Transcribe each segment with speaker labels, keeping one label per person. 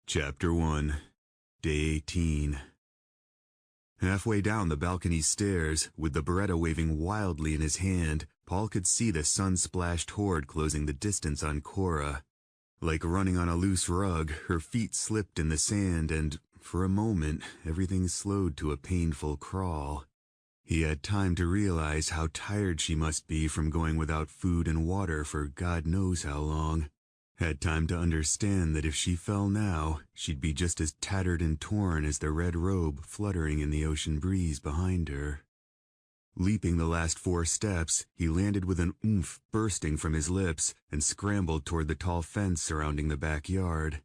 Speaker 1: Chapter 1, Day 18. Halfway down the balcony stairs, with the Beretta waving wildly in his hand, Paul could see the sun-splashed horde closing the distance on Cora. Like running on a loose rug, her feet slipped in the sand and, for a moment, everything slowed to a painful crawl. He had time to realize how tired she must be from going without food and water for God knows how long. Had time to understand that if she fell now, she'd be just as tattered and torn as the red robe fluttering in the ocean breeze behind her. Leaping the last 4 steps, he landed with an oomph bursting from his lips and scrambled toward the tall fence surrounding the backyard.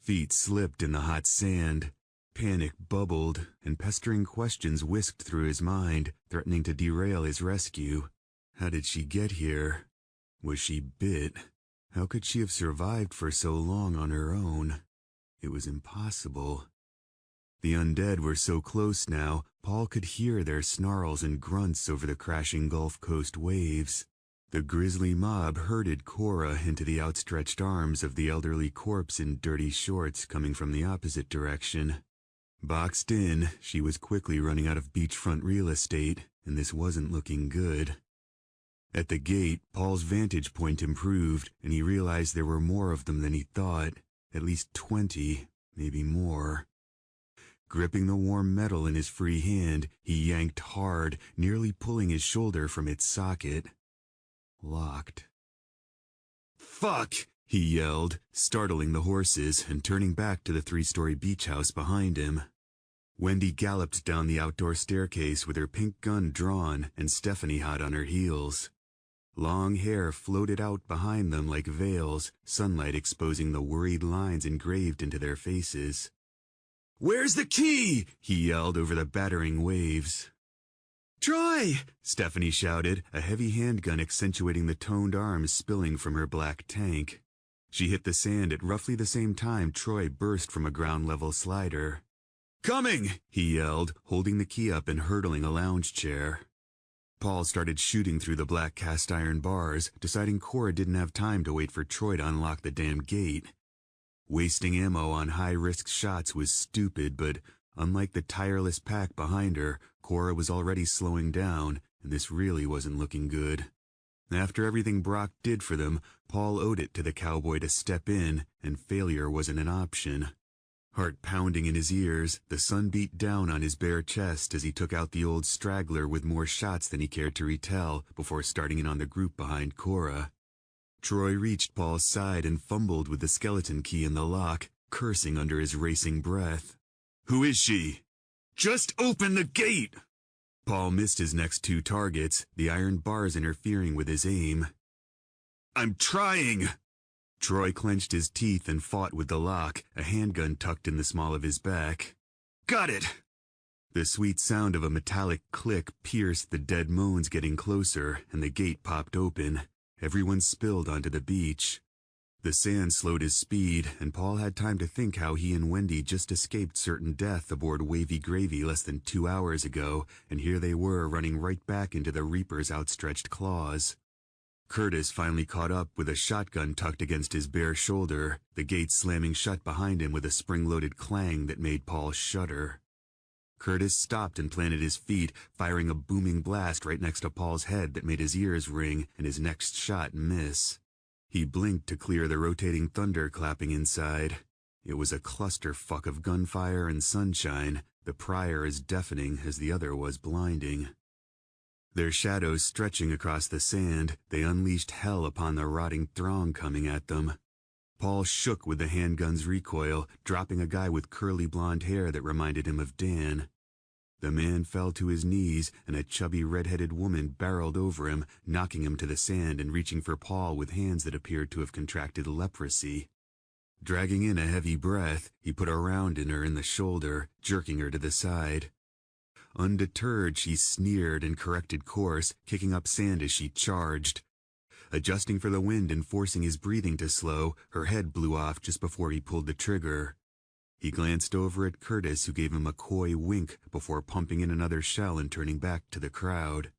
Speaker 1: Feet slipped in the hot sand. Panic bubbled, and pestering questions whisked through his mind, threatening to derail his rescue. How did she get here? Was she bit? How could she have survived for so long on her own? It was impossible. The undead were so close now, Paul could hear their snarls and grunts over the crashing Gulf Coast waves. The grisly mob herded Cora into the outstretched arms of the elderly corpse in dirty shorts coming from the opposite direction. Boxed in, she was quickly running out of beachfront real estate, and this wasn't looking good. At the gate, Paul's vantage point improved, and he realized there were more of them than he thought. At least 20, maybe more. Gripping the warm metal in his free hand, he yanked hard, nearly pulling his shoulder from its socket. Locked. "Fuck!" he yelled, startling the horses and turning back to the 3-story beach house behind him. Wendy galloped down the outdoor staircase with her pink gun drawn and Stephanie hot on her heels. Long hair floated out behind them like veils, sunlight exposing the worried lines engraved into their faces. "Where's the key?" he yelled over the battering waves. "Troy!" Stephanie shouted, a heavy handgun accentuating the toned arms spilling from her black tank. She hit the sand at roughly the same time Troy burst from a ground-level slider. "Coming!" he yelled, holding the key up and hurdling a lounge chair. Paul started shooting through the black cast-iron bars, deciding Cora didn't have time to wait for Troy to unlock the damn gate. Wasting ammo on high-risk shots was stupid, but unlike the tireless pack behind her, Cora was already slowing down, and this really wasn't looking good. After everything Brock did for them, Paul owed it to the cowboy to step in, and failure wasn't an option. Heart pounding in his ears, the sun beat down on his bare chest as he took out the old straggler with more shots than he cared to retell before starting in on the group behind Cora. Troy reached Paul's side and fumbled with the skeleton key in the lock, cursing under his racing breath. "Who is she?" "Just open the gate!" Paul missed his next 2 targets, the iron bars interfering with his aim. "I'm trying!" Troy clenched his teeth and fought with the lock, a handgun tucked in the small of his back. "Got it!" The sweet sound of a metallic click pierced the dead moans getting closer, and the gate popped open. Everyone spilled onto the beach. The sand slowed his speed, and Paul had time to think how he and Wendy just escaped certain death aboard Wavy Gravy less than 2 hours ago, and here they were running right back into the Reaper's outstretched claws. Curtis finally caught up with a shotgun tucked against his bare shoulder, the gate slamming shut behind him with a spring-loaded clang that made Paul shudder. Curtis stopped and planted his feet, firing a booming blast right next to Paul's head that made his ears ring and his next shot miss. He blinked to clear the rotating thunder clapping inside. It was a clusterfuck of gunfire and sunshine, the prior as deafening as the other was blinding. Their shadows stretching across the sand, they unleashed hell upon the rotting throng coming at them. Paul shook with the handgun's recoil, dropping a guy with curly blonde hair that reminded him of Dan. The man fell to his knees, and a chubby red-headed woman barreled over him, knocking him to the sand and reaching for Paul with hands that appeared to have contracted leprosy. Dragging in a heavy breath, he put a round in her in the shoulder, jerking her to the side. Undeterred, she sneered and corrected course, kicking up sand as she charged. Adjusting for the wind and forcing his breathing to slow, her head blew off just before he pulled the trigger. He glanced over at Curtis, who gave him a coy wink before pumping in another shell and turning back to the crowd.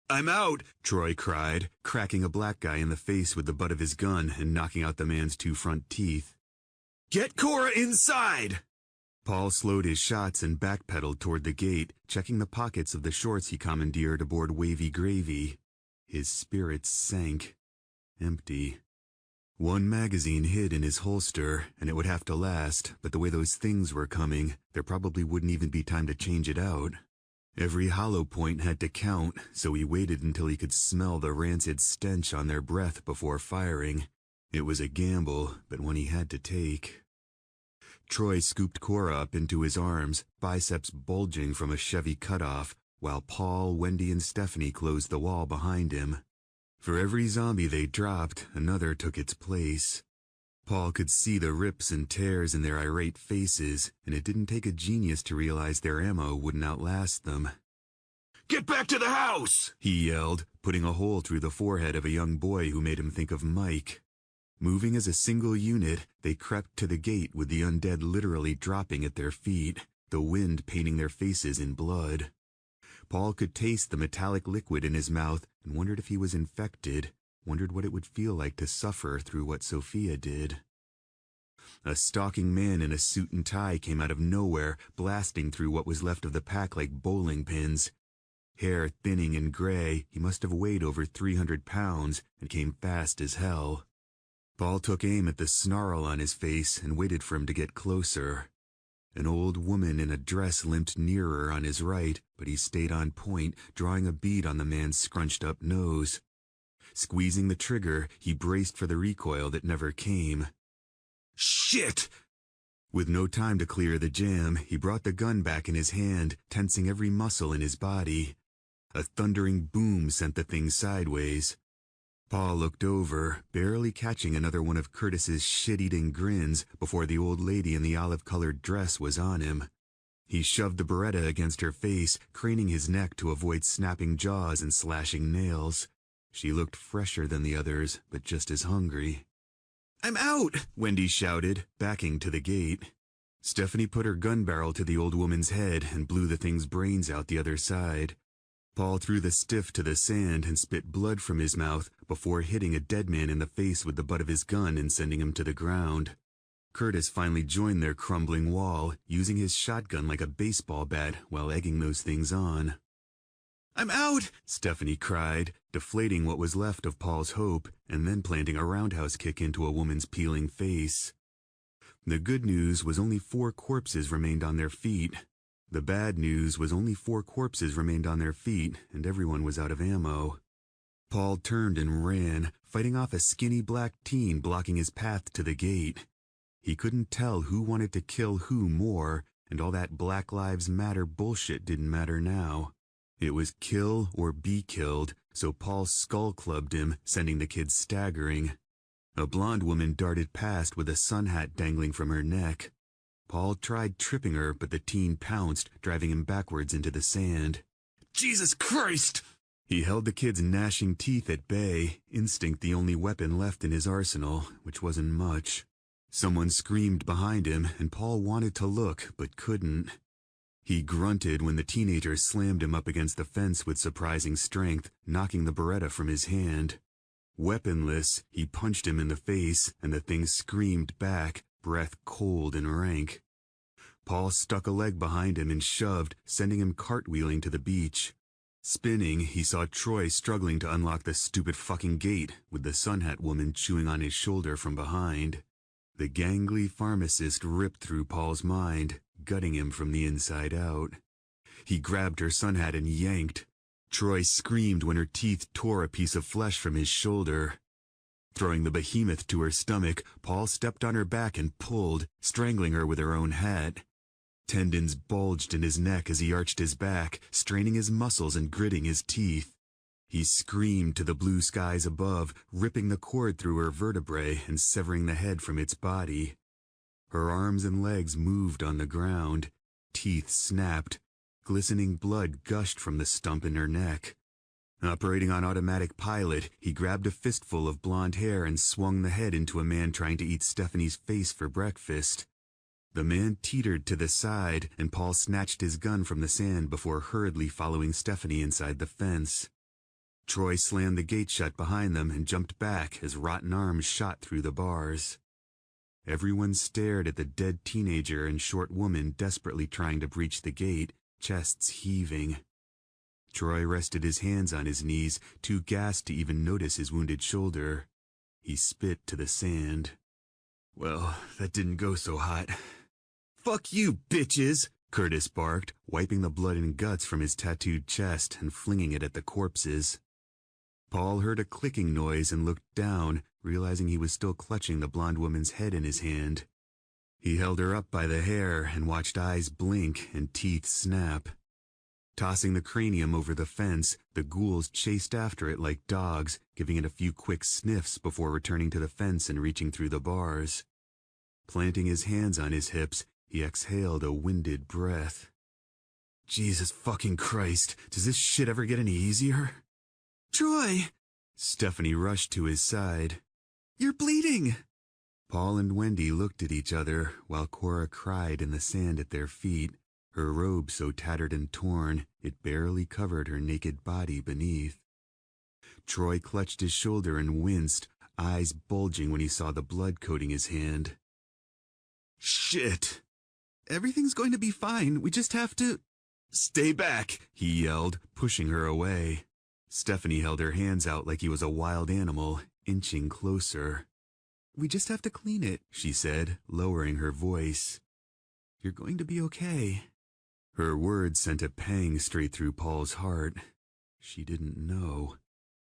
Speaker 1: "I'm out!" Troy cried, cracking a black guy in the face with the butt of his gun and knocking out the man's 2 front teeth. Get Cora inside! Paul slowed his shots and backpedaled toward the gate, checking the pockets of the shorts he commandeered aboard Wavy Gravy. His spirits sank. Empty. One magazine hid in his holster, and it would have to last, but the way those things were coming, there probably wouldn't even be time to change it out. Every hollow point had to count, so he waited until he could smell the rancid stench on their breath before firing. It was a gamble, but one he had to take. Troy scooped Cora up into his arms, biceps bulging from a Chevy cutoff, while Paul, Wendy, and Stephanie closed the wall behind him. For every zombie they dropped, another took its place. Paul could see the rips and tears in their irate faces, and it didn't take a genius to realize their ammo wouldn't outlast them. "Get back to the house!" he yelled, putting a hole through the forehead of a young boy who made him think of Mike. Moving as a single unit, they crept to the gate with the undead literally dropping at their feet, the wind painting their faces in blood. Paul could taste the metallic liquid in his mouth and wondered if he was infected, wondered what it would feel like to suffer through what Sophia did. A stalking man in a suit and tie came out of nowhere, blasting through what was left of the pack like bowling pins. Hair thinning and gray, he must have weighed over 300 pounds and came fast as hell. Paul took aim at the snarl on his face and waited for him to get closer. An old woman in a dress limped nearer on his right, but he stayed on point, drawing a bead on the man's scrunched-up nose. Squeezing the trigger, he braced for the recoil that never came. Shit! With no time to clear the jam, he brought the gun back in his hand, tensing every muscle in his body. A thundering boom sent the thing sideways. Paul looked over, barely catching another one of Curtis's shit-eating grins before the old lady in the olive-colored dress was on him. He shoved the Beretta against her face, craning his neck to avoid snapping jaws and slashing nails. She looked fresher than the others, but just as hungry. "I'm out!" Wendy shouted, backing to the gate. Stephanie put her gun barrel to the old woman's head and blew the thing's brains out the other side. Paul threw the stiff to the sand and spit blood from his mouth before hitting a dead man in the face with the butt of his gun and sending him to the ground. Curtis finally joined their crumbling wall, using his shotgun like a baseball bat while egging those things on. "I'm out!" Stephanie cried, deflating what was left of Paul's hope and then planting a roundhouse kick into a woman's peeling face. The good news was only 4 corpses remained on their feet. The bad news was only 4 corpses remained on their feet, and everyone was out of ammo. Paul turned and ran, fighting off a skinny black teen blocking his path to the gate. He couldn't tell who wanted to kill who more, and all that Black Lives Matter bullshit didn't matter now. It was kill or be killed, so Paul skull clubbed him, sending the kid staggering. A blonde woman darted past with a sun hat dangling from her neck. Paul tried tripping her, but the teen pounced, driving him backwards into the sand. "Jesus Christ!" He held the kid's gnashing teeth at bay, instinct the only weapon left in his arsenal, which wasn't much. Someone screamed behind him, and Paul wanted to look, but couldn't. He grunted when the teenager slammed him up against the fence with surprising strength, knocking the Beretta from his hand. Weaponless, he punched him in the face, and the thing screamed back, breath cold and rank. Paul stuck a leg behind him and shoved, sending him cartwheeling to the beach. Spinning, he saw Troy struggling to unlock the stupid fucking gate, with the sun hat woman chewing on his shoulder from behind. The gangly pharmacist ripped through Paul's mind, gutting him from the inside out. He grabbed her sun hat and yanked. Troy screamed when her teeth tore a piece of flesh from his shoulder. Throwing the behemoth to her stomach, Paul stepped on her back and pulled, strangling her with her own hat. Tendons bulged in his neck as he arched his back, straining his muscles and gritting his teeth. He screamed to the blue skies above, ripping the cord through her vertebrae and severing the head from its body. Her arms and legs moved on the ground. Teeth snapped. Glistening blood gushed from the stump in her neck. Operating on automatic pilot, he grabbed a fistful of blonde hair and swung the head into a man trying to eat Stephanie's face for breakfast. The man teetered to the side, and Paul snatched his gun from the sand before hurriedly following Stephanie inside the fence. Troy slammed the gate shut behind them and jumped back as rotten arms shot through the bars. Everyone stared at the dead teenager and short woman desperately trying to breach the gate, chests heaving. Troy rested his hands on his knees, too gassed to even notice his wounded shoulder. He spit to the sand. Well, that didn't go so hot. "Fuck you, bitches!" Curtis barked, wiping the blood and guts from his tattooed chest and flinging it at the corpses. Paul heard a clicking noise and looked down, realizing he was still clutching the blonde woman's head in his hand. He held her up by the hair and watched eyes blink and teeth snap. Tossing the cranium over the fence, the ghouls chased after it like dogs, giving it a few quick sniffs before returning to the fence and reaching through the bars. Planting his hands on his hips, he exhaled a winded breath. Jesus fucking Christ, does this shit ever get any easier? "Troy!" Stephanie rushed to his side. "You're bleeding!" Paul and Wendy looked at each other while Cora cried in the sand at their feet, her robe so tattered and torn it barely covered her naked body beneath. Troy clutched his shoulder and winced, eyes bulging when he saw the blood coating his hand. "Shit! Everything's going to be fine, we just have to—" "Stay back!" he yelled, pushing her away. Stephanie held her hands out like he was a wild animal, inching closer. "We just have to clean it," she said, lowering her voice. "You're going to be okay." Her words sent a pang straight through Paul's heart. She didn't know.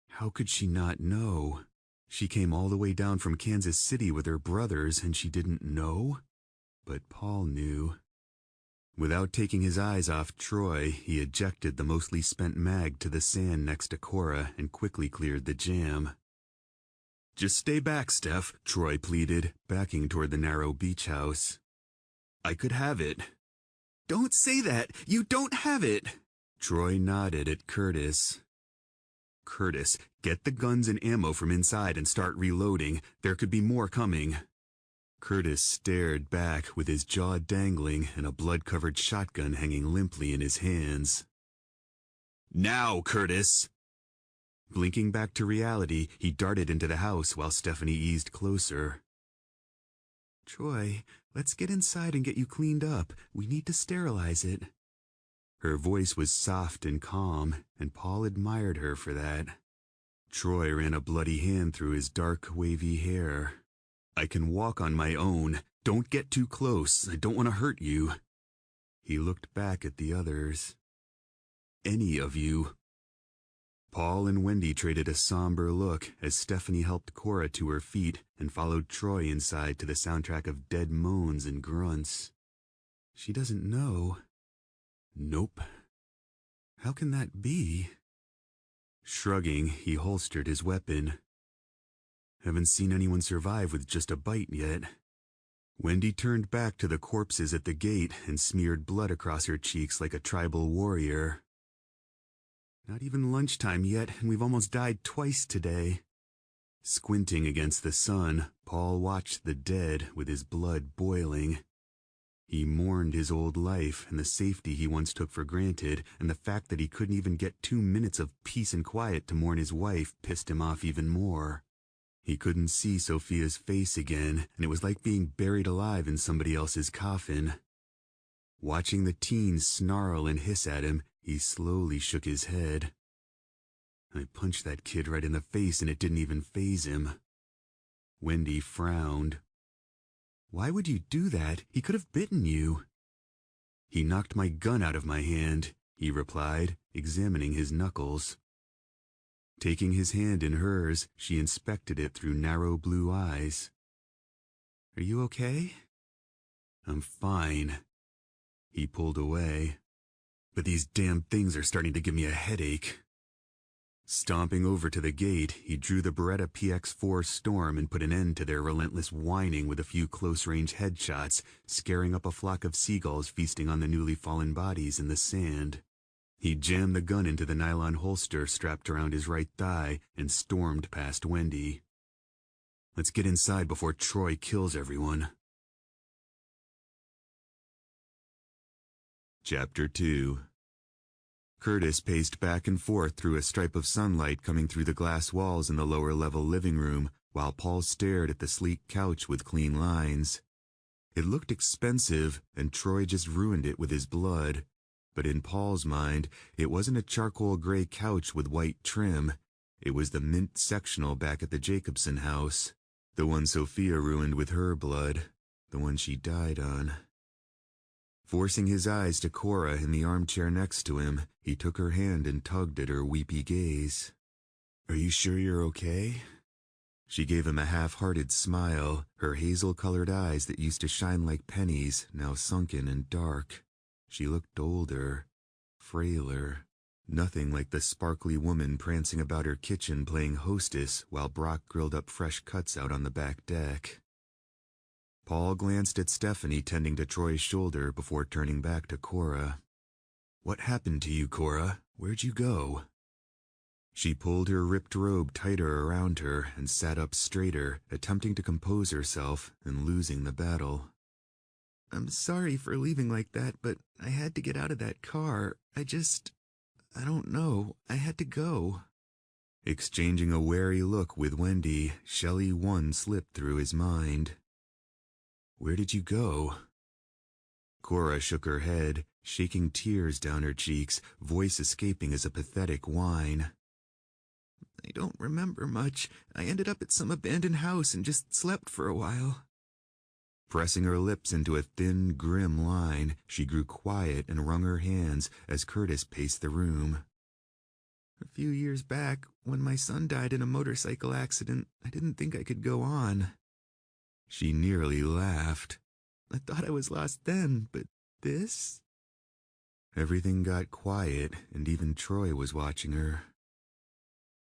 Speaker 1: How could she not know? She came all the way down from Kansas City with her brothers and she didn't know? But Paul knew. Without taking his eyes off Troy, he ejected the mostly spent mag to the sand next to Cora and quickly cleared the jam. "Just stay back, Steph," Troy pleaded, backing toward the narrow beach house. "I could have it." "Don't say that! You don't have it!" Troy nodded at Curtis. "Curtis, get the guns and ammo from inside and start reloading. There could be more coming." Curtis stared back with his jaw dangling and a blood-covered shotgun hanging limply in his hands. "Now, Curtis!" Blinking back to reality, he darted into the house while Stephanie eased closer. "Troy, let's get inside and get you cleaned up. We need to sterilize it." Her voice was soft and calm, and Paul admired her for that. Troy ran a bloody hand through his dark, wavy hair. "I can walk on my own. Don't get too close. I don't want to hurt you." He looked back at the others. "Any of you." Paul and Wendy traded a somber look as Stephanie helped Cora to her feet and followed Troy inside to the soundtrack of dead moans and grunts. She doesn't know. Nope. How can that be? Shrugging, he holstered his weapon. Haven't seen anyone survive with just a bite yet. Wendy turned back to the corpses at the gate and smeared blood across her cheeks like a tribal warrior. Not even lunchtime yet, and we've almost died twice today. Squinting against the sun, Paul watched the dead with his blood boiling. He mourned his old life and the safety he once took for granted, and the fact that he couldn't even get 2 minutes of peace and quiet to mourn his wife pissed him off even more. He couldn't see Sophia's face again, and it was like being buried alive in somebody else's coffin. Watching the teens snarl and hiss at him, he slowly shook his head. I punched that kid right in the face and it didn't even faze him. Wendy frowned. Why would you do that? He could have bitten you. He knocked my gun out of my hand, he replied, examining his knuckles. Taking his hand in hers, she inspected it through narrow blue eyes. Are you okay? I'm fine. He pulled away. But these damn things are starting to give me a headache. Stomping over to the gate, he drew the Beretta PX-4 Storm and put an end to their relentless whining with a few close-range headshots, scaring up a flock of seagulls feasting on the newly fallen bodies in the sand. He jammed the gun into the nylon holster strapped around his right thigh and stormed past Wendy. Let's get inside before Troy kills everyone. Chapter 2. Curtis paced back and forth through a stripe of sunlight coming through the glass walls in the lower-level living room, while Paul stared at the sleek couch with clean lines. It looked expensive, and Troy just ruined it with his blood. But in Paul's mind, it wasn't a charcoal gray couch with white trim. It was the mint sectional back at the Jacobson house. The one Sophia ruined with her blood. The one she died on. Forcing his eyes to Cora in the armchair next to him, he took her hand and tugged at her weepy gaze. "Are you sure you're okay?" She gave him a half-hearted smile, her hazel-colored eyes that used to shine like pennies, now sunken and dark. She looked older, frailer, nothing like the sparkly woman prancing about her kitchen playing hostess while Brock grilled up fresh cuts out on the back deck. Paul glanced at Stephanie tending to Troy's shoulder before turning back to Cora. "What happened to you, Cora? Where'd you go?" She pulled her ripped robe tighter around her and sat up straighter, attempting to compose herself and losing the battle. "I'm sorry for leaving like that, but I had to get out of that car. I don't know. I had to go." Exchanging a wary look with Wendy, Shelley 1 slipped through his mind. "Where did you go?" Cora shook her head, shaking tears down her cheeks, voice escaping as a pathetic whine. "I don't remember much. I ended up at some abandoned house and just slept for a while." Pressing her lips into a thin, grim line, she grew quiet and wrung her hands as Curtis paced the room. "A few years back, when my son died in a motorcycle accident, I didn't think I could go on." She nearly laughed. "I thought I was lost then, but this?" Everything got quiet, and even Troy was watching her.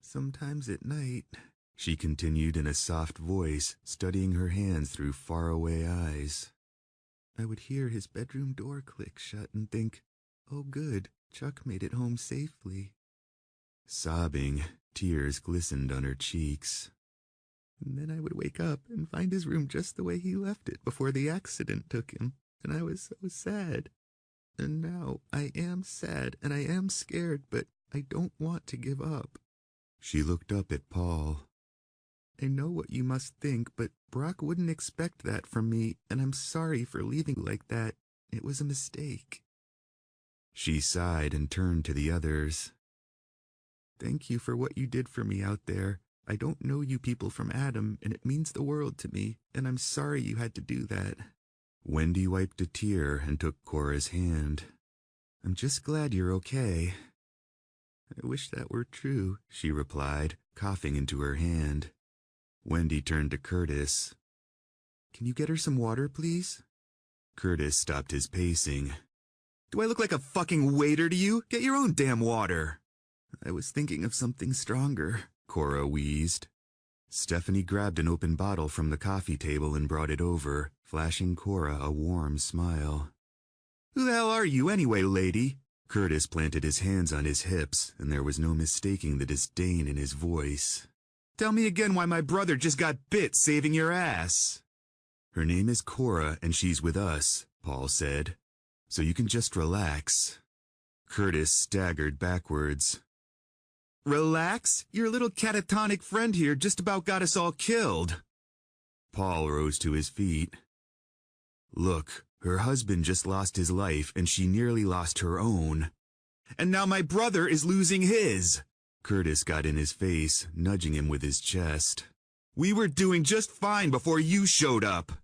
Speaker 1: "Sometimes at night," she continued in a soft voice, studying her hands through faraway eyes, "I would hear his bedroom door click shut and think, 'Oh good, Chuck made it home safely.'" Sobbing, tears glistened on her cheeks. "And then I would wake up and find his room just the way he left it before the accident took him, and I was so sad. And now I am sad and I am scared, but I don't want to give up." She looked up at Paul. "I know what you must think, but Brock wouldn't expect that from me, and I'm sorry for leaving like that. It was a mistake." She sighed and turned to the others. "Thank you for what you did for me out there. I don't know you people from Adam, and it means the world to me, and I'm sorry you had to do that." Wendy wiped a tear and took Cora's hand. "I'm just glad you're okay." "I wish that were true," she replied, coughing into her hand. Wendy turned to Curtis. "Can you get her some water, please?" Curtis stopped his pacing. "Do I look like a fucking waiter to you? Get your own damn water." "I was thinking of something stronger," Cora wheezed. Stephanie grabbed an open bottle from the coffee table and brought it over, flashing Cora a warm smile. "Who the hell are you anyway, lady?" Curtis planted his hands on his hips, and there was no mistaking the disdain in his voice. "Tell me again why my brother just got bit saving your ass." "Her name is Cora, and she's with us," Paul said. "So you can just relax." Curtis staggered backwards. "Relax? Your little catatonic friend here just about got us all killed." Paul rose to his feet. "Look, her husband just lost his life, and she nearly lost her own. And now my brother is losing his." Curtis got in his face, nudging him with his chest. "We were doing just fine before you showed up."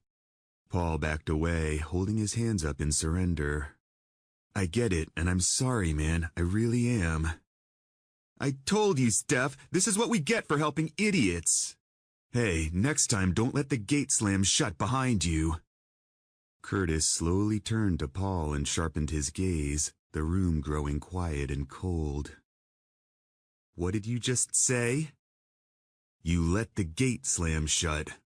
Speaker 1: Paul backed away, holding his hands up in surrender. "I get it, and I'm sorry, man. I really am." "I told you, Steph, this is what we get for helping idiots." "Hey, next time don't let the gate slam shut behind you." Curtis slowly turned to Paul and sharpened his gaze, the room growing quiet and cold. "What did you just say?" "You let the gate slam shut."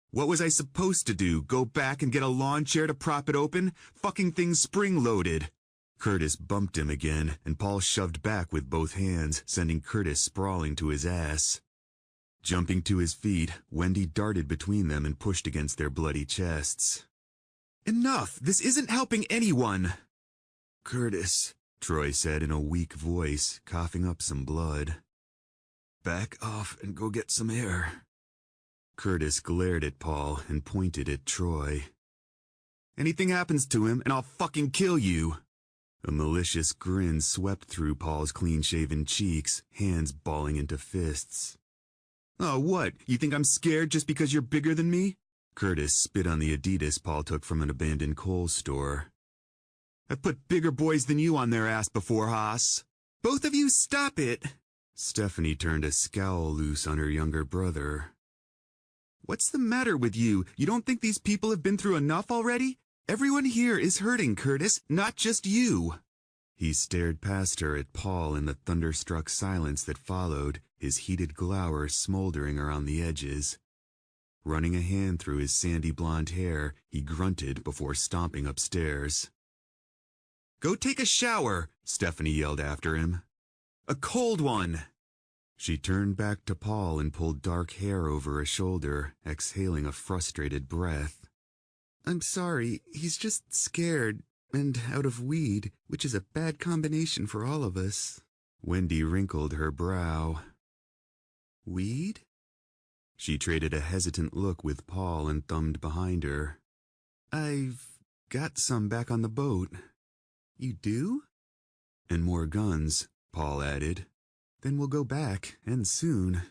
Speaker 1: "What was I supposed to do, go back and get a lawn chair to prop it open? Fucking thing's spring-loaded." Curtis bumped him again, and Paul shoved back with both hands, sending Curtis sprawling to his ass. Jumping to his feet, Wendy darted between them and pushed against their bloody chests. "Enough! This isn't helping anyone!" "Curtis," Troy said in a weak voice, coughing up some blood. "Back off and go get some air." Curtis glared at Paul and pointed at Troy. "Anything happens to him, and I'll fucking kill you." A malicious grin swept through Paul's clean-shaven cheeks, hands balling into fists. "Oh, what? You think I'm scared just because you're bigger than me?" Curtis spit on the Adidas Paul took from an abandoned coal store. "I've put bigger boys than you on their ass before, Haas. Both of you stop it!" Stephanie turned a scowl loose on her younger brother. "What's the matter with you? You don't think these people have been through enough already? Everyone here is hurting, Curtis, not just you." He stared past her at Paul in the thunderstruck silence that followed, his heated glower smoldering around the edges. Running a hand through his sandy blonde hair, he grunted before stomping upstairs. "Go take a shower," Stephanie yelled after him. "A cold one." She turned back to Paul and pulled dark hair over her shoulder, exhaling a frustrated breath. "I'm sorry, he's just scared, and out of weed, which is a bad combination for all of us." Wendy wrinkled her brow. "Weed?" She traded a hesitant look with Paul and thumbed behind her. "I've got some back on the boat." "You do?" "And more guns," Paul added. "Then we'll go back, and soon."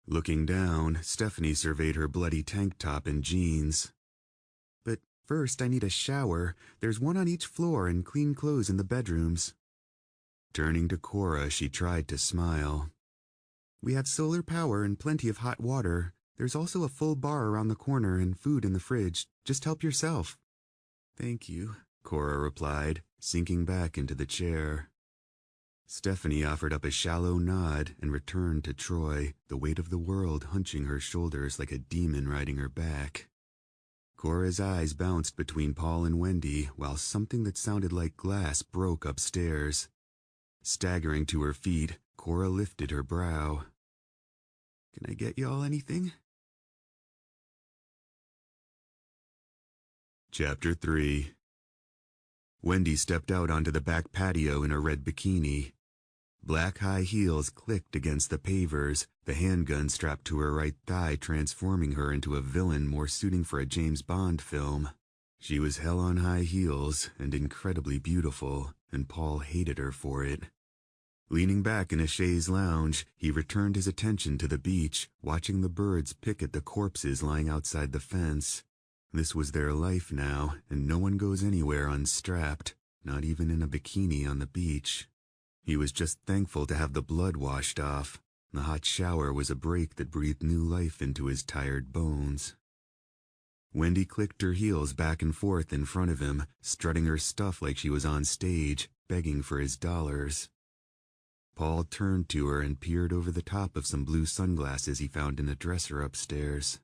Speaker 1: Looking down, Stephanie surveyed her bloody tank top and jeans. "But first I need a shower. There's one on each floor and clean clothes in the bedrooms." Turning to Cora, she tried to smile. "We have solar power and plenty of hot water. There's also a full bar around the corner and food in the fridge. Just help yourself." "Thank you," Cora replied, sinking back into the chair. Stephanie offered up a shallow nod and returned to Troy, the weight of the world hunching her shoulders like a demon riding her back. Cora's eyes bounced between Paul and Wendy while something that sounded like glass broke upstairs. Staggering to her feet, Cora lifted her brow. "Can I get y'all anything?" Chapter 3. Wendy stepped out onto the back patio in a red bikini. Black high heels clicked against the pavers, the handgun strapped to her right thigh transforming her into a villain more suiting for a James Bond film. She was hell on high heels and incredibly beautiful, and Paul hated her for it. Leaning back in a chaise lounge, he returned his attention to the beach, watching the birds pick at the corpses lying outside the fence. This was their life now, and no one goes anywhere unstrapped, not even in a bikini on the beach. He was just thankful to have the blood washed off. The hot shower was a break that breathed new life into his tired bones. Wendy clicked her heels back and forth in front of him, strutting her stuff like she was on stage, begging for his dollars. Paul turned to her and peered over the top of some blue sunglasses he found in a dresser upstairs.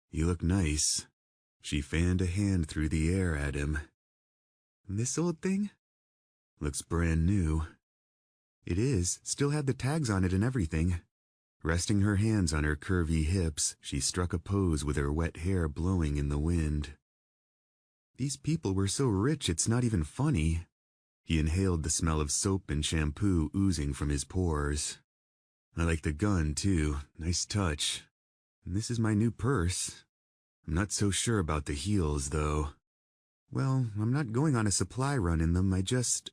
Speaker 1: "You look nice." She fanned a hand through the air at him. "This old thing?" "Looks brand new." "It is, still had the tags on it and everything." Resting her hands on her curvy hips, she struck a pose with her wet hair blowing in the wind. "These people were so rich it's not even funny." He inhaled the smell of soap and shampoo oozing from his pores. "I like the gun, too. Nice touch. And this is my new purse. I'm not so sure about the heels, though." "Well, I'm not going on a supply run in them, I just—"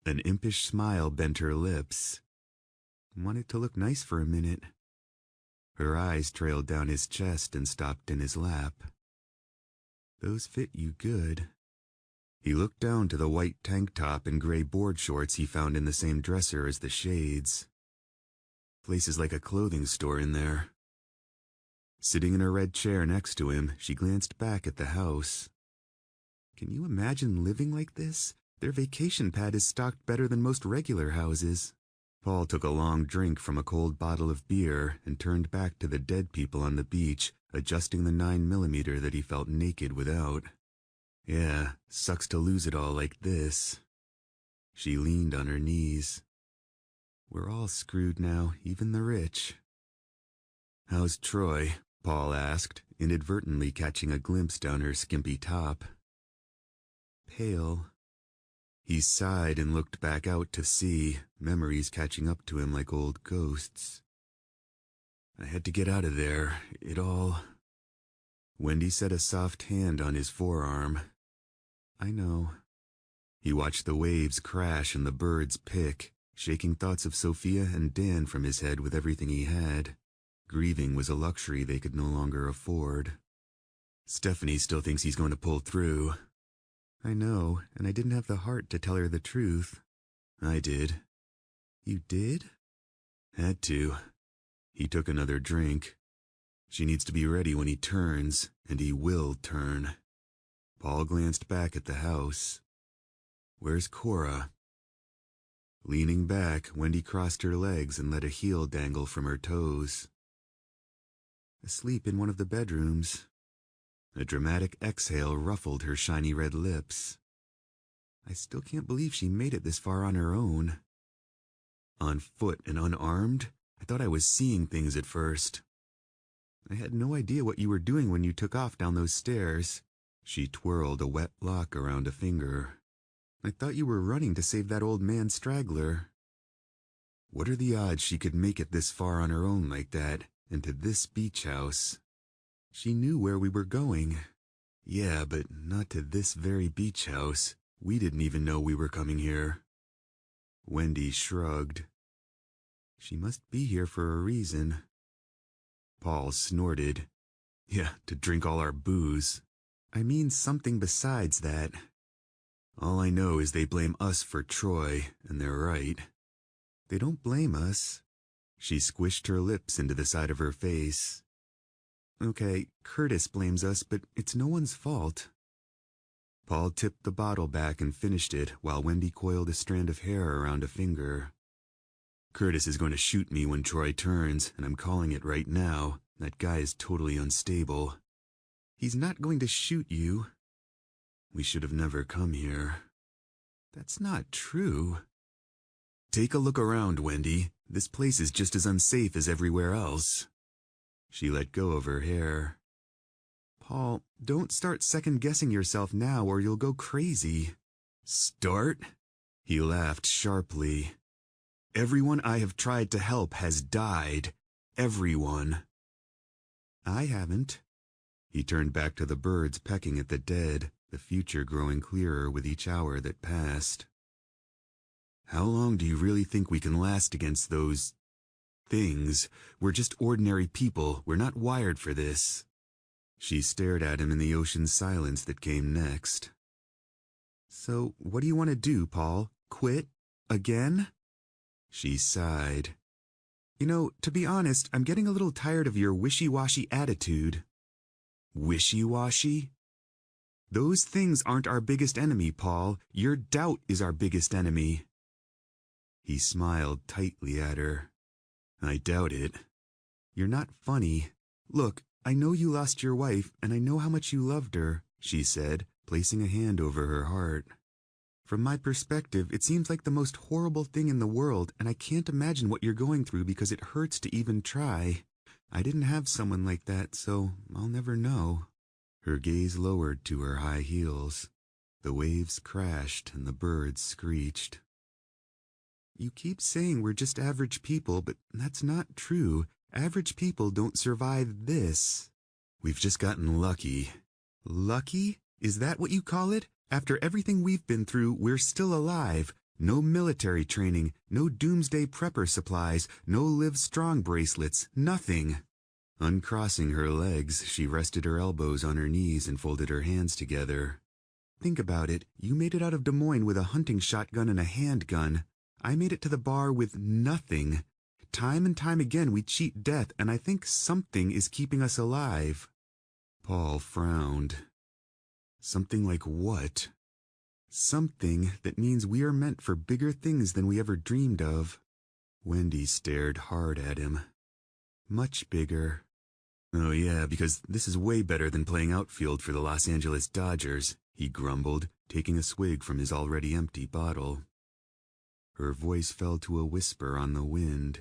Speaker 1: An impish smile bent her lips. "Wanted to look nice for a minute." Her eyes trailed down his chest and stopped in his lap. "Those fit you good." He looked down to the white tank top and gray board shorts he found in the same dresser as the shades. Place is like a clothing store in there. Sitting in a red chair next to him, she glanced back at the house. "Can you imagine living like this? Their vacation pad is stocked better than most regular houses." Paul took a long drink from a cold bottle of beer and turned back to the dead people on the beach, adjusting the 9mm that he felt naked without. "Yeah, sucks to lose it all like this." She leaned on her knees. "We're all screwed now, even the rich." "How's Troy?" Paul asked, inadvertently catching a glimpse down her skimpy top. "Pale." He sighed and looked back out to sea, memories catching up to him like old ghosts. I had to get out of there. It all... Wendy set a soft hand on his forearm. I know. He watched the waves crash and the birds pick, shaking thoughts of Sophia and Dan from his head with everything he had. Grieving was a luxury they could no longer afford. Stephanie still thinks he's going to pull through. I know, and I didn't have the heart to tell her the truth. I did. You did? Had to. He took another drink. She needs to be ready when he turns, and he will turn. Paul glanced back at the house. Where's Cora? Leaning back, Wendy crossed her legs and let a heel dangle from her toes. Asleep in one of the bedrooms. A dramatic exhale ruffled her shiny red lips. I still can't believe she made it this far on her own. On foot and unarmed? I thought I was seeing things at first. I had no idea what you were doing when you took off down those stairs. She twirled a wet lock around a finger. I thought you were running to save that old man straggler. What are the odds she could make it this far on her own like that, and to this beach house? She knew where we were going. Yeah, but not to this very beach house. We didn't even know we were coming here. Wendy shrugged. She must be here for a reason. Paul snorted. Yeah, to drink all our booze. I mean something besides that. All I know is they blame us for Troy, and they're right. They don't blame us. She squished her lips into the side of her face. Okay, Curtis blames us, but it's no one's fault. Paul tipped the bottle back and finished it while Wendy coiled a strand of hair around a finger. Curtis is going to shoot me when Troy turns, and I'm calling it right now. That guy is totally unstable. He's not going to shoot you. We should have never come here. That's not true. Take a look around, Wendy. This place is just as unsafe as everywhere else. She let go of her hair. Paul, don't start second-guessing yourself now or you'll go crazy. Start? He laughed sharply. Everyone I have tried to help has died. Everyone. I haven't. He turned back to the birds pecking at the dead, the future growing clearer with each hour that passed. How long do you really think we can last against those things? We're just ordinary people. We're not wired for this. She stared at him in the ocean silence that came next. So, what do you want to do, Paul? Quit? Again? She sighed. You know, to be honest, I'm getting a little tired of your wishy-washy attitude. Wishy-washy? Those things aren't our biggest enemy, Paul. Your doubt is our biggest enemy. He smiled tightly at her. I doubt it. You're not funny. Look, I know you lost your wife, and I know how much you loved her, she said, placing a hand over her heart. From my perspective, it seems like the most horrible thing in the world, and I can't imagine what you're going through because it hurts to even try. I didn't have someone like that, so I'll never know. Her gaze lowered to her high heels. The waves crashed and the birds screeched. You keep saying we're just average people, but that's not true. Average people don't survive this. We've just gotten lucky. Lucky? Is that what you call it? After everything we've been through, we're still alive. No military training, no doomsday prepper supplies, no Live Strong bracelets, nothing. Uncrossing her legs, she rested her elbows on her knees and folded her hands together. Think about it. You made it out of Des Moines with a hunting shotgun and a handgun. I made it to the bar with nothing. Time and time again we cheat death, and I think something is keeping us alive. Paul frowned. Something like what? Something that means we are meant for bigger things than we ever dreamed of. Wendy stared hard at him. Much bigger. Oh yeah, because this is way better than playing outfield for the Los Angeles Dodgers, he grumbled, taking a swig from his already empty bottle. Her voice fell to a whisper on the wind.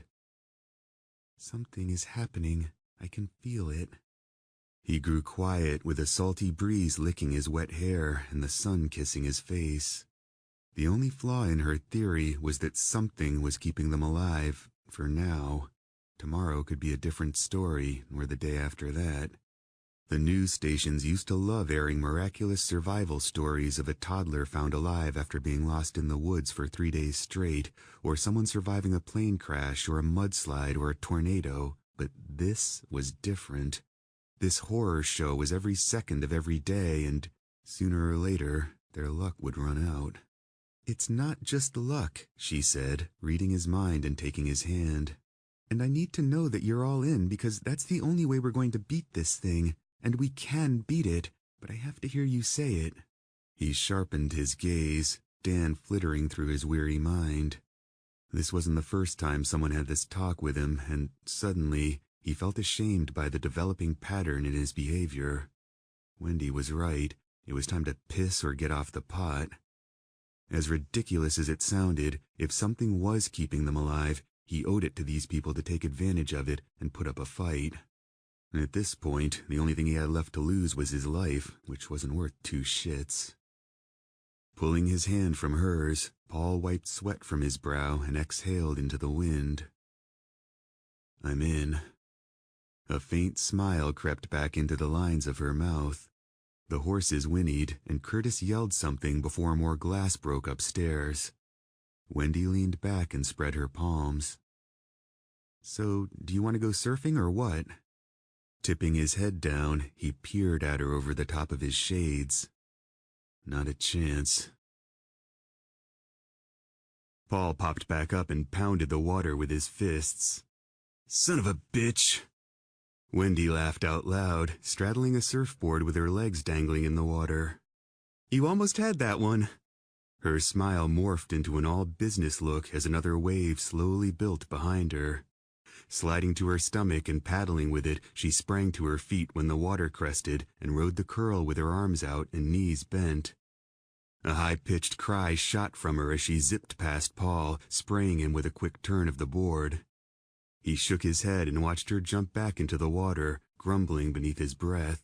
Speaker 1: Something is happening. I can feel it. He grew quiet with a salty breeze licking his wet hair and the sun kissing his face. The only flaw in her theory was that something was keeping them alive, for now. Tomorrow could be a different story, or the day after that. The news stations used to love airing miraculous survival stories of a toddler found alive after being lost in the woods for 3 days straight, or someone surviving a plane crash or a mudslide or a tornado. But this was different. This horror show was every second of every day, and sooner or later, their luck would run out. "It's not just luck," she said, reading his mind and taking his hand. "And I need to know that you're all in, because that's the only way we're going to beat this thing. And we can beat it, but I have to hear you say it." He sharpened his gaze, Dan flittering through his weary mind. This wasn't the first time someone had this talk with him, and suddenly he felt ashamed by the developing pattern in his behavior. Wendy was right. It was time to piss or get off the pot. As ridiculous as it sounded, if something was keeping them alive, he owed it to these people to take advantage of it and put up a fight. At this point, the only thing he had left to lose was his life, which wasn't worth 2 shits. Pulling his hand from hers, Paul wiped sweat from his brow and exhaled into the wind. "I'm in." A faint smile crept back into the lines of her mouth. The horses whinnied, and Curtis yelled something before more glass broke upstairs. Wendy leaned back and spread her palms. "So, do you want to go surfing or what?" Tipping his head down, he peered at her over the top of his shades. Not a chance. Paul popped back up and pounded the water with his fists. "Son of a bitch!" Wendy laughed out loud, straddling a surfboard with her legs dangling in the water. "You almost had that one." Her smile morphed into an all-business look as another wave slowly built behind her. Sliding to her stomach and paddling with it, she sprang to her feet when the water crested and rode the curl with her arms out and knees bent. A high-pitched cry shot from her as she zipped past Paul, spraying him with a quick turn of the board. He shook his head and watched her jump back into the water, grumbling beneath his breath.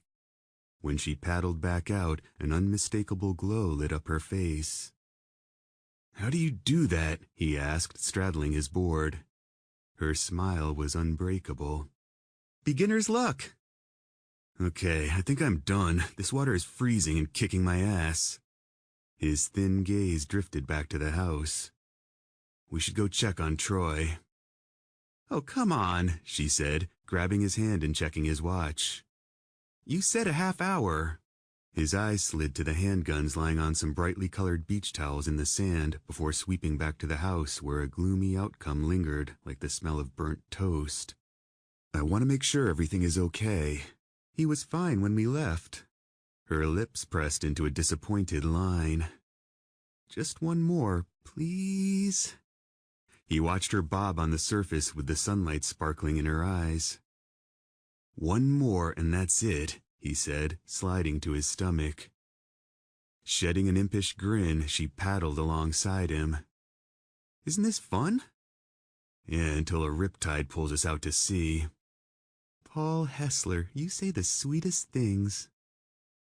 Speaker 1: When she paddled back out, an unmistakable glow lit up her face. "How do you do that?" he asked, straddling his board. Her smile was unbreakable. "Beginner's luck." "Okay, I think I'm done. This water is freezing and kicking my ass." His thin gaze drifted back to the house. "We should go check on Troy." "Oh, come on," she said, grabbing his hand and checking his watch. "You said a half hour." His eyes slid to the handguns lying on some brightly colored beach towels in the sand before sweeping back to the house where a gloomy outcome lingered like the smell of burnt toast. "I want to make sure everything is okay. He was fine when we left." Her lips pressed into a disappointed line. "Just one more, please." He watched her bob on the surface with the sunlight sparkling in her eyes. "One more and that's it," he said, sliding to his stomach. Shedding an impish grin, she paddled alongside him. "Isn't this fun?" "Yeah, until a riptide pulls us out to sea." "Paul Hessler, you say the sweetest things."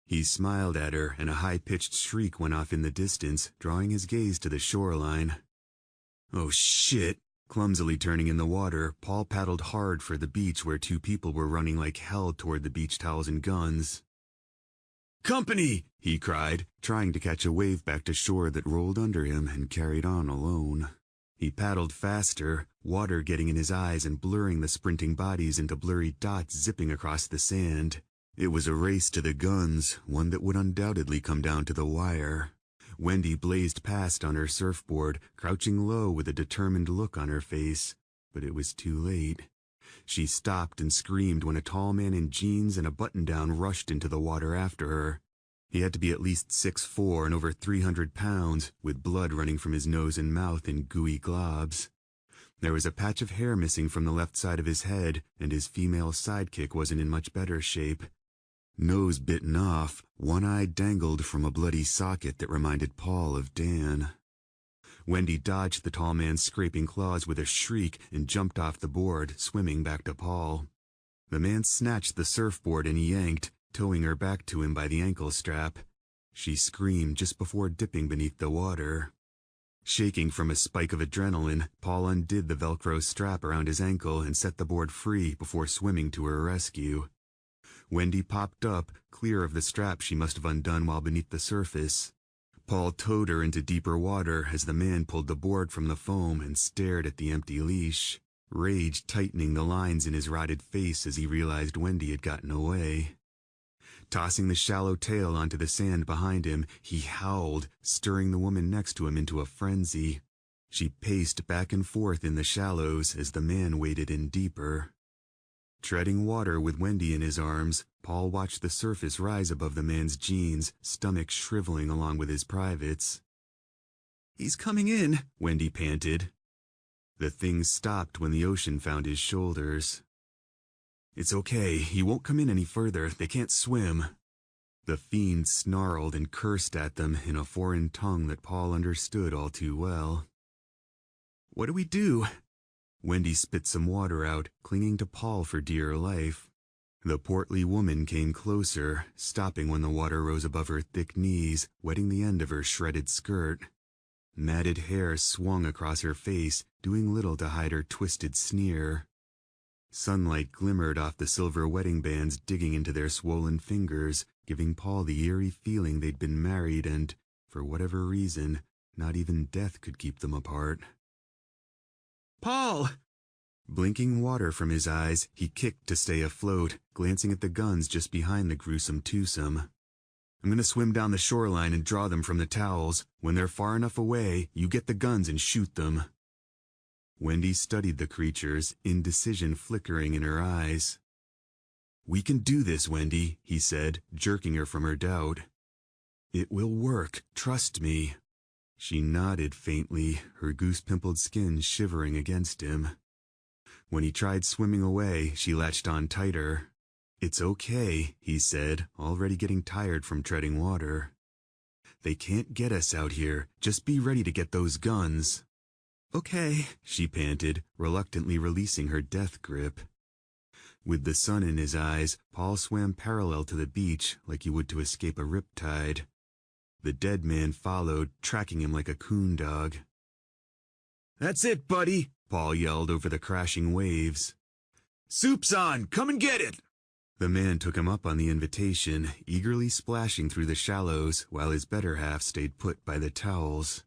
Speaker 1: He smiled at her, and a high-pitched shriek went off in the distance, drawing his gaze to the shoreline. "Oh, shit!" Clumsily turning in the water, Paul paddled hard for the beach where 2 people were running like hell toward the beach towels and guns. "Company!" he cried, trying to catch a wave back to shore that rolled under him and carried on alone. He paddled faster, water getting in his eyes and blurring the sprinting bodies into blurry dots zipping across the sand. It was a race to the guns, one that would undoubtedly come down to the wire. Wendy blazed past on her surfboard, crouching low with a determined look on her face, but it was too late. She stopped and screamed when a tall man in jeans and a button-down rushed into the water after her. He had to be at least 6'4" and over 300 pounds, with blood running from his nose and mouth in gooey globs. There was a patch of hair missing from the left side of his head, and his female sidekick wasn't in much better shape. Nose bitten off, one eye dangled from a bloody socket that reminded Paul of Dan. Wendy dodged the tall man's scraping claws with a shriek and jumped off the board, swimming back to Paul. The man snatched the surfboard and yanked, towing her back to him by the ankle strap. She screamed just before dipping beneath the water. Shaking from a spike of adrenaline, Paul undid the Velcro strap around his ankle and set the board free before swimming to her rescue. Wendy popped up, clear of the strap she must have undone while beneath the surface. Paul towed her into deeper water as the man pulled the board from the foam and stared at the empty leash, rage tightening the lines in his rotted face as he realized Wendy had gotten away. Tossing the shallow tail onto the sand behind him, he howled, stirring the woman next to him into a frenzy. She paced back and forth in the shallows as the man waded in deeper. Treading water with Wendy in his arms, Paul watched the surface rise above the man's jeans, stomach shriveling along with his privates. "He's coming in," Wendy panted. The thing stopped when the ocean found his shoulders. "It's okay, he won't come in any further, they can't swim." The fiend snarled and cursed at them in a foreign tongue that Paul understood all too well. "What do we do?" Wendy spit some water out, clinging to Paul for dear life. The portly woman came closer, stopping when the water rose above her thick knees, wetting the end of her shredded skirt. Matted hair swung across her face, doing little to hide her twisted sneer. Sunlight glimmered off the silver wedding bands digging into their swollen fingers, giving Paul the eerie feeling they'd been married and, for whatever reason, not even death could keep them apart. "Paul!" Blinking water from his eyes, he kicked to stay afloat, glancing at the guns just behind the gruesome twosome. "I'm gonna swim down the shoreline and draw them from the towels. When they're far enough away, you get the guns and shoot them." Wendy studied the creatures, indecision flickering in her eyes. "We can do this, Wendy," he said, jerking her from her doubt. "It will work, trust me." She nodded faintly, her goose-pimpled skin shivering against him. When he tried swimming away, she latched on tighter. "It's okay," he said, already getting tired from treading water. "They can't get us out here. Just be ready to get those guns." "Okay," she panted, reluctantly releasing her death grip. With the sun in his eyes, Paul swam parallel to the beach like he would to escape a riptide. The dead man followed, tracking him like a coon dog. "That's it, buddy," Paul yelled over the crashing waves. "Soup's on! Come and get it!" The man took him up on the invitation, eagerly splashing through the shallows, while his better half stayed put by the towels.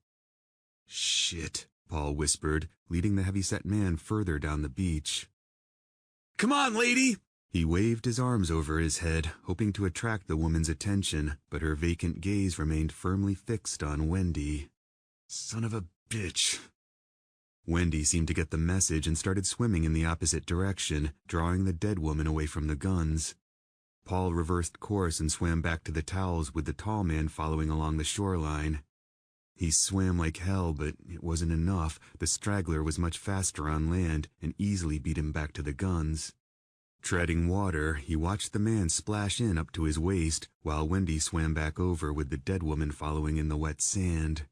Speaker 1: "Shit," Paul whispered, leading the heavy-set man further down the beach. "Come on, lady!" He waved his arms over his head, hoping to attract the woman's attention, but her vacant gaze remained firmly fixed on Wendy. "Son of a bitch." Wendy seemed to get the message and started swimming in the opposite direction, drawing the dead woman away from the guns. Paul reversed course and swam back to the towels with the tall man following along the shoreline. He swam like hell, but it wasn't enough. The straggler was much faster on land and easily beat him back to the guns. Treading water, he watched the man splash in up to his waist, while Wendy swam back over with the dead woman following in the wet sand.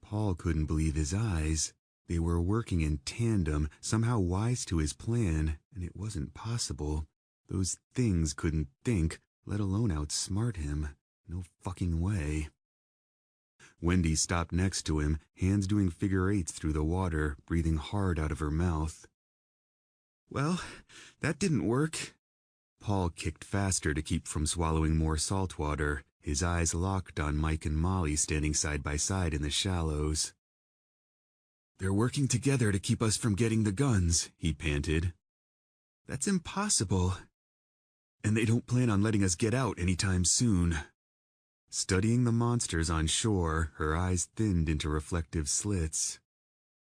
Speaker 1: Paul couldn't believe his eyes. They were working in tandem, somehow wise to his plan, and it wasn't possible. Those things couldn't think, let alone outsmart him. No fucking way. Wendy stopped next to him, hands doing figure-eights through the water, breathing hard out of her mouth. "Well, that didn't work." Paul kicked faster to keep from swallowing more salt water, his eyes locked on Mike and Molly standing side by side in the shallows. "They're working together to keep us from getting the guns," he panted. "That's impossible. And they don't plan on letting us get out anytime soon." Studying the monsters on shore, her eyes thinned into reflective slits.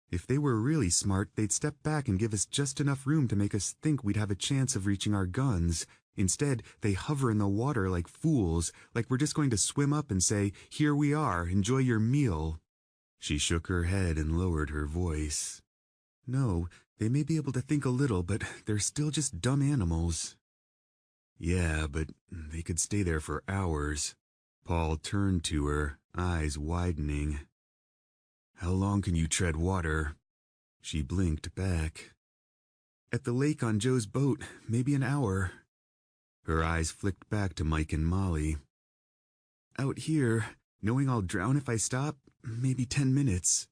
Speaker 1: If they were really smart, they'd step back and give us just enough room to make us think we'd have a chance of reaching our guns. Instead, they hover in the water like fools, like we're just going to swim up and say, "Here we are, enjoy your meal." She shook her head and lowered her voice. "No, they may be able to think a little, but they're still just dumb animals." "Yeah, but they could stay there for hours." Paul turned to her, eyes widening. "How long can you tread water?" She blinked back. "At the lake on Joe's boat, maybe an hour." Her eyes flicked back to Mike and Molly. "Out here, knowing I'll drown if I stop, maybe 10 minutes."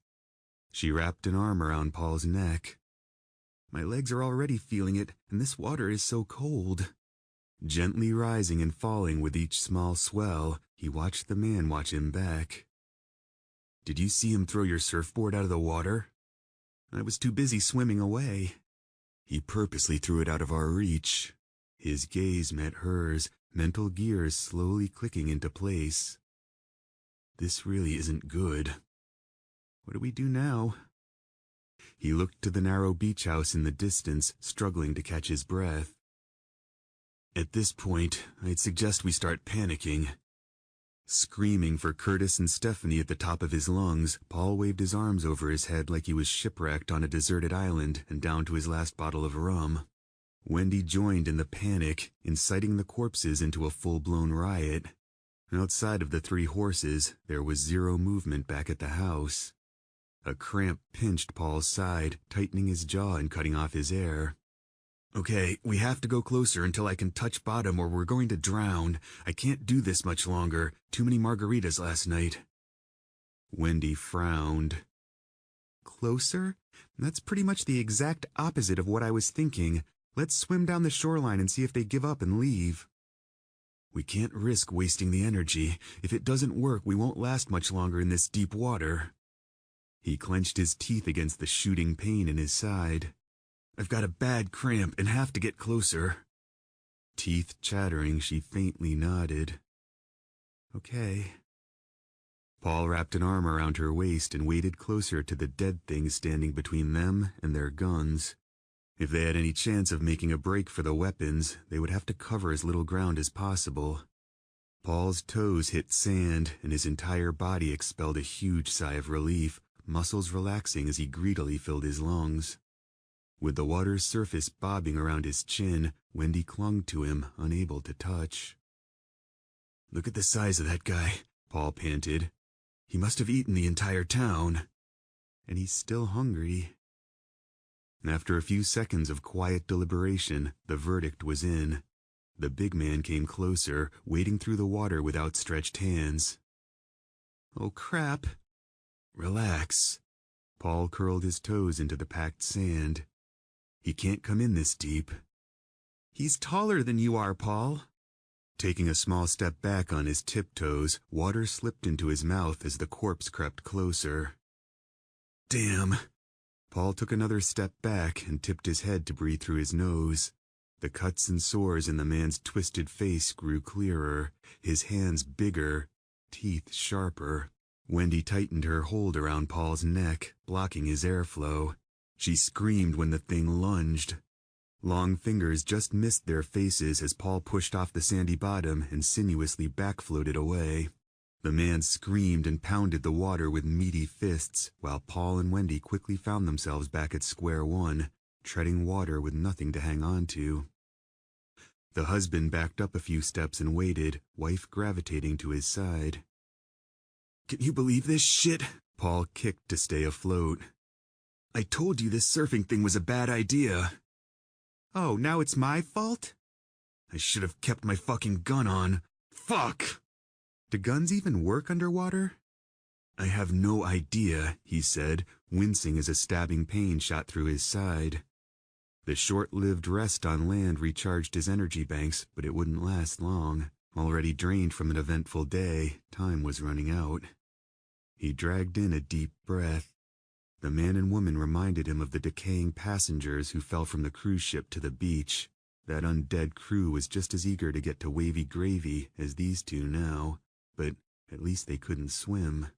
Speaker 1: She wrapped an arm around Paul's neck. My legs are already feeling it, and this water is so cold. Gently rising and falling with each small swell, he watched the man watch him back. Did you see him throw your surfboard out of the water? I was too busy swimming away. He purposely threw it out of our reach. His gaze met hers, mental gears slowly clicking into place. This really isn't good. What do we do now? He looked to the narrow beach house in the distance, struggling to catch his breath. At this point, I'd suggest we start panicking. Screaming for Curtis and Stephanie at the top of his lungs, Paul waved his arms over his head like he was shipwrecked on a deserted island and down to his last bottle of rum. Wendy joined in the panic, inciting the corpses into a full-blown riot. Outside of the 3 horses, there was zero movement back at the house. A cramp pinched Paul's side, tightening his jaw and cutting off his air. Okay, we have to go closer until I can touch bottom or we're going to drown. I can't do this much longer. Too many margaritas last night. Wendy frowned. Closer? That's pretty much the exact opposite of what I was thinking. Let's swim down the shoreline and see if they give up and leave. We can't risk wasting the energy. If it doesn't work, we won't last much longer in this deep water. He clenched his teeth against the shooting pain in his side. I've got a bad cramp and have to get closer. Teeth chattering, she faintly nodded. Okay. Paul wrapped an arm around her waist and waded closer to the dead things standing between them and their guns. If they had any chance of making a break for the weapons, they would have to cover as little ground as possible. Paul's toes hit sand, and his entire body expelled a huge sigh of relief, muscles relaxing as he greedily filled his lungs. With the water's surface bobbing around his chin, Wendy clung to him, unable to touch. Look at the size of that guy, Paul panted. He must have eaten the entire town. And he's still hungry. After a few seconds of quiet deliberation, the verdict was in. The big man came closer, wading through the water with outstretched hands. Oh, crap. Relax. Paul curled his toes into the packed sand. He can't come in this deep. He's taller than you are, Paul. Taking a small step back on his tiptoes, water slipped into his mouth as the corpse crept closer. Damn. Paul took another step back and tipped his head to breathe through his nose. The cuts and sores in the man's twisted face grew clearer, his hands bigger, teeth sharper. Wendy tightened her hold around Paul's neck, blocking his airflow. She screamed when the thing lunged. Long fingers just missed their faces as Paul pushed off the sandy bottom and sinuously backfloated away. The man screamed and pounded the water with meaty fists, while Paul and Wendy quickly found themselves back at square one, treading water with nothing to hang on to. The husband backed up a few steps and waited, wife gravitating to his side. Can you believe this shit? Paul kicked to stay afloat. I told you this surfing thing was a bad idea. Oh, now it's my fault? I should have kept my fucking gun on. Fuck! Do guns even work underwater? I have no idea, he said, wincing as a stabbing pain shot through his side. The short-lived rest on land recharged his energy banks, but it wouldn't last long. Already drained from an eventful day, time was running out. He dragged in a deep breath. The man and woman reminded him of the decaying passengers who fell from the cruise ship to the beach. That undead crew was just as eager to get to wavy gravy as these two now, but at least they couldn't swim.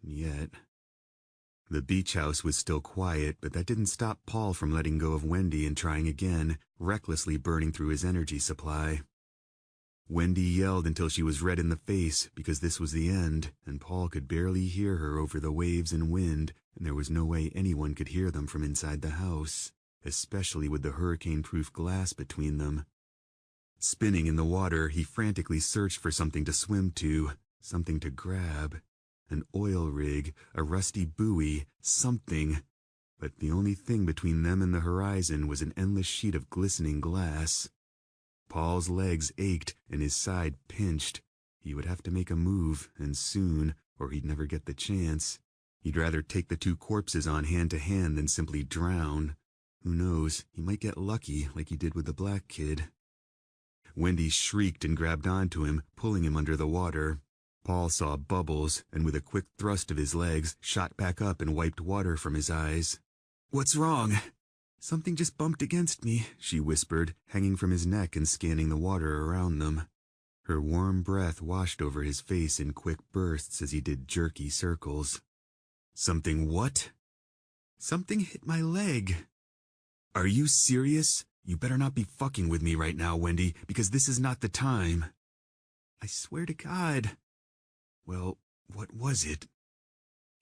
Speaker 1: Yet. The beach house was still quiet, but that didn't stop Paul from letting go of Wendy and trying again, recklessly burning through his energy supply. Wendy yelled until she was red in the face because this was the end, and Paul could barely hear her over the waves and wind, and there was no way anyone could hear them from inside the house, especially with the hurricane-proof glass between them. Spinning in the water, he frantically searched for something to swim to, something to grab. An oil rig, a rusty buoy, something. But the only thing between them and the horizon was an endless sheet of glistening glass. Paul's legs ached and his side pinched. He would have to make a move, and soon, or he'd never get the chance. He'd rather take the two corpses on hand to hand than simply drown. Who knows, he might get lucky like he did with the black kid. Wendy shrieked and grabbed onto him, pulling him under the water. Paul saw bubbles, and with a quick thrust of his legs, shot back up and wiped water from his eyes. "What's wrong?" "Something just bumped against me," she whispered, hanging from his neck and scanning the water around them. Her warm breath washed over his face in quick bursts as he did jerky circles. "Something what?" "Something hit my leg." "Are you serious? You better not be fucking with me right now, Wendy, because this is not the time." "I swear to God." "Well, what was it?"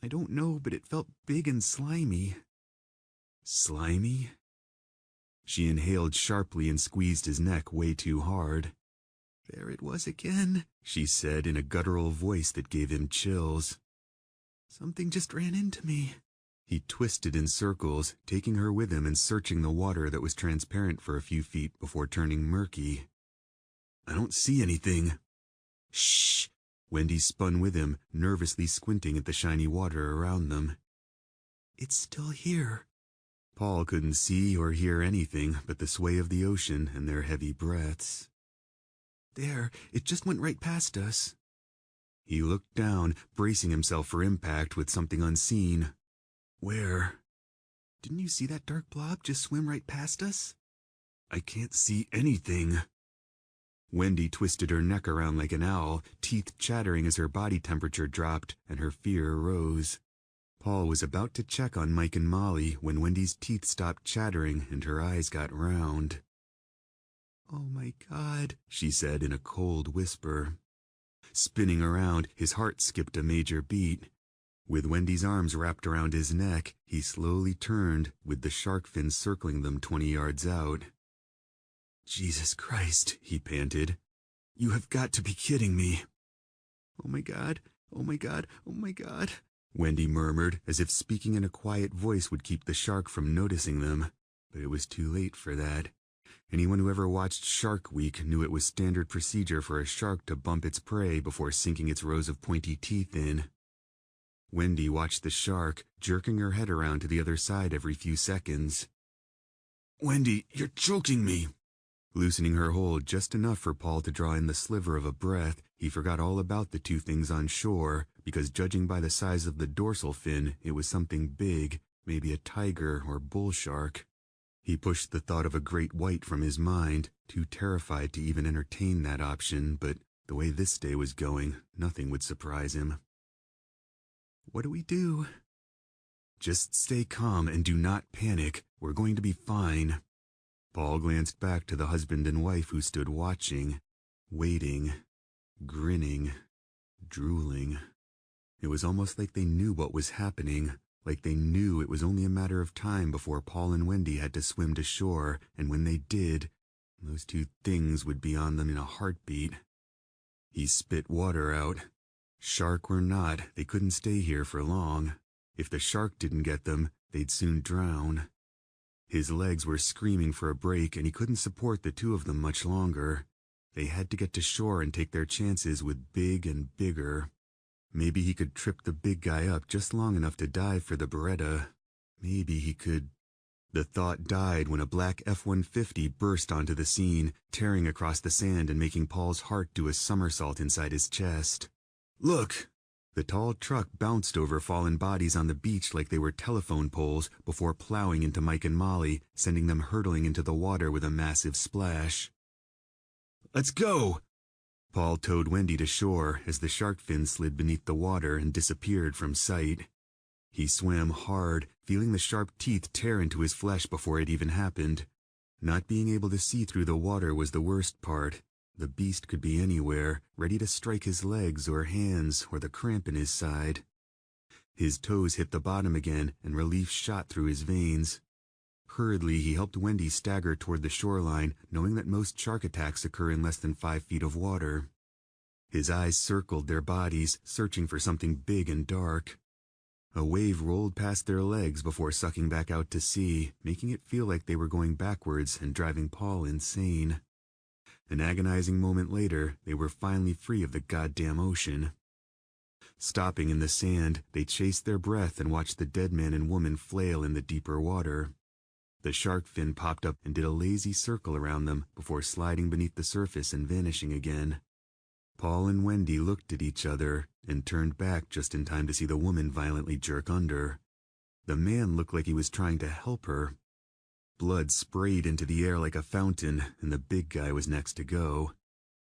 Speaker 1: "I don't know, but it felt big and slimy." "Slimy?" She inhaled sharply and squeezed his neck way too hard. "There it was again," she said in a guttural voice that gave him chills. "Something just ran into me." He twisted in circles, taking her with him and searching the water that was transparent for a few feet before turning murky. "I don't see anything." "Shh!" Wendy spun with him, nervously squinting at the shiny water around them. "It's still here." Paul couldn't see or hear anything but the sway of the ocean and their heavy breaths. "There, it just went right past us." He looked down, bracing himself for impact with something unseen. "Where?" "Didn't you see that dark blob just swim right past us?" "I can't see anything." Wendy twisted her neck around like an owl, teeth chattering as her body temperature dropped and her fear rose. Paul was about to check on Mike and Molly when Wendy's teeth stopped chattering and her eyes got round. "Oh my God," she said in a cold whisper. Spinning around, his heart skipped a major beat. With Wendy's arms wrapped around his neck, he slowly turned, with the shark fins circling them 20 yards out. "Jesus Christ," he panted. "You have got to be kidding me." "Oh my God, oh my God, oh my God," Wendy murmured, as if speaking in a quiet voice would keep the shark from noticing them. But it was too late for that. Anyone who ever watched Shark Week knew it was standard procedure for a shark to bump its prey before sinking its rows of pointy teeth in. Wendy watched the shark, jerking her head around to the other side every few seconds. "Wendy, you're choking me!" Loosening her hold just enough for Paul to draw in the sliver of a breath, he forgot all about the two things on shore, because judging by the size of the dorsal fin, it was something big, maybe a tiger or bull shark. He pushed the thought of a great white from his mind, too terrified to even entertain that option, but the way this day was going, nothing would surprise him. "What do we do?" "Just stay calm and do not panic. We're going to be fine." Paul glanced back to the husband and wife who stood watching, waiting, grinning, drooling. It was almost like they knew what was happening, like they knew it was only a matter of time before Paul and Wendy had to swim to shore, and when they did, those two things would be on them in a heartbeat. He spit water out. Shark or not, they couldn't stay here for long. If the shark didn't get them, they'd soon drown. His legs were screaming for a break, and he couldn't support the two of them much longer. They had to get to shore and take their chances with Big and Bigger. Maybe he could trip the big guy up just long enough to dive for the Beretta. Maybe he could... The thought died when a black F-150 burst onto the scene, tearing across the sand and making Paul's heart do a somersault inside his chest. "Look!" The tall truck bounced over fallen bodies on the beach like they were telephone poles before plowing into Mike and Molly, sending them hurtling into the water with a massive splash. "Let's go!" Paul towed Wendy to shore as the shark fin slid beneath the water and disappeared from sight. He swam hard, feeling the sharp teeth tear into his flesh before it even happened. Not being able to see through the water was the worst part. The beast could be anywhere, ready to strike his legs or hands or the cramp in his side. His toes hit the bottom again, and relief shot through his veins. Hurriedly, he helped Wendy stagger toward the shoreline, knowing that most shark attacks occur in less than 5 feet of water. His eyes circled their bodies, searching for something big and dark. A wave rolled past their legs before sucking back out to sea, making it feel like they were going backwards and driving Paul insane. An agonizing moment later, they were finally free of the goddamn ocean. Stopping in the sand, they chased their breath and watched the dead man and woman flail in the deeper water. The shark fin popped up and did a lazy circle around them before sliding beneath the surface and vanishing again. Paul and Wendy looked at each other and turned back just in time to see the woman violently jerk under. The man looked like he was trying to help her. Blood sprayed into the air like a fountain, and the big guy was next to go.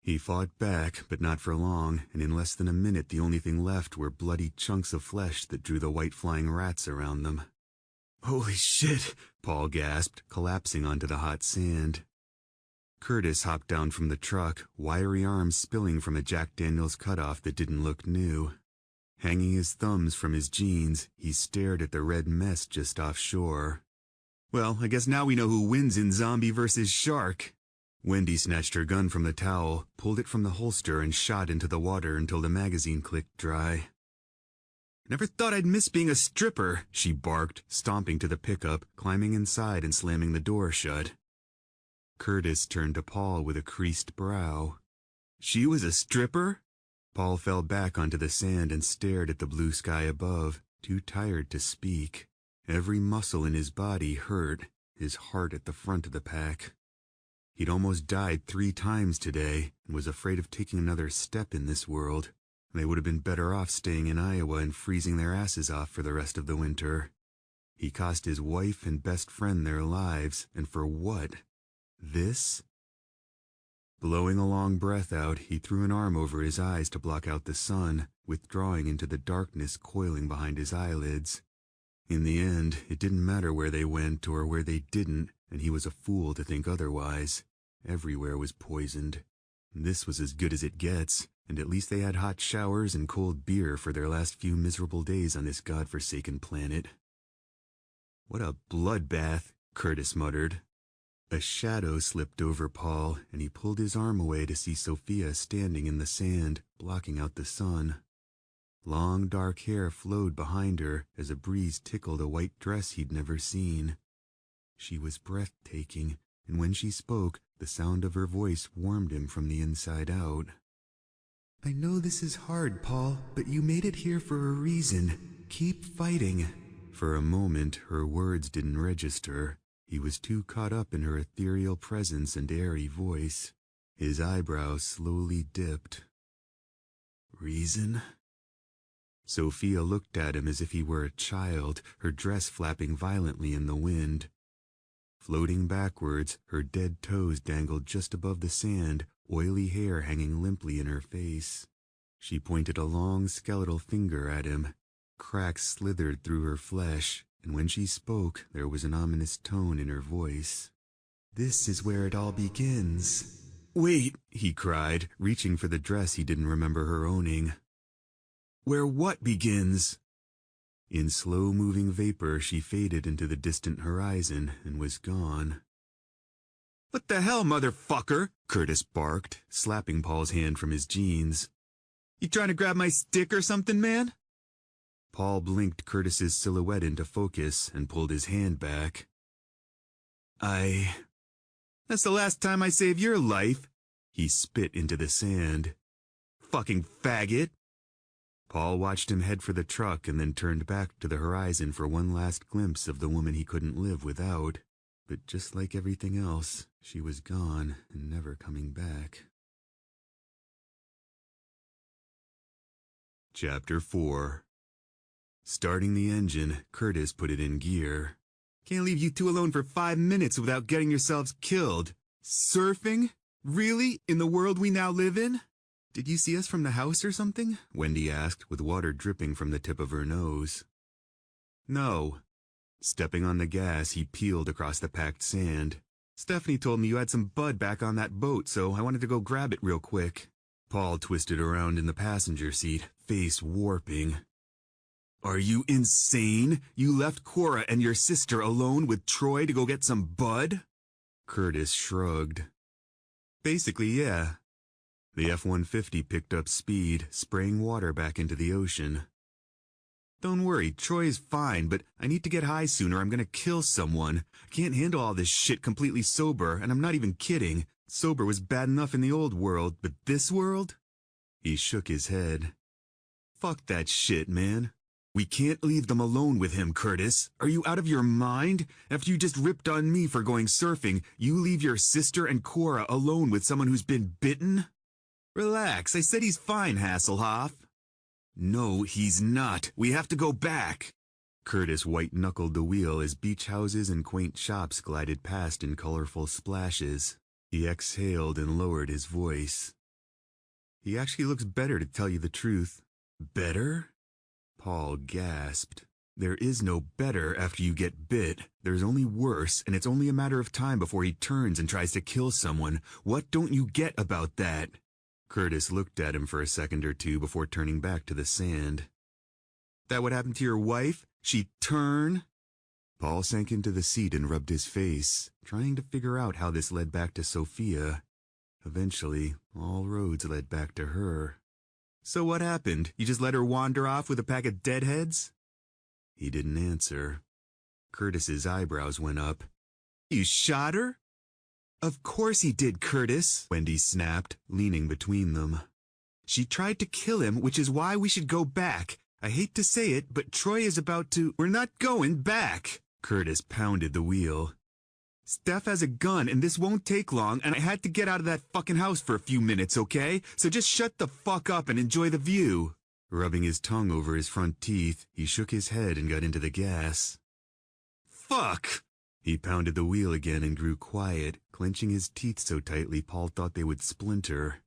Speaker 1: He fought back, but not for long, and in less than a minute the only thing left were bloody chunks of flesh that drew the white flying rats around them. "Holy shit," Paul gasped, collapsing onto the hot sand. Curtis hopped down from the truck, wiry arms spilling from a Jack Daniels cutoff that didn't look new. Hanging his thumbs from his jeans, he stared at the red mess just offshore. "Well, I guess now we know who wins in Zombie vs. Shark." Wendy snatched her gun from the towel, pulled it from the holster, and shot into the water until the magazine clicked dry. "Never thought I'd miss being a stripper," she barked, stomping to the pickup, climbing inside and slamming the door shut. Curtis turned to Paul with a creased brow. "She was a stripper?" Paul fell back onto the sand and stared at the blue sky above, too tired to speak. Every muscle in his body hurt, his heart at the front of the pack. He'd almost died 3 times today and was afraid of taking another step in this world. They would have been better off staying in Iowa and freezing their asses off for the rest of the winter. He cost his wife and best friend their lives, and for what? This? Blowing a long breath out, he threw an arm over his eyes to block out the sun, withdrawing into the darkness coiling behind his eyelids. In the end, it didn't matter where they went or where they didn't, and he was a fool to think otherwise. Everywhere was poisoned. This was as good as it gets, and at least they had hot showers and cold beer for their last few miserable days on this godforsaken planet. "What a bloodbath," Curtis muttered. A shadow slipped over Paul, and he pulled his arm away to see Sophia standing in the sand, blocking out the sun. Long dark hair flowed behind her as a breeze tickled a white dress he'd never seen. She was breathtaking, and when she spoke, the sound of her voice warmed him from the inside out. "I know this is hard, Paul, but you made it here for a reason. Keep fighting." For a moment, her words didn't register. He was too caught up in her ethereal presence and airy voice. His eyebrows slowly dipped. "Reason?" Sophia looked at him as if he were a child, her dress flapping violently in the wind. Floating backwards, her dead toes dangled just above the sand, oily hair hanging limply in her face. She pointed a long skeletal finger at him. Cracks slithered through her flesh, and when she spoke, there was an ominous tone in her voice. "This is where it all begins." "Wait," he cried, reaching for the dress he didn't remember her owning. "Where what begins?" In slow-moving vapor, she faded into the distant horizon and was gone. "What the hell, motherfucker?" Curtis barked, slapping Paul's hand from his jeans. "You trying to grab my stick or something, man?" Paul blinked Curtis's silhouette into focus and pulled his hand back. That's the last time I save your life." He spit into the sand. "Fucking faggot." Paul watched him head for the truck and then turned back to the horizon for one last glimpse of the woman he couldn't live without. But just like everything else, she was gone and never coming back. Chapter 4. Starting the engine, Curtis put it in gear. "Can't leave you two alone for 5 minutes without getting yourselves killed. Surfing? Really? In the world we now live in?" "Did you see us from the house or something?" Wendy asked, with water dripping from the tip of her nose. "No." Stepping on the gas, he peeled across the packed sand. "Stephanie told me you had some bud back on that boat, so I wanted to go grab it real quick." Paul twisted around in the passenger seat, face warping. "Are you insane? You left Cora and your sister alone with Troy to go get some bud?" Curtis shrugged. "Basically, yeah." The F-150 picked up speed, spraying water back into the ocean. "Don't worry, Troy is fine, but I need to get high soon or I'm gonna kill someone. I can't handle all this shit completely sober, and I'm not even kidding. Sober was bad enough in the old world, but this world?" He shook his head. Fuck that shit, man. We can't leave them alone with him, Curtis. Are you out of your mind? After you just ripped on me for going surfing, you leave your sister and Cora alone with someone who's been bitten? Relax, I said he's fine, Hasselhoff. No, he's not. We have to go back. Curtis white-knuckled the wheel as beach houses and quaint shops glided past in colorful splashes. He exhaled and lowered his voice. He actually looks better, to tell you the truth. Better? Paul gasped. There is no better after you get bit. There's only worse, and it's only a matter of time before he turns and tries to kill someone. What don't you get about that? Curtis looked at him for a second or two before turning back to the sand. That what happened to your wife? She'd turn? Paul sank into the seat and rubbed his face, trying to figure out how this led back to Sophia. Eventually, all roads led back to her. So what happened? You just let her wander off with a pack of deadheads? He didn't answer. Curtis's eyebrows went up. You shot her? Of course he did, Curtis, Wendy snapped, leaning between them. She tried to kill him, which is why we should go back. I hate to say it, but Troy is about to— We're not going back. Curtis pounded the wheel. Steph has a gun, and this won't take long, and I had to get out of that fucking house for a few minutes, okay? So just shut the fuck up and enjoy the view. Rubbing his tongue over his front teeth, he shook his head and got into the gas. Fuck! He pounded the wheel again and grew quiet, clenching his teeth so tightly Paul thought they would splinter.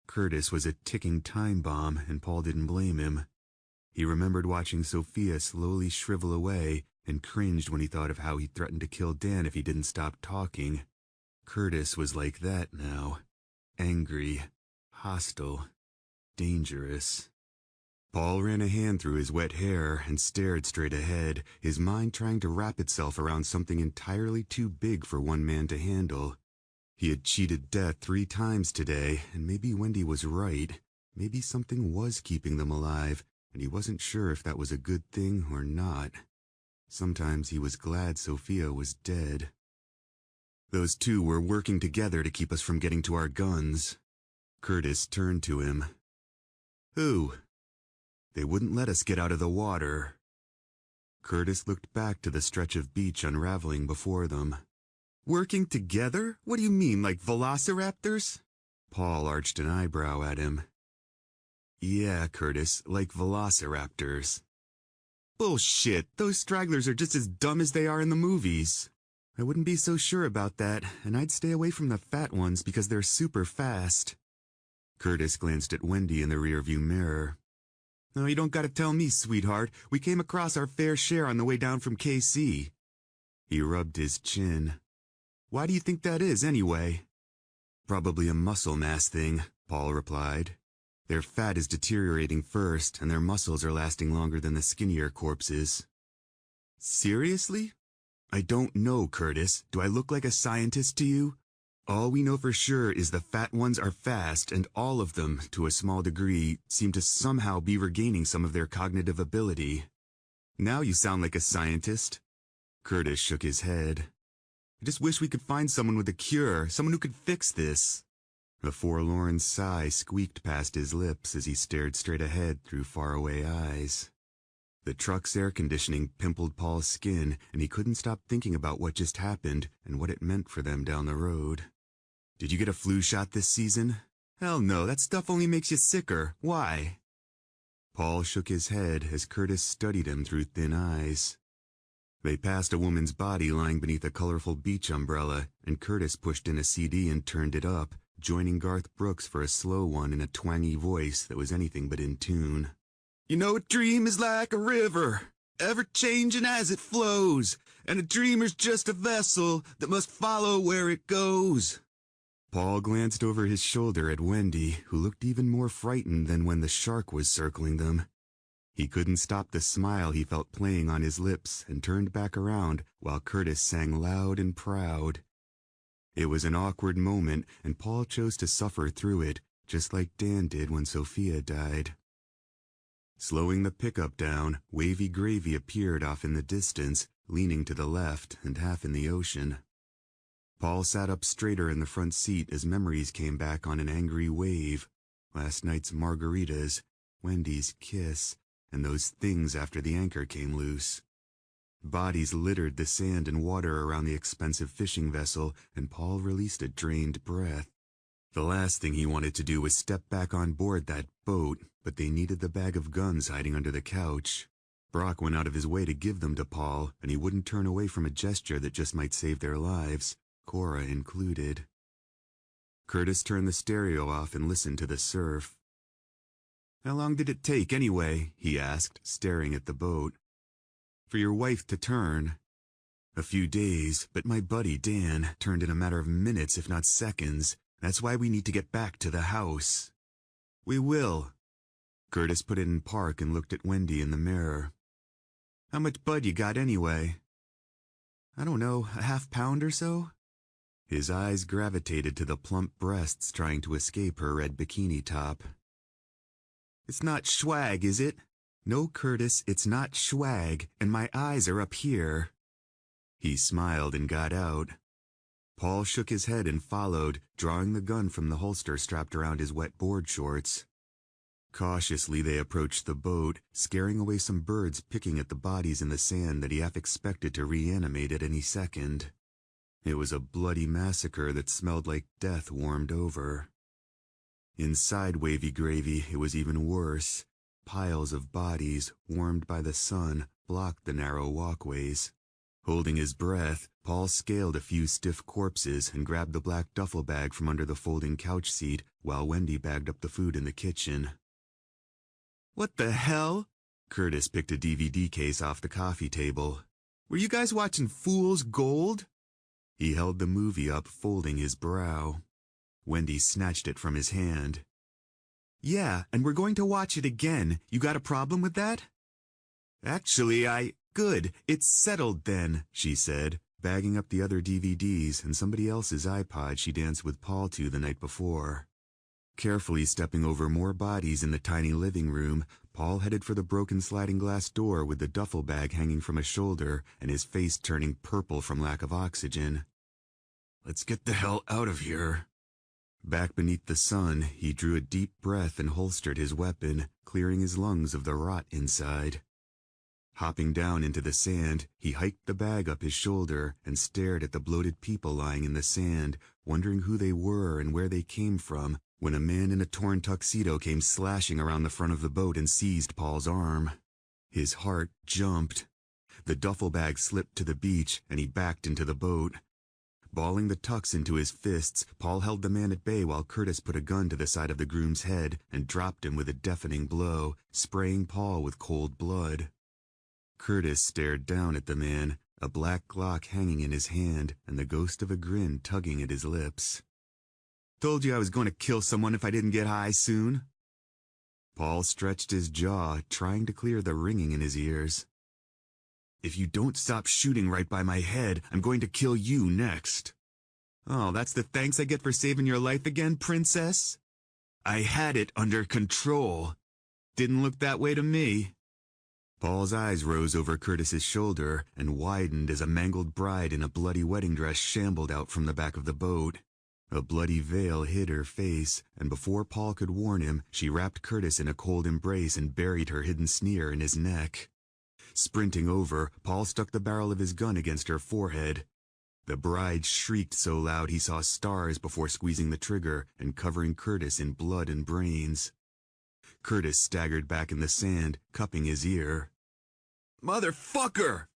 Speaker 1: Curtis was a ticking time bomb, and Paul didn't blame him. He remembered watching Sophia slowly shrivel away, and cringed when he thought of how he threatened to kill Dan if he didn't stop talking. Curtis was like that now. Angry, hostile, dangerous. Paul ran a hand through his wet hair and stared straight ahead, his mind trying to wrap itself around something entirely too big for one man to handle. He had cheated death 3 times today, and maybe Wendy was right. Maybe something was keeping them alive, and he wasn't sure if that was a good thing or not. Sometimes he was glad Sophia was dead. Those two were working together to keep us from getting to our guns. Curtis turned to him. Who? They wouldn't let us get out of the water. Curtis looked back to the stretch of beach unraveling before them. Working together? What do you mean, like velociraptors? Paul arched an eyebrow at him. Yeah, Curtis, like velociraptors. Bullshit, those stragglers are just as dumb as they are in the movies. I wouldn't be so sure about that, and I'd stay away from the fat ones because they're super fast. Curtis glanced at Wendy in the rearview mirror. No, you don't gotta tell me, sweetheart. We came across our fair share on the way down from KC. He rubbed his chin. Why do you think that is, anyway? Probably a muscle mass thing, Paul replied. Their fat is deteriorating first, and their muscles are lasting longer than the skinnier corpses. Seriously? I don't know, Curtis. Do I look like a scientist to you? All we know for sure is the fat ones are fast, and all of them, to a small degree, seem to somehow be regaining some of their cognitive ability. Now you sound like a scientist. Curtis shook his head. I just wish we could find someone with a cure, someone who could fix this. A forlorn sigh squeaked past his lips as he stared straight ahead through faraway eyes. The truck's air conditioning pimpled Paul's skin, and he couldn't stop thinking about what just happened and what it meant for them down the road. Did you get a flu shot this season? Hell no, that stuff only makes you sicker. Why? Paul shook his head as Curtis studied him through thin eyes. They passed a woman's body lying beneath a colorful beach umbrella, and Curtis pushed in a CD and turned it up, joining Garth Brooks for a slow one in a twangy voice that was anything but in tune. You know, a dream is like a river, ever-changing as it flows, and a dreamer's just a vessel that must follow where it goes. Paul glanced over his shoulder at Wendy, who looked even more frightened than when the shark was circling them. He couldn't stop the smile he felt playing on his lips and turned back around while Curtis sang loud and proud. It was an awkward moment, and Paul chose to suffer through it, just like Dan did when Sophia died. Slowing the pickup down, Wavy Gravy appeared off in the distance, leaning to the left and half in the ocean. Paul sat up straighter in the front seat as memories came back on an angry wave. Last night's margaritas, Wendy's kiss, and those things after the anchor came loose. Bodies littered the sand and water around the expensive fishing vessel, and Paul released a drained breath. The last thing he wanted to do was step back on board that boat, but they needed the bag of guns hiding under the couch. Brock went out of his way to give them to Paul, and he wouldn't turn away from a gesture that just might save their lives, Cora included. Curtis turned the stereo off and listened to the surf. "How long did it take, anyway?" he asked, staring at the boat. "For your wife to turn?" "A few days, but my buddy, Dan, turned in a matter of minutes if not seconds. That's why we need to get back to the house." "We will." Curtis put it in park and looked at Wendy in the mirror. "How much bud you got, anyway?" "I don't know, a half-pound or so?" His eyes gravitated to the plump breasts trying to escape her red bikini top. "It's not swag, is it?" "No, Curtis, it's not swag, and my eyes are up here." He smiled and got out. Paul shook his head and followed, drawing the gun from the holster strapped around his wet board shorts. Cautiously they approached the boat, scaring away some birds picking at the bodies in the sand that he half expected to reanimate at any second. It was a bloody massacre that smelled like death warmed over. Inside Wavy Gravy, it was even worse. Piles of bodies, warmed by the sun, blocked the narrow walkways. Holding his breath, Paul scaled a few stiff corpses and grabbed the black duffel bag from under the folding couch seat while Wendy bagged up the food in the kitchen. "What the hell?" Curtis picked a DVD case off the coffee table. "Were you guys watching Fool's Gold?" He held the movie up, folding his brow. Wendy snatched it from his hand. "Yeah, and we're going to watch it again. You got a problem with that?" "Actually, Good, it's settled then," she said, bagging up the other DVDs and somebody else's iPod she danced with Paul to the night before. Carefully stepping over more bodies in the tiny living room, Paul headed for the broken sliding glass door with the duffel bag hanging from a shoulder and his face turning purple from lack of oxygen. "Let's get the hell out of here." Back beneath the sun, he drew a deep breath and holstered his weapon, clearing his lungs of the rot inside. Hopping down into the sand, he hiked the bag up his shoulder and stared at the bloated people lying in the sand, wondering who they were and where they came from, when a man in a torn tuxedo came slashing around the front of the boat and seized Paul's arm. His heart jumped. The duffel bag slipped to the beach, and he backed into the boat. Balling the tux into his fists, Paul held the man at bay while Curtis put a gun to the side of the groom's head and dropped him with a deafening blow, spraying Paul with cold blood. Curtis stared down at the man, a black Glock hanging in his hand and the ghost of a grin tugging at his lips. "Told you I was going to kill someone if I didn't get high soon." Paul stretched his jaw, trying to clear the ringing in his ears. "If you don't stop shooting right by my head, I'm going to kill you next." "Oh, that's the thanks I get for saving your life again, princess?" "I had it under control." "Didn't look that way to me." Paul's eyes rose over Curtis's shoulder and widened as a mangled bride in a bloody wedding dress shambled out from the back of the boat. A bloody veil hid her face, and before Paul could warn him, she wrapped Curtis in a cold embrace and buried her hidden sneer in his neck. Sprinting over, Paul stuck the barrel of his gun against her forehead. The bride shrieked so loud he saw stars before squeezing the trigger and covering Curtis in blood and brains. Curtis staggered back in the sand, cupping his ear. "Motherfucker!"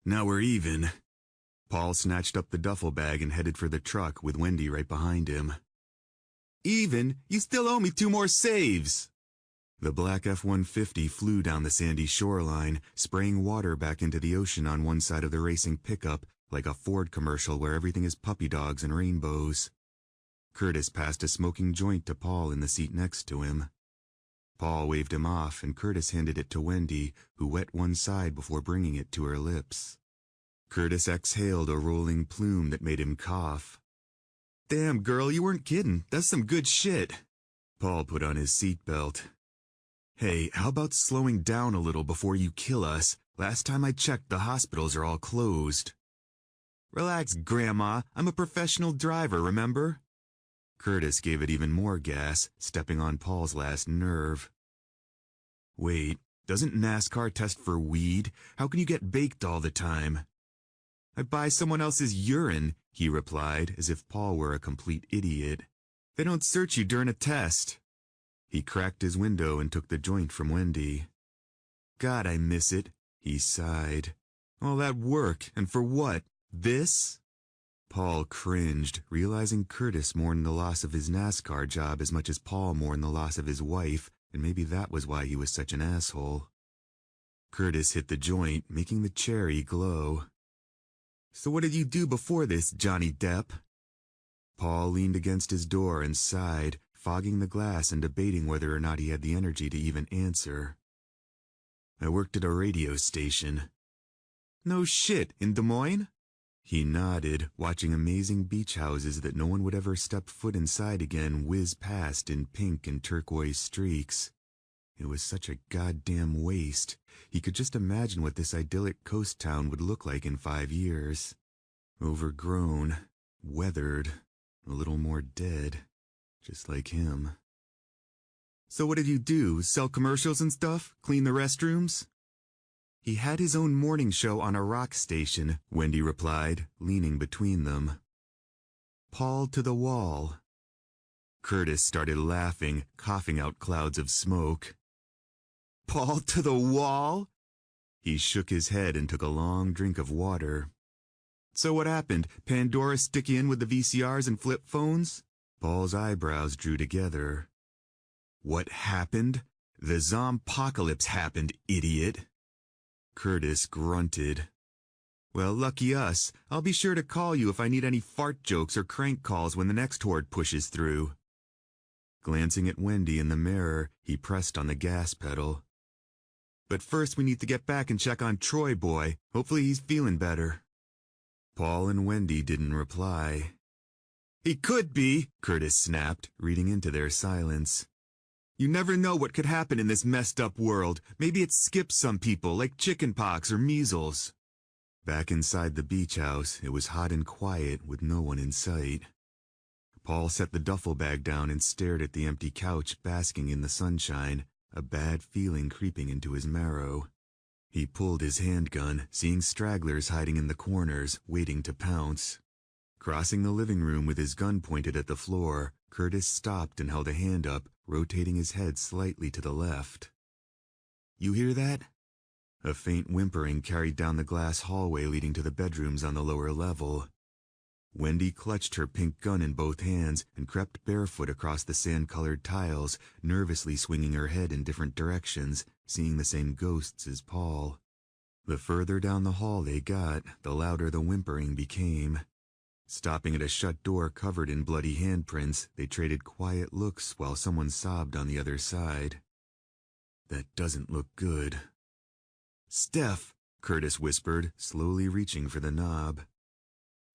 Speaker 1: "Now we're even." Paul snatched up the duffel bag and headed for the truck with Wendy right behind him. "Even? You still owe me 2 more saves!" The black F-150 flew down the sandy shoreline, spraying water back into the ocean on one side of the racing pickup, like a Ford commercial where everything is puppy dogs and rainbows. Curtis passed a smoking joint to Paul in the seat next to him. Paul waved him off, and Curtis handed it to Wendy, who wet one side before bringing it to her lips. Curtis exhaled a rolling plume that made him cough. "Damn, girl, you weren't kidding. That's some good shit." Paul put on his seatbelt. "Hey, how about slowing down a little before you kill us? Last time I checked, the hospitals are all closed." "Relax, Grandma. I'm a professional driver, remember?" Curtis gave it even more gas, stepping on Paul's last nerve. Wait, doesn't NASCAR test for weed? How can you get baked all the time? I buy someone else's urine, he replied, as if Paul were a complete idiot. They don't search you during a test. He cracked his window and took the joint from Wendy. God, I miss it, he sighed. All that work, and for what? This? Paul cringed, realizing Curtis mourned the loss of his NASCAR job as much as Paul mourned the loss of his wife, and maybe that was why he was such an asshole. Curtis hit the joint, making the cherry glow. So what did you do before this, Johnny Depp? Paul leaned against his door and sighed, fogging the glass and debating whether or not he had the energy to even answer. I worked at a radio station. No shit, in Des Moines? He nodded, watching amazing beach houses that no one would ever step foot inside again whiz past in pink and turquoise streaks. It was such a goddamn waste. He could just imagine what this idyllic coast town would look like in 5 years. Overgrown, weathered, a little more dead, just like him. So what did you do, sell commercials and stuff? Clean the restrooms? He had his own morning show on a rock station, Wendy replied, leaning between them. Paul to the wall. Curtis started laughing, coughing out clouds of smoke. Paul to the wall? He shook his head and took a long drink of water. So what happened? Pandora stick you in with the VCRs and flip phones? Paul's eyebrows drew together. What happened? The zompocalypse happened, idiot. Curtis grunted. Well, lucky us. I'll be sure to call you if I need any fart jokes or crank calls when the next horde pushes through. Glancing at Wendy in the mirror, he pressed on the gas pedal. But first we need to get back and check on Troy boy. Hopefully he's feeling better. Paul and Wendy didn't reply. He could be, Curtis snapped, reading into their silence. You never know what could happen in this messed up world. Maybe it skips some people, like chickenpox or measles. Back inside the beach house, it was hot and quiet with no one in sight. Paul set the duffel bag down and stared at the empty couch basking in the sunshine, a bad feeling creeping into his marrow. He pulled his handgun, seeing stragglers hiding in the corners, waiting to pounce. Crossing the living room with his gun pointed at the floor, Curtis stopped and held a hand up, rotating his head slightly to the left. You hear that? A faint whimpering carried down the glass hallway leading to the bedrooms on the lower level. Wendy clutched her pink gun in both hands and crept barefoot across the sand-colored tiles, nervously swinging her head in different directions, seeing the same ghosts as Paul. The further down the hall they got, the louder the whimpering became. Stopping at a shut door covered in bloody handprints, they traded quiet looks while someone sobbed on the other side. That doesn't look good. Steph, Curtis whispered, slowly reaching for the knob.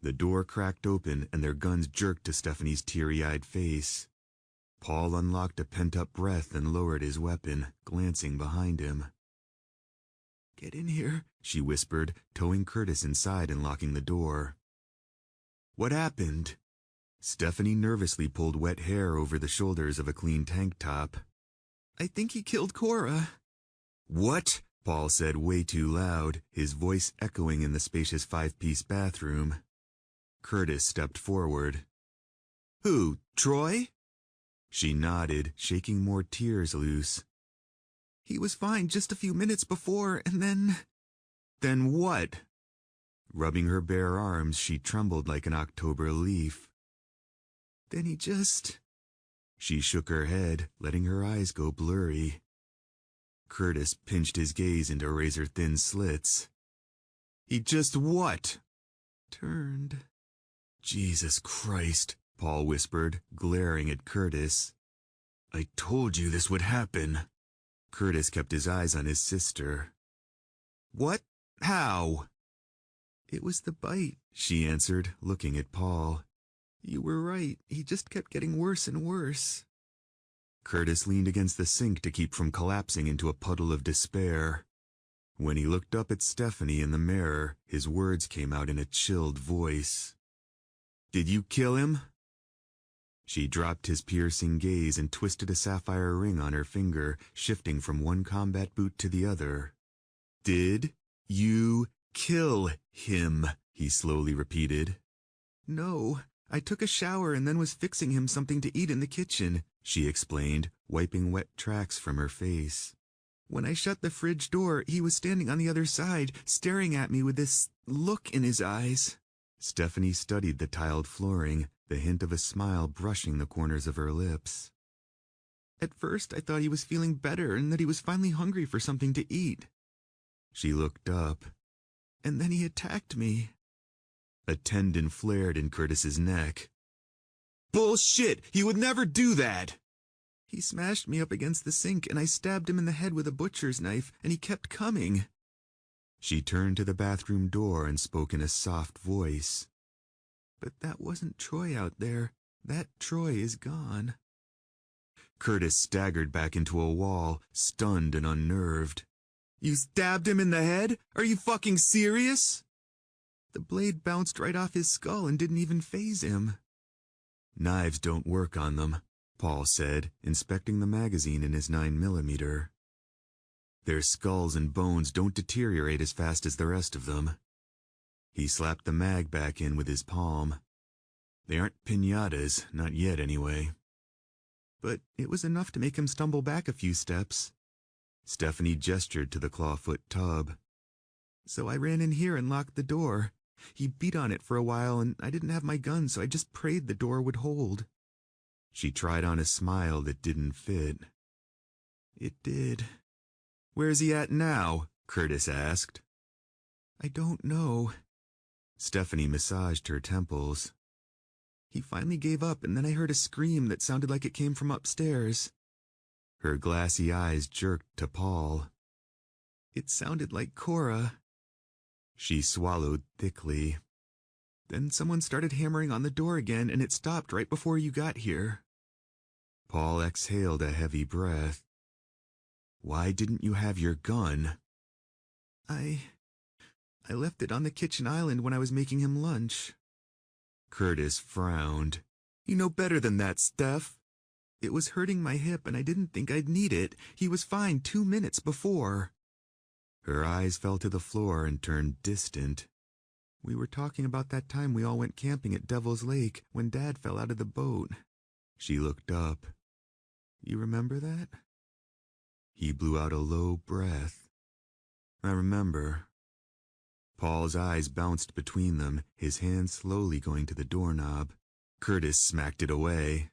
Speaker 1: The door cracked open and their guns jerked to Stephanie's teary-eyed face. Paul unlocked a pent-up breath and lowered his weapon, glancing behind him. Get in here, she whispered, towing Curtis inside and locking the door. What happened? Stephanie nervously pulled wet hair over the shoulders of a clean tank top. I think he killed Cora. What? Paul said way too loud, his voice echoing in the spacious 5-piece bathroom. Curtis stepped forward. Who, Troy? She nodded, shaking more tears loose. He was fine just a few minutes before, and then... Then what? Rubbing her bare arms, she trembled like an October leaf. Then he just... She shook her head, letting her eyes go blurry. Curtis pinched his gaze into razor-thin slits. He just what? Turned. Jesus Christ, Paul whispered, glaring at Curtis. I told you this would happen. Curtis kept his eyes on his sister. What? How? It was the bite, she answered, looking at Paul. You were right, he just kept getting worse and worse. Curtis leaned against the sink to keep from collapsing into a puddle of despair. When he looked up at Stephanie in the mirror, his words came out in a chilled voice. Did you kill him? She dropped his piercing gaze and twisted a sapphire ring on her finger, shifting from one combat boot to the other. "Did you kill him?" he slowly repeated. "No, I took a shower and then was fixing him something to eat in the kitchen," she explained, wiping wet tracks from her face. "When I shut the fridge door, he was standing on the other side, staring at me with this look in his eyes." Stephanie studied the tiled flooring, the hint of a smile brushing the corners of her lips. "At first I thought he was feeling better and that he was finally hungry for something to eat." She looked up. "And then he attacked me." A tendon flared in Curtis's neck. "Bullshit! He would never do that!" "He smashed me up against the sink and I stabbed him in the head with a butcher's knife and he kept coming." She turned to the bathroom door and spoke in a soft voice. "But that wasn't Troy out there. That Troy is gone." Curtis staggered back into a wall, stunned and unnerved. "You stabbed him in the head? Are you fucking serious?" "The blade bounced right off his skull and didn't even faze him." "Knives don't work on them," Paul said, inspecting the magazine in his 9mm. "Their skulls and bones don't deteriorate as fast as the rest of them." He slapped the mag back in with his palm. "They aren't piñatas, not yet anyway." "But it was enough to make him stumble back a few steps." Stephanie gestured to the clawfoot tub. "So I ran in here and locked the door. He beat on it for a while and I didn't have my gun, so I just prayed the door would hold." She tried on a smile that didn't fit. "It did." "Where's he at now?" Curtis asked. "I don't know." Stephanie massaged her temples. "He finally gave up and then I heard a scream that sounded like it came from upstairs." Her glassy eyes jerked to Paul. "It sounded like Cora." She swallowed thickly. "Then someone started hammering on the door again and it stopped right before you got here." Paul exhaled a heavy breath. "Why didn't you have your gun?" I left it on the kitchen island when I was making him lunch." Curtis frowned. "You know better than that, Steph." "It was hurting my hip and I didn't think I'd need it. He was fine 2 minutes before." Her eyes fell to the floor and turned distant. "We were talking about that time we all went camping at Devil's Lake when Dad fell out of the boat." She looked up. "You remember that?" He blew out a low breath. "I remember." Paul's eyes bounced between them, his hand slowly going to the doorknob. Curtis smacked it away.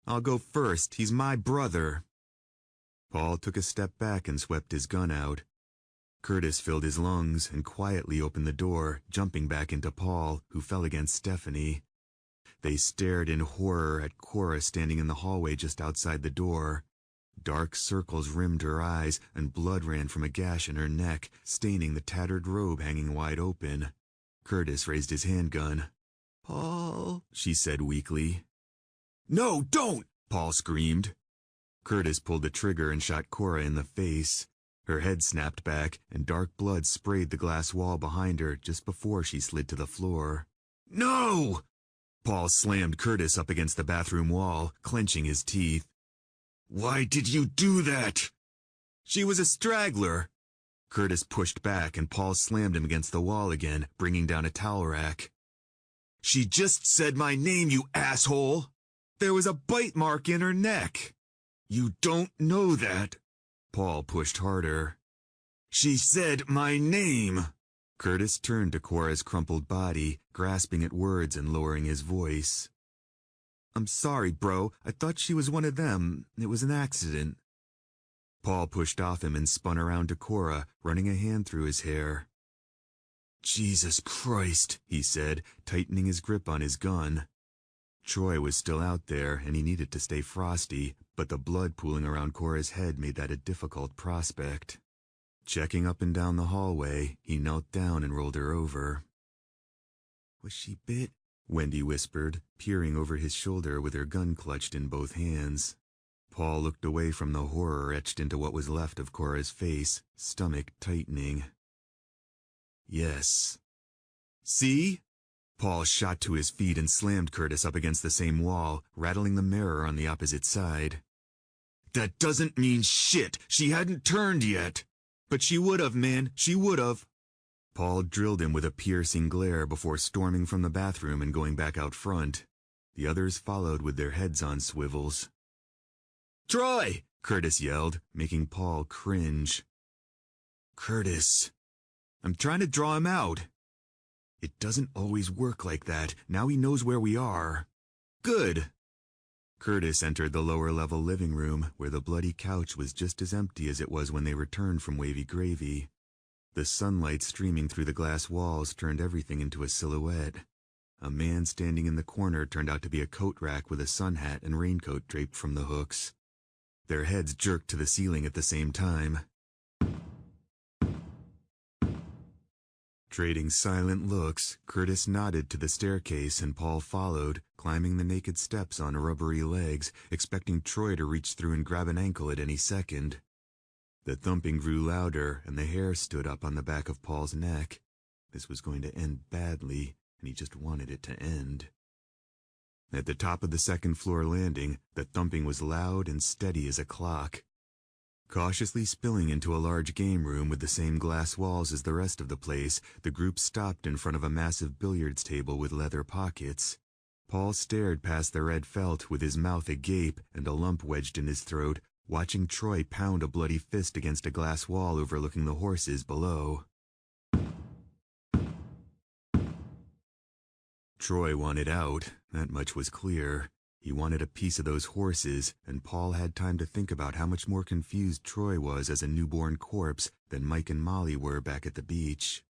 Speaker 1: "I'll go first. He's my brother." Paul took a step back and swept his gun out. Curtis filled his lungs and quietly opened the door, jumping back into Paul, who fell against Stephanie. They stared in horror at Cora standing in the hallway just outside the door. Dark circles rimmed her eyes, and blood ran from a gash in her neck, staining the tattered robe hanging wide open. Curtis raised his handgun. "Paul," she said weakly. "No, don't!" Paul screamed. Curtis pulled the trigger and shot Cora in the face. Her head snapped back, and dark blood sprayed the glass wall behind her just before she slid to the floor. "No!" Paul slammed Curtis up against the bathroom wall, clenching his teeth. "Why did you do that?" "She was a straggler." Curtis pushed back and Paul slammed him against the wall again, bringing down a towel rack. "She just said my name, you asshole!" "There was a bite mark in her neck." "You don't know that." Paul pushed harder. "She said my name." Curtis turned to Cora's crumpled body, grasping at words and lowering his voice. "I'm sorry, bro. I thought she was one of them. It was an accident." Paul pushed off him and spun around to Cora, running a hand through his hair. "Jesus Christ," he said, tightening his grip on his gun. Troy was still out there, and he needed to stay frosty, but the blood pooling around Cora's head made that a difficult prospect. Checking up and down the hallway, he knelt down and rolled her over. "Was she bit?" Wendy whispered, peering over his shoulder with her gun clutched in both hands. Paul looked away from the horror etched into what was left of Cora's face, stomach tightening. "Yes." "See?" Paul shot to his feet and slammed Curtis up against the same wall, rattling the mirror on the opposite side. "That doesn't mean shit! She hadn't turned yet!" "But she would've, man, she would've!" Paul drilled him with a piercing glare before storming from the bathroom and going back out front. The others followed with their heads on swivels. "Troy!" Curtis yelled, making Paul cringe. "Curtis, I'm trying to draw him out." "It doesn't always work like that. Now he knows where we are." "Good." Curtis entered the lower-level living room, where the bloody couch was just as empty as it was when they returned from Wavy Gravy. The sunlight streaming through the glass walls turned everything into a silhouette. A man standing in the corner turned out to be a coat rack with a sun hat and raincoat draped from the hooks. Their heads jerked to the ceiling at the same time. Trading silent looks, Curtis nodded to the staircase and Paul followed, climbing the naked steps on rubbery legs, expecting Troy to reach through and grab an ankle at any second. The thumping grew louder, and the hair stood up on the back of Paul's neck. This was going to end badly, and he just wanted it to end. At the top of the second-floor landing, the thumping was loud and steady as a clock. Cautiously spilling into a large game room with the same glass walls as the rest of the place, the group stopped in front of a massive billiards table with leather pockets. Paul stared past the red felt with his mouth agape and a lump wedged in his throat, watching Troy pound a bloody fist against a glass wall overlooking the horses below. Troy wanted out, that much was clear. He wanted a piece of those horses, and Paul had time to think about how much more confused Troy was as a newborn corpse than Mike and Molly were back at the beach.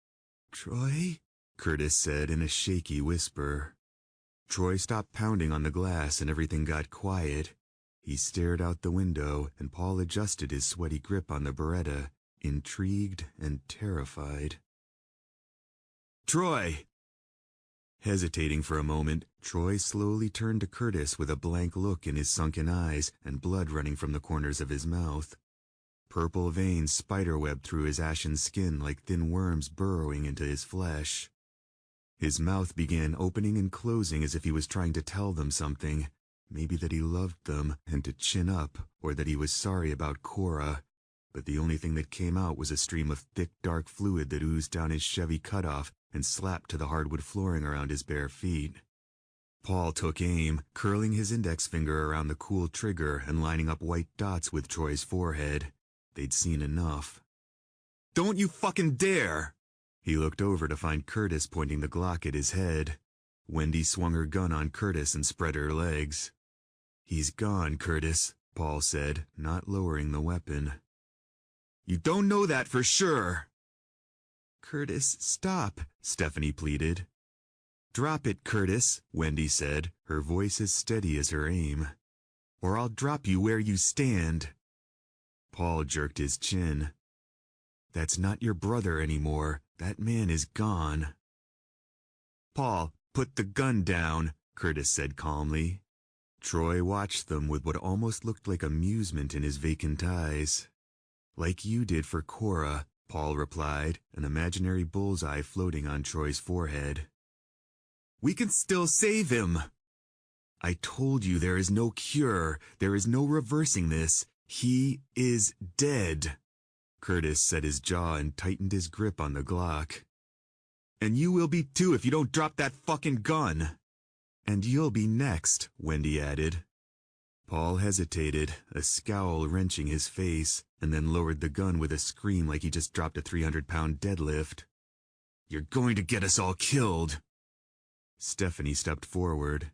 Speaker 1: "Troy?" Curtis said in a shaky whisper. Troy stopped pounding on the glass and everything got quiet. He stared out the window, and Paul adjusted his sweaty grip on the Beretta, intrigued and terrified. "Troy!" Hesitating for a moment, Troy slowly turned to Curtis with a blank look in his sunken eyes and blood running from the corners of his mouth. Purple veins spiderwebbed through his ashen skin like thin worms burrowing into his flesh. His mouth began opening and closing as if he was trying to tell them something. Maybe that he loved them and to chin up, or that he was sorry about Cora. But the only thing that came out was a stream of thick, dark fluid that oozed down his Chevy cutoff and slapped to the hardwood flooring around his bare feet. Paul took aim, curling his index finger around the cool trigger and lining up white dots with Troy's forehead. They'd seen enough. "Don't you fucking dare!" He looked over to find Curtis pointing the Glock at his head. Wendy swung her gun on Curtis and spread her legs. "He's gone, Curtis," Paul said, not lowering the weapon. "You don't know that for sure." "Curtis, stop," Stephanie pleaded. "Drop it, Curtis," Wendy said, her voice as steady as her aim. "Or I'll drop you where you stand." Paul jerked his chin. "That's not your brother anymore. That man is gone." "Paul, put the gun down," Curtis said calmly. Troy watched them with what almost looked like amusement in his vacant eyes. "Like you did for Cora," Paul replied, an imaginary bullseye floating on Troy's forehead. "We can still save him." "I told you there is no cure. There is no reversing this. He is dead." Curtis set his jaw and tightened his grip on the Glock. "And you will be too if you don't drop that fucking gun." "And you'll be next," Wendy added. Paul hesitated, a scowl wrenching his face, and then lowered the gun with a scream like he just dropped a 300-pound deadlift. "You're going to get us all killed." Stephanie stepped forward.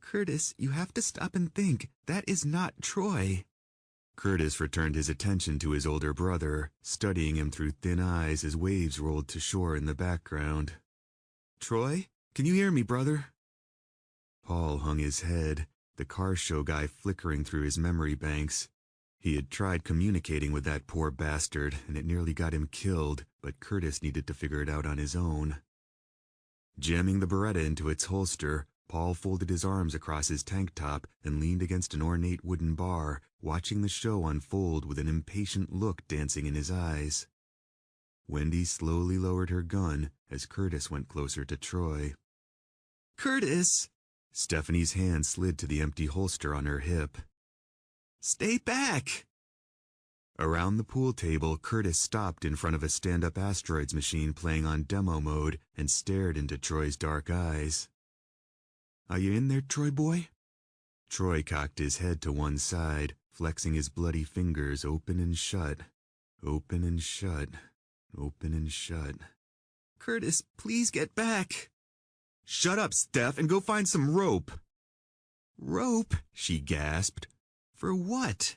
Speaker 1: "Curtis, you have to stop and think. That is not Troy." Curtis returned his attention to his older brother, studying him through thin eyes as waves rolled to shore in the background. "Troy, can you hear me, brother?" Paul hung his head, the car show guy flickering through his memory banks. He had tried communicating with that poor bastard, and it nearly got him killed, but Curtis needed to figure it out on his own. Jamming the Beretta into its holster, Paul folded his arms across his tank top and leaned against an ornate wooden bar, watching the show unfold with an impatient look dancing in his eyes. Wendy slowly lowered her gun as Curtis went closer to Troy. "Curtis!" Stephanie's hand slid to the empty holster on her hip. "Stay back!" Around the pool table, Curtis stopped in front of a stand-up asteroids machine playing on demo mode and stared into Troy's dark eyes. "Are you in there, Troy boy?" Troy cocked his head to one side, flexing his bloody fingers open and shut, open and shut, open and shut. "Curtis, please get back." "Shut up, Steph, and go find some rope." "Rope?" she gasped. "For what?"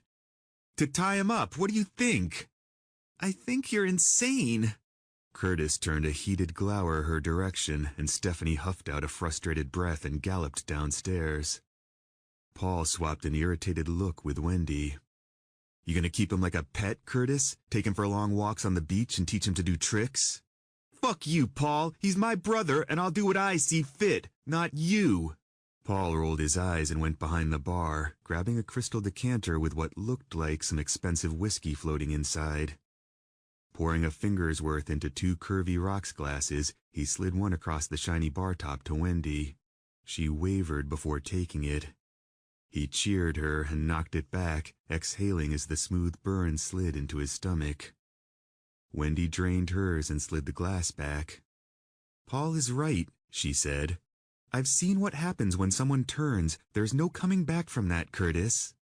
Speaker 1: "To tie him up. What do you think?" "I think you're insane." Curtis turned a heated glower her direction, and Stephanie huffed out a frustrated breath and galloped downstairs. Paul swapped an irritated look with Wendy. "You gonna keep him like a pet, Curtis? Take him for long walks on the beach and teach him to do tricks?" "Fuck you, Paul. He's my brother, and I'll do what I see fit, not you." Paul rolled his eyes and went behind the bar, grabbing a crystal decanter with what looked like some expensive whiskey floating inside. Pouring a finger's worth into 2 curvy rocks glasses, he slid one across the shiny bar top to Wendy. She wavered before taking it. He cheered her and knocked it back, exhaling as the smooth burn slid into his stomach. Wendy drained hers and slid the glass back. "Paul is right," she said. "I've seen what happens when someone turns. There's no coming back from that, Curtis."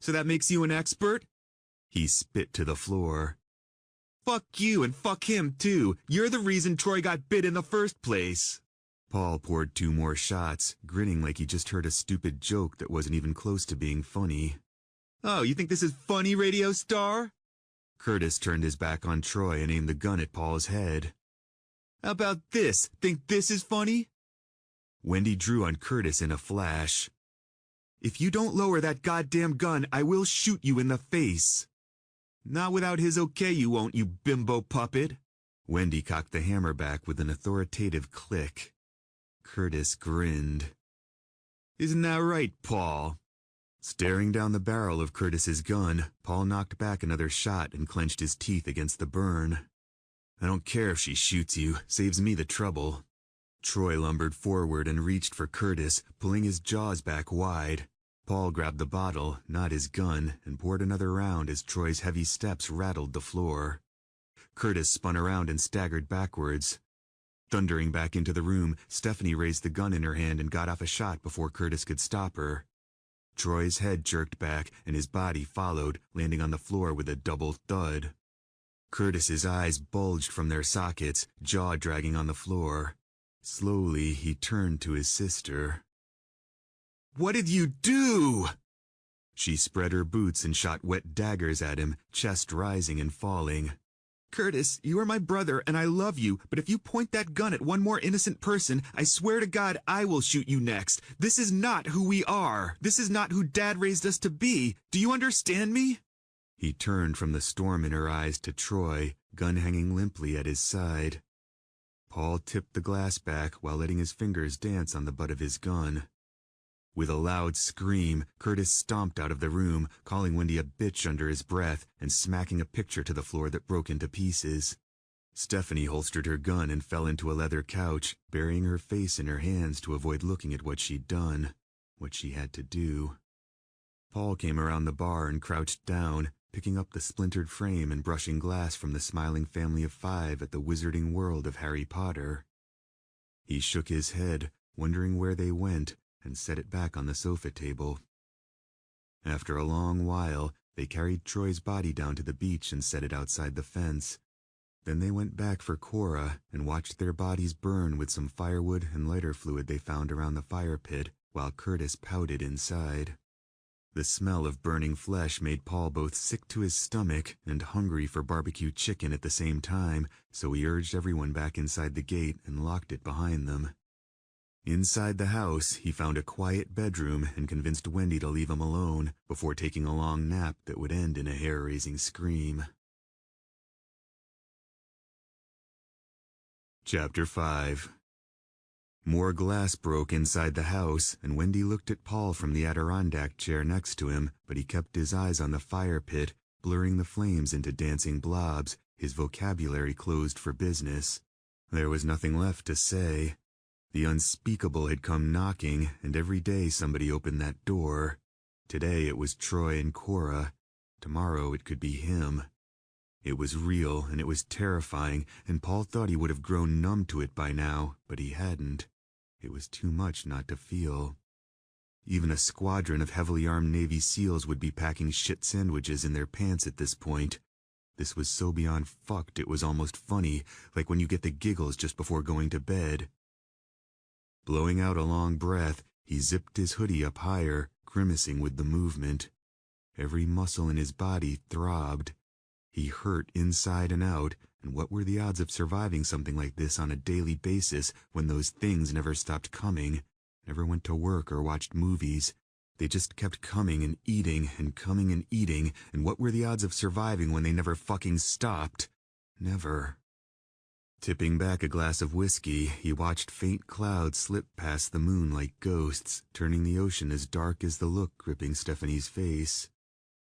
Speaker 1: "So that makes you an expert?" He spit to the floor. "Fuck you and fuck him too. You're the reason Troy got bit in the first place." Paul poured 2 more shots, grinning like he just heard a stupid joke that wasn't even close to being funny. "Oh, you think this is funny, radio star?" Curtis turned his back on Troy and aimed the gun at Paul's head. "How about this? Think this is funny?" Wendy drew on Curtis in a flash. "If you don't lower that goddamn gun, I will shoot you in the face." "Not without his okay, you won't, you bimbo puppet." Wendy cocked the hammer back with an authoritative click. Curtis grinned. "Isn't that right, Paul?" Staring down the barrel of Curtis's gun, Paul knocked back another shot and clenched his teeth against the burn. "I don't care if she shoots you, saves me the trouble." Troy lumbered forward and reached for Curtis, pulling his jaws back wide. Paul grabbed the bottle, not his gun, and poured another round as Troy's heavy steps rattled the floor. Curtis spun around and staggered backwards. Thundering back into the room, Stephanie raised the gun in her hand and got off a shot before Curtis could stop her. Troy's head jerked back, and his body followed, landing on the floor with a double thud. Curtis's eyes bulged from their sockets, jaw dragging on the floor. Slowly, he turned to his sister. "What did you do?" She spread her boots and shot wet daggers at him, chest rising and falling. "Curtis, you are my brother, and I love you, but if you point that gun at one more innocent person, I swear to God I will shoot you next. This is not who we are. This is not who Dad raised us to be. Do you understand me?" He turned from the storm in her eyes to Troy, gun hanging limply at his side. Paul tipped the glass back while letting his fingers dance on the butt of his gun. With a loud scream, Curtis stomped out of the room, calling Wendy a bitch under his breath and smacking a picture to the floor that broke into pieces. Stephanie holstered her gun and fell into a leather couch, burying her face in her hands to avoid looking at what she'd done, what she had to do. Paul came around the bar and crouched down, picking up the splintered frame and brushing glass from the smiling family of 5 at the wizarding world of Harry Potter. He shook his head, wondering where they went, and set it back on the sofa table. After a long while, they carried Troy's body down to the beach and set it outside the fence. Then they went back for Cora and watched their bodies burn with some firewood and lighter fluid they found around the fire pit, while Curtis pouted inside. The smell of burning flesh made Paul both sick to his stomach and hungry for barbecue chicken at the same time, so he urged everyone back inside the gate and locked it behind them. Inside the house, he found a quiet bedroom and convinced Wendy to leave him alone before taking a long nap that would end in a hair-raising scream. Chapter 5. More glass broke inside the house, and Wendy looked at Paul from the Adirondack chair next to him, but he kept his eyes on the fire pit, blurring the flames into dancing blobs, His vocabulary closed for business. There was nothing left to say. The unspeakable had come knocking, and every day somebody opened that door. Today it was Troy and Cora. Tomorrow it could be him. It was real, and it was terrifying, and Paul thought he would have grown numb to it by now, but he hadn't. It was too much not to feel. Even a squadron of heavily armed Navy SEALs would be packing shit sandwiches in their pants at this point. This was so beyond fucked it was almost funny, like when you get the giggles just before going to bed. Blowing out a long breath, he zipped his hoodie up higher, grimacing with the movement. Every muscle in his body throbbed. He hurt inside and out, and what were the odds of surviving something like this on a daily basis when those things never stopped coming, never went to work or watched movies? They just kept coming and eating and coming and eating, and what were the odds of surviving when they never fucking stopped? Never. Tipping back a glass of whiskey, he watched faint clouds slip past the moon like ghosts, turning the ocean as dark as the look gripping Stephanie's face.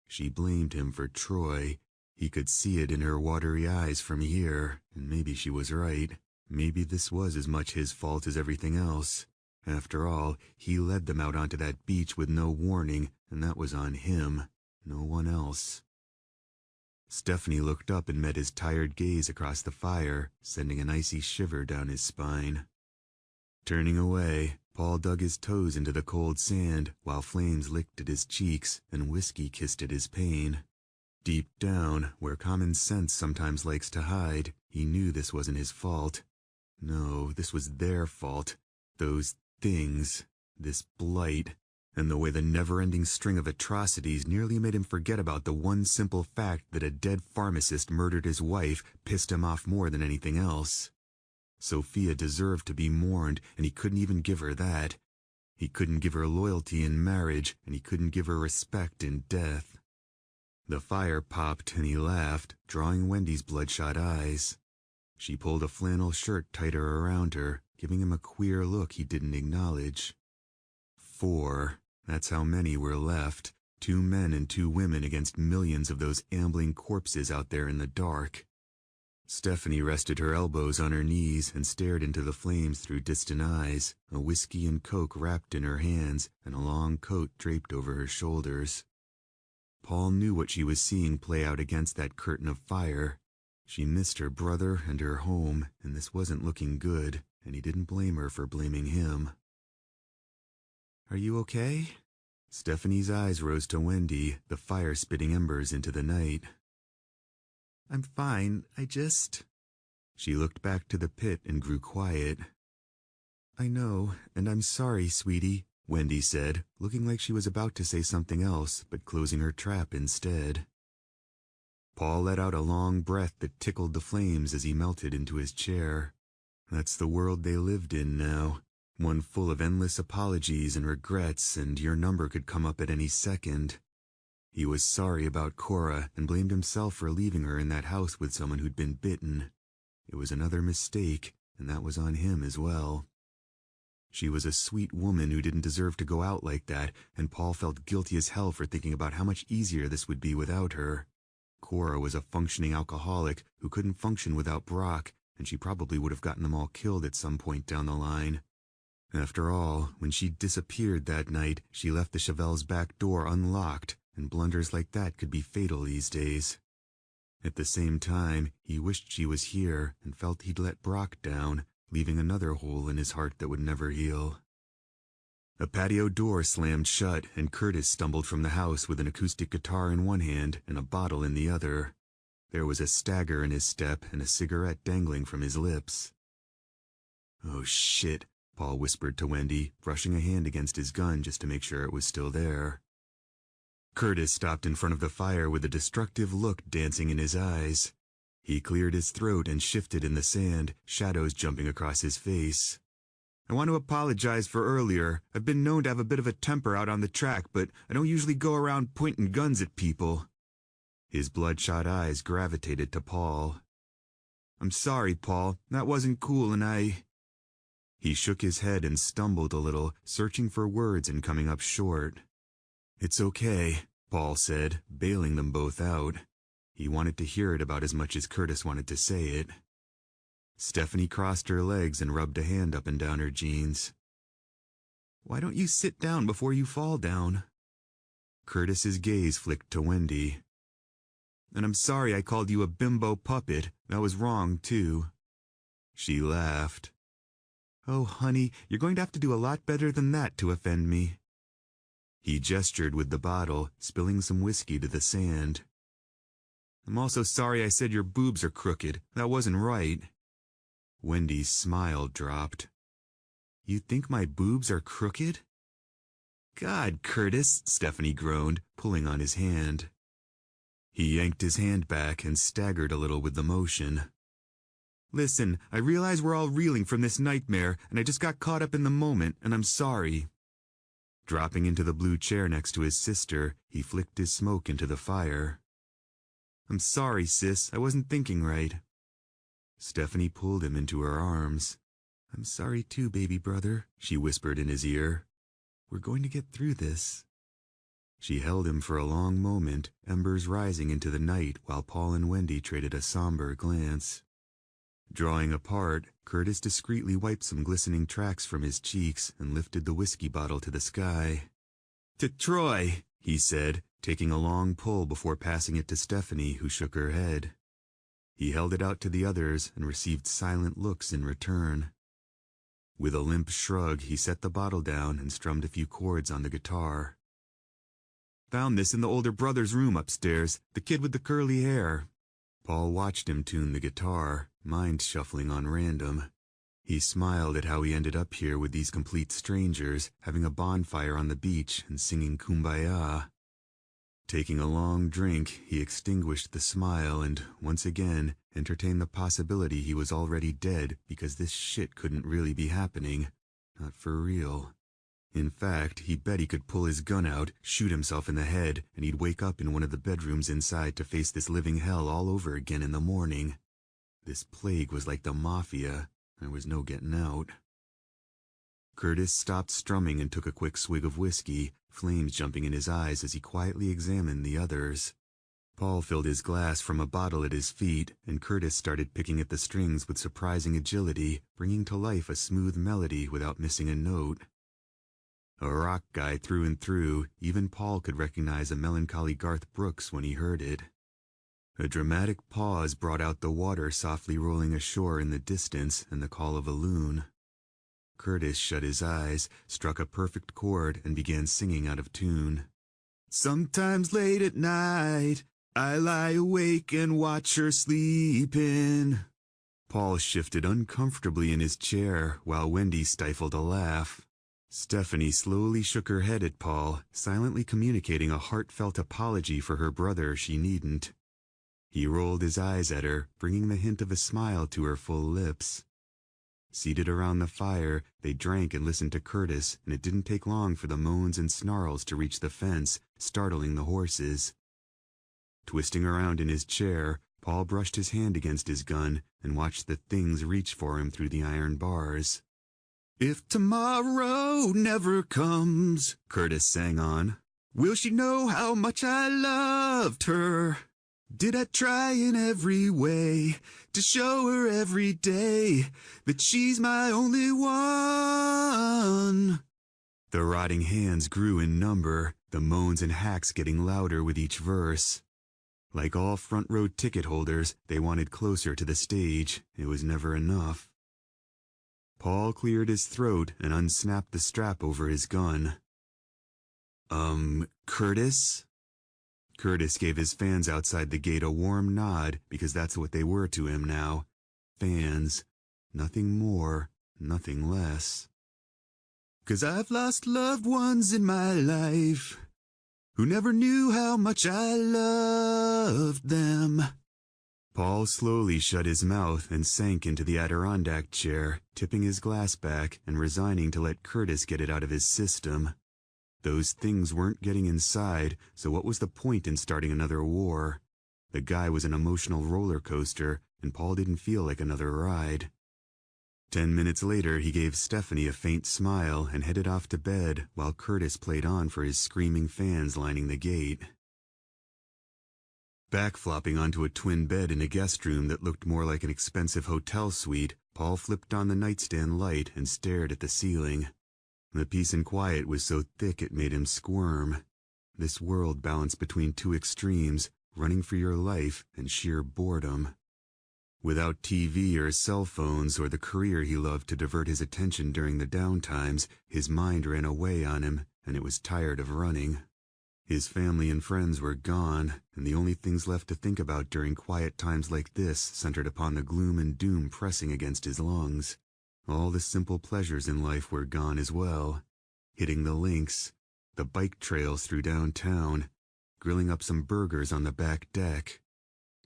Speaker 1: She blamed him for Troy. He could see it in her watery eyes from here, and maybe she was right. Maybe this was as much his fault as everything else. After all, he led them out onto that beach with no warning, and that was on him, no one else. Stephanie looked up and met his tired gaze across the fire, sending an icy shiver down his spine. Turning away, Paul dug his toes into the cold sand, while flames licked at his cheeks and whiskey kissed at his pain. Deep down, where common sense sometimes likes to hide, he knew this wasn't his fault. No, this was their fault. Those things, this blight, and the way the never-ending string of atrocities nearly made him forget about the one simple fact that a dead pharmacist murdered his wife pissed him off more than anything else. Sophia deserved to be mourned, and he couldn't even give her that. He couldn't give her loyalty in marriage, and he couldn't give her respect in death. The fire popped, and he laughed, drawing Wendy's bloodshot eyes. She pulled a flannel shirt tighter around her, giving him a queer look he didn't acknowledge. 4. That's how many were left. 2 men and 2 women against millions of those ambling corpses out there in the dark. Stephanie rested her elbows on her knees and stared into the flames through distant eyes, a whiskey and coke wrapped in her hands and a long coat draped over her shoulders. Paul knew what she was seeing play out against that curtain of fire. She missed her brother and her home, and this wasn't looking good, and he didn't blame her for blaming him. "Are you okay?" Stephanie's eyes rose to Wendy, the fire spitting embers into the night. "I'm fine, I just—" She looked back to the pit and grew quiet. "I know, and I'm sorry, sweetie," Wendy said, looking like she was about to say something else, but closing her trap instead. Paul let out a long breath that tickled the flames as he melted into his chair. That's the world they lived in now, one full of endless apologies and regrets, and your number could come up at any second. He was sorry about Cora and blamed himself for leaving her in that house with someone who'd been bitten. It was another mistake, and that was on him as well. She was a sweet woman who didn't deserve to go out like that, and Paul felt guilty as hell for thinking about how much easier this would be without her. Cora was a functioning alcoholic who couldn't function without Brock, and she probably would have gotten them all killed at some point down the line. After all, when she disappeared that night, she left the Chevelle's back door unlocked, and blunders like that could be fatal these days. At the same time, he wished she was here and felt he'd let Brock down, leaving another hole in his heart that would never heal. A patio door slammed shut, and Curtis stumbled from the house with an acoustic guitar in one hand and a bottle in the other. There was a stagger in his step and a cigarette dangling from his lips. "Oh shit," Paul whispered to Wendy, brushing a hand against his gun just to make sure it was still there. Curtis stopped in front of the fire with a destructive look dancing in his eyes. He cleared his throat and shifted in the sand, shadows jumping across his face. "I want to apologize for earlier. I've been known to have a bit of a temper out on the track, but I don't usually go around pointing guns at people." His bloodshot eyes gravitated to Paul. "I'm sorry, Paul. That wasn't cool, and I—" He shook his head and stumbled a little, searching for words and coming up short. "It's okay," Paul said, bailing them both out. He wanted to hear it about as much as Curtis wanted to say it. Stephanie crossed her legs and rubbed a hand up and down her jeans. "Why don't you sit down before you fall down?" Curtis's gaze flicked to Wendy. "And I'm sorry I called you a bimbo puppet. That was wrong, too." She laughed. "Oh, honey, you're going to have to do a lot better than that to offend me." He gestured with the bottle, spilling some whiskey to the sand. "I'm also sorry I said your boobs are crooked. That wasn't right." Wendy's smile dropped. "You think my boobs are crooked?" "God, Curtis," Stephanie groaned, pulling on his hand. He yanked his hand back and staggered a little with the motion. "Listen, I realize we're all reeling from this nightmare, and I just got caught up in the moment, and I'm sorry." Dropping into the blue chair next to his sister, he flicked his smoke into the fire. "I'm sorry, sis. I wasn't thinking right." Stephanie pulled him into her arms. "I'm sorry too, baby brother," she whispered in his ear. "We're going to get through this." She held him for a long moment, embers rising into the night while Paul and Wendy traded a somber glance. Drawing apart, Curtis discreetly wiped some glistening tracks from his cheeks and lifted the whiskey bottle to the sky. "To Troy," he said, taking a long pull before passing it to Stephanie, who shook her head. He held it out to the others and received silent looks in return. With a limp shrug, he set the bottle down and strummed a few chords on the guitar. "Found this in the older brother's room upstairs, the kid with the curly hair." Paul watched him tune the guitar, mind shuffling on random. He smiled at how he ended up here with these complete strangers, having a bonfire on the beach and singing Kumbaya. Taking a long drink, he extinguished the smile and, once again, entertained the possibility he was already dead because this shit couldn't really be happening. Not for real. In fact, he bet he could pull his gun out, shoot himself in the head, and he'd wake up in one of the bedrooms inside to face this living hell all over again in the morning. This plague was like the mafia. There was no getting out. Curtis stopped strumming and took a quick swig of whiskey, flames jumping in his eyes as he quietly examined the others. Paul filled his glass from a bottle at his feet, and Curtis started picking at the strings with surprising agility, bringing to life a smooth melody without missing a note. A rock guy through and through, even Paul could recognize a melancholy Garth Brooks when he heard it. A dramatic pause brought out the water softly rolling ashore in the distance and the call of a loon. Curtis shut his eyes, struck a perfect chord, and began singing out of tune. "Sometimes late at night, I lie awake and watch her sleeping." Paul shifted uncomfortably in his chair, while Wendy stifled a laugh. Stephanie slowly shook her head at Paul, silently communicating a heartfelt apology for her brother she needn't. He rolled his eyes at her, bringing the hint of a smile to her full lips. Seated around the fire, they drank and listened to Curtis, and it didn't take long for the moans and snarls to reach the fence, startling the horses. Twisting around in his chair, Paul brushed his hand against his gun and watched the things reach for him through the iron bars. "If tomorrow never comes," Curtis sang on, "will she know how much I loved her? Did I try in every way to show her every day that she's my only one?" The rotting hands grew in number, the moans and hacks getting louder with each verse. Like all front row ticket holders, they wanted closer to the stage. It was never enough. Paul cleared his throat and unsnapped the strap over his gun. Curtis?" Curtis gave his fans outside the gate a warm nod, because that's what they were to him now. Fans. Nothing more, nothing less. "'Cause I've lost loved ones in my life who never knew how much I loved them." Paul slowly shut his mouth and sank into the Adirondack chair, tipping his glass back and resigning to let Curtis get it out of his system. Those things weren't getting inside, so what was the point in starting another war? The guy was an emotional roller coaster, and Paul didn't feel like another ride. 10 minutes later, he gave Stephanie a faint smile and headed off to bed while Curtis played on for his screaming fans lining the gate. Backflopping onto a twin bed in a guest room that looked more like an expensive hotel suite, Paul flipped on the nightstand light and stared at the ceiling. The peace and quiet was so thick it made him squirm. This world balanced between two extremes, running for your life and sheer boredom. Without TV or cell phones or the career he loved to divert his attention during the downtimes, his mind ran away on him, and it was tired of running. His family and friends were gone, and the only things left to think about during quiet times like this centered upon the gloom and doom pressing against his lungs. All the simple pleasures in life were gone as well. Hitting the links, the bike trails through downtown, grilling up some burgers on the back deck.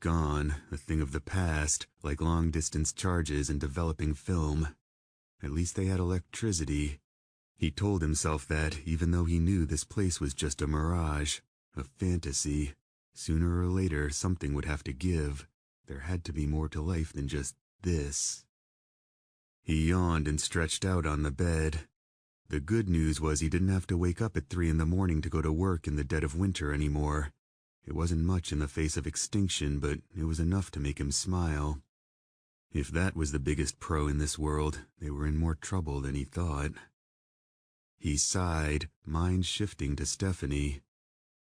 Speaker 1: Gone, a thing of the past, like long-distance charges and developing film. At least they had electricity. He told himself that, even though he knew this place was just a mirage, a fantasy, sooner or later something would have to give. There had to be more to life than just this. He yawned and stretched out on the bed. The good news was he didn't have to wake up at 3 a.m. to go to work in the dead of winter anymore. It wasn't much in the face of extinction, but it was enough to make him smile. If that was the biggest pro in this world, they were in more trouble than he thought. He sighed, mind shifting to Stephanie.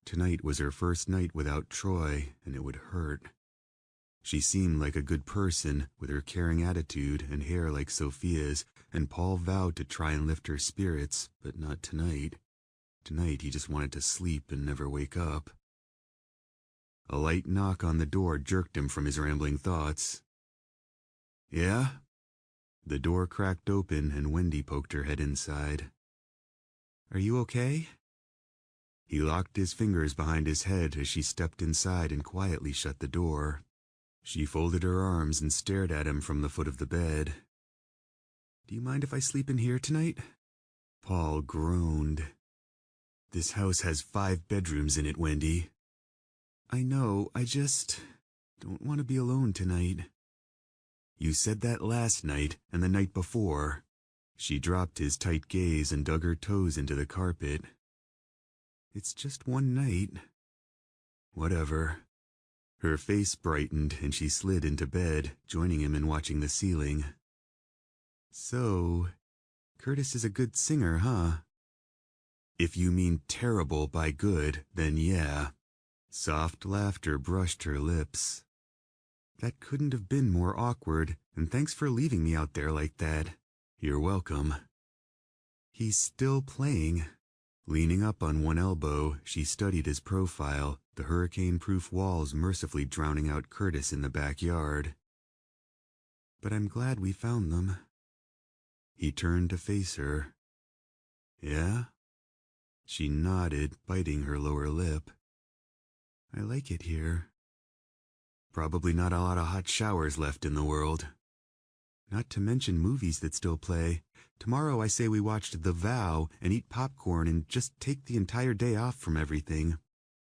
Speaker 1: Tonight was her first night without Troy, and it would hurt. She seemed like a good person, with her caring attitude and hair like Sophia's, and Paul vowed to try and lift her spirits, but not tonight. Tonight he just wanted to sleep and never wake up. A light knock on the door jerked him from his rambling thoughts. "Yeah?" The door cracked open and Wendy poked her head inside. "Are you okay?" He locked his fingers behind his head as she stepped inside and quietly shut the door. She folded her arms and stared at him from the foot of the bed. "Do you mind if I sleep in here tonight?" Paul groaned. "This house has 5 bedrooms in it, Wendy." "I know, I just don't want to be alone tonight." "You said that last night and the night before." She dropped his tight gaze and dug her toes into the carpet. "It's just one night." "Whatever." Her face brightened and she slid into bed, joining him in watching the ceiling. "So, Curtis is a good singer, huh?" "If you mean terrible by good, then yeah." Soft laughter brushed her lips. "That couldn't have been more awkward, and thanks for leaving me out there like that." "You're welcome." "He's still playing." Leaning up on one elbow, she studied his profile, the hurricane-proof walls mercifully drowning out Curtis in the backyard. "But I'm glad we found them." He turned to face her. "Yeah?" She nodded, biting her lower lip. "I like it here." "Probably not a lot of hot showers left in the world." "Not to mention movies that still play. Tomorrow I say we watch The Vow and eat popcorn and just take the entire day off from everything."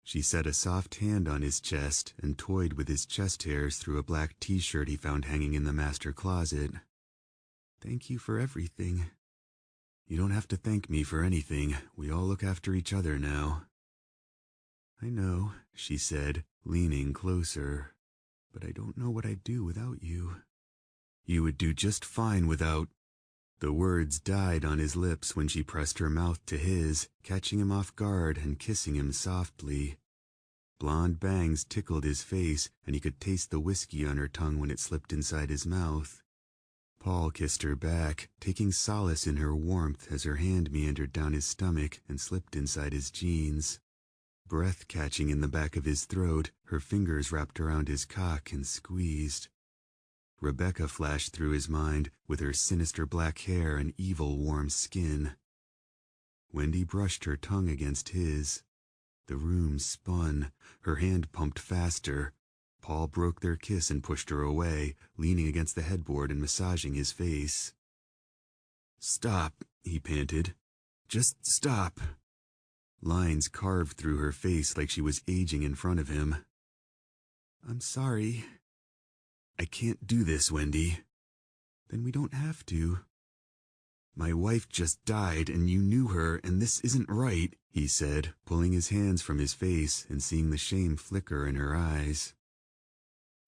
Speaker 1: She set a soft hand on his chest and toyed with his chest hairs through a black t-shirt he found hanging in the master closet. "Thank you for everything." "You don't have to thank me for anything. We all look after each other now." "I know," she said, leaning closer. "But I don't know what I'd do without you." "You would do just fine without—" The words died on his lips when she pressed her mouth to his, catching him off guard and kissing him softly. Blonde bangs tickled his face, and he could taste the whiskey on her tongue when it slipped inside his mouth. Paul kissed her back, taking solace in her warmth as her hand meandered down his stomach and slipped inside his jeans. Breath catching in the back of his throat, her fingers wrapped around his cock and squeezed. Rebecca flashed through his mind, with her sinister black hair and evil warm skin. Wendy brushed her tongue against his. The room spun. Her hand pumped faster. Paul broke their kiss and pushed her away, leaning against the headboard and massaging his face. "Stop," he panted. "Just stop." Lines carved through her face like she was aging in front of him. "I'm sorry." "I can't do this, Wendy." "Then we don't have to." My wife just died and you knew her and this isn't right, he said, pulling his hands from his face and seeing the shame flicker in her eyes.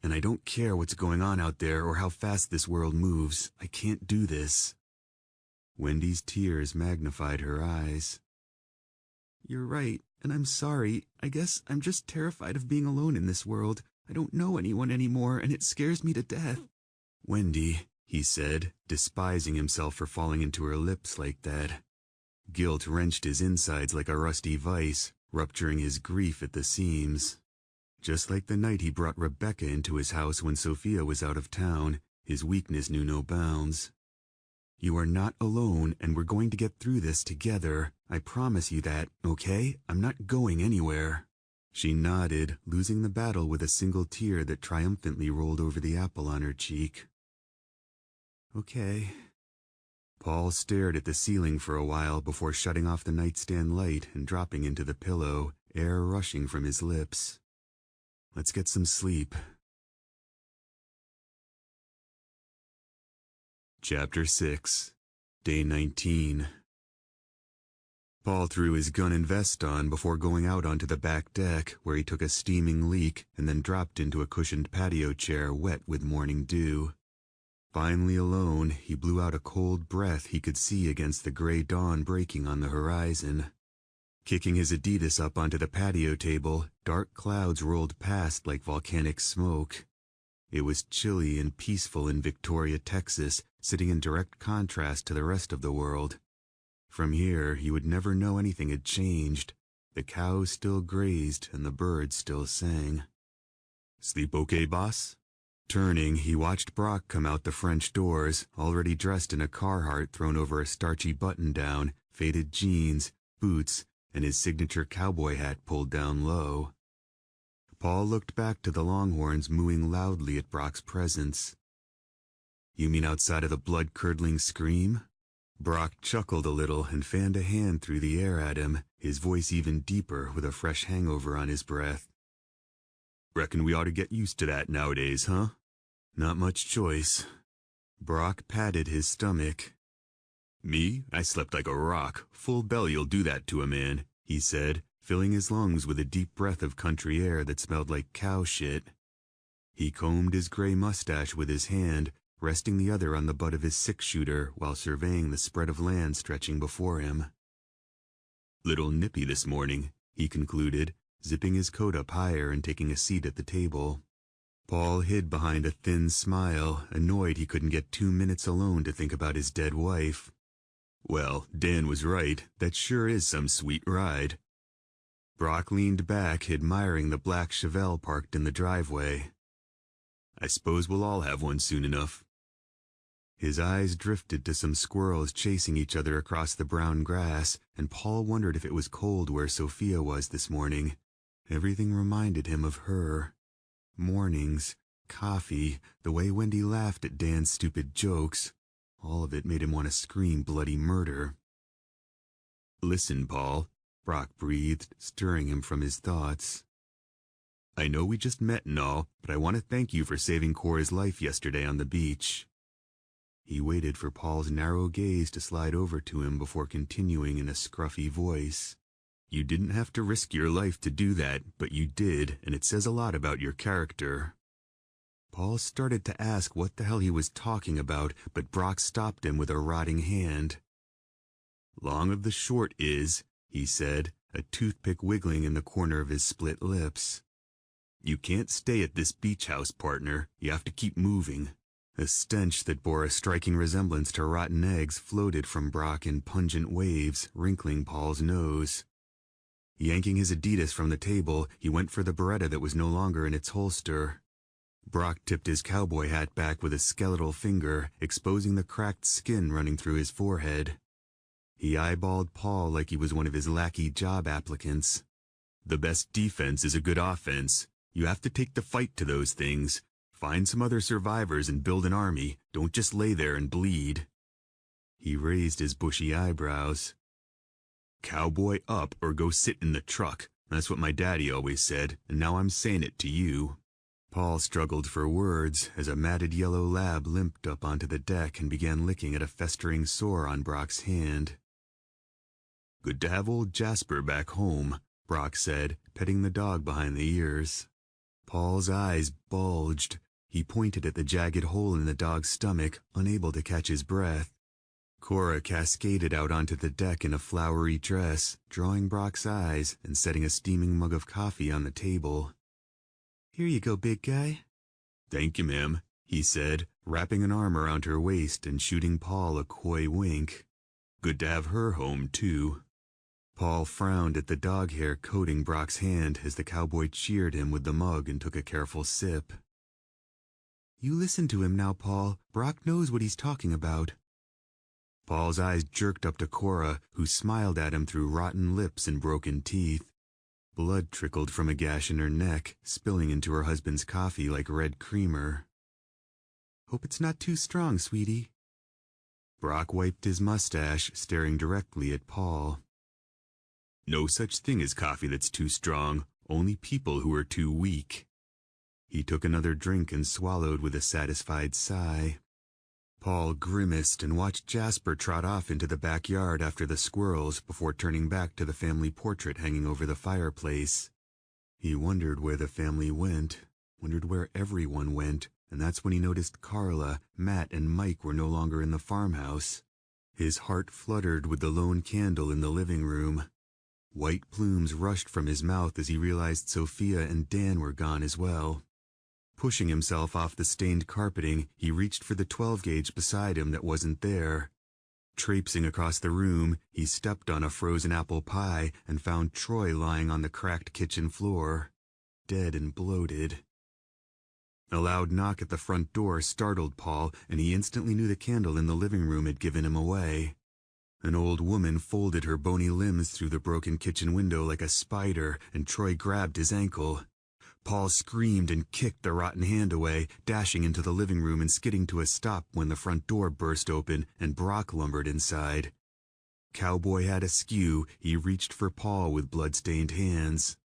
Speaker 1: And I don't care what's going on out there or how fast this world moves. I can't do this. Wendy's tears magnified her eyes. You're right, and I'm sorry. I guess I'm just terrified of being alone in this world. I don't know anyone anymore, and it scares me to death. Wendy, he said, despising himself for falling into her lips like that. Guilt wrenched his insides like a rusty vice, rupturing his grief at the seams. Just like the night he brought Rebecca into his house when Sophia was out of town, his weakness knew no bounds. You are not alone, and we're going to get through this together. I promise you that, okay? I'm not going anywhere. She nodded, losing the battle with a single tear that triumphantly rolled over the apple on her cheek. Okay. Paul stared at the ceiling for a while before shutting off the nightstand light and dropping into the pillow, air rushing from his lips. Let's get some sleep. Chapter 6, Day 19. Paul threw his gun and vest on before going out onto the back deck, where he took a steaming leak and then dropped into a cushioned patio chair wet with morning dew. Finally alone, he blew out a cold breath he could see against the gray dawn breaking on the horizon. Kicking his Adidas up onto the patio table, dark clouds rolled past like volcanic smoke. It was chilly and peaceful in Victoria, Texas, sitting in direct contrast to the rest of the world. From here, he would never know anything had changed. The cows still grazed and the birds still sang. Sleep okay, boss? Turning, he watched Brock come out the French doors, already dressed in a Carhartt thrown over a starchy button-down, faded jeans, boots, and his signature cowboy hat pulled down low. Paul looked back to the Longhorns mooing loudly at Brock's presence. You mean outside of the blood-curdling scream? Brock chuckled a little and fanned a hand through the air at him, his voice even deeper with a fresh hangover on his breath. Reckon we ought to get used to that nowadays, huh? Not much choice. Brock patted his stomach. Me? I slept like a rock. Full belly'll do that to a man, he said, filling his lungs with a deep breath of country air that smelled like cow shit. He combed his gray mustache with his hand, resting the other on the butt of his six-shooter while surveying the spread of land stretching before him. Little nippy this morning, he concluded, zipping his coat up higher and taking a seat at the table. Paul hid behind a thin smile, annoyed he couldn't get 2 minutes alone to think about his dead wife. Well, Dan was right. That sure is some sweet ride. Brock leaned back, admiring the black Chevelle parked in the driveway. I suppose we'll all have one soon enough. His eyes drifted to some squirrels chasing each other across the brown grass, and Paul wondered if it was cold where Sophia was this morning. Everything reminded him of her. Mornings, coffee, the way Wendy laughed at Dan's stupid jokes. All of it made him want to scream bloody murder. Listen, Paul, Brock breathed, stirring him from his thoughts. I know we just met and all, but I want to thank you for saving Cora's life yesterday on the beach. He waited for Paul's narrow gaze to slide over to him before continuing in a scruffy voice. You didn't have to risk your life to do that, but you did, and it says a lot about your character. Paul started to ask what the hell he was talking about, but Brock stopped him with a rotting hand. Long of the short is, he said, a toothpick wiggling in the corner of his split lips. You can't stay at this beach house, partner. You have to keep moving. A stench that bore a striking resemblance to rotten eggs floated from Brock in pungent waves, wrinkling Paul's nose. Yanking his Adidas from the table, he went for the Beretta that was no longer in its holster. Brock tipped his cowboy hat back with a skeletal finger, exposing the cracked skin running through his forehead. He eyeballed Paul like he was one of his lackey job applicants. The best defense is a good offense. You have to take the fight to those things. Find some other survivors and build an army. Don't just lay there and bleed. He raised his bushy eyebrows. Cowboy up or go sit in the truck. That's what my daddy always said, and now I'm saying it to you. Paul struggled for words as a matted yellow lab limped up onto the deck and began licking at a festering sore on Brock's hand. "Good to have old Jasper back home," Brock said, petting the dog behind the ears. Paul's eyes bulged. He pointed at the jagged hole in the dog's stomach, unable to catch his breath. Cora cascaded out onto the deck in a flowery dress, drawing Brock's eyes and setting a steaming mug of coffee on the table. "Here you go, big guy." "Thank you, ma'am," he said, wrapping an arm around her waist and shooting Paul a coy wink. "Good to have her home, too." Paul frowned at the dog hair coating Brock's hand as the cowboy cheered him with the mug and took a careful sip. "You listen to him now, Paul. Brock knows what he's talking about." Paul's eyes jerked up to Cora, who smiled at him through rotten lips and broken teeth. Blood trickled from a gash in her neck, spilling into her husband's coffee like red creamer. "Hope it's not too strong, sweetie." Brock wiped his mustache, staring directly at Paul. "No such thing as coffee that's too strong, only people who are too weak." He took another drink and swallowed with a satisfied sigh. Paul grimaced and watched Jasper trot off into the backyard after the squirrels before turning back to the family portrait hanging over the fireplace. He wondered where the family went, wondered where everyone went, and that's when he noticed Carla, Matt, and Mike were no longer in the farmhouse. His heart fluttered with the lone candle in the living room. White plumes rushed from his mouth as he realized Sophia and Dan were gone as well. Pushing himself off the stained carpeting, he reached for the 12-gauge beside him that wasn't there. Traipsing across the room, he stepped on a frozen apple pie and found Troy lying on the cracked kitchen floor, dead and bloated. A loud knock at the front door startled Paul, and he instantly knew the candle in the living room had given him away. An old woman folded her bony limbs through the broken kitchen window like a spider, and Troy grabbed his ankle. Paul screamed and kicked the rotten hand away, dashing into the living room and skidding to a stop when the front door burst open and Brock lumbered inside. Cowboy hat askew, he reached for Paul with blood-stained hands.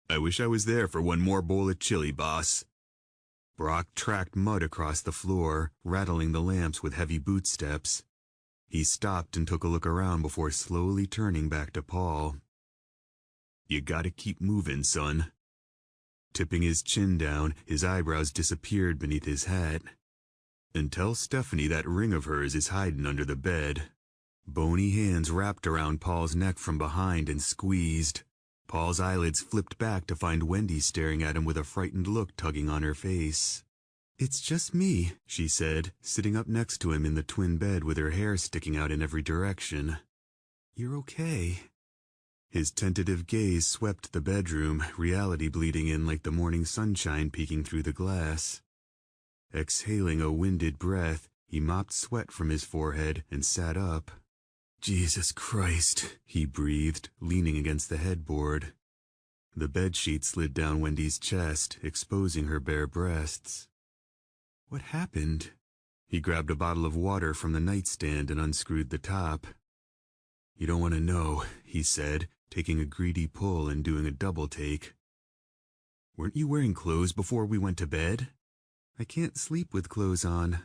Speaker 1: "I wish I was there for one more bowl of chili, boss." Brock tracked mud across the floor, rattling the lamps with heavy boot steps. He stopped and took a look around before slowly turning back to Paul. "You gotta keep moving, son." Tipping his chin down, his eyebrows disappeared beneath his hat. "And tell Stephanie that ring of hers is hiding under the bed." Bony hands wrapped around Paul's neck from behind and squeezed. Paul's eyelids flipped back to find Wendy staring at him with a frightened look tugging on her face. "It's just me," she said, sitting up next to him in the twin bed with her hair sticking out in every direction. "You're okay." His tentative gaze swept the bedroom, reality bleeding in like the morning sunshine peeking through the glass. Exhaling a winded breath, he mopped sweat from his forehead and sat up. "Jesus Christ," he breathed, leaning against the headboard. The bedsheet slid down Wendy's chest, exposing her bare breasts. "What happened?" He grabbed a bottle of water from the nightstand and unscrewed the top. "You don't want to know," he said, taking a greedy pull and doing a double take. "Weren't you wearing clothes before we went to bed?" "I can't sleep with clothes on."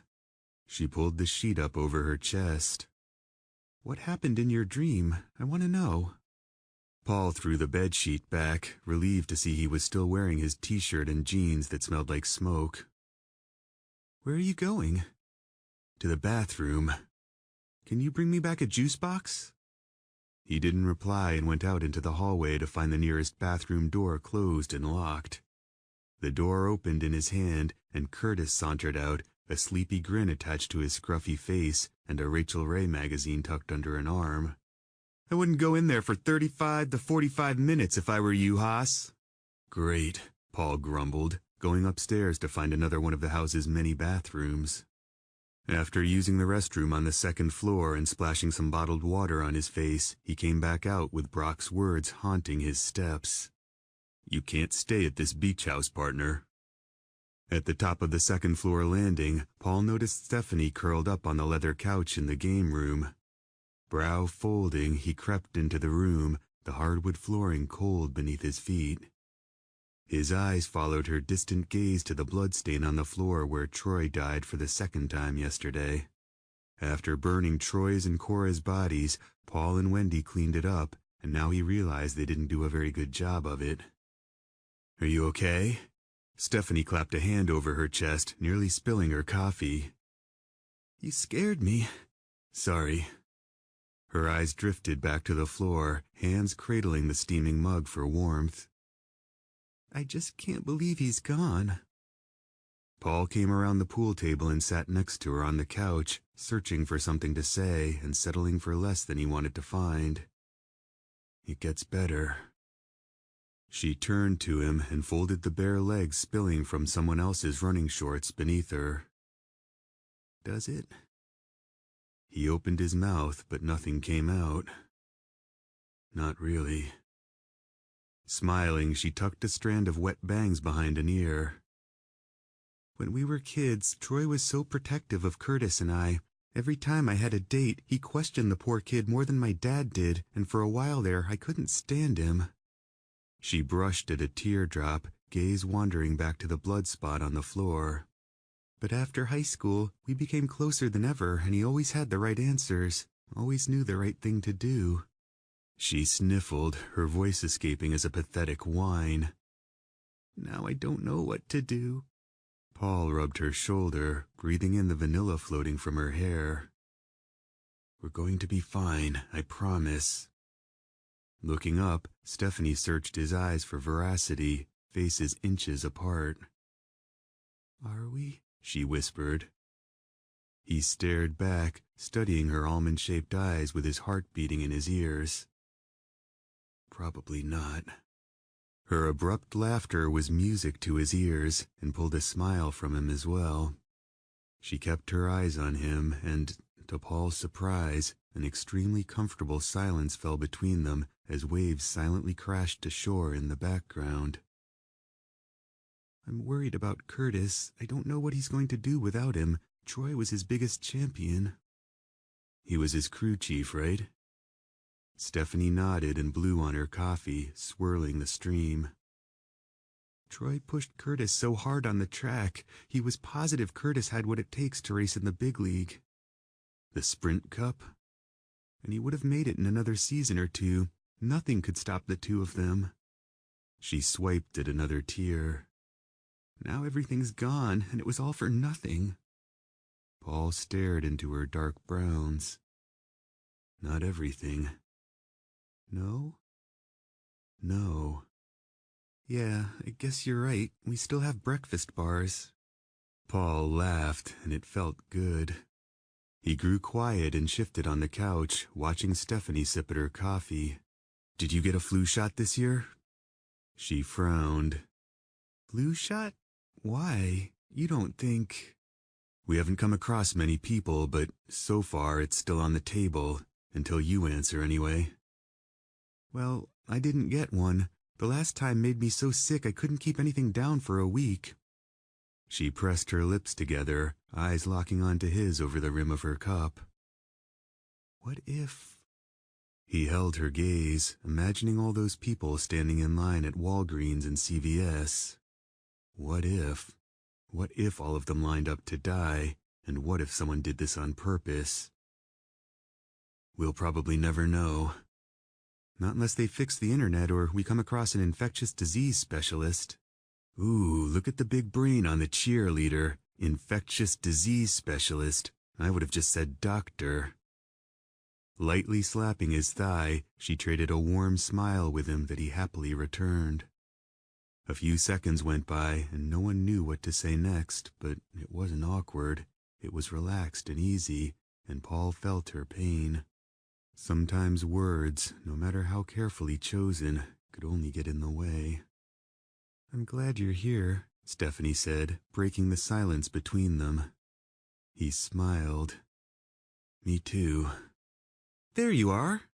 Speaker 1: She pulled the sheet up over her chest. "What happened in your dream? I want to know." Paul threw the bedsheet back, relieved to see he was still wearing his t-shirt and jeans that smelled like smoke. "Where are you going?" "To the bathroom." "Can you bring me back a juice box?" He didn't reply and went out into the hallway to find the nearest bathroom door closed and locked. The door opened in his hand, and Curtis sauntered out, a sleepy grin attached to his scruffy face and a Rachel Ray magazine tucked under an arm. "I wouldn't go in there for 35 to 45 minutes if I were you, Haas." "Great," Paul grumbled, going upstairs to find another one of the house's many bathrooms. After using the restroom on the second floor and splashing some bottled water on his face, he came back out with Brock's words haunting his steps. "You can't stay at this beach house, partner." At the top of the second floor landing, Paul noticed Stephanie curled up on the leather couch in the game room. Brow folding, he crept into the room, the hardwood flooring cold beneath his feet. His eyes followed her distant gaze to the bloodstain on the floor where Troy died for the second time yesterday. After burning Troy's and Cora's bodies, Paul and Wendy cleaned it up, and now he realized they didn't do a very good job of it. "Are you okay?" Stephanie clapped a hand over her chest, nearly spilling her coffee. "You scared me." "Sorry." Her eyes drifted back to the floor, hands cradling the steaming mug for warmth. "I just can't believe he's gone." Paul came around the pool table and sat next to her on the couch, searching for something to say and settling for less than he wanted to find. "It gets better." She turned to him and folded the bare legs spilling from someone else's running shorts beneath her. "Does it?" He opened his mouth, but nothing came out. "Not really." Smiling, she tucked a strand of wet bangs behind an ear. "When we were kids, Troy was so protective of Curtis and I. Every time I had a date, he questioned the poor kid more than my dad did, and for a while there, I couldn't stand him." She brushed at a teardrop, gaze wandering back to the blood spot on the floor. "But after high school, we became closer than ever, and he always had the right answers, always knew the right thing to do." She sniffled, her voice escaping as a pathetic whine. "Now I don't know what to do." Paul rubbed her shoulder, breathing in the vanilla floating from her hair. "We're going to be fine, I promise." Looking up, Stephanie searched his eyes for veracity, faces inches apart. "Are we?" she whispered. He stared back, studying her almond-shaped eyes with his heart beating in his ears. "Probably not." Her abrupt laughter was music to his ears and pulled a smile from him as well. She kept her eyes on him and, to Paul's surprise, an extremely comfortable silence fell between them as waves silently crashed to shore in the background. "I'm worried about Curtis. I don't know what he's going to do without him. Troy was his biggest champion." "He was his crew chief, right?" Stephanie nodded and blew on her coffee, swirling the stream. "Troy pushed Curtis so hard on the track. He was positive Curtis had what it takes to race in the big league." "The Sprint Cup?" "And he would have made it in another season or two. Nothing could stop the two of them." She swiped at another tear. "Now everything's gone, and it was all for nothing." Paul stared into her dark browns. "Not everything." "No?" "No." "Yeah, I guess you're right. We still have breakfast bars." Paul laughed, and it felt good. He grew quiet and shifted on the couch, watching Stephanie sip at her coffee. "Did you get a flu shot this year?" She frowned. "Flu shot? Why? You don't think—" "We haven't come across many people, but so far it's still on the table, until you answer anyway." "Well, I didn't get one. The last time made me so sick I couldn't keep anything down for a week." She pressed her lips together, eyes locking onto his over the rim of her cup. "What if—" He held her gaze, imagining all those people standing in line at Walgreens and CVS. What if? What if all of them lined up to die, and what if someone did this on purpose? "We'll probably never know." "Not unless they fix the internet or we come across an infectious disease specialist." Ooh, look at the big brain on the cheerleader. Infectious disease specialist. I would have just said doctor. Lightly slapping his thigh, she traded a warm smile with him that he happily returned. A few seconds went by, and no one knew what to say next, but it wasn't awkward. It was relaxed and easy, and Paul felt her pain. Sometimes words, no matter how carefully chosen, could only get in the way. "I'm glad you're here," Stephanie said, breaking the silence between them. He smiled. "Me too." "There you are."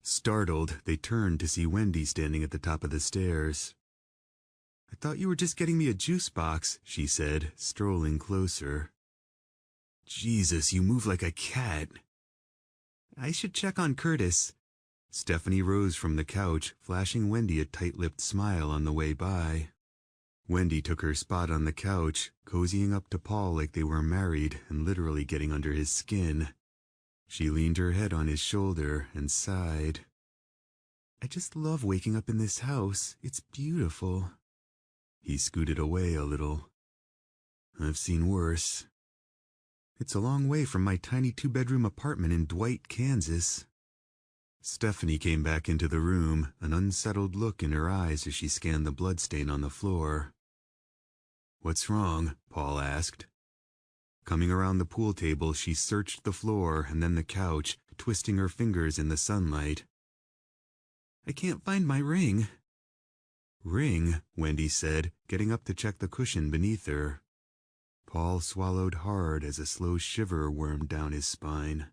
Speaker 1: Startled, they turned to see Wendy standing at the top of the stairs. "I thought you were just getting me a juice box," she said, strolling closer. "Jesus, you move like a cat." "I should check on Curtis." Stephanie rose from the couch, flashing Wendy a tight-lipped smile on the way by. Wendy took her spot on the couch, cozying up to Paul like they were married and literally getting under his skin. She leaned her head on his shoulder and sighed. I just love waking up in this house. It's beautiful. He scooted away a little. I've seen worse. It's a long way from my tiny 2-bedroom apartment in Dwight, Kansas. Stephanie came back into the room, an unsettled look in her eyes as she scanned the bloodstain on the floor. What's wrong? Paul asked. Coming around the pool table, she searched the floor and then the couch, twisting her fingers in the sunlight. I can't find my ring. Ring, Wendy said, getting up to check the cushion beneath her. Paul swallowed hard as a slow shiver wormed down his spine.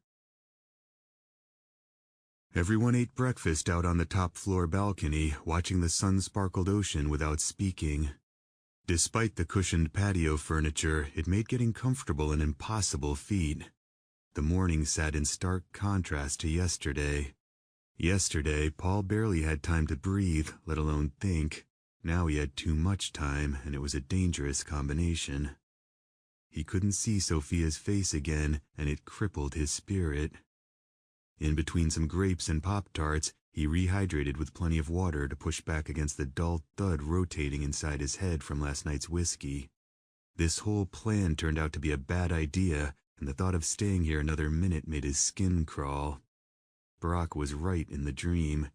Speaker 1: Everyone ate breakfast out on the top-floor balcony, watching the sun-sparkled ocean without speaking. Despite the cushioned patio furniture, it made getting comfortable an impossible feat. The morning sat in stark contrast to yesterday. Yesterday, Paul barely had time to breathe, let alone think. Now he had too much time, and it was a dangerous combination. He couldn't see Sophia's face again, and it crippled his spirit. In between some grapes and Pop-Tarts, he rehydrated with plenty of water to push back against the dull thud rotating inside his head from last night's whiskey. This whole plan turned out to be a bad idea, and the thought of staying here another minute made his skin crawl. Brock was right in the dream.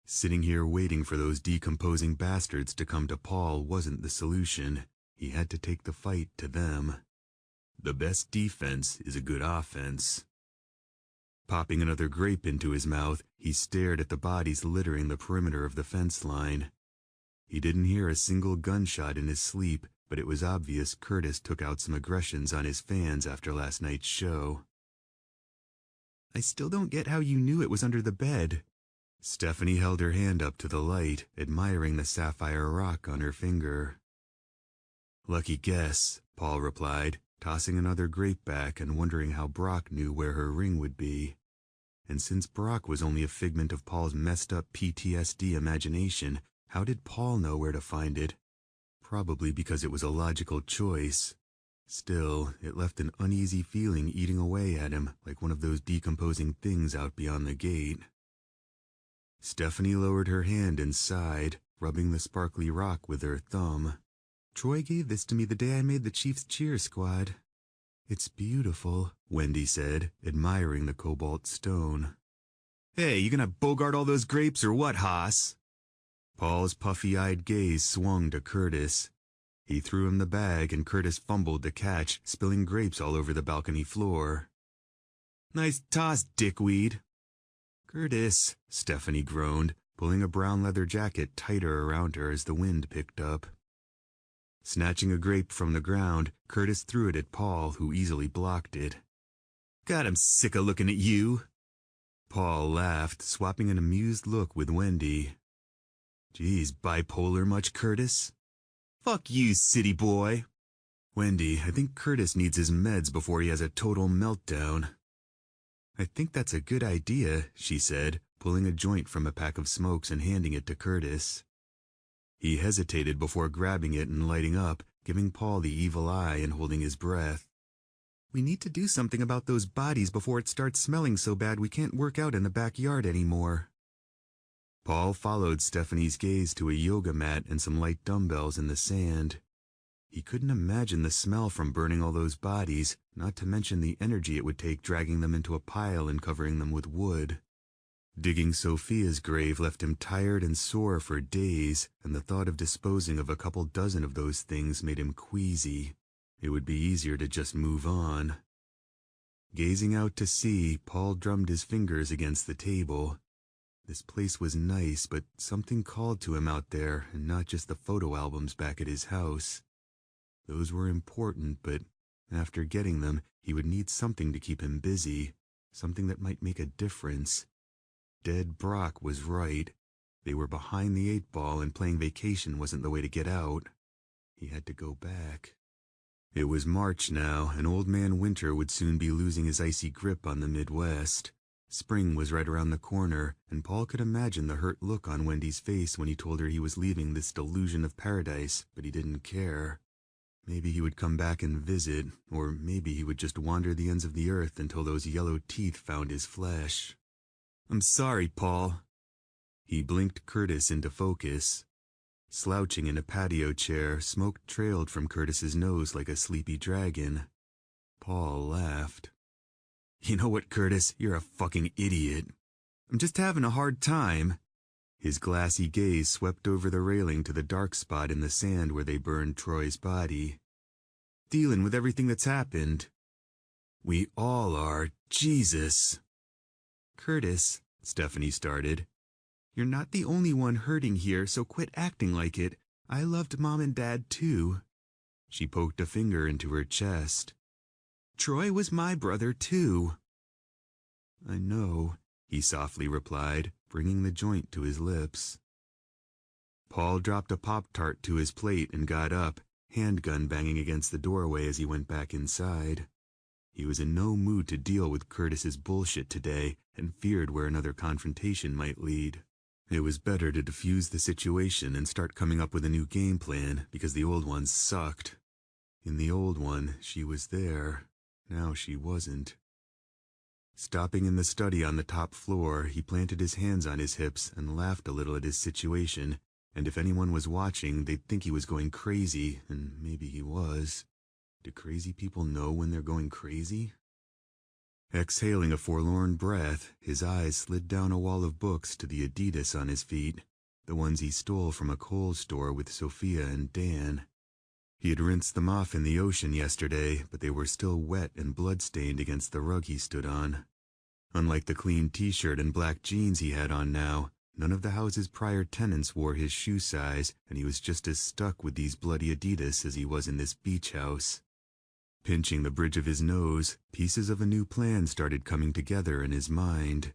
Speaker 1: Sitting here waiting for those decomposing bastards to come to Paul wasn't the solution. He had to take the fight to them. The best defense is a good offense. Popping another grape into his mouth, he stared at the bodies littering the perimeter of the fence line. He didn't hear a single gunshot in his sleep, but it was obvious Curtis took out some aggressions on his fans after last night's show. I still don't get how you knew it was under the bed. Stephanie held her hand up to the light, admiring the sapphire rock on her finger. Lucky guess, Paul replied, tossing another grape back and wondering how Brock knew where her ring would be. And since Brock was only a figment of Paul's messed-up PTSD imagination, how did Paul know where to find it? Probably because it was a logical choice. Still, it left an uneasy feeling eating away at him, like one of those decomposing things out beyond the gate. Stephanie lowered her hand and sighed, rubbing the sparkly rock with her thumb. Troy gave this to me the day I made the Chiefs cheer squad. It's beautiful, Wendy said, admiring the cobalt stone. Hey, you gonna bogart all those grapes or what, Haas? Paul's puffy-eyed gaze swung to Curtis. He threw him the bag and Curtis fumbled to catch, spilling grapes all over the balcony floor. Nice toss, dickweed. Curtis, Stephanie groaned, pulling a brown leather jacket tighter around her as the wind picked up. Snatching a grape from the ground, Curtis threw it at Paul, who easily blocked it. God, I'm sick of looking at you. Paul laughed, swapping an amused look with Wendy. Geez, bipolar much, Curtis? Fuck you, city boy. Wendy, I think Curtis needs his meds before he has a total meltdown. I think that's a good idea, she said, pulling a joint from a pack of smokes and handing it to Curtis. He hesitated before grabbing it and lighting up, giving Paul the evil eye and holding his breath. We need to do something about those bodies before it starts smelling so bad we can't work out in the backyard anymore. Paul followed Stephanie's gaze to a yoga mat and some light dumbbells in the sand. He couldn't imagine the smell from burning all those bodies, not to mention the energy it would take dragging them into a pile and covering them with wood. Digging Sophia's grave left him tired and sore for days, and the thought of disposing of a couple dozen of those things made him queasy. It would be easier to just move on. Gazing out to sea, Paul drummed his fingers against the table. This place was nice, but something called to him out there, and not just the photo albums back at his house. Those were important, but after getting them, he would need something to keep him busy, something that might make a difference. Dead Brock was right. They were behind the 8-ball, and playing vacation wasn't the way to get out. He had to go back. It was March now, and Old Man Winter would soon be losing his icy grip on the Midwest. Spring was right around the corner, and Paul could imagine the hurt look on Wendy's face when he told her he was leaving this delusion of paradise, but he didn't care. Maybe he would come back and visit, or maybe he would just wander the ends of the earth until those yellow teeth found his flesh. "I'm sorry, Paul." He blinked Curtis into focus. Slouching in a patio chair, smoke trailed from Curtis's nose like a sleepy dragon. Paul laughed. "You know what, Curtis? You're a fucking idiot. I'm just having a hard time." His glassy gaze swept over the railing to the dark spot in the sand where they burned Troy's body. "Dealing with everything that's happened." "We all are. Jesus." "Curtis," Stephanie started, "you're not the only one hurting here, so quit acting like it. I loved Mom and Dad too." She poked a finger into her chest. "Troy was my brother too." "I know," he softly replied, bringing the joint to his lips. Paul dropped a Pop-Tart to his plate and got up, handgun banging against the doorway as he went back inside. He was in no mood to deal with Curtis's bullshit today and feared where another confrontation might lead. It was better to defuse the situation and start coming up with a new game plan because the old one sucked. In the old one, she was there. Now she wasn't. Stopping in the study on the top floor, he planted his hands on his hips and laughed a little at his situation, and if anyone was watching, they'd think he was going crazy, and maybe he was. Do crazy people know when they're going crazy? Exhaling a forlorn breath, his eyes slid down a wall of books to the Adidas on his feet, the ones he stole from a Kohl's store with Sophia and Dan. He had rinsed them off in the ocean yesterday, but they were still wet and blood-stained against the rug he stood on. Unlike the clean t-shirt and black jeans he had on now, none of the house's prior tenants wore his shoe size, and he was just as stuck with these bloody Adidas as he was in this beach house. Pinching the bridge of his nose, pieces of a new plan started coming together in his mind.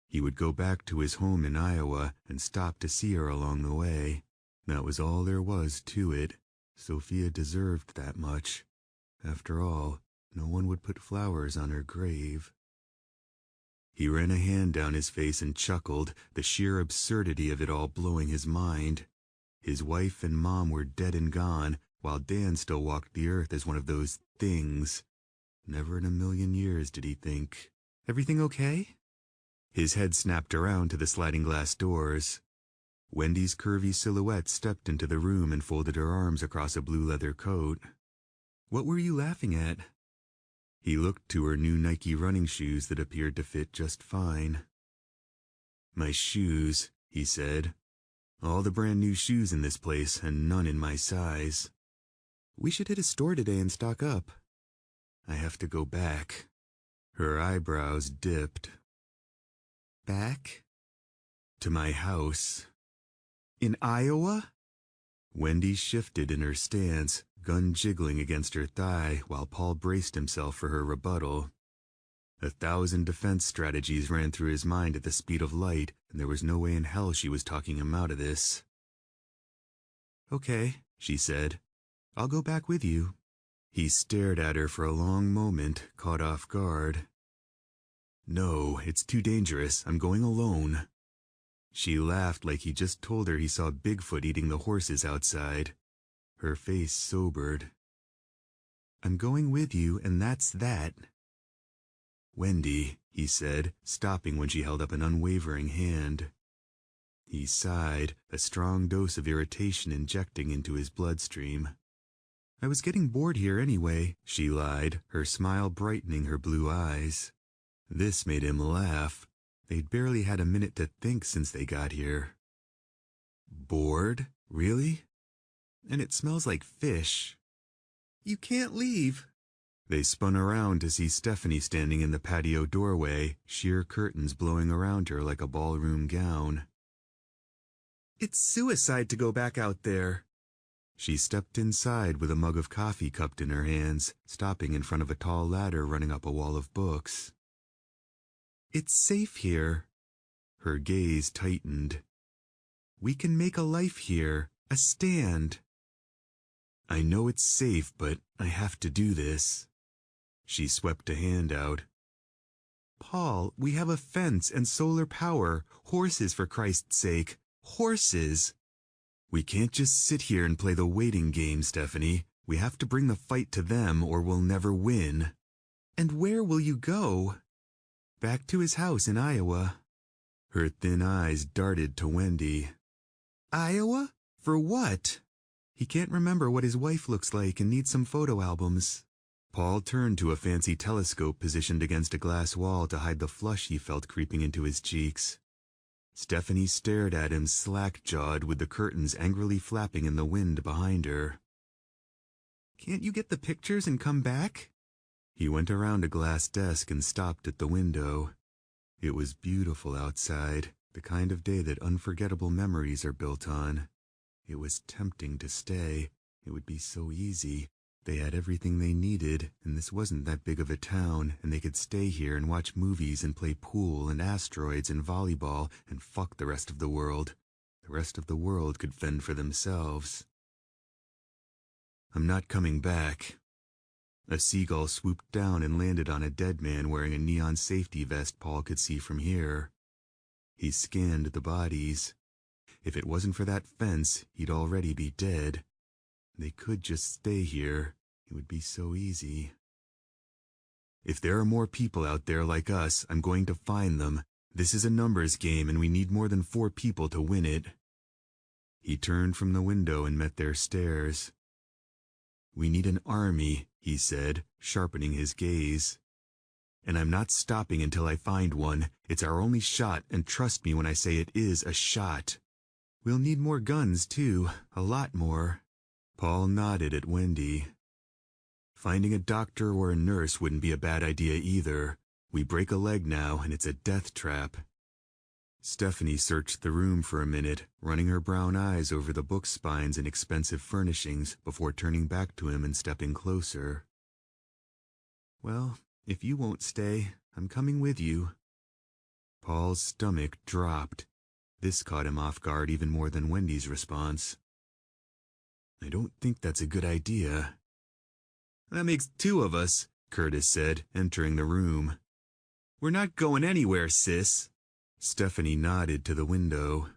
Speaker 1: He would go back to his home in Iowa and stop to see her along the way. That was all there was to it. Sophia deserved that much. After all, no one would put flowers on her grave. He ran a hand down his face and chuckled, the sheer absurdity of it all blowing his mind. His wife and Mom were dead and gone, while Dan still walked the earth as one of those things. Never in a million years did he think. "Everything okay?" His head snapped around to the sliding glass doors. Wendy's curvy silhouette stepped into the room and folded her arms across a blue leather coat. "What were you laughing at?" He looked to her new Nike running shoes that appeared to fit just fine. "My shoes," he said. "All the brand new shoes in this place, and none in my size. We should hit a store today and stock up." "I have to go back." Her eyebrows dipped. "Back?" "To my house." "In Iowa?" Wendy shifted in her stance, gun jiggling against her thigh, while Paul braced himself for her rebuttal. 1,000 defense strategies ran through his mind at the speed of light, and there was no way in hell she was talking him out of this. "Okay," she said. "I'll go back with you." He stared at her for a long moment, caught off guard. "No, it's too dangerous. I'm going alone." She laughed like he just told her he saw Bigfoot eating the horses outside. Her face sobered. "I'm going with you, and that's that." "Wendy," he said, stopping when she held up an unwavering hand. He sighed, a strong dose of irritation injecting into his bloodstream. "I was getting bored here anyway," she lied, her smile brightening her blue eyes. This made him laugh. They'd barely had a minute to think since they got here. "Bored? Really? And it smells like fish." "You can't leave." They spun around to see Stephanie standing in the patio doorway, sheer curtains blowing around her like a ballroom gown. "It's suicide to go back out there." She stepped inside with a mug of coffee cupped in her hands, stopping in front of a tall ladder running up a wall of books. "It's safe here." Her gaze tightened. "We can make a life here, a stand." "I know it's safe, but I have to do this." She swept a hand out. Paul, we have a fence and solar power. Horses, for Christ's sake. Horses! We can't just sit here and play the waiting game, Stephanie. We have to bring the fight to them or we'll never win. And where will you go? Back to his house in Iowa. Her thin eyes darted to Wendy. Iowa? For what? He can't remember what his wife looks like and needs some photo albums. Paul turned to a fancy telescope positioned against a glass wall to hide the flush he felt creeping into his cheeks. Stephanie stared at him slack-jawed with the curtains angrily flapping in the wind behind her. Can't you get the pictures and come back? He went around a glass desk and stopped at the window. It was beautiful outside, the kind of day that unforgettable memories are built on. It was tempting to stay. It would be so easy. They had everything they needed, and this wasn't that big of a town, and they could stay here and watch movies and play pool and asteroids and volleyball and fuck the rest of the world. The rest of the world could fend for themselves. I'm not coming back. A seagull swooped down and landed on a dead man wearing a neon safety vest Paul could see from here. He scanned the bodies. If it wasn't for that fence, he'd already be dead. They could just stay here. It would be so easy. If there are more people out there like us, I'm going to find them. This is a numbers game and we need more than 4 people to win it. He turned from the window and met their stares. We need an army, he said, sharpening his gaze. And I'm not stopping until I find one. It's our only shot, and trust me when I say it is a shot. We'll need more guns, too. A lot more. Paul nodded at Wendy. Finding a doctor or a nurse wouldn't be a bad idea either. We break a leg now, and it's a death trap. Stephanie searched the room for a minute, running her brown eyes over the book spines and expensive furnishings before turning back to him and stepping closer. Well, if you won't stay, I'm coming with you. Paul's stomach dropped. This caught him off guard even more than Wendy's response. I don't think that's a good idea. That makes 2 of us, Curtis said, entering the room. We're not going anywhere, sis. Stephanie nodded to the window.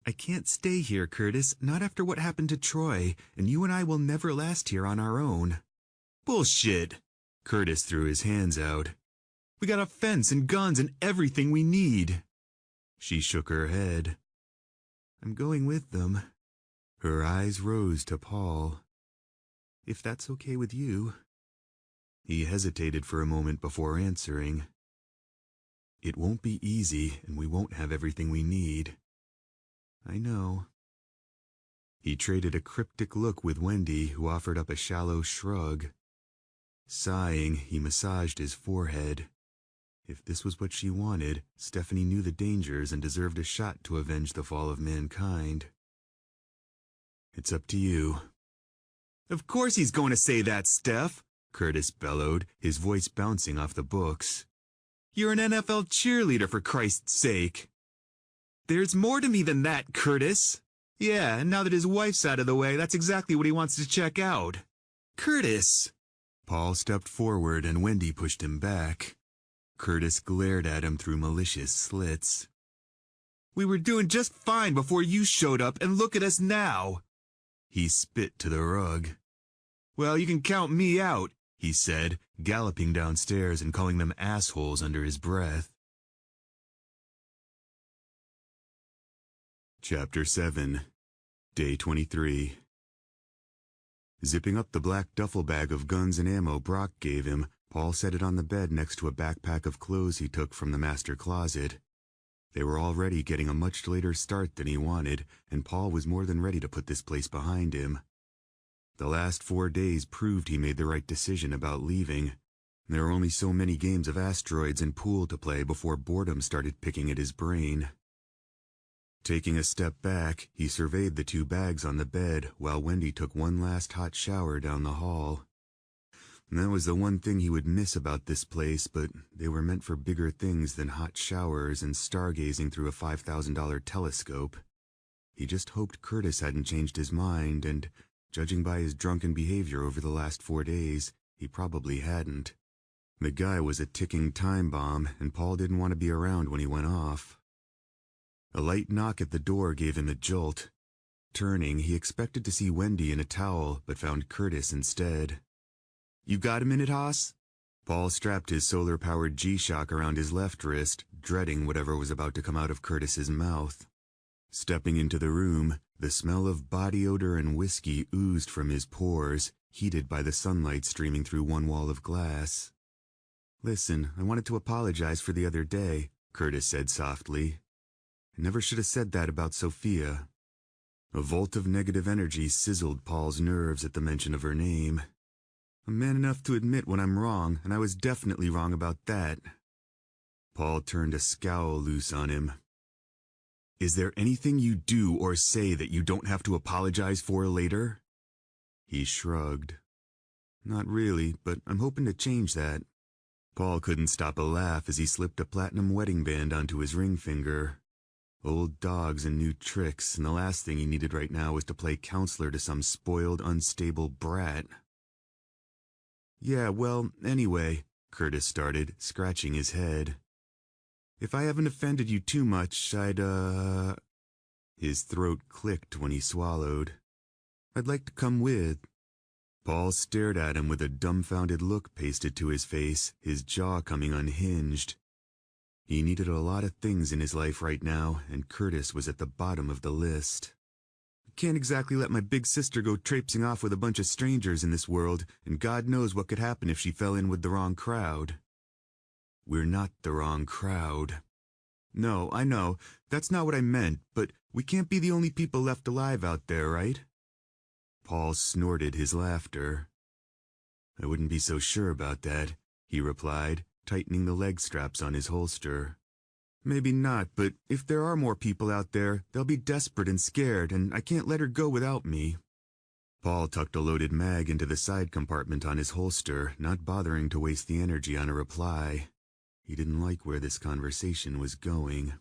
Speaker 1: I can't stay here, Curtis, not after what happened to Troy, and you and I will never last here on our own. Bullshit! Curtis threw his hands out. We got a fence and guns and everything we need. She shook her head. I'm going with them. Her eyes rose to Paul. If that's okay with you. He hesitated for a moment before answering. It won't be easy, and we won't have everything we need. I know. He traded a cryptic look with Wendy, who offered up a shallow shrug. Sighing, he massaged his forehead. If this was what she wanted, Stephanie knew the dangers and deserved a shot to avenge the fall of mankind. It's up to you. Of course he's going to say that, Steph, Curtis bellowed, his voice bouncing off the books. You're an NFL cheerleader, for Christ's sake. There's more to me than that, Curtis. Yeah, and now that his wife's out of the way, that's exactly what he wants to check out. Curtis! Paul stepped forward and Wendy pushed him back. Curtis glared at him through malicious slits. We were doing just fine before you showed up, and look at us now. He spit to the rug. Well, you can count me out, he said, galloping downstairs and calling them assholes under his breath. Chapter 7, Day 23. Zipping up the black duffel bag of guns and ammo Brock gave him, Paul set it on the bed next to a backpack of clothes he took from the master closet. They were already getting a much later start than he wanted, and Paul was more than ready to put this place behind him. The last 4 days proved he made the right decision about leaving. There were only so many games of asteroids and pool to play before boredom started picking at his brain. Taking a step back, he surveyed the 2 bags on the bed while Wendy took one last hot shower down the hall. That was the one thing he would miss about this place, but they were meant for bigger things than hot showers and stargazing through a $5,000 telescope. He just hoped Curtis hadn't changed his mind, and, judging by his drunken behavior over the last 4 days, he probably hadn't. The guy was a ticking time bomb, and Paul didn't want to be around when he went off. A light knock at the door gave him a jolt. Turning, he expected to see Wendy in a towel, but found Curtis instead. "You got a minute, Haas?" Paul strapped his solar-powered G-Shock around his left wrist, dreading whatever was about to come out of Curtis's mouth. Stepping into the room, the smell of body odor and whiskey oozed from his pores, heated by the sunlight streaming through one wall of glass. "Listen, I wanted to apologize for the other day," Curtis said softly. "I never should have said that about Sophia." A volt of negative energy sizzled Paul's nerves at the mention of her name. "I'm man enough to admit when I'm wrong, and I was definitely wrong about that." Paul turned a scowl loose on him. "Is there anything you do or say that you don't have to apologize for later?" He shrugged. "Not really, but I'm hoping to change that." Paul couldn't stop a laugh as he slipped a platinum wedding band onto his ring finger. Old dogs and new tricks, and the last thing he needed right now was to play counselor to some spoiled, unstable brat. "Yeah, well, anyway," Curtis started, scratching his head. "If I haven't offended you too much, His throat clicked when he swallowed. "I'd like to come with." Paul stared at him with a dumbfounded look pasted to his face, his jaw coming unhinged. He needed a lot of things in his life right now, and Curtis was at the bottom of the list. "I can't exactly let my big sister go traipsing off with a bunch of strangers in this world, and God knows what could happen if she fell in with the wrong crowd." "We're not the wrong crowd." "No, I know. That's not what I meant, but we can't be the only people left alive out there, right?" Paul snorted his laughter. "I wouldn't be so sure about that," he replied, tightening the leg straps on his holster. "Maybe not, but if there are more people out there, they'll be desperate and scared, and I can't let her go without me." Paul tucked a loaded mag into the side compartment on his holster, not bothering to waste the energy on a reply. He didn't like where this conversation was going.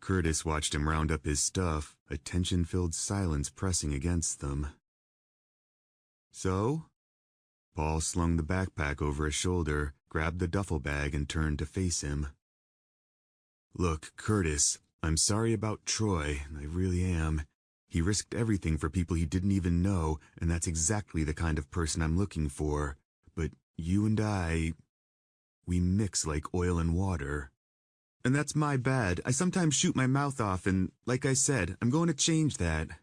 Speaker 1: Curtis watched him round up his stuff, a tension-filled silence pressing against them. "So?" Paul slung the backpack over his shoulder, grabbed the duffel bag, and turned to face him. "Look, Curtis, I'm sorry about Troy, I really am. He risked everything for people he didn't even know, and that's exactly the kind of person I'm looking for. But you and we mix like oil and water. And that's my bad. I sometimes shoot my mouth off, and like I said, I'm going to change that.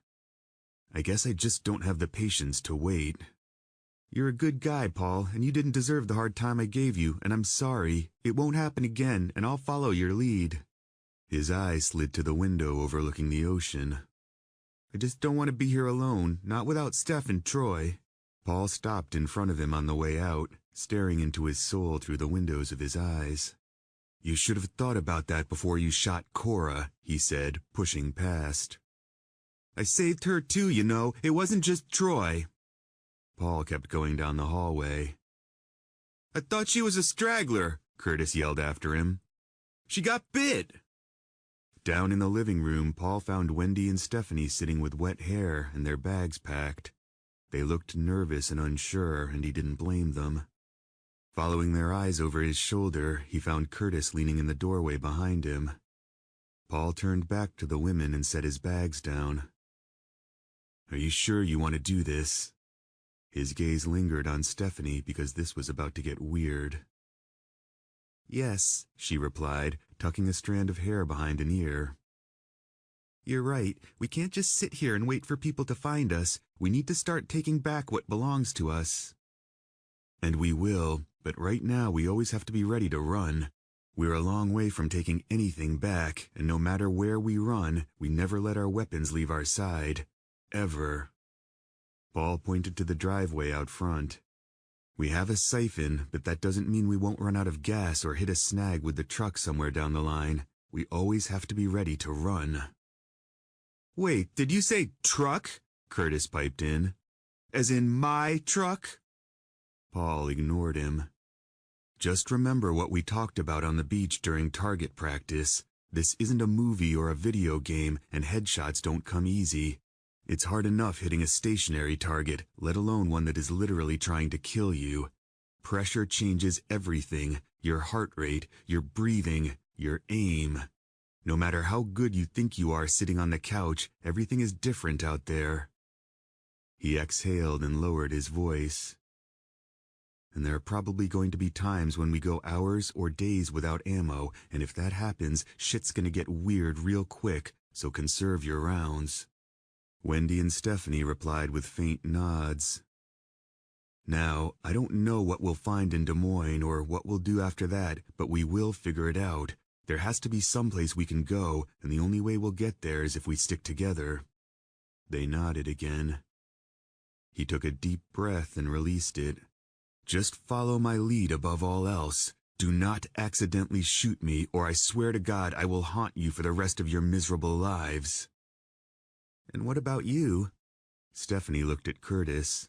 Speaker 1: I guess I just don't have the patience to wait. You're a good guy, Paul, and you didn't deserve the hard time I gave you, and I'm sorry. It won't happen again, and I'll follow your lead." His eyes slid to the window overlooking the ocean. "I just don't want to be here alone, not without Steph and Troy." Paul stopped in front of him on the way out, staring into his soul through the windows of his eyes. "You should have thought about that before you shot Cora," he said, pushing past. "I saved her too, you know. It wasn't just Troy." Paul kept going down the hallway. "I thought she was a straggler," Curtis yelled after him. "She got bit." Down in the living room, Paul found Wendy and Stephanie sitting with wet hair and their bags packed. They looked nervous and unsure, and he didn't blame them. Following their eyes over his shoulder, he found Curtis leaning in the doorway behind him. Paul turned back to the women and set his bags down. "Are you sure you want to do this?" His gaze lingered on Stephanie because this was about to get weird. "Yes," she replied, tucking a strand of hair behind an ear. "You're right. We can't just sit here and wait for people to find us. We need to start taking back what belongs to us." "And we will, but right now we always have to be ready to run. We're a long way from taking anything back, and no matter where we run, we never let our weapons leave our side. Ever." Paul pointed to the driveway out front. "We have a siphon, but that doesn't mean we won't run out of gas or hit a snag with the truck somewhere down the line. We always have to be ready to run." "Wait, did you say truck?" Curtis piped in. "As in my truck?" Paul ignored him. "Just remember what we talked about on the beach during target practice. This isn't a movie or a video game, and headshots don't come easy. It's hard enough hitting a stationary target, let alone one that is literally trying to kill you. Pressure changes everything, your heart rate, your breathing, your aim. No matter how good you think you are sitting on the couch, everything is different out there. He exhaled and lowered his voice. And there are probably going to be times when we go hours or days without ammo, and if that happens, shit's gonna get weird real quick, so conserve your rounds. Wendy and Stephanie replied with faint nods. Now, I don't know what we'll find in Des Moines or what we'll do after that, but we will figure it out. There has to be someplace we can go, and the only way we'll get there is if we stick together. They nodded again. He took a deep breath and released it. Just follow my lead above all else. Do not accidentally shoot me, or I swear to God I will haunt you for the rest of your miserable lives. And what about you? Stephanie looked at Curtis.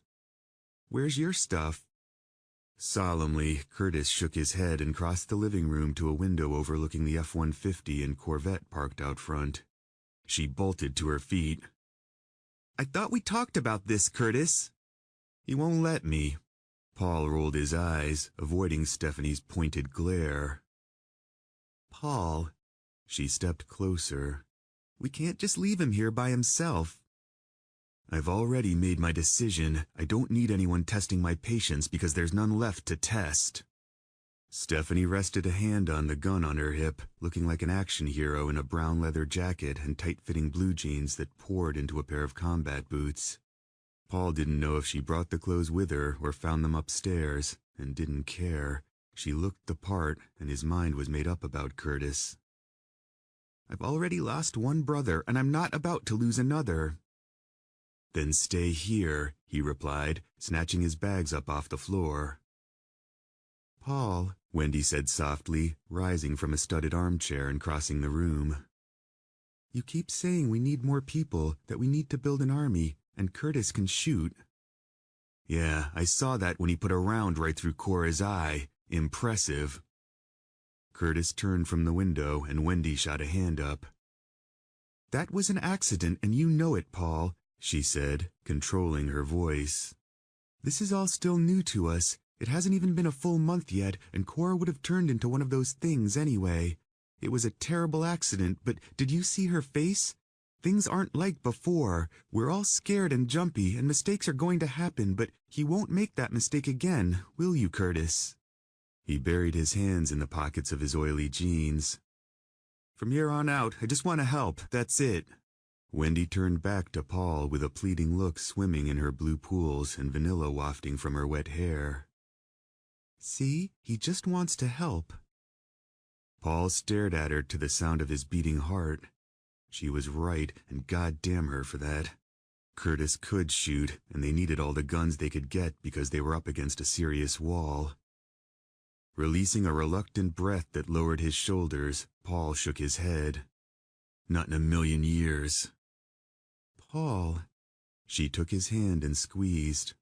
Speaker 1: Where's your stuff? Solemnly, Curtis shook his head and crossed the living room to a window overlooking the F-150 and Corvette parked out front. She bolted to her feet. I thought we talked about this, Curtis. He won't let me. Paul rolled his eyes, avoiding Stephanie's pointed glare. Paul, she stepped closer. We can't just leave him here by himself. I've already made my decision. I don't need anyone testing my patience because there's none left to test. Stephanie rested a hand on the gun on her hip, looking like an action hero in a brown leather jacket and tight-fitting blue jeans that poured into a pair of combat boots. Paul didn't know if she brought the clothes with her or found them upstairs, and didn't care. She looked the part, and his mind was made up about Curtis. I've already lost one brother, and I'm not about to lose another. Then stay here, he replied, snatching his bags up off the floor. Paul, Wendy said softly, rising from a studded armchair and crossing the room. You keep saying we need more people, that we need to build an army, and Curtis can shoot. Yeah, I saw that when he put a round right through Cora's eye. Impressive. Curtis turned from the window and Wendy shot a hand up. That was an accident and you know it, Paul, she said, controlling her voice. This is all still new to us. It hasn't even been a full month yet, and Cora would have turned into one of those things anyway. It was a terrible accident, but did you see her face? Things aren't like before. We're all scared and jumpy, and mistakes are going to happen, but he won't make that mistake again, will you, Curtis? He buried his hands in the pockets of his oily jeans. From here on out, I just want to help, that's it. Wendy turned back to Paul with a pleading look swimming in her blue pools and vanilla wafting from her wet hair. See, he just wants to help. Paul stared at her to the sound of his beating heart. She was right, and goddamn her for that. Curtis could shoot, and they needed all the guns they could get because they were up against a serious wall. Releasing a reluctant breath that lowered his shoulders, Paul shook his head. Not in a million years. Paul. She took his hand and squeezed.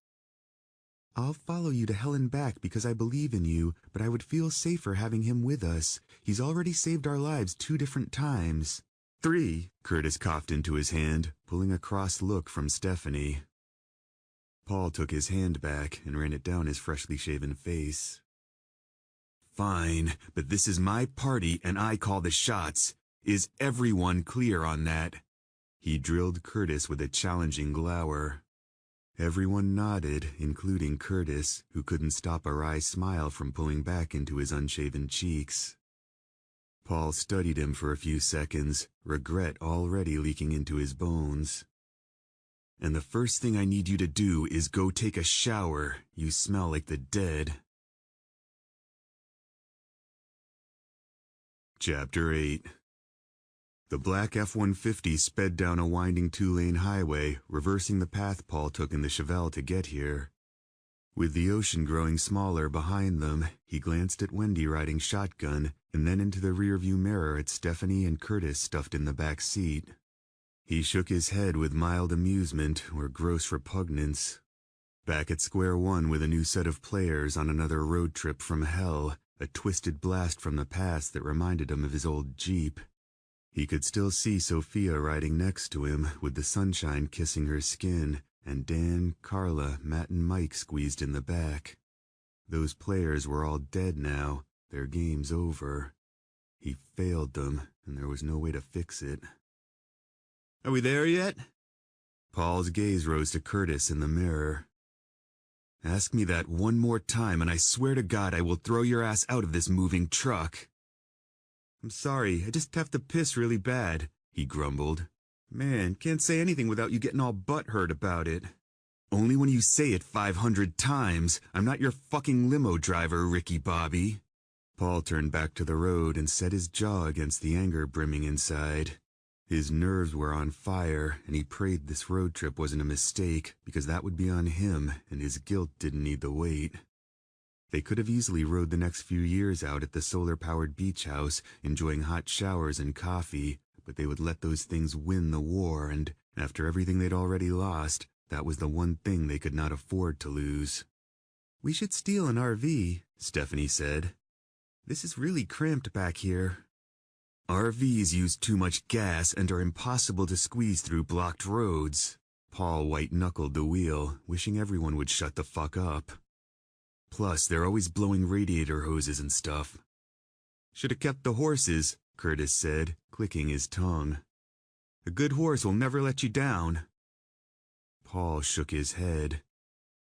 Speaker 1: I'll follow you to hell and back because I believe in you, but I would feel safer having him with us. He's already saved our lives 2 different times. 3, Curtis coughed into his hand, pulling a cross look from Stephanie. Paul took his hand back and ran it down his freshly shaven face. Fine, but this is my party and I call the shots. Is everyone clear on that? He drilled Curtis with a challenging glower. Everyone nodded, including Curtis, who couldn't stop a wry smile from pulling back into his unshaven cheeks. Paul studied him for a few seconds, regret already leaking into his bones. And the first thing I need you to do is go take a shower. You smell like the dead. Chapter 8. The black F-150 sped down a winding 2-lane highway, reversing the path Paul took in the Chevelle to get here. With the ocean growing smaller behind them, he glanced at Wendy riding shotgun, and then into the rearview mirror at Stephanie and Curtis stuffed in the back seat. He shook his head with mild amusement or gross repugnance. Back at square one with a new set of players on another road trip from hell, a twisted blast from the past that reminded him of his old Jeep. He could still see Sophia riding next to him, with the sunshine kissing her skin, and Dan, Carla, Matt, and Mike squeezed in the back. Those players were all dead now. Their game's over. He failed them, and there was no way to fix it. "Are we there yet?" Paul's gaze rose to Curtis in the mirror. "Ask me that one more time, and I swear to God I will throw your ass out of this moving truck." "I'm sorry, I just have to piss really bad," he grumbled. "Man, can't say anything without you getting all butthurt about it." "Only when you say it 500 times. I'm not your fucking limo driver, Ricky Bobby." Paul turned back to the road and set his jaw against the anger brimming inside. His nerves were on fire, and he prayed this road trip wasn't a mistake, because that would be on him, and his guilt didn't need the weight. They could have easily rode the next few years out at the solar-powered beach house, enjoying hot showers and coffee, but they would let those things win the war, and after everything they'd already lost, that was the one thing they could not afford to lose. "We should steal an RV," Stephanie said. "This is really cramped back here." "RVs use too much gas and are impossible to squeeze through blocked roads." Paul white-knuckled the wheel, wishing everyone would shut the fuck up. "Plus, they're always blowing radiator hoses and stuff." "Should have kept the horses," Curtis said, clicking his tongue. "A good horse will never let you down." Paul shook his head.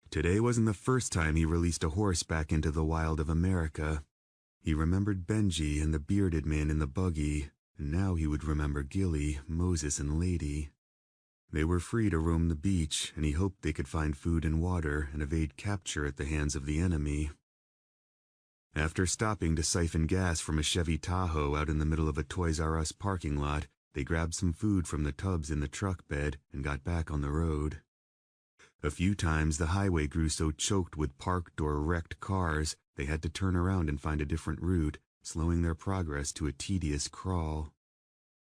Speaker 1: Today wasn't the first time he released a horse back into the wild of America. He remembered Benji and the bearded man in the buggy, and now he would remember Gilly, Moses, and Lady. They were free to roam the beach, and he hoped they could find food and water and evade capture at the hands of the enemy. After stopping to siphon gas from a Chevy Tahoe out in the middle of a Toys R Us parking lot, they grabbed some food from the tubs in the truck bed and got back on the road. A few times the highway grew so choked with parked or wrecked cars, they had to turn around and find a different route, slowing their progress to a tedious crawl.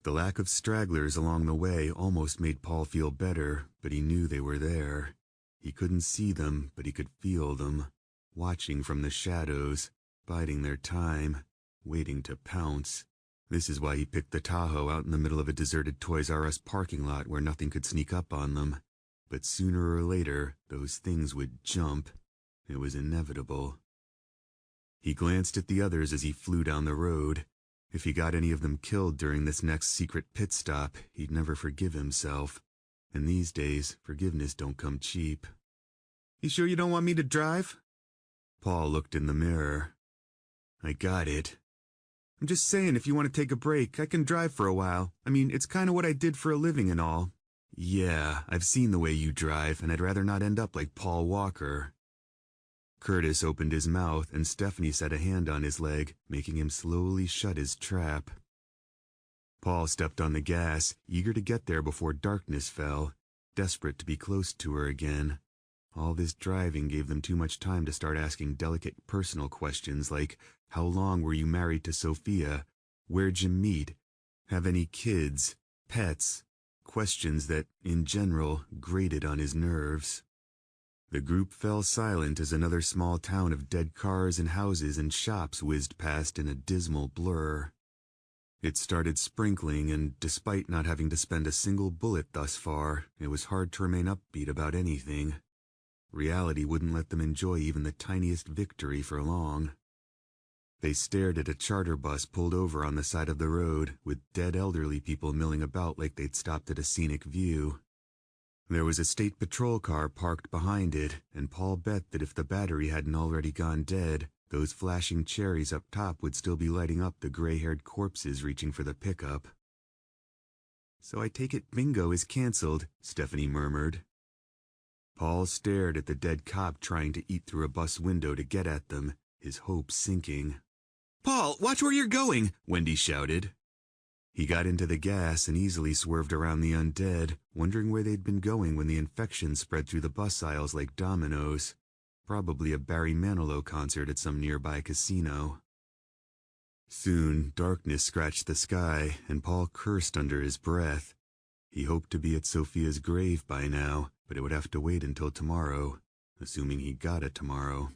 Speaker 1: The lack of stragglers along the way almost made Paul feel better, but he knew they were there. He couldn't see them, but he could feel them, watching from the shadows, biding their time, waiting to pounce. This is why he picked the Tahoe out in the middle of a deserted Toys R Us parking lot where nothing could sneak up on them. But sooner or later, those things would jump. It was inevitable. He glanced at the others as he flew down the road. If he got any of them killed during this next secret pit stop, he'd never forgive himself. And these days, forgiveness don't come cheap. "You sure you don't want me to drive?" Paul looked in the mirror. "I got it." "I'm just saying, if you want to take a break, I can drive for a while. I mean, it's kind of what I did for a living and all." "Yeah, I've seen the way you drive, and I'd rather not end up like Paul Walker." Curtis opened his mouth, and Stephanie set a hand on his leg, making him slowly shut his trap. Paul stepped on the gas, eager to get there before darkness fell, desperate to be close to her again. All this driving gave them too much time to start asking delicate personal questions like, how long were you married to Sophia? Where'd you meet? Have any kids? Pets? Questions that, in general, grated on his nerves. The group fell silent as another small town of dead cars and houses and shops whizzed past in a dismal blur. It started sprinkling, and despite not having to spend a single bullet thus far, it was hard to remain upbeat about anything. Reality wouldn't let them enjoy even the tiniest victory for long. They stared at a charter bus pulled over on the side of the road, with dead elderly people milling about like they'd stopped at a scenic view. There was a state patrol car parked behind it, and Paul bet that if the battery hadn't already gone dead, those flashing cherries up top would still be lighting up the gray-haired corpses reaching for the pickup. "So I take it bingo is canceled," Stephanie murmured. Paul stared at the dead cop trying to eat through a bus window to get at them, his hopes sinking. "Paul, watch where you're going!" Wendy shouted. He got into the gas and easily swerved around the undead, wondering where they'd been going when the infection spread through the bus aisles like dominoes. Probably a Barry Manilow concert at some nearby casino. Soon, darkness scratched the sky, and Paul cursed under his breath. He hoped to be at Sophia's grave by now, but it would have to wait until tomorrow, assuming he got it tomorrow.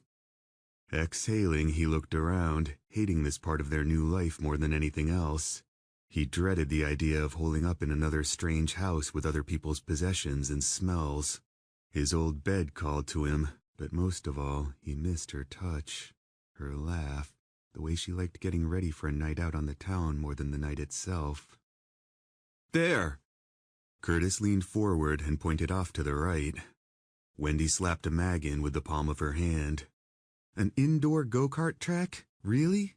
Speaker 1: Exhaling, he looked around, hating this part of their new life more than anything else. He dreaded the idea of holding up in another strange house with other people's possessions and smells. His old bed called to him, But most of all, he missed her touch, her laugh, the way she liked getting ready for a night out on the town more than the night itself. "There!" Curtis leaned forward and pointed off to the right. Wendy slapped a mag in with the palm of her hand. "An indoor go-kart track? Really?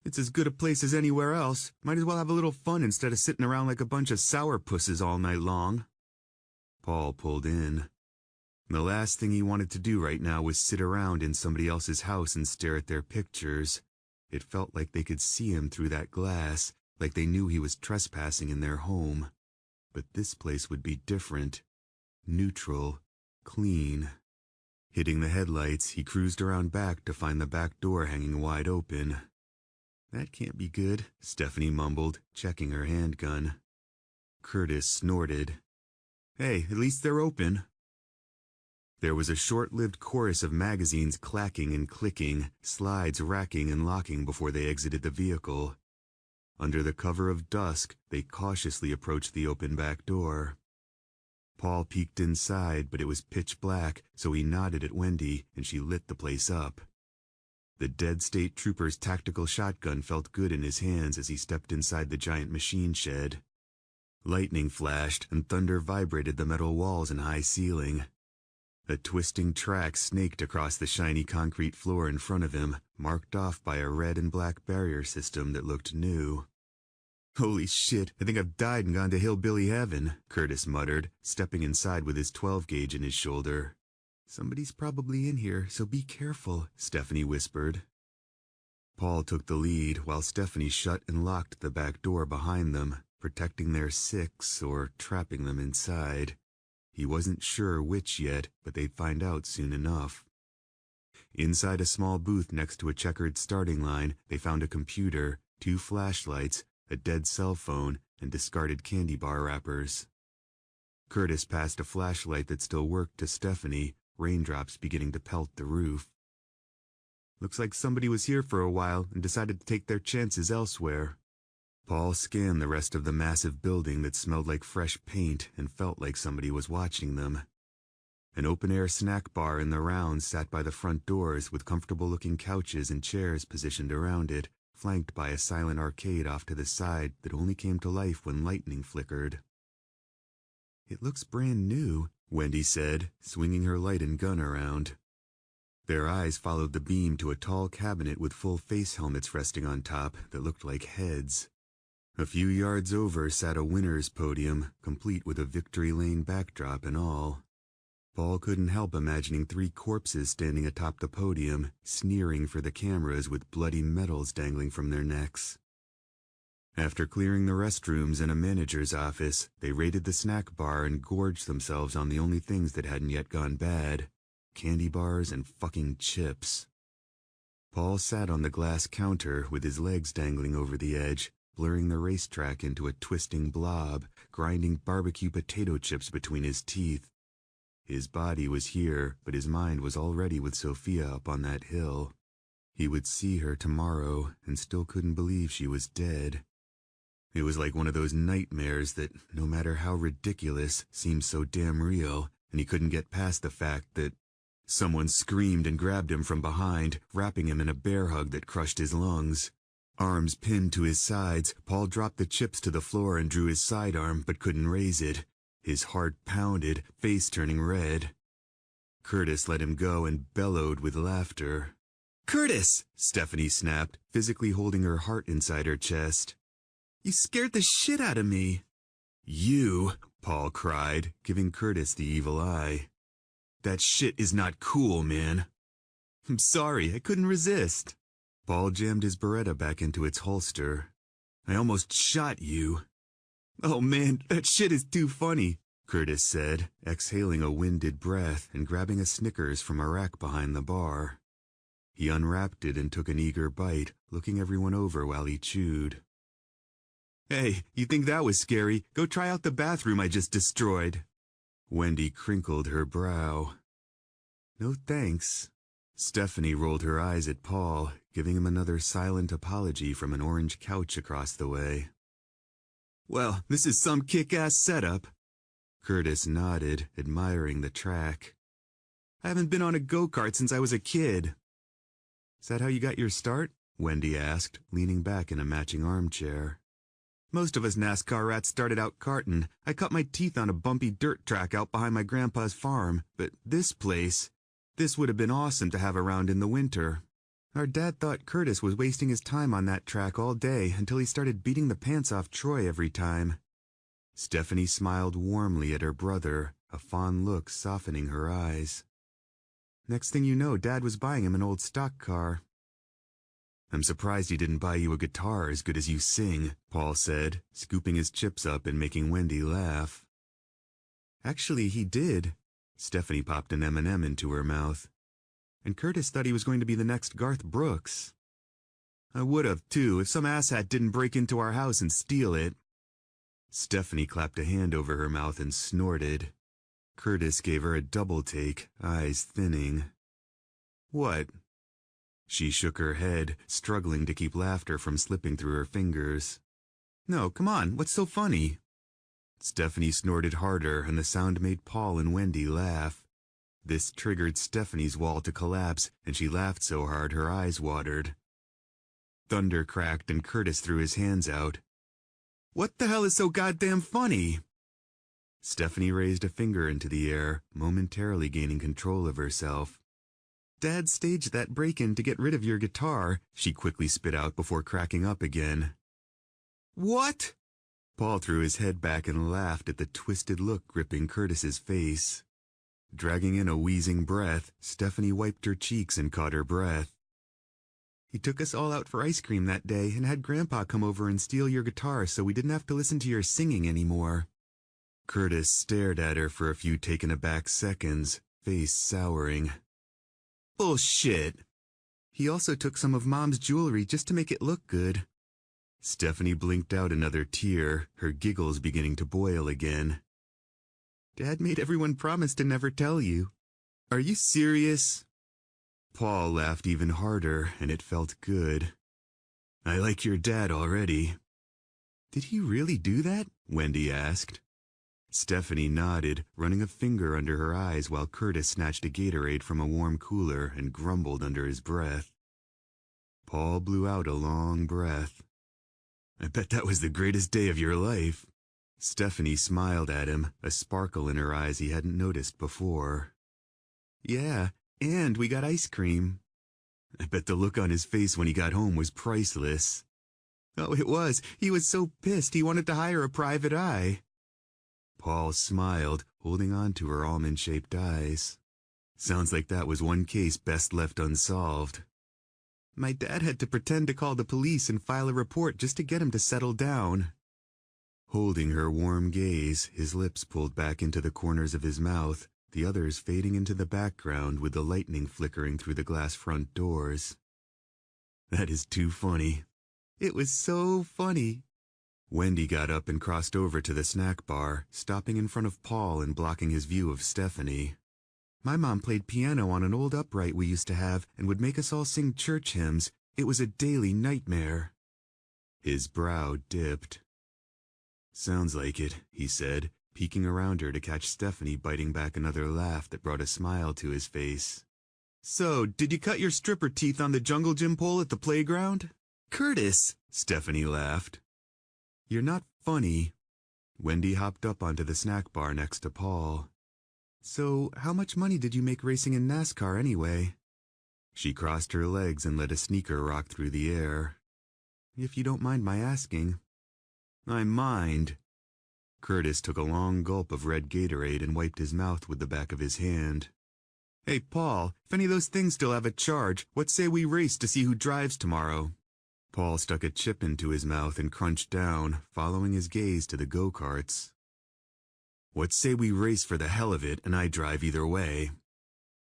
Speaker 1: It's as good a place as anywhere else. Might as well have a little fun instead of sitting around like a bunch of sourpusses all night long." Paul pulled in. The last thing he wanted to do right now was sit around in somebody else's house and stare at their pictures. It felt like they could see him through that glass, like they knew he was trespassing in their home. But this place would be different. Neutral. Clean. Hitting the headlights, he cruised around back to find the back door hanging wide open. "That can't be good," Stephanie mumbled, checking her handgun. Curtis snorted. "Hey, at least they're open." There was a short-lived chorus of magazines clacking and clicking, slides racking and locking before they exited the vehicle. Under the cover of dusk, they cautiously approached the open back door. Paul peeked inside, but it was pitch black, so he nodded at Wendy, and she lit the place up. The dead state trooper's tactical shotgun felt good in his hands as he stepped inside the giant machine shed. Lightning flashed, and thunder vibrated the metal walls and high ceiling. A twisting track snaked across the shiny concrete floor in front of him, marked off by a red and black barrier system that looked new. "Holy shit, I think I've died and gone to hillbilly heaven," Curtis muttered, stepping inside with his 12-gauge in his shoulder. "Somebody's probably in here, so be careful," Stephanie whispered. Paul took the lead while Stephanie shut and locked the back door behind them, protecting their six or trapping them inside. He wasn't sure which yet, but they'd find out soon enough. Inside a small booth next to a checkered starting line, they found a computer, 2 flashlights, a dead cell phone, and discarded candy bar wrappers. Curtis passed a flashlight that still worked to Stephanie, raindrops beginning to pelt the roof. "Looks like somebody was here for a while and decided to take their chances elsewhere." Paul scanned the rest of the massive building that smelled like fresh paint and felt like somebody was watching them. An open-air snack bar in the rounds sat by the front doors with comfortable-looking couches and chairs positioned around it, flanked by a silent arcade off to the side that only came to life when lightning flickered. "It looks brand new," Wendy said, swinging her light and gun around. Their eyes followed the beam to a tall cabinet with full face helmets resting on top that looked like heads. A few yards over sat a winner's podium, complete with a Victory Lane backdrop and all. Paul couldn't help imagining 3 corpses standing atop the podium, sneering for the cameras with bloody medals dangling from their necks. After clearing the restrooms and a manager's office, they raided the snack bar and gorged themselves on the only things that hadn't yet gone bad: candy bars and fucking chips. Paul sat on the glass counter with his legs dangling over the edge, blurring the racetrack into a twisting blob, grinding barbecue potato chips between his teeth. His body was here, but his mind was already with Sophia up on that hill. He would see her tomorrow, and still couldn't believe she was dead. It was like one of those nightmares that, no matter how ridiculous, seemed so damn real, and he couldn't get past the fact that someone screamed and grabbed him from behind, wrapping him in a bear hug that crushed his lungs. Arms pinned to his sides, Paul dropped the chips to the floor and drew his sidearm, but couldn't raise it. His heart pounded, face turning red. Curtis let him go and bellowed with laughter. "Curtis!" Stephanie snapped, physically holding her heart inside her chest. "You scared the shit out of me." "You!" Paul cried, giving Curtis the evil eye. "That shit is not cool, man." "I'm sorry, I couldn't resist." Paul jammed his Beretta back into its holster. "I almost shot you." "Oh man, that shit is too funny," Curtis said, exhaling a winded breath and grabbing a Snickers from a rack behind the bar. He unwrapped it and took an eager bite, looking everyone over while he chewed. "Hey, you think that was scary? Go try out the bathroom I just destroyed." Wendy crinkled her brow. "No thanks." Stephanie rolled her eyes at Paul, giving him another silent apology from an orange couch across the way. "Well, this is some kick-ass setup." Curtis nodded, admiring the track. I haven't been on a go-kart since I was a kid." "Is that how you got your start?" Wendy asked, leaning back in a matching armchair. "Most of us NASCAR rats started out karting. I cut my teeth on a bumpy dirt track out behind my grandpa's farm, but this would have been awesome to have around in the winter. Our dad thought Curtis was wasting his time on that track all day until he started beating the pants off Troy every time." Stephanie smiled warmly at her brother, a fond look softening her eyes. "Next thing you know, Dad was buying him an old stock car." "I'm surprised he didn't buy you a guitar as good as you sing," Paul said, scooping his chips up and making Wendy laugh. "Actually, he did." Stephanie popped an M&M into her mouth. "And Curtis thought he was going to be the next Garth Brooks." "I would have, too, if some asshat didn't break into our house and steal it." Stephanie clapped a hand over her mouth and snorted. Curtis gave her a double take, eyes thinning. "What?" She shook her head, struggling to keep laughter from slipping through her fingers. "No, come on, what's so funny?" Stephanie snorted harder, and the sound made Paul and Wendy laugh. This triggered Stephanie's wall to collapse, and she laughed so hard her eyes watered. Thunder cracked, and Curtis threw his hands out. "What the hell is so goddamn funny?" Stephanie raised a finger into the air, momentarily gaining control of herself. "Dad staged that break-in to get rid of your guitar," she quickly spit out before cracking up again. "What?" Paul threw his head back and laughed at the twisted look gripping Curtis's face. Dragging in a wheezing breath, Stephanie wiped her cheeks and caught her breath. "He took us all out for ice cream that day and had Grandpa come over and steal your guitar so we didn't have to listen to your singing anymore." Curtis stared at her for a few taken-aback seconds, face souring. "Bullshit!" "He also took some of Mom's jewelry just to make it look good." Stephanie blinked out another tear, her giggles beginning to boil again. "Dad made everyone promise to never tell you." "Are you serious?" Paul laughed even harder, and it felt good. "I like your dad already." "Did he really do that?" Wendy asked. Stephanie nodded, running a finger under her eyes while Curtis snatched a Gatorade from a warm cooler and grumbled under his breath. Paul blew out a long breath. "I bet that was the greatest day of your life." Stephanie smiled at him, a sparkle in her eyes he hadn't noticed before. "Yeah, and we got ice cream." "I bet the look on his face when he got home was priceless." "Oh, it was. He was so pissed he wanted to hire a private eye." Paul smiled, holding on to her almond-shaped eyes. "Sounds like that was one case best left unsolved." "My dad had to pretend to call the police and file a report just to get him to settle down." Holding her warm gaze, his lips pulled back into the corners of his mouth, the others fading into the background with the lightning flickering through the glass front doors. "That is too funny." "It was so funny." Wendy got up and crossed over to the snack bar, stopping in front of Paul and blocking his view of Stephanie. "My mom played piano on an old upright we used to have and would make us all sing church hymns. It was a daily nightmare." His brow dipped. "Sounds like it," he said, peeking around her to catch Stephanie biting back another laugh that brought a smile to his face. "So, did you cut your stripper teeth on the jungle gym pole at the playground?" "Curtis!" Stephanie laughed. "You're not funny." Wendy hopped up onto the snack bar next to Paul. "So, how much money did you make racing in NASCAR anyway?" She crossed her legs and let a sneaker rock through the air. "If you don't mind my asking." "I mind." Curtis took a long gulp of red Gatorade and wiped his mouth with the back of his hand. "Hey, Paul, if any of those things still have a charge, what say we race to see who drives tomorrow?" Paul stuck a chip into his mouth and crunched down, following his gaze to the go-karts. "What say we race for the hell of it, and I drive either way?"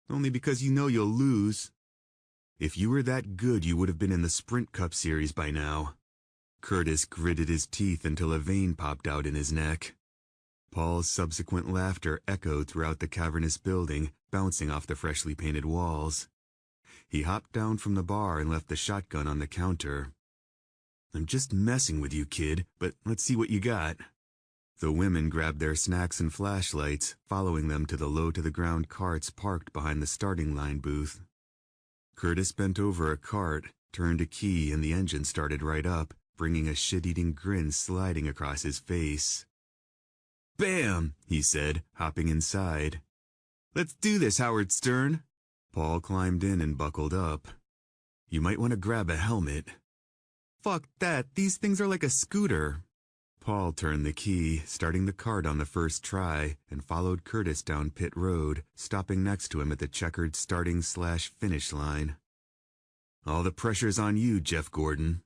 Speaker 1: "Only because you know you'll lose." "If you were that good, you would have been in the Sprint Cup Series by now." Curtis gritted his teeth until a vein popped out in his neck. Paul's subsequent laughter echoed throughout the cavernous building, bouncing off the freshly painted walls. He hopped down from the bar and left the shotgun on the counter. "I'm just messing with you, kid, but let's see what you got." The women grabbed their snacks and flashlights, following them to the low-to-the-ground carts parked behind the starting line booth. Curtis bent over a cart, turned a key, and the engine started right up, bringing a shit-eating grin sliding across his face. "Bam!" he said, hopping inside. "Let's do this, Howard Stern." Paul climbed in and buckled up. "You might want to grab a helmet." "Fuck that, these things are like a scooter." Paul turned the key, starting the cart on the first try, and followed Curtis down pit road, stopping next to him at the checkered starting/finish line. "All the pressure's on you, Jeff Gordon."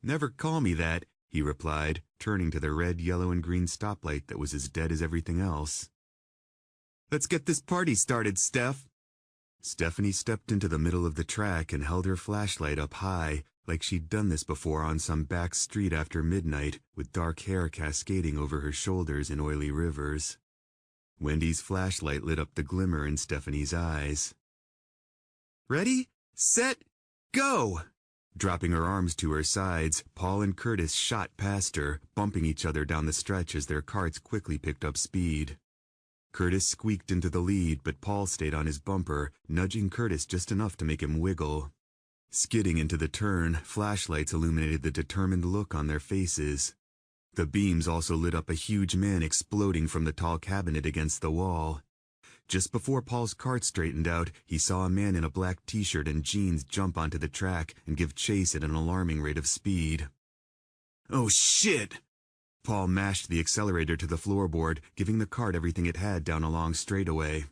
Speaker 1: "Never call me that," he replied, turning to the red, yellow, and green stoplight that was as dead as everything else. "Let's get this party started, Steph." Stephanie stepped into the middle of the track and held her flashlight up high, like she'd done this before on some back street after midnight, with dark hair cascading over her shoulders in oily rivers. Wendy's flashlight lit up the glimmer in Stephanie's eyes. "Ready, set, go!" Dropping her arms to her sides, Paul and Curtis shot past her, bumping each other down the stretch as their carts quickly picked up speed. Curtis squeaked into the lead, but Paul stayed on his bumper, nudging Curtis just enough to make him wiggle. Skidding into the turn, flashlights illuminated the determined look on their faces. The beams also lit up a huge man exploding from the tall cabinet against the wall. Just before Paul's cart straightened out, he saw a man in a black t-shirt and jeans jump onto the track and give chase at an alarming rate of speed. "Oh shit!" Paul mashed the accelerator to the floorboard, giving the cart everything it had down a long straightaway.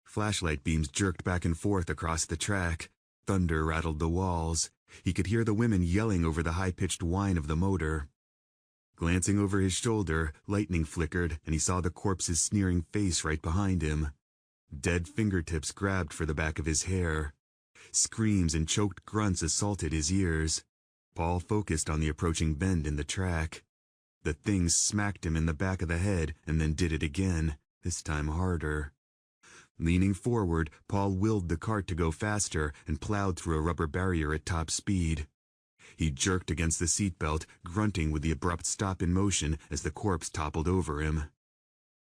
Speaker 1: Flashlight beams jerked back and forth across the track. Thunder rattled the walls. He could hear the women yelling over the high-pitched whine of the motor. Glancing over his shoulder, lightning flickered, and he saw the corpse's sneering face right behind him. Dead fingertips grabbed for the back of his hair. Screams and choked grunts assaulted his ears. Paul focused on the approaching bend in the track. The thing smacked him in the back of the head and then did it again, this time harder. Leaning forward, Paul willed the cart to go faster and plowed through a rubber barrier at top speed. He jerked against the seatbelt, grunting with the abrupt stop in motion as the corpse toppled over him.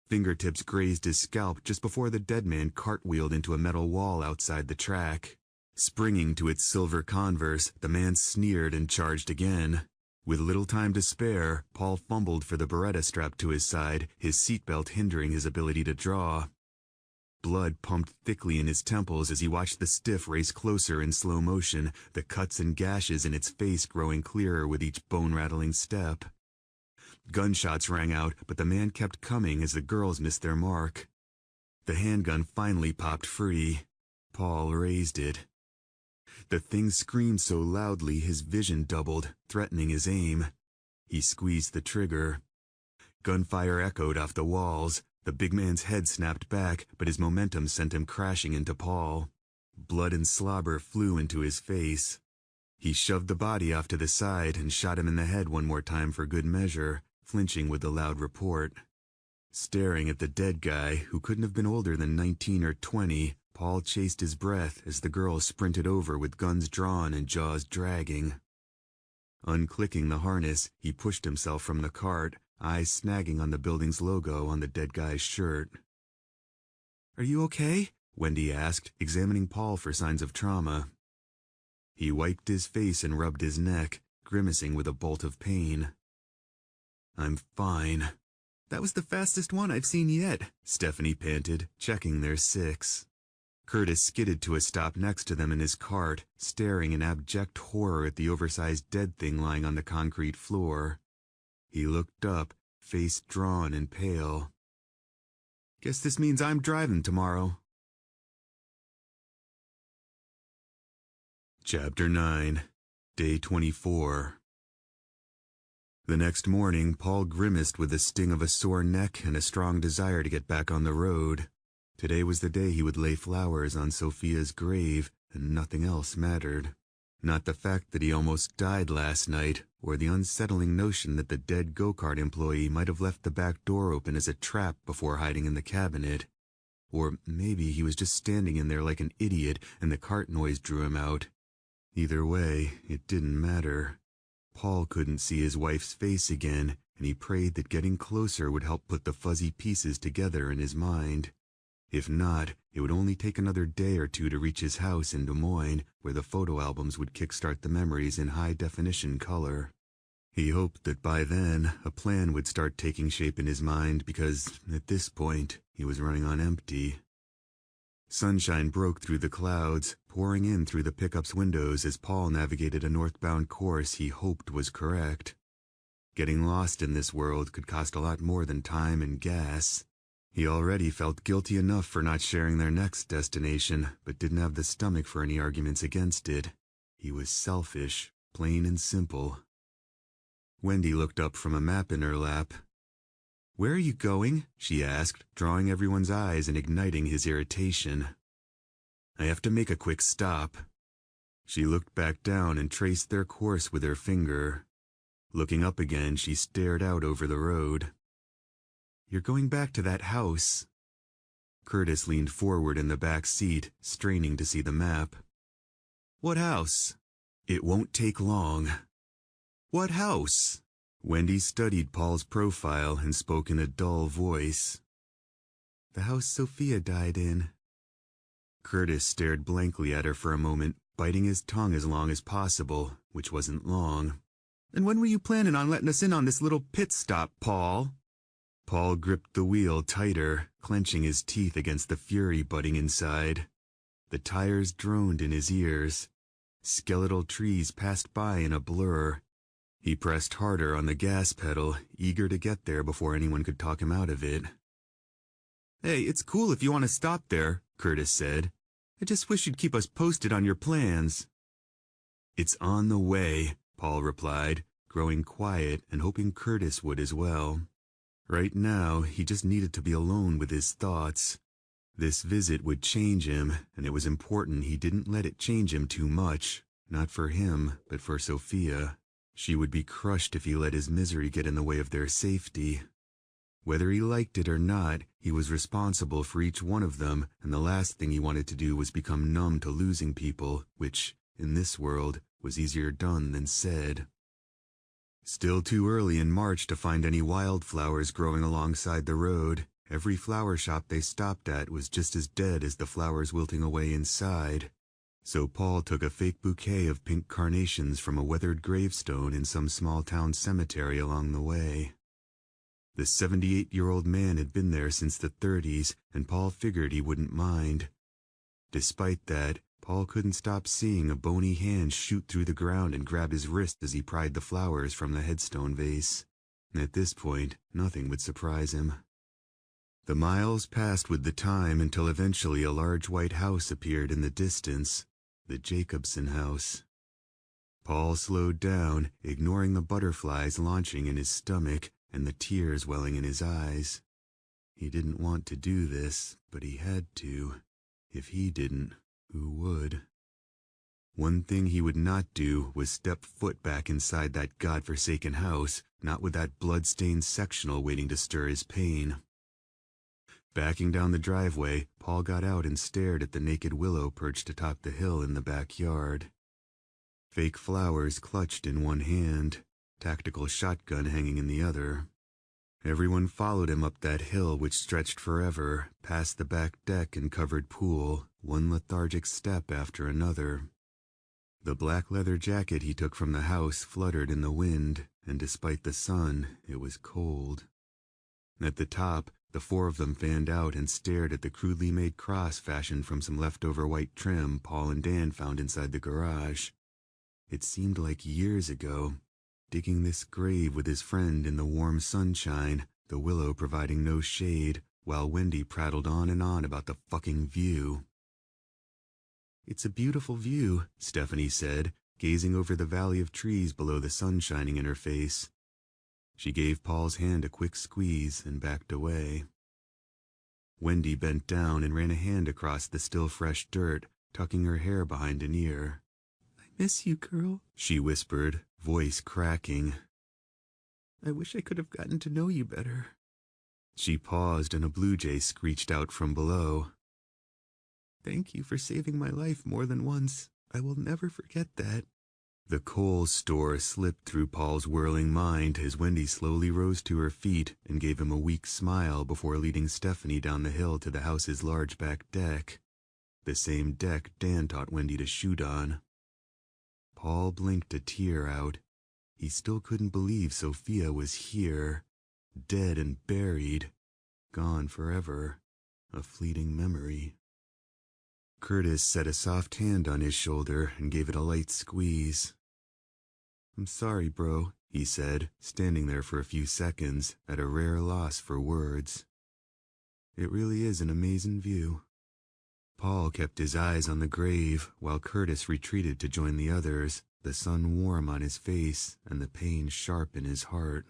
Speaker 1: Fingertips grazed his scalp just before the dead man cartwheeled into a metal wall outside the track. Springing to its silver converse, the man sneered and charged again. With little time to spare, Paul fumbled for the Beretta strapped to his side, his seatbelt hindering his ability to draw. Blood pumped thickly in his temples as he watched the stiff race closer in slow motion, the cuts and gashes in its face growing clearer with each bone-rattling step. Gunshots rang out, but the man kept coming as the girls missed their mark. The handgun finally popped free. Paul raised it. The thing screamed so loudly his vision doubled, threatening his aim. He squeezed the trigger. Gunfire echoed off the walls. The big man's head snapped back, but his momentum sent him crashing into Paul. Blood and slobber flew into his face. He shoved the body off to the side and shot him in the head one more time for good measure, flinching with the loud report. Staring at the dead guy, who couldn't have been older than 19 or 20, Paul chased his breath as the girl sprinted over with guns drawn and jaws dragging. Unclicking the harness, he pushed himself from the cart, eyes snagging on the building's logo on the dead guy's shirt. "Are you okay?" Wendy asked, examining Paul for signs of trauma. He wiped his face and rubbed his neck, grimacing with a bolt of pain. "I'm fine." "That was the fastest one I've seen yet," Stephanie panted, checking their 6. Curtis skidded to a stop next to them in his cart, staring in abject horror at the oversized dead thing lying on the concrete floor. He looked up, face drawn and pale. "Guess this means I'm driving tomorrow." Chapter 9, Day 24. The next morning, Paul grimaced with the sting of a sore neck and a strong desire to get back on the road. Today was the day he would lay flowers on Sophia's grave, and nothing else mattered. Not the fact that he almost died last night, or the unsettling notion that the dead go-kart employee might have left the back door open as a trap before hiding in the cabinet. Or maybe he was just standing in there like an idiot and the cart noise drew him out. Either way, it didn't matter. Paul couldn't see his wife's face again, and he prayed that getting closer would help put the fuzzy pieces together in his mind. If not, it would only take another day or two to reach his house in Des Moines, where the photo albums would kickstart the memories in high-definition color. He hoped that by then, a plan would start taking shape in his mind because, at this point, he was running on empty. Sunshine broke through the clouds, pouring in through the pickup's windows as Paul navigated a northbound course he hoped was correct. Getting lost in this world could cost a lot more than time and gas. He already felt guilty enough for not sharing their next destination, but didn't have the stomach for any arguments against it. He was selfish, plain and simple. Wendy looked up from a map in her lap. "Where are you going?" she asked, drawing everyone's eyes and igniting his irritation. "I have to make a quick stop." She looked back down and traced their course with her finger. Looking up again, she stared out over the road. "You're going back to that house." Curtis leaned forward in the back seat, straining to see the map. "What house?" "It won't take long." "What house?" Wendy studied Paul's profile and spoke in a dull voice. "The house Sophia died in." Curtis stared blankly at her for a moment, biting his tongue as long as possible, which wasn't long. "And when were you planning on letting us in on this little pit stop, Paul?" Paul gripped the wheel tighter, clenching his teeth against the fury budding inside. The tires droned in his ears. Skeletal trees passed by in a blur. He pressed harder on the gas pedal, eager to get there before anyone could talk him out of it. "Hey, it's cool if you want to stop there," Curtis said. "I just wish you'd keep us posted on your plans." "It's on the way," Paul replied, growing quiet and hoping Curtis would as well. Right now, he just needed to be alone with his thoughts. This visit would change him, and it was important he didn't let it change him too much. Not for him, but for Sophia. She would be crushed if he let his misery get in the way of their safety. Whether he liked it or not, he was responsible for each one of them, and the last thing he wanted to do was become numb to losing people, which, in this world, was easier done than said. Still too early in March to find any wildflowers growing alongside the road. Every flower shop they stopped at was just as dead as the flowers wilting away inside. So Paul took a fake bouquet of pink carnations from a weathered gravestone in some small-town cemetery along the way. The 78-year-old man had been there since the 30s, and Paul figured he wouldn't mind. Despite that, Paul couldn't stop seeing a bony hand shoot through the ground and grab his wrist as he pried the flowers from the headstone vase. At this point, nothing would surprise him. The miles passed with the time until eventually a large white house appeared in the distance, the Jacobson house. Paul slowed down, ignoring the butterflies launching in his stomach and the tears welling in his eyes. He didn't want to do this, but he had to. If he didn't, who would? One thing he would not do was step foot back inside that godforsaken house, not with that blood-stained sectional waiting to stir his pain. Backing down the driveway, Paul got out and stared at the naked willow perched atop the hill in the backyard. Fake flowers clutched in one hand, tactical shotgun hanging in the other. Everyone followed him up that hill which stretched forever, past the back deck and covered pool, one lethargic step after another. The black leather jacket he took from the house fluttered in the wind, and despite the sun, it was cold. At the top, the four of them fanned out and stared at the crudely made cross fashioned from some leftover white trim Paul and Dan found inside the garage. It seemed like years ago, digging this grave with his friend in the warm sunshine, the willow providing no shade, while Wendy prattled on and on about the fucking view. "It's a beautiful view," Stephanie said, gazing over the valley of trees below the sun shining in her face. She gave Paul's hand a quick squeeze and backed away. Wendy bent down and ran a hand across the still fresh dirt, tucking her hair behind an ear. "I miss you, girl," she whispered, voice cracking. "I wish I could have gotten to know you better." She paused and a blue jay screeched out from below. "Thank you for saving my life more than once. I will never forget that." The coal store slipped through Paul's whirling mind as Wendy slowly rose to her feet and gave him a weak smile before leading Stephanie down the hill to the house's large back deck, the same deck Dan taught Wendy to shoot on. Paul blinked a tear out. He still couldn't believe Sophia was here, dead and buried, gone forever, a fleeting memory. Curtis set a soft hand on his shoulder and gave it a light squeeze. "I'm sorry, bro," he said, standing there for a few seconds, at a rare loss for words. "It really is an amazing view." Paul kept his eyes on the grave while Curtis retreated to join the others, the sun warm on his face and the pain sharp in his heart.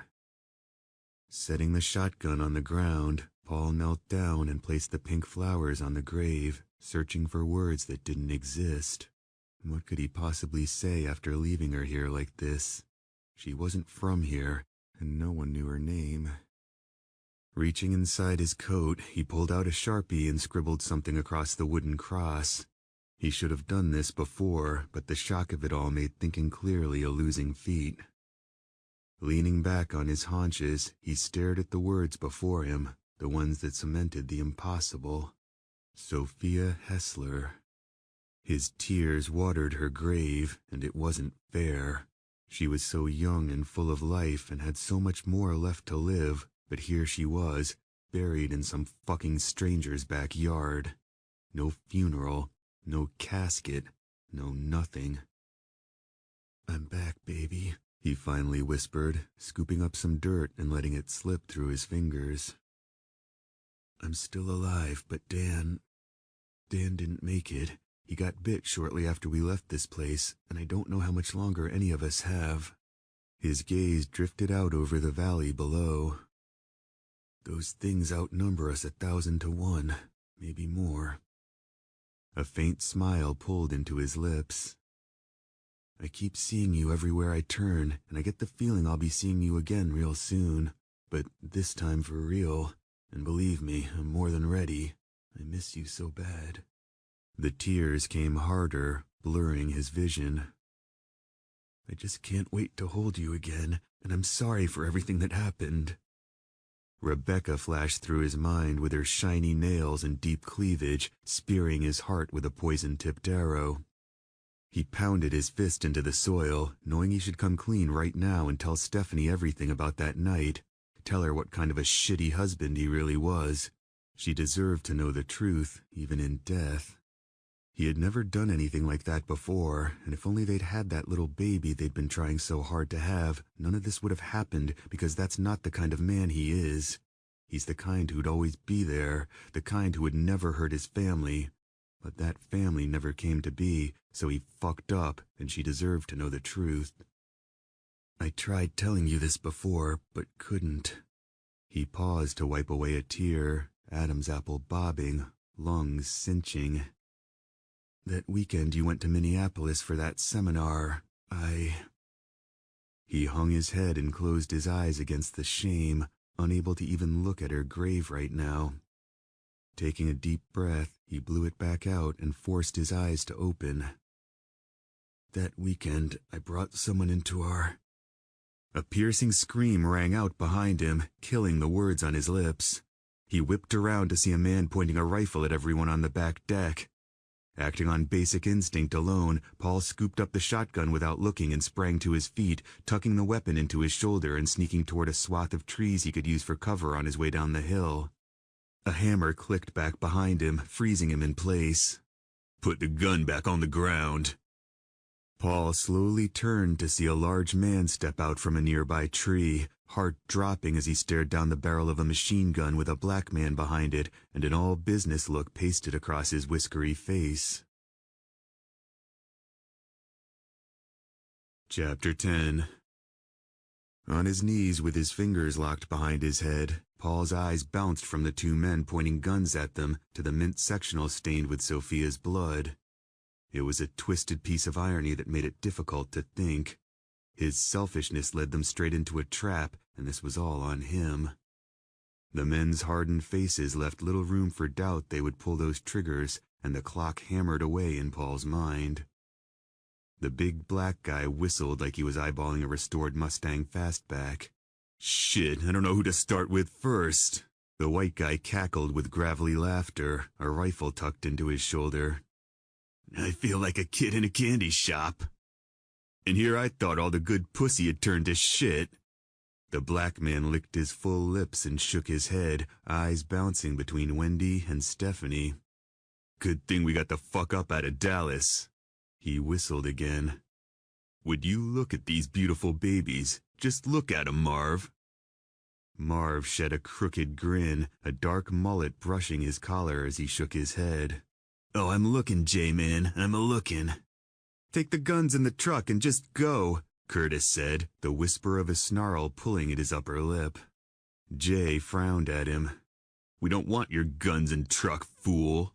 Speaker 1: Setting the shotgun on the ground, Paul knelt down and placed the pink flowers on the grave, searching for words that didn't exist. What could he possibly say after leaving her here like this? She wasn't from here, and no one knew her name. Reaching inside his coat, he pulled out a Sharpie and scribbled something across the wooden cross. He should have done this before, but the shock of it all made thinking clearly a losing feat. Leaning back on his haunches, he stared at the words before him, the ones that cemented the impossible. Sophia Hessler. His tears watered her grave, and it wasn't fair. She was so young and full of life and had so much more left to live, but here she was, buried in some fucking stranger's backyard. No funeral, no casket, no nothing. "I'm back, baby," he finally whispered, scooping up some dirt and letting it slip through his fingers. "I'm still alive, but Dan didn't make it. He got bit shortly after we left this place, and I don't know how much longer any of us have." His gaze drifted out over the valley below. "Those things outnumber us 1,000 to 1, maybe more." A faint smile pulled into his lips. "I keep seeing you everywhere I turn, and I get the feeling I'll be seeing you again real soon. But this time for real, and believe me, I'm more than ready. I miss you so bad." The tears came harder, blurring his vision. "I just can't wait to hold you again, and I'm sorry for everything that happened." Rebecca flashed through his mind with her shiny nails and deep cleavage, spearing his heart with a poison-tipped arrow. He pounded his fist into the soil, knowing he should come clean right now and tell Stephanie everything about that night. Tell her what kind of a shitty husband he really was. She deserved to know the truth, even in death. He had never done anything like that before, and if only they'd had that little baby they'd been trying so hard to have, none of this would have happened, because that's not the kind of man he is. He's the kind who'd always be there, the kind who would never hurt his family. But that family never came to be, so he fucked up, and she deserved to know the truth. "I tried telling you this before, but couldn't." He paused to wipe away a tear, Adam's apple bobbing, lungs cinching. "That weekend you went to Minneapolis for that seminar, He hung his head and closed his eyes against the shame, unable to even look at her grave right now. Taking a deep breath, he blew it back out and forced his eyes to open. "That weekend, I brought someone into our—" A piercing scream rang out behind him, killing the words on his lips. He whipped around to see a man pointing a rifle at everyone on the back deck. Acting on basic instinct alone, Paul scooped up the shotgun without looking and sprang to his feet, tucking the weapon into his shoulder and sneaking toward a swath of trees he could use for cover on his way down the hill. A hammer clicked back behind him, freezing him in place. "Put the gun back on the ground." Paul slowly turned to see a large man step out from a nearby tree, heart dropping as he stared down the barrel of a machine gun with a black man behind it and an all-business look pasted across his whiskery face. Chapter 10. On his knees with his fingers locked behind his head, Paul's eyes bounced from the two men pointing guns at them to the mint sectional stained with Sophia's blood. It was a twisted piece of irony that made it difficult to think. His selfishness led them straight into a trap, and this was all on him. The men's hardened faces left little room for doubt they would pull those triggers, and the clock hammered away in Paul's mind. The big black guy whistled like he was eyeballing a restored Mustang Fastback. Shit, I don't know who to start with first. The white guy cackled with gravelly laughter, a rifle tucked into his shoulder. I feel like a kid in a candy shop. And here I thought all the good pussy had turned to shit. The black man licked his full lips and shook his head, eyes bouncing between Wendy and Stephanie. Good thing we got the fuck up out of Dallas. He whistled again. Would you look at these beautiful babies? Just look at 'em, Marv. Marv shed a crooked grin, a dark mullet brushing his collar as he shook his head. Oh, I'm looking, J-Man, I'm a-looking. Take the guns in the truck and just go, Curtis said, the whisper of a snarl pulling at his upper lip. Jay frowned at him. We don't want your guns and truck, fool.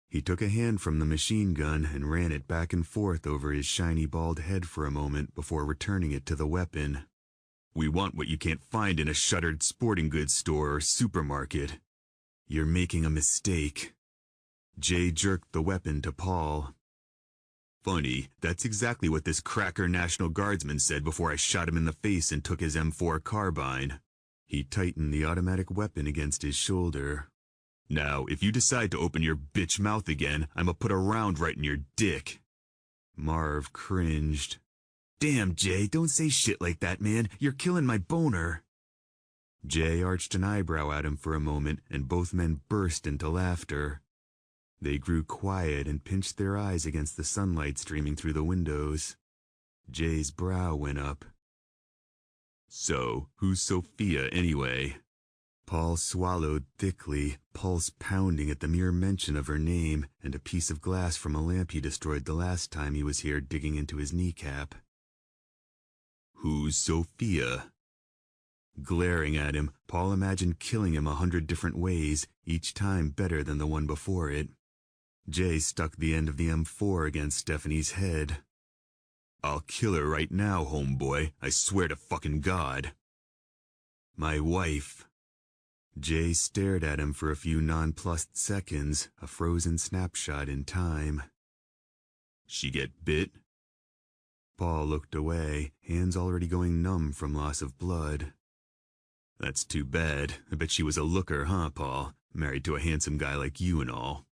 Speaker 1: He took a hand from the machine gun and ran it back and forth over his shiny bald head for a moment before returning it to the weapon. We want what you can't find in a shuttered sporting goods store or supermarket. You're making a mistake. Jay jerked the weapon to Paul. Funny, that's exactly what this cracker National Guardsman said before I shot him in the face and took his M4 carbine. He tightened the automatic weapon against his shoulder. Now, if you decide to open your bitch mouth again, I'ma put a round right in your dick. Marv cringed. Damn, Jay, don't say shit like that, man. You're killing my boner. Jay arched an eyebrow at him for a moment, and both men burst into laughter. They grew quiet and pinched their eyes against the sunlight streaming through the windows. Jay's brow went up. So, who's Sophia, anyway? Paul swallowed thickly, pulse pounding at the mere mention of her name, and a piece of glass from a lamp he destroyed the last time he was here digging into his kneecap. Who's Sophia? Glaring at him, Paul imagined killing him 100 different ways, each time better than the one before it. Jay stuck the end of the M4 against Stephanie's head. I'll kill her right now, homeboy. I swear to fucking God. My wife. Jay stared at him for a few nonplussed seconds, a frozen snapshot in time. She get bit? Paul looked away, hands already going numb from loss of blood. That's too bad. I bet she was a looker, huh, Paul? Married to a handsome guy like you and all.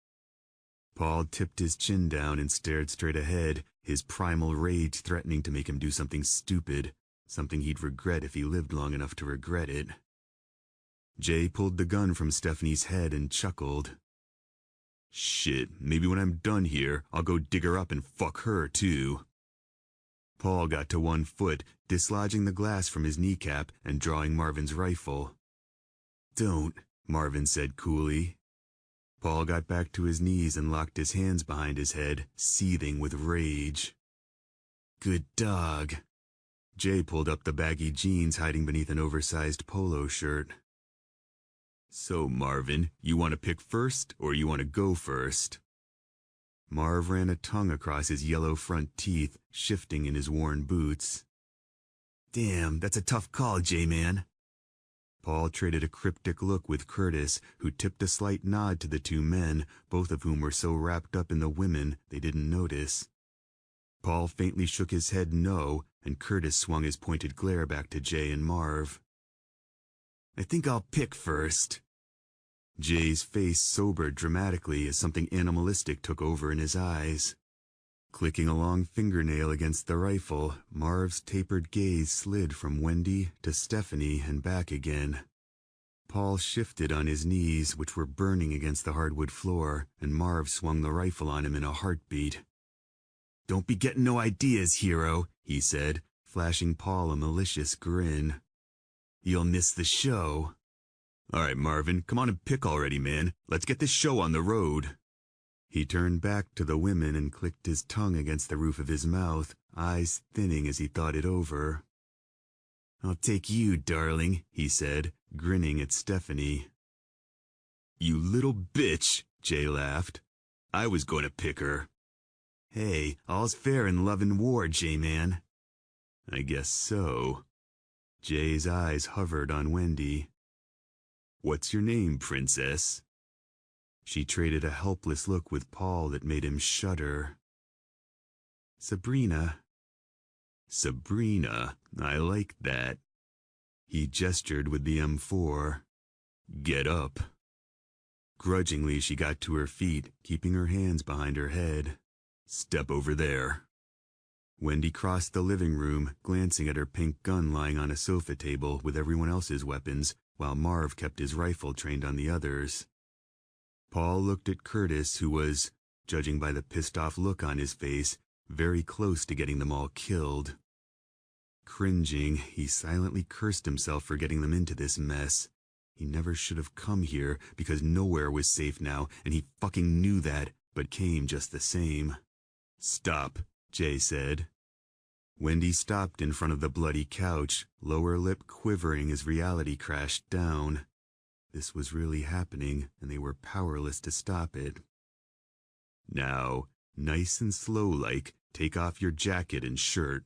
Speaker 1: Paul tipped his chin down and stared straight ahead, his primal rage threatening to make him do something stupid, something he'd regret if he lived long enough to regret it. Jay pulled the gun from Stephanie's head and chuckled. Shit, maybe when I'm done here, I'll go dig her up and fuck her, too. Paul got to 1 foot, dislodging the glass from his kneecap and drawing Marvin's rifle. Don't, Marvin said coolly. Paul got back to his knees and locked his hands behind his head, seething with rage. Good dog. Jay pulled up the baggy jeans hiding beneath an oversized polo shirt. So, Marvin, you want to pick first, or you want to go first? Marv ran a tongue across his yellow front teeth, shifting in his worn boots. Damn, that's a tough call, J-Man. Paul traded a cryptic look with Curtis, who tipped a slight nod to the two men, both of whom were so wrapped up in the women they didn't notice. Paul faintly shook his head no, and Curtis swung his pointed glare back to Jay and Marv. I think I'll pick first. Jay's face sobered dramatically as something animalistic took over in his eyes. Clicking a long fingernail against the rifle, Marv's tapered gaze slid from Wendy to Stephanie and back again. Paul shifted on his knees, which were burning against the hardwood floor, and Marv swung the rifle on him in a heartbeat. Don't be getting no ideas, hero, he said, flashing Paul a malicious grin. You'll miss the show. All right, Marvin, come on and pick already, man. Let's get this show on the road. He turned back to the women and clicked his tongue against the roof of his mouth, eyes thinning as he thought it over. I'll take you, darling, he said, grinning at Stephanie. You little bitch, Jay laughed. I was going to pick her. Hey, all's fair in love and war, J-Man. I guess so. Jay's eyes hovered on Wendy. What's your name, princess? She traded a helpless look with Paul that made him shudder. Sabrina. Sabrina, I like that. He gestured with the M4. Get up. Grudgingly, she got to her feet, keeping her hands behind her head. Step over there. Wendy crossed the living room, glancing at her pink gun lying on a sofa table with everyone else's weapons, while Marv kept his rifle trained on the others. Paul looked at Curtis, who was, judging by the pissed-off look on his face, very close to getting them all killed. Cringing, he silently cursed himself for getting them into this mess. He never should have come here, because nowhere was safe now, and he fucking knew that, but came just the same. Stop, Jay said. Wendy stopped in front of the bloody couch, lower lip quivering as reality crashed down. This was really happening, and they were powerless to stop it. Now, nice and slow-like, take off your jacket and shirt.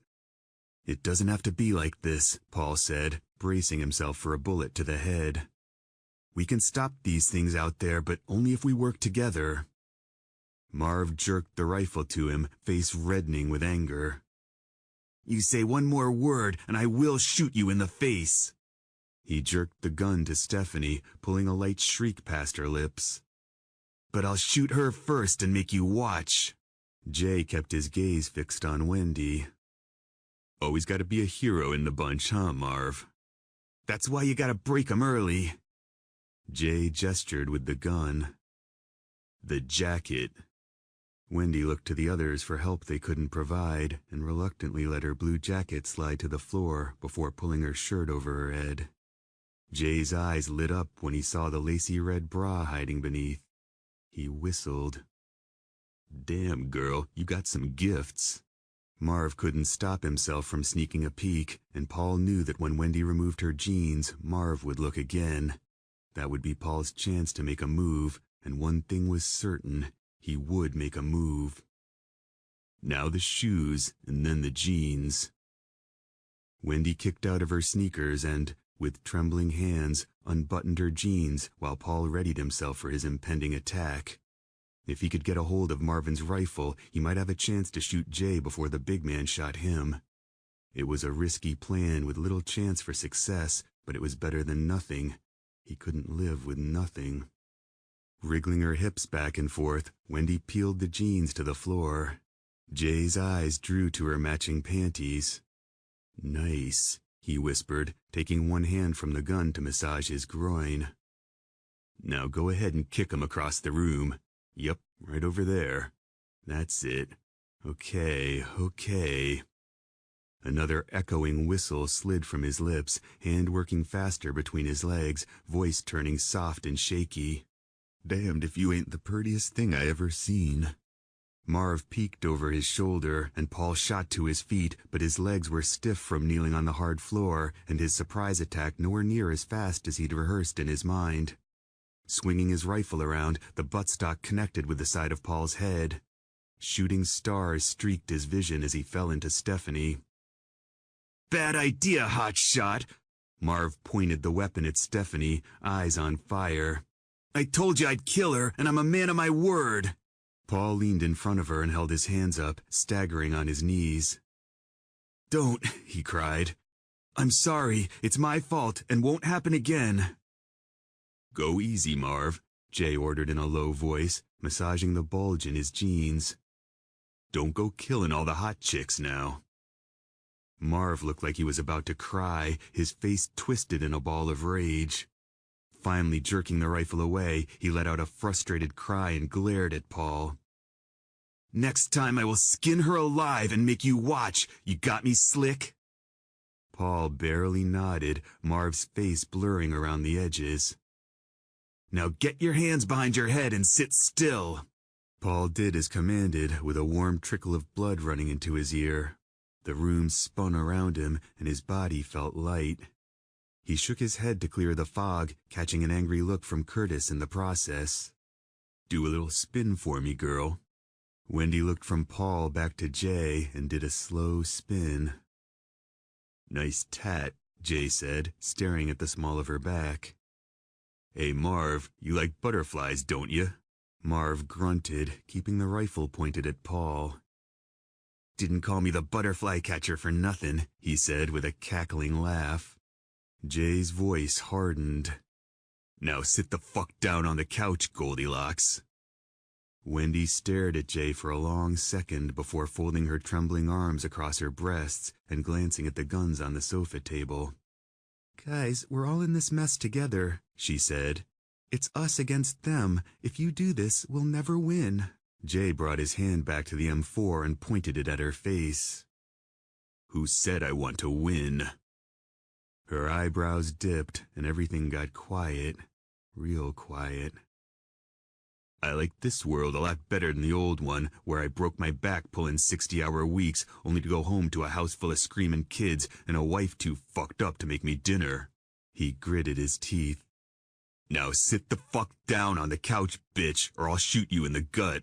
Speaker 1: It doesn't have to be like this, Paul said, bracing himself for a bullet to the head. We can stop these things out there, but only if we work together. Marv jerked the rifle to him, face reddening with anger. You say one more word, and I will shoot you in the face. He jerked the gun to Stephanie, pulling a light shriek past her lips. But I'll shoot her first and make you watch. Jay kept his gaze fixed on Wendy. Always gotta be a hero in the bunch, huh, Marv? That's why you gotta break 'em early. Jay gestured with the gun. The jacket. Wendy looked to the others for help they couldn't provide, and reluctantly let her blue jacket slide to the floor before pulling her shirt over her head. Jay's eyes lit up when he saw the lacy red bra hiding beneath. He whistled. Damn, girl, you got some gifts. Marv couldn't stop himself from sneaking a peek, and Paul knew that when Wendy removed her jeans, Marv would look again. That would be Paul's chance to make a move, and one thing was certain. He would make a move. Now the shoes, and then the jeans. Wendy kicked out of her sneakers and, with trembling hands, unbuttoned her jeans while Paul readied himself for his impending attack. If he could get a hold of Marvin's rifle, he might have a chance to shoot Jay before the big man shot him. It was a risky plan with little chance for success, but it was better than nothing. He couldn't live with nothing. Wriggling her hips back and forth, Wendy peeled the jeans to the floor. Jay's eyes drew to her matching panties. Nice, he whispered, taking one hand from the gun to massage his groin. Now go ahead and kick him across the room. Yep, right over there. That's it. Okay. Another echoing whistle slid from his lips, hand working faster between his legs, voice turning soft and shaky. Damned if you ain't the purtiest thing I ever seen. Marv peeked over his shoulder, and Paul shot to his feet, but his legs were stiff from kneeling on the hard floor, and his surprise attack nowhere near as fast as he'd rehearsed in his mind. Swinging his rifle around, the buttstock connected with the side of Paul's head. Shooting stars streaked his vision as he fell into Stephanie. Bad idea, hotshot! Marv pointed the weapon at Stephanie, eyes on fire. I told you I'd kill her, and I'm a man of my word! Paul leaned in front of her and held his hands up, staggering on his knees. Don't, he cried. I'm sorry, it's my fault, and won't happen again. Go easy, Marv, Jay ordered in a low voice, massaging the bulge in his jeans. Don't go killing all the hot chicks now. Marv looked like he was about to cry, his face twisted in a ball of rage. Finally jerking the rifle away, he let out a frustrated cry and glared at Paul. Next time I will skin her alive and make you watch. You got me, slick? Paul barely nodded, Marv's face blurring around the edges. Now get your hands behind your head and sit still. Paul did as commanded, with a warm trickle of blood running into his ear. The room spun around him, and his body felt light. He shook his head to clear the fog, catching an angry look from Curtis in the process. Do a little spin for me, girl. Wendy looked from Paul back to Jay and did a slow spin. Nice tat, Jay said, staring at the small of her back. Hey, Marv, you like butterflies, don't you? Marv grunted, keeping the rifle pointed at Paul. Didn't call me the butterfly catcher for nothing, he said with a cackling laugh. Jay's voice hardened. Now sit the fuck down on the couch, Goldilocks. Wendy stared at Jay for a long second before folding her trembling arms across her breasts and glancing at the guns on the sofa table. Guys, we're all in this mess together, she said. It's us against them. If you do this, we'll never win. Jay brought his hand back to the M4 and pointed it at her face. Who said I want to win? Her eyebrows dipped and everything got quiet, real quiet. I like this world a lot better than the old one, where I broke my back pulling 60-hour weeks only to go home to a house full of screaming kids and a wife too fucked up to make me dinner. He gritted his teeth. Now sit the fuck down on the couch, bitch, or I'll shoot you in the gut.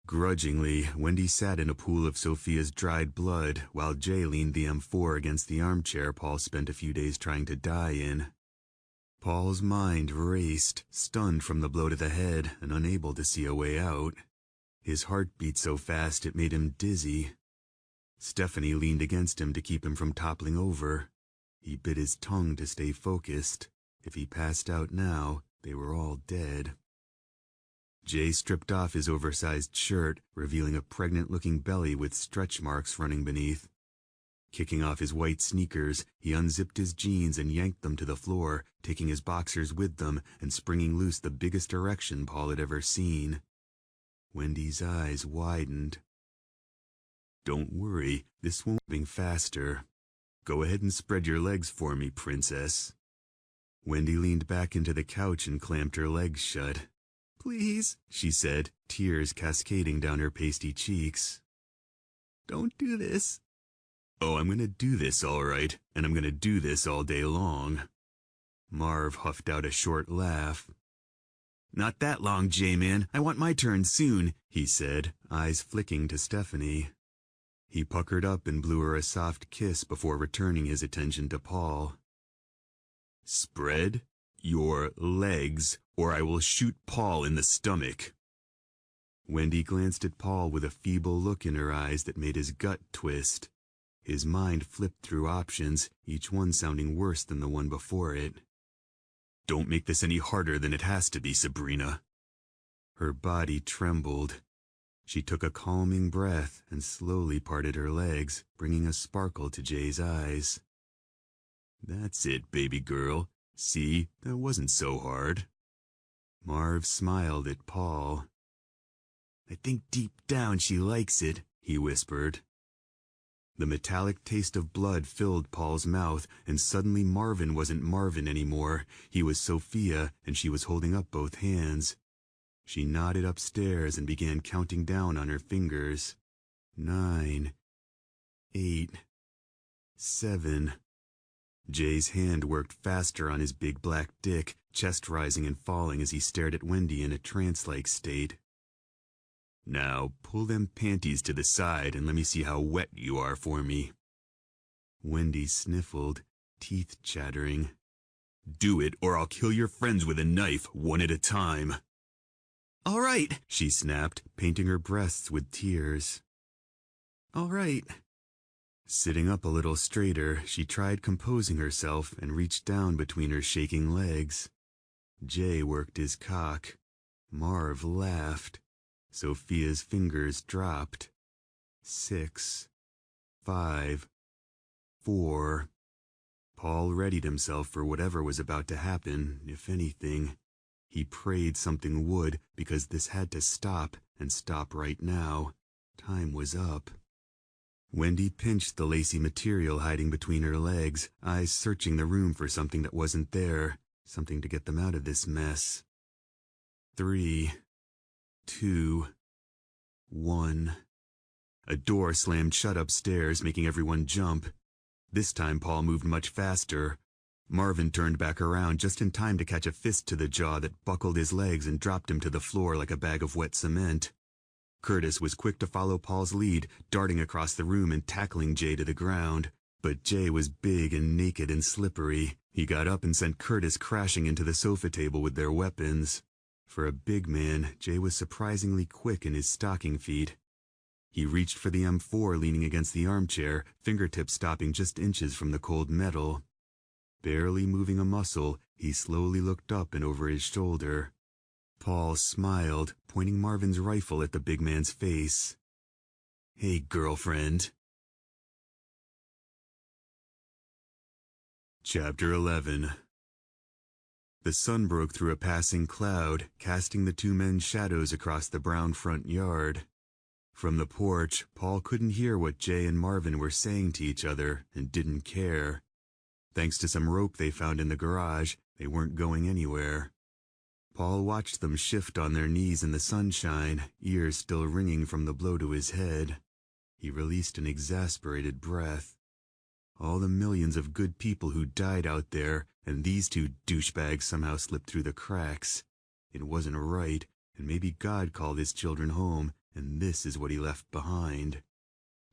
Speaker 1: Grudgingly, Wendy sat in a pool of Sophia's dried blood while Jay leaned the M4 against the armchair Paul spent a few days trying to die in. Paul's mind raced, stunned from the blow to the head and unable to see a way out. His heart beat so fast it made him dizzy. Stephanie leaned against him to keep him from toppling over. He bit his tongue to stay focused. If he passed out now, they were all dead. Jay stripped off his oversized shirt, revealing a pregnant-looking belly with stretch marks running beneath. Kicking off his white sneakers, he unzipped his jeans and yanked them to the floor, taking his boxers with them and springing loose the biggest erection Paul had ever seen. Wendy's eyes widened. Don't worry, this won't be faster. Go ahead and spread your legs for me, princess. Wendy leaned back into the couch and clamped her legs shut. Please, she said, tears cascading down her pasty cheeks. Don't do this. Oh, I'm gonna do this all right, and I'm gonna do this all day long. Marv huffed out a short laugh. Not that long, J-Man. I want my turn soon, he said, eyes flicking to Stephanie. He puckered up and blew her a soft kiss before returning his attention to Paul. Spread your legs, or I will shoot Paul in the stomach. Wendy glanced at Paul with a feeble look in her eyes that made his gut twist. His mind flipped through options, each one sounding worse than the one before it. Don't make this any harder than it has to be, Sabrina. Her body trembled. She took a calming breath and slowly parted her legs, bringing a sparkle to Jay's eyes. That's it, baby girl. See, that wasn't so hard. Marv smiled at Paul. I think deep down she likes it, he whispered. The metallic taste of blood filled Paul's mouth, and suddenly Marvin wasn't Marvin anymore. He was Sophia, and she was holding up both hands. She nodded upstairs and began counting down on her fingers. 9, 8, 7... Jay's hand worked faster on his big black dick, chest rising and falling as he stared at Wendy in a trance-like state. Now, pull them panties to the side and let me see how wet you are for me. Wendy sniffled, teeth chattering. Do it, or I'll kill your friends with a knife, one at a time. All right, she snapped, painting her breasts with tears. All right. Sitting up a little straighter, she tried composing herself and reached down between her shaking legs. Jay worked his cock. Marv laughed. Sophia's fingers dropped. 6, 5, 4. Paul readied himself for whatever was about to happen, if anything. He prayed something would, because this had to stop, and stop right now. Time was up. Wendy pinched the lacy material hiding between her legs, eyes searching the room for something that wasn't there, something to get them out of this mess. 3, 2, 1. A door slammed shut upstairs, making everyone jump. This time Paul moved much faster. Marvin turned back around just in time to catch a fist to the jaw that buckled his legs and dropped him to the floor like a bag of wet cement. Curtis was quick to follow Paul's lead, darting across the room and tackling Jay to the ground. But Jay was big and naked and slippery. He got up and sent Curtis crashing into the sofa table with their weapons. For a big man, Jay was surprisingly quick in his stocking feet. He reached for the M4 leaning against the armchair, fingertips stopping just inches from the cold metal. Barely moving a muscle, he slowly looked up and over his shoulder. Paul smiled, pointing Marvin's rifle at the big man's face. "Hey, girlfriend." Chapter 11. The sun broke through a passing cloud, casting the two men's shadows across the brown front yard. From the porch, Paul couldn't hear what Jay and Marvin were saying to each other and didn't care. Thanks to some rope they found in the garage, they weren't going anywhere. Paul watched them shift on their knees in the sunshine, ears still ringing from the blow to his head. He released an exasperated breath. All the millions of good people who died out there, and these two douchebags somehow slipped through the cracks. It wasn't right, and maybe God called his children home, and this is what he left behind.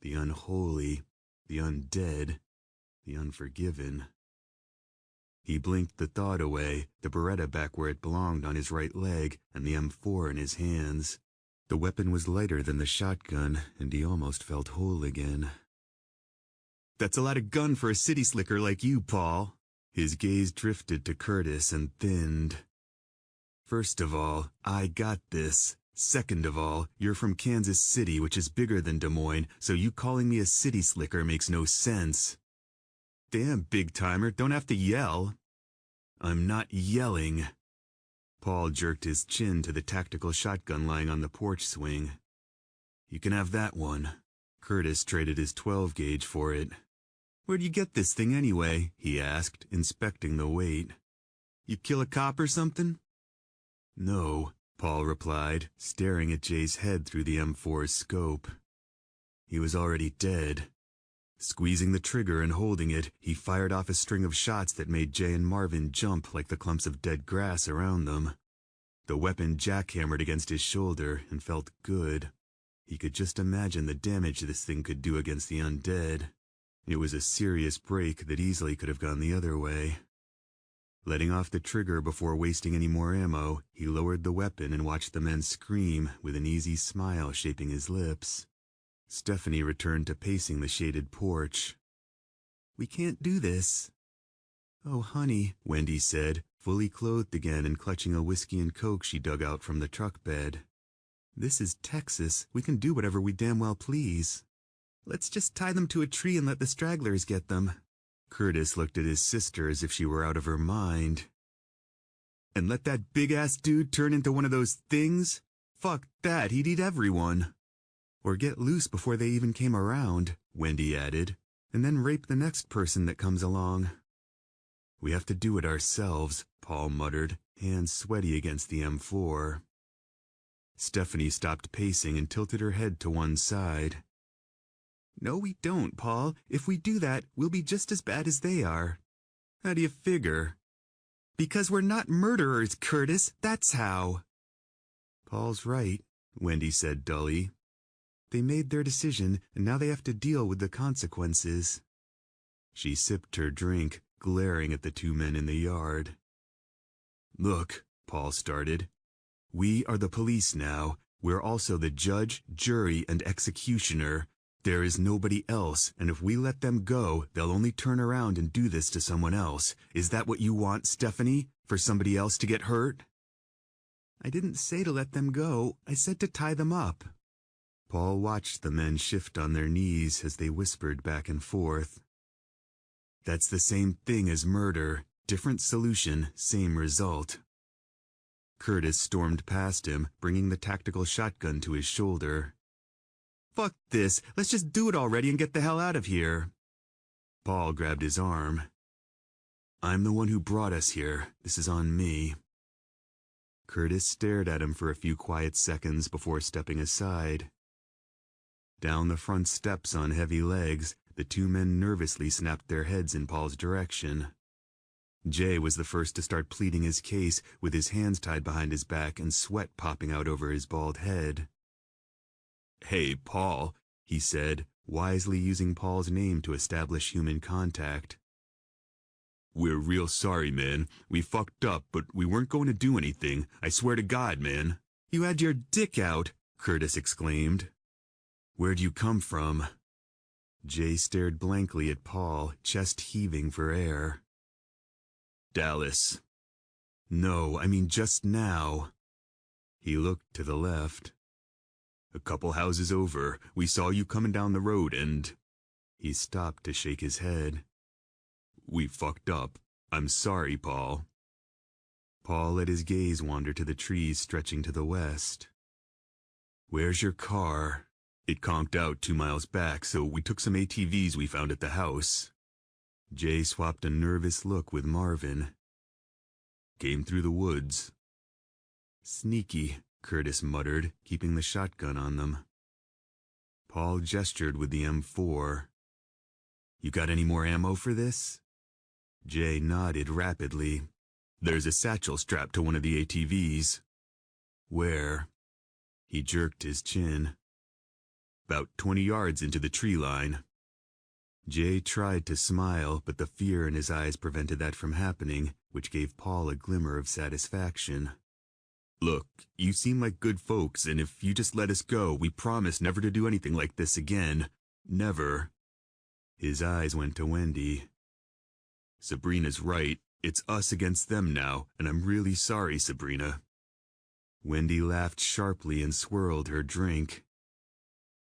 Speaker 1: The unholy, the undead, the unforgiven. He blinked the thought away, the Beretta back where it belonged on his right leg, and the M4 in his hands. The weapon was lighter than the shotgun, and he almost felt whole again. "That's a lot of gun for a city slicker like you, Paul." His gaze drifted to Curtis and thinned. "First of all, I got this. Second of all, you're from Kansas City, which is bigger than Des Moines, so you calling me a city slicker makes no sense." "Damn, big-timer, don't have to yell." "I'm not yelling." Paul jerked his chin to the tactical shotgun lying on the porch swing. "You can have that one." Curtis traded his 12-gauge for it. "Where'd you get this thing anyway?" he asked, inspecting the weight. "You kill a cop or something?" "No," Paul replied, staring at Jay's head through the M4's scope. He was already dead. Squeezing the trigger and holding it, he fired off a string of shots that made Jay and Marvin jump like the clumps of dead grass around them. The weapon jackhammered against his shoulder and felt good. He could just imagine the damage this thing could do against the undead. It was a serious break that easily could have gone the other way. Letting off the trigger before wasting any more ammo, he lowered the weapon and watched the men scream, with an easy smile shaping his lips. Stephanie returned to pacing the shaded porch. "We can't do this." "Oh, honey," Wendy said, fully clothed again and clutching a whiskey and coke she dug out from the truck bed. "This is Texas. We can do whatever we damn well please. Let's just tie them to a tree and let the stragglers get them." Curtis looked at his sister as if she were out of her mind. "And let that big-ass dude turn into one of those things? Fuck that, he'd eat everyone." "Or get loose before they even came around," Wendy added, "and then rape the next person that comes along." "We have to do it ourselves," Paul muttered, hands sweaty against the M4. Stephanie stopped pacing and tilted her head to one side. "No, we don't, Paul. If we do that, we'll be just as bad as they are." "How do you figure?" "Because we're not murderers, Curtis, that's how." "Paul's right," Wendy said dully. "They made their decision, and now they have to deal with the consequences." She sipped her drink, glaring at the two men in the yard. "Look," Paul started. "We are the police now. We're also the judge, jury, and executioner. There is nobody else, and if we let them go, they'll only turn around and do this to someone else. Is that what you want, Stephanie? For somebody else to get hurt?" "I didn't say to let them go. I said to tie them up." Paul watched the men shift on their knees as they whispered back and forth. "That's the same thing as murder. Different solution, same result." Curtis stormed past him, bringing the tactical shotgun to his shoulder. "Fuck this. Let's just do it already and get the hell out of here." Paul grabbed his arm. "I'm the one who brought us here. This is on me." Curtis stared at him for a few quiet seconds before stepping aside. Down the front steps on heavy legs, the two men nervously snapped their heads in Paul's direction. Jay was the first to start pleading his case, with his hands tied behind his back and sweat popping out over his bald head. "Hey, Paul," he said, wisely using Paul's name to establish human contact. "We're real sorry, man. We fucked up, but we weren't going to do anything. I swear to God, man." "You had your dick out," Curtis exclaimed. Where'd you come from? Jay stared blankly at Paul, chest heaving for air. Dallas. No, I mean just now. He looked to the left. A couple houses over, we saw you coming down the road and... He stopped to shake his head. We fucked up. I'm sorry, Paul. Paul let his gaze wander to the trees stretching to the west. Where's your car? It conked out 2 miles back, so we took some ATVs we found at the house. Jay swapped a nervous look with Marvin. Came through the woods. Sneaky, Curtis muttered, keeping the shotgun on them. Paul gestured with the M4. You got any more ammo for this? Jay nodded rapidly. There's a satchel strapped to one of the ATVs. Where? He jerked his chin. About 20 yards into the tree line. Jay tried to smile, but the fear in his eyes prevented that from happening, which gave Paul a glimmer of satisfaction. Look, you seem like good folks, and if you just let us go, we promise never to do anything like this again. Never. His eyes went to Wendy. Sabrina's right. It's us against them now, and I'm really sorry, Sabrina. Wendy laughed sharply and swirled her drink.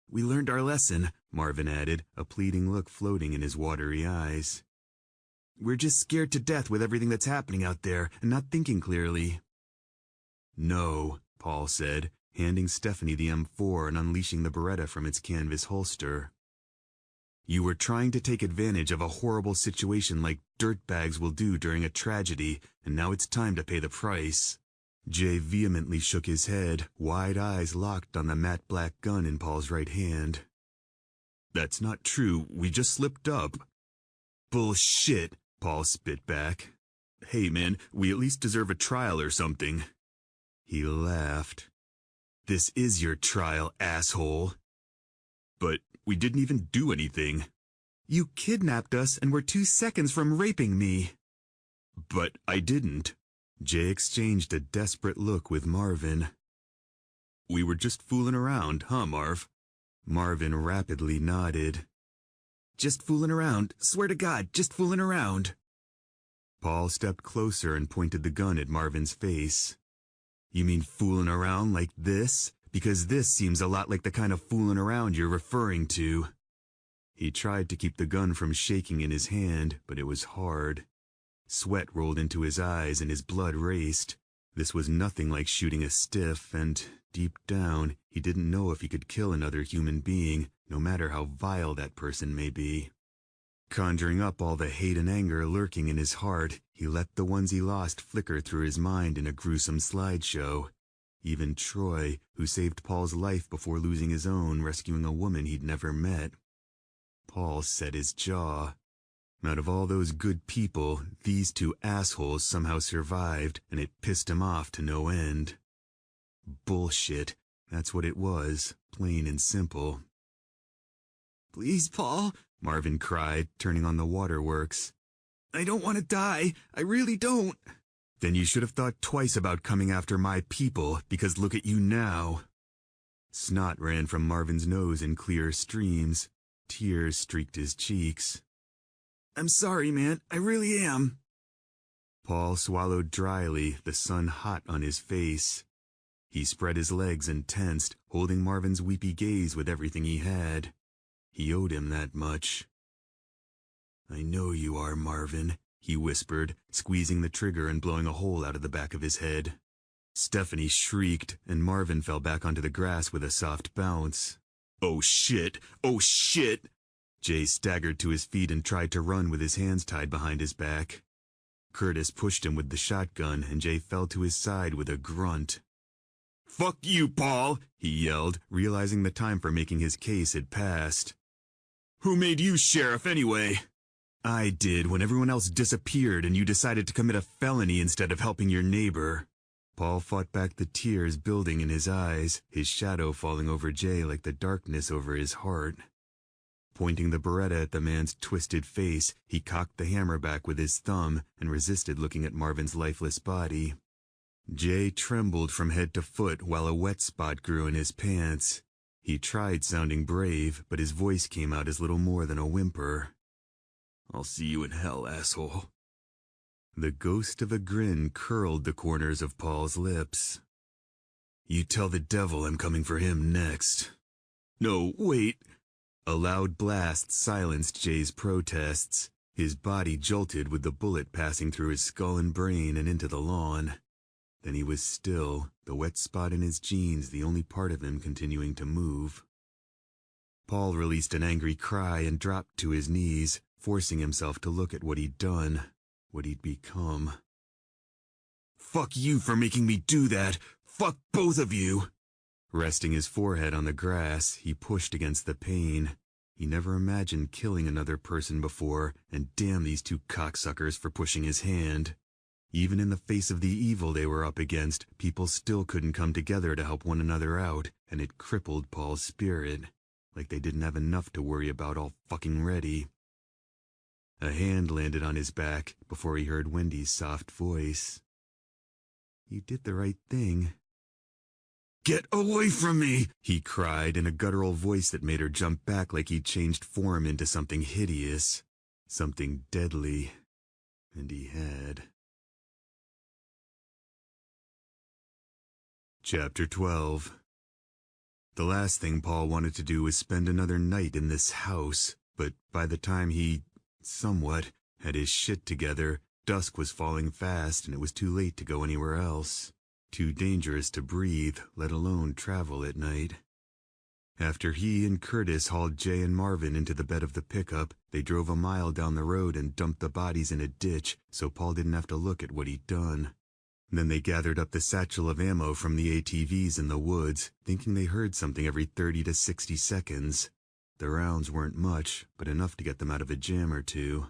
Speaker 1: We learned our lesson, Marvin added, a pleading look floating in his watery eyes. We're just scared to death with everything that's happening out there, and not thinking clearly. No, Paul said, handing Stephanie the M4 and unleashing the Beretta from its canvas holster. You were trying to take advantage of a horrible situation like dirtbags will do during a tragedy, and now it's time to pay the price. Jay vehemently shook his head, wide eyes locked on the matte black gun in Paul's right hand. That's not true, we just slipped up. Bullshit, Paul spit back. Hey man, we at least deserve a trial or something. He laughed. This is your trial, asshole. But we didn't even do anything. You kidnapped us and were 2 seconds from raping me. But I didn't. Jay exchanged a desperate look with Marvin. We were just fooling around, huh, Marv? Marvin rapidly nodded. Just fooling around, swear to God, just fooling around. Paul stepped closer and pointed the gun at Marvin's face. You mean fooling around like this? Because this seems a lot like the kind of fooling around you're referring to. He tried to keep the gun from shaking in his hand, but it was hard. Sweat rolled into his eyes and his blood raced. This was nothing like shooting a stiff, and deep down, he didn't know if he could kill another human being, no matter how vile that person may be. Conjuring up all the hate and anger lurking in his heart, he let the ones he lost flicker through his mind in a gruesome slideshow. Even Troy, who saved Paul's life before losing his own, rescuing a woman he'd never met. Paul set his jaw. Out of all those good people, these 2 assholes somehow survived, and it pissed him off to no end. Bullshit. That's what it was, plain and simple. Please, Paul, Marvin cried, turning on the waterworks. I don't want to die. I really don't. Then you should have thought twice about coming after my people, because look at you now. Snot ran from Marvin's nose in clear streams. Tears streaked his cheeks. I'm sorry, man. I really am. Paul swallowed dryly, the sun hot on his face. He spread his legs and tensed, holding Marvin's weepy gaze with everything he had. He owed him that much. I know you are, Marvin, he whispered, squeezing the trigger and blowing a hole out of the back of his head. Stephanie shrieked, and Marvin fell back onto the grass with a soft bounce. Oh shit! Oh shit! Jay staggered to his feet and tried to run with his hands tied behind his back. Curtis pushed him with the shotgun, and Jay fell to his side with a grunt. Fuck you, Paul! He yelled, realizing the time for making his case had passed. Who made you sheriff anyway? I did, when everyone else disappeared and you decided to commit a felony instead of helping your neighbor. Paul fought back the tears building in his eyes, his shadow falling over Jay like the darkness over his heart. Pointing the Beretta at the man's twisted face, he cocked the hammer back with his thumb and resisted looking at Marvin's lifeless body. Jay trembled from head to foot while a wet spot grew in his pants. He tried sounding brave, but his voice came out as little more than a whimper. "I'll see you in hell, asshole." The ghost of a grin curled the corners of Paul's lips. "You tell the devil I'm coming for him next." "No, wait." A loud blast silenced Jay's protests. His body jolted with the bullet passing through his skull and brain and into the lawn. Then he was still, the wet spot in his jeans the only part of him continuing to move. Paul released an angry cry and dropped to his knees, forcing himself to look at what he'd done, what he'd become. "Fuck you for making me do that! Fuck both of you!" Resting his forehead on the grass, he pushed against the pain. He never imagined killing another person before, and damn these two cocksuckers for pushing his hand. Even in the face of the evil they were up against, people still couldn't come together to help one another out, and it crippled Paul's spirit. Like they didn't have enough to worry about all fucking ready. A hand landed on his back before he heard Wendy's soft voice. "You did the right thing." "Get away from me!" he cried in a guttural voice that made her jump back like he'd changed form into something hideous, something deadly. And he had. Chapter 12. The last thing Paul wanted to do was spend another night in this house, but by the time he, somewhat, had his shit together, dusk was falling fast and it was too late to go anywhere else. Too dangerous to breathe, let alone travel at night. After he and Curtis hauled Jay and Marvin into the bed of the pickup, they drove a mile down the road and dumped the bodies in a ditch so Paul didn't have to look at what he'd done. Then they gathered up the satchel of ammo from the ATVs in the woods, thinking they heard something every 30 to 60 seconds. The rounds weren't much, but enough to get them out of a jam or two.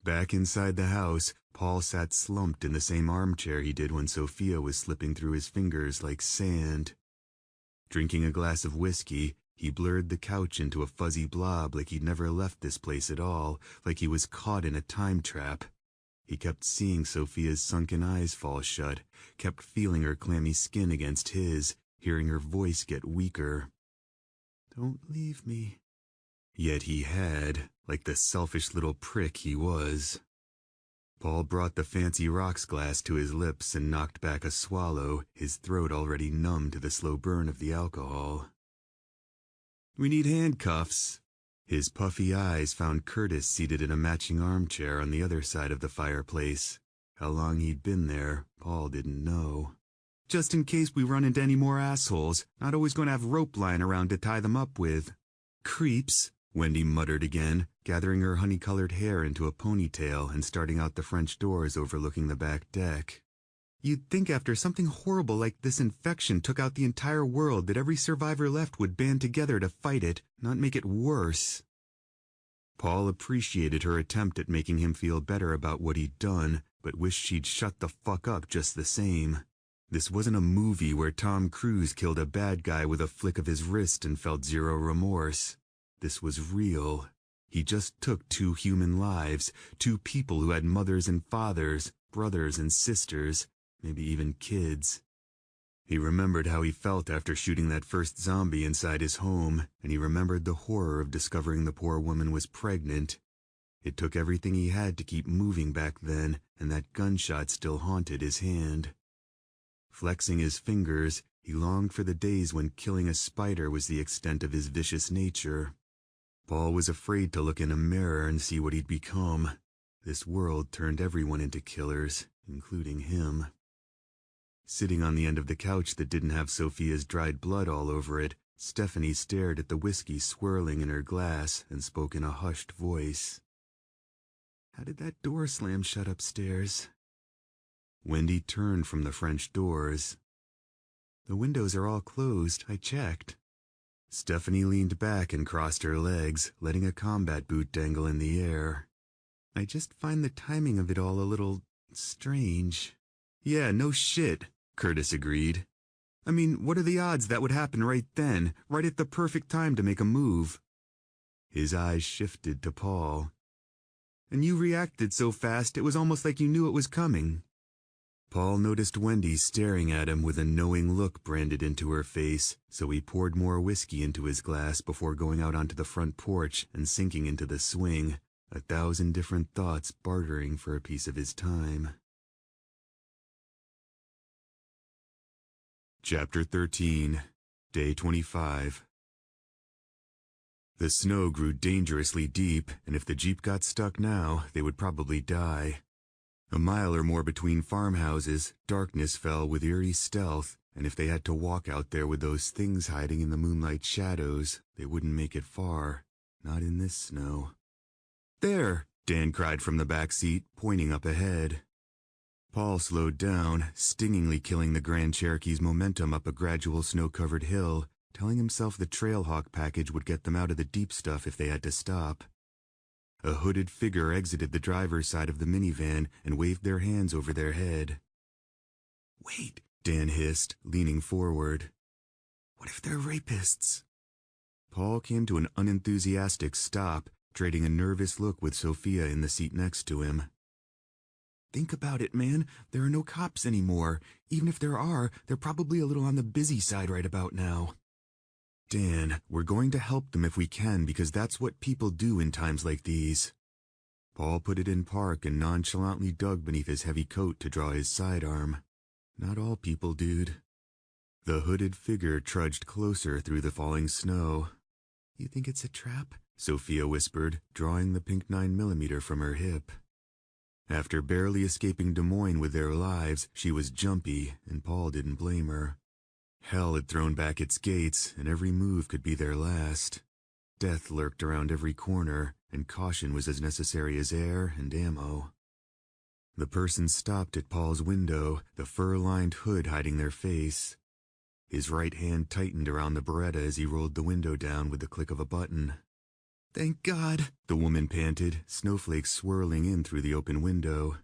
Speaker 1: Back inside the house, Paul sat slumped in the same armchair he did when Sophia was slipping through his fingers like sand. Drinking a glass of whiskey, he blurred the couch into a fuzzy blob like he'd never left this place at all, like he was caught in a time trap. He kept seeing Sophia's sunken eyes fall shut, kept feeling her clammy skin against his, hearing her voice get weaker. "Don't leave me." Yet he had, like the selfish little prick he was. Paul brought the fancy rocks glass to his lips and knocked back a swallow, his throat already numb to the slow burn of the alcohol. "We need handcuffs." His puffy eyes found Curtis seated in a matching armchair on the other side of the fireplace. How long he'd been there, Paul didn't know. "Just in case we run into any more assholes, not always going to have rope lying around to tie them up with." "Creeps," Wendy muttered again, gathering her honey-colored hair into a ponytail and starting out the French doors overlooking the back deck. "You'd think after something horrible like this infection took out the entire world that every survivor left would band together to fight it, not make it worse." Paul appreciated her attempt at making him feel better about what he'd done, but wished she'd shut the fuck up just the same. This wasn't a movie where Tom Cruise killed a bad guy with a flick of his wrist and felt zero remorse. This was real. He just took 2 human lives, 2 people who had mothers and fathers, brothers and sisters, maybe even kids. He remembered how he felt after shooting that first zombie inside his home, and he remembered the horror of discovering the poor woman was pregnant. It took everything he had to keep moving back then, and that gunshot still haunted his hand. Flexing his fingers, he longed for the days when killing a spider was the extent of his vicious nature. Paul was afraid to look in a mirror and see what he'd become. This world turned everyone into killers, including him. Sitting on the end of the couch that didn't have Sophia's dried blood all over it, Stephanie stared at the whiskey swirling in her glass and spoke in a hushed voice. "How did that door slam shut upstairs?" Wendy turned from the French doors. "The windows are all closed, I checked." Stephanie leaned back and crossed her legs, letting a combat boot dangle in the air. "I just find the timing of it all a little strange." "Yeah, no shit," Curtis agreed. "I mean, what are the odds that would happen right then, right at the perfect time to make a move?" His eyes shifted to Paul. "And you reacted so fast it was almost like you knew it was coming." Paul noticed Wendy staring at him with a knowing look branded into her face, so he poured more whiskey into his glass before going out onto the front porch and sinking into the swing, 1,000 different thoughts bartering for a piece of his time. Chapter 13, Day 25. The snow grew dangerously deep, and if the Jeep got stuck now, they would probably die. A mile or more between farmhouses, darkness fell with eerie stealth, and if they had to walk out there with those things hiding in the moonlight shadows, they wouldn't make it far. Not in this snow. "There!" Dan cried from the back seat, pointing up ahead. Paul slowed down, stingingly killing the Grand Cherokee's momentum up a gradual snow-covered hill, telling himself the Trailhawk package would get them out of the deep stuff if they had to stop. A hooded figure exited the driver's side of the minivan and waved their hands over their head. "Wait," Dan hissed, leaning forward. "What if they're rapists?" Paul came to an unenthusiastic stop, trading a nervous look with Sophia in the seat next to him. "Think about it, man. There are no cops anymore. Even if there are, they're probably a little on the busy side right about now." "Dan, we're going to help them if we can because that's what people do in times like these." Paul put it in park and nonchalantly dug beneath his heavy coat to draw his sidearm. "Not all people, dude." The hooded figure trudged closer through the falling snow. "You think it's a trap?" Sophia whispered, drawing the pink 9mm from her hip. After barely escaping Des Moines with their lives, she was jumpy, and Paul didn't blame her. Hell had thrown back its gates, and every move could be their last. Death lurked around every corner, and caution was as necessary as air and ammo. The person stopped at Paul's window, the fur-lined hood hiding their face. His right hand tightened around the Beretta as he rolled the window down with the click of a button. "Thank God," the woman panted, snowflakes swirling in through the open window.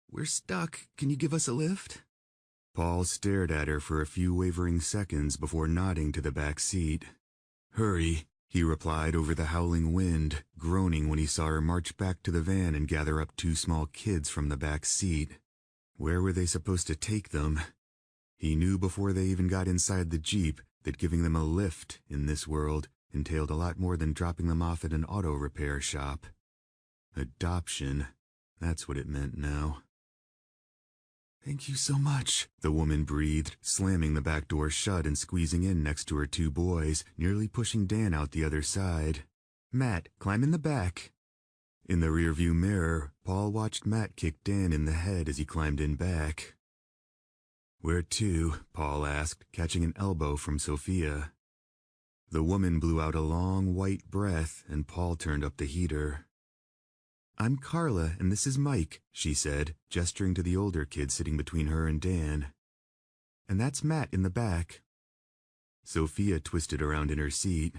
Speaker 1: "We're stuck. Can you give us a lift?" Paul stared at her for a few wavering seconds before nodding to the back seat. "Hurry," he replied over the howling wind, groaning when he saw her march back to the van and gather up 2 small kids from the back seat. Where were they supposed to take them? He knew before they even got inside the Jeep that giving them a lift in this world entailed a lot more than dropping them off at an auto repair shop. Adoption, that's what it meant now. "Thank you so much," the woman breathed, slamming the back door shut and squeezing in next to her 2 boys, nearly pushing Dan out the other side. "Matt, climb in the back." In the rearview mirror, Paul watched Matt kick Dan in the head as he climbed in back. "Where to?" Paul asked, catching an elbow from Sophia. The woman blew out a long, white breath, and Paul turned up the heater. "I'm Carla, and this is Mike," she said, gesturing to the older kid sitting between her and Dan. "And that's Matt in the back." Sophia twisted around in her seat.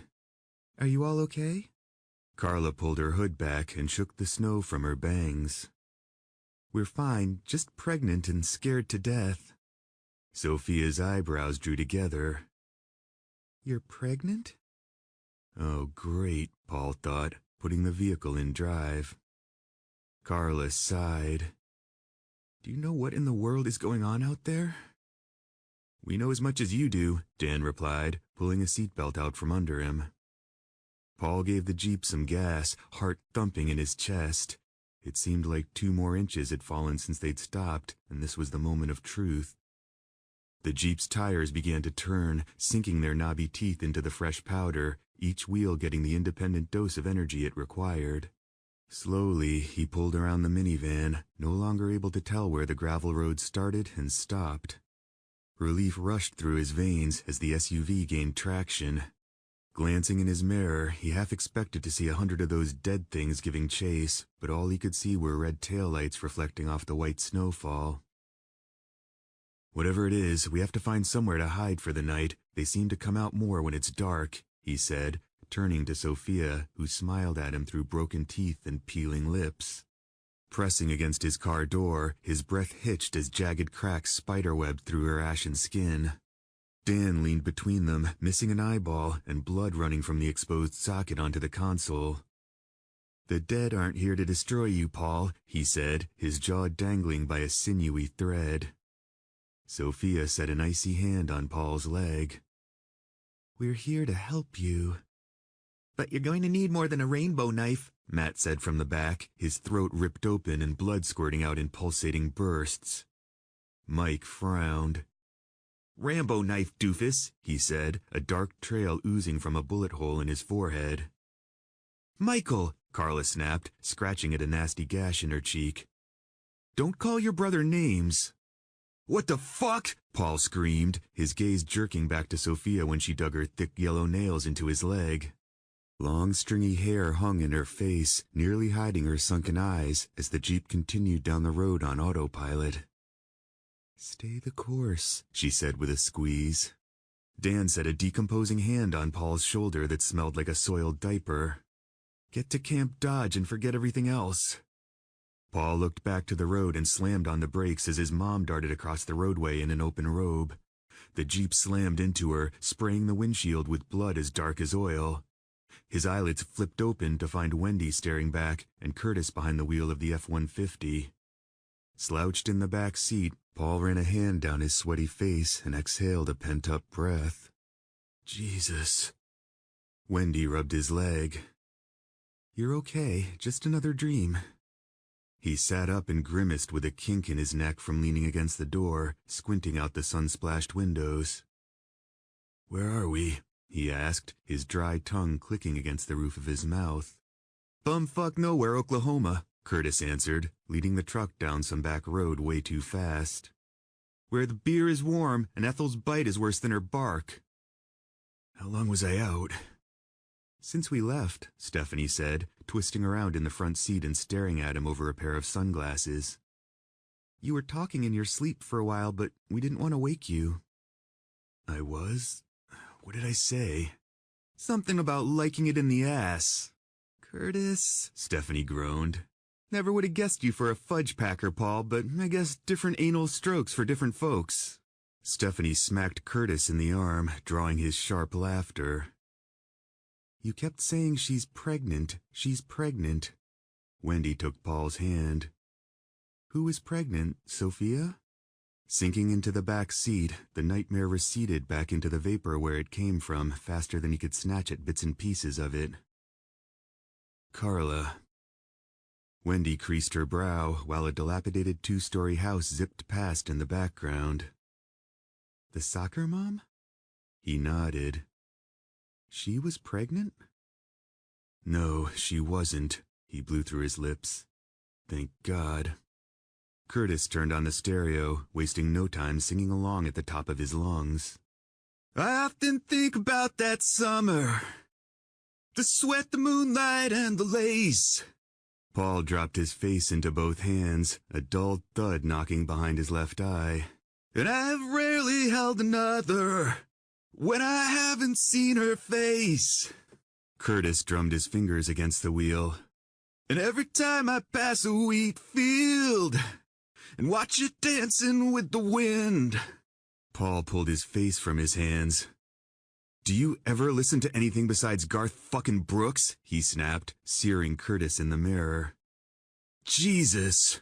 Speaker 1: "Are you all okay?" Carla pulled her hood back and shook the snow from her bangs. "We're fine, just pregnant and scared to death." Sophia's eyebrows drew together. "You're pregnant?" Oh, great, Paul thought, putting the vehicle in drive. Carla sighed. "Do you know what in the world is going on out there?" "We know as much as you do," Dan replied, pulling a seatbelt out from under him. Paul gave the Jeep some gas, heart thumping in his chest. It seemed like 2 more inches had fallen since they'd stopped, and this was the moment of truth. The Jeep's tires began to turn, sinking their knobby teeth into the fresh powder, each wheel getting the independent dose of energy it required. Slowly, he pulled around the minivan, no longer able to tell where the gravel road started and stopped. Relief rushed through his veins as the SUV gained traction. Glancing in his mirror, he half expected to see 100 of those dead things giving chase, but all he could see were red taillights reflecting off the white snowfall. "Whatever it is, we have to find somewhere to hide for the night. They seem to come out more when it's dark," he said, turning to Sophia, who smiled at him through broken teeth and peeling lips. Pressing against his car door, his breath hitched as jagged cracks spiderwebbed through her ashen skin. Dan leaned between them, missing an eyeball and blood running from the exposed socket onto the console. "The dead aren't here to destroy you, Paul," he said, his jaw dangling by a sinewy thread. Sophia set an icy hand on Paul's leg. "We're here to help you." "But you're going to need more than a rainbow knife," Matt said from the back, his throat ripped open and blood squirting out in pulsating bursts. Mike frowned. "Rambo knife, doofus," he said, a dark trail oozing from a bullet hole in his forehead. "Michael," Carla snapped, scratching at a nasty gash in her cheek. "Don't call your brother names." "What the fuck?" Paul screamed, his gaze jerking back to Sophia when she dug her thick yellow nails into his leg. Long stringy hair hung in her face, nearly hiding her sunken eyes as the Jeep continued down the road on autopilot. "Stay the course," she said with a squeeze. Dan set a decomposing hand on Paul's shoulder that smelled like a soiled diaper. "Get to Camp Dodge and forget everything else." Paul looked back to the road and slammed on the brakes as his mom darted across the roadway in an open robe. The Jeep slammed into her, spraying the windshield with blood as dark as oil. His eyelids flipped open to find Wendy staring back and Curtis behind the wheel of the F-150. Slouched in the back seat, Paul ran a hand down his sweaty face and exhaled a pent-up breath. Jesus. Wendy rubbed his leg. "You're okay, just another dream." He sat up and grimaced with a kink in his neck from leaning against the door, squinting out the sun-splashed windows. "Where are we?" he asked, his dry tongue clicking against the roof of his mouth. "Bumfuck nowhere, Oklahoma," Curtis answered, leading the truck down some back road way too fast. "Where the beer is warm and Ethel's bite is worse than her bark." "How long was I out?" "Since we left," Stephanie said, twisting around in the front seat and staring at him over a pair of sunglasses. "You were talking in your sleep for a while, but we didn't want to wake you." "I was? What did I say?" "Something about liking it in the ass." "Curtis," Stephanie groaned. "Never would have guessed you for a fudge packer, Paul, but I guess different anal strokes for different folks." Stephanie smacked Curtis in the arm, drawing his sharp laughter. "You kept saying she's pregnant, she's pregnant." Wendy took Paul's hand. "Who is pregnant, Sophia?" Sinking into the back seat, the nightmare receded back into the vapor where it came from faster than he could snatch at bits and pieces of it. "Carla." Wendy creased her brow while a dilapidated two-story house zipped past in the background. "The soccer mom?" He nodded. "She was pregnant?" "No, she wasn't," he blew through his lips. "Thank God." Curtis turned on the stereo, wasting no time singing along at the top of his lungs. "I often think about that summer. The sweat, the moonlight, and the lace." Paul dropped his face into both hands, a dull thud knocking behind his left eye. "And I've rarely held another when I haven't seen her face." Curtis drummed his fingers against the wheel. "And every time I pass a wheat field and watch it dancing with the wind." Paul pulled his face from his hands. "Do you ever listen to anything besides Garth fucking Brooks?" he snapped, searing Curtis in the mirror. "Jesus."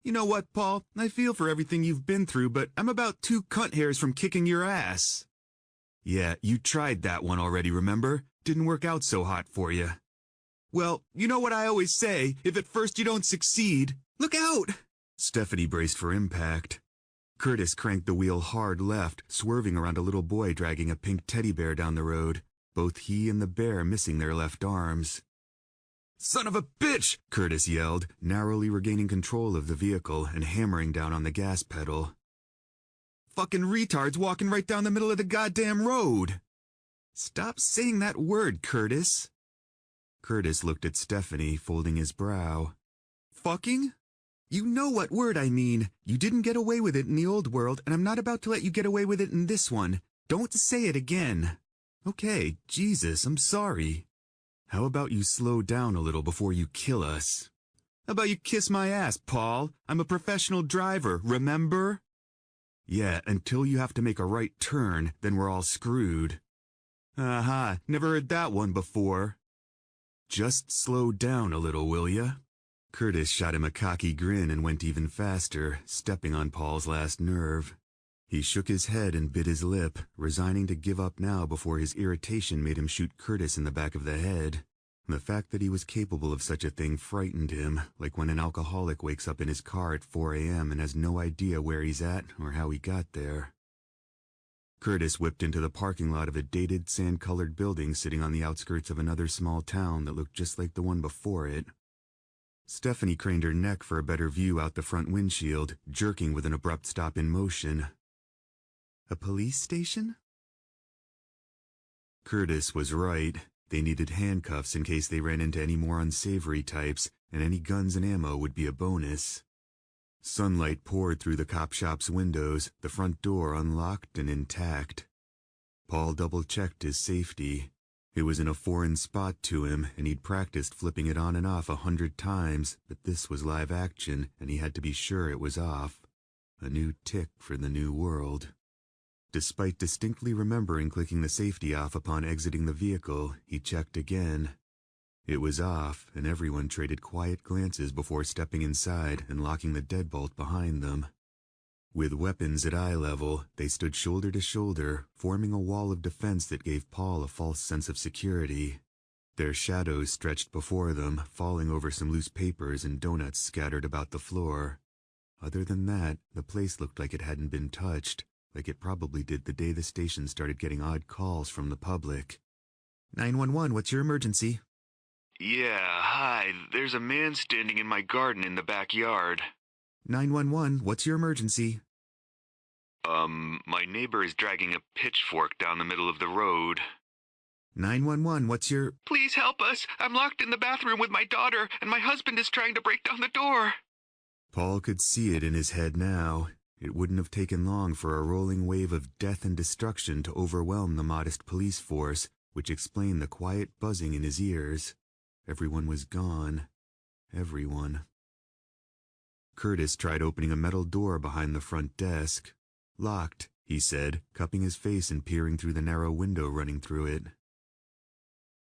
Speaker 1: "You know what, Paul? I feel for everything you've been through, but I'm about 2 cunt hairs from kicking your ass." "Yeah, you tried that one already, remember? Didn't work out so hot for you." "Well, you know what I always say, if at first you don't succeed, look out!" Stephanie braced for impact. Curtis cranked the wheel hard left, swerving around a little boy dragging a pink teddy bear down the road, both he and the bear missing their left arms. "Son of a bitch!" Curtis yelled, narrowly regaining control of the vehicle and hammering down on the gas pedal. "Fucking retards walking right down the middle of the goddamn road!" "Stop saying that word, Curtis." Curtis looked at Stephanie, folding his brow. "Fucking? You know what word I mean. You didn't get away with it in the old world, and I'm not about to let you get away with it in this one. Don't say it again." "Okay, Jesus, I'm sorry." "How about you slow down a little before you kill us?" "How about you kiss my ass, Paul? I'm a professional driver, remember?" "Yeah, until you have to make a right turn, then we're all screwed." "Never heard that one before." Just slow down a little, will ya? Curtis shot him a cocky grin and went even faster, stepping on Paul's last nerve. He shook his head and bit his lip, resigning to give up now before his irritation made him shoot Curtis in the back of the head. The fact that he was capable of such a thing frightened him, like when an alcoholic wakes up in his car at 4 a.m. and has no idea where he's at or how he got there. Curtis whipped into the parking lot of a dated, sand-colored building sitting on the outskirts of another small town that looked just like the one before it. Stephanie craned her neck for a better view out the front windshield, jerking with an abrupt stop in motion. A police station? Curtis was right. They needed handcuffs in case they ran into any more unsavory types, and any guns and ammo would be a bonus. Sunlight poured through the cop shop's windows, the front door unlocked and intact. Paul double-checked his safety. It was in a foreign spot to him, and he'd practiced flipping it on and off 100 times, but this was live action, and he had to be sure it was off. A new tick for the new world. Despite distinctly remembering clicking the safety off upon exiting the vehicle, he checked again. It was off, and everyone traded quiet glances before stepping inside and locking the deadbolt behind them. With weapons at eye level, they stood shoulder to shoulder, forming a wall of defense that gave Paul a false sense of security. Their shadows stretched before them, falling over some loose papers and donuts scattered about the floor. Other than that, the place looked like it hadn't been touched, like it probably did the day the station started getting odd calls from the public. 911, what's your emergency?
Speaker 2: Yeah, hi. There's a man standing in my garden in the backyard.
Speaker 1: 911, what's your emergency?
Speaker 2: My neighbor is dragging a pitchfork down the middle of the road.
Speaker 1: 911, what's your...
Speaker 2: Please help us. I'm locked in the bathroom with my daughter, and my husband is trying to break down the door.
Speaker 1: Paul could see it in his head now. It wouldn't have taken long for a rolling wave of death and destruction to overwhelm the modest police force, which explained the quiet buzzing in his ears. Everyone was gone. Everyone. Curtis tried opening a metal door behind the front desk. Locked, he said, cupping his face and peering through the narrow window running through it.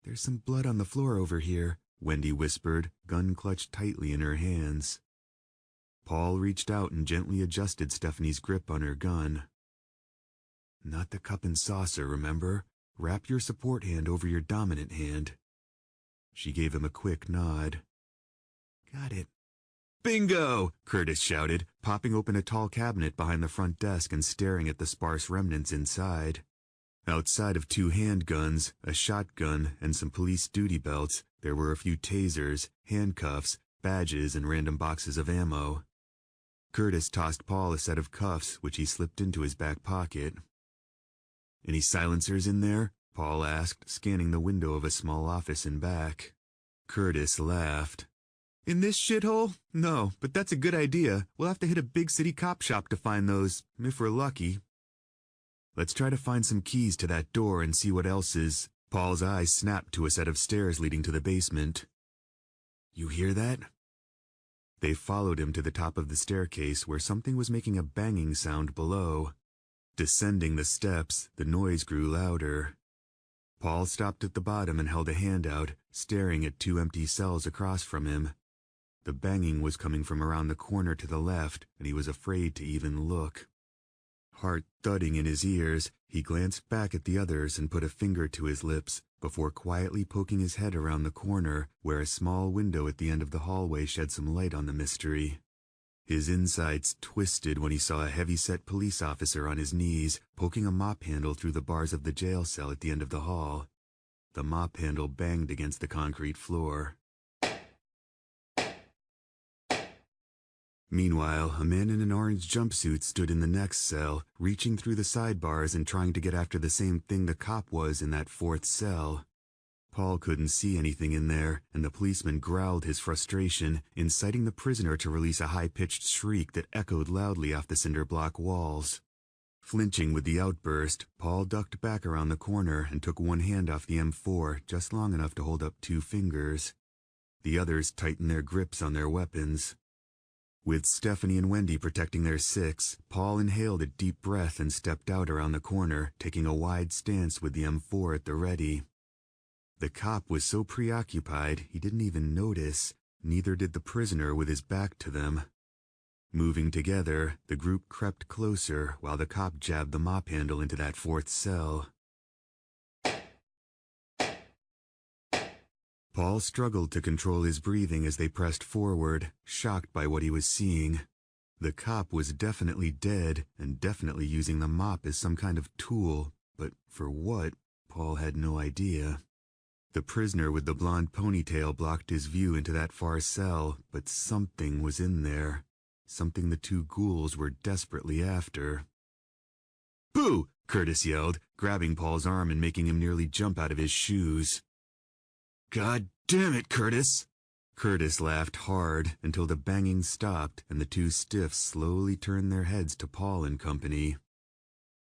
Speaker 1: There's some blood on the floor over here, Wendy whispered, gun clutched tightly in her hands. Paul reached out and gently adjusted Stephanie's grip on her gun. Not the cup and saucer, remember? Wrap your support hand over your dominant hand. She gave him a quick nod. Got it. Bingo! Curtis shouted, popping open a tall cabinet behind the front desk and staring at the sparse remnants inside. Outside of 2 handguns, a shotgun, and some police duty belts, there were a few tasers, handcuffs, badges, and random boxes of ammo. Curtis tossed Paul a set of cuffs, which he slipped into his back pocket. Any silencers in there? Paul asked, scanning the window of a small office in back. Curtis laughed. In this shithole? No, but that's a good idea. We'll have to hit a big city cop shop to find those, if we're lucky. Let's try to find some keys to that door and see what else is. Paul's eyes snapped to a set of stairs leading to the basement. You hear that? They followed him to the top of the staircase where something was making a banging sound below. Descending the steps, the noise grew louder. Paul stopped at the bottom and held a hand out, staring at 2 empty cells across from him. The banging was coming from around the corner to the left, and he was afraid to even look. Heart thudding in his ears, he glanced back at the others and put a finger to his lips, before quietly poking his head around the corner, where a small window at the end of the hallway shed some light on the mystery. His insides twisted when he saw a heavy-set police officer on his knees, poking a mop handle through the bars of the jail cell at the end of the hall. The mop handle banged against the concrete floor. Meanwhile, a man in an orange jumpsuit stood in the next cell, reaching through the sidebars and trying to get after the same thing the cop was in that 4th cell. Paul couldn't see anything in there, and the policeman growled his frustration, inciting the prisoner to release a high-pitched shriek that echoed loudly off the cinder block walls. Flinching with the outburst, Paul ducked back around the corner and took one hand off the M4 just long enough to hold up 2 fingers. The others tightened their grips on their weapons. With Stephanie and Wendy protecting their 6, Paul inhaled a deep breath and stepped out around the corner, taking a wide stance with the M4 at the ready. The cop was so preoccupied he didn't even notice, neither did the prisoner with his back to them. Moving together, the group crept closer while the cop jabbed the mop handle into that fourth cell. Paul struggled to control his breathing as they pressed forward, shocked by what he was seeing. The cop was definitely dead and definitely using the mop as some kind of tool, but for what, Paul had no idea. The prisoner with the blonde ponytail blocked his view into that far cell, but something was in there. Something the two ghouls were desperately after. "Boo!" Curtis yelled, grabbing Paul's arm and making him nearly jump out of his shoes. "God damn it, Curtis!" Curtis laughed hard until the banging stopped and the two stiffs slowly turned their heads to Paul and company.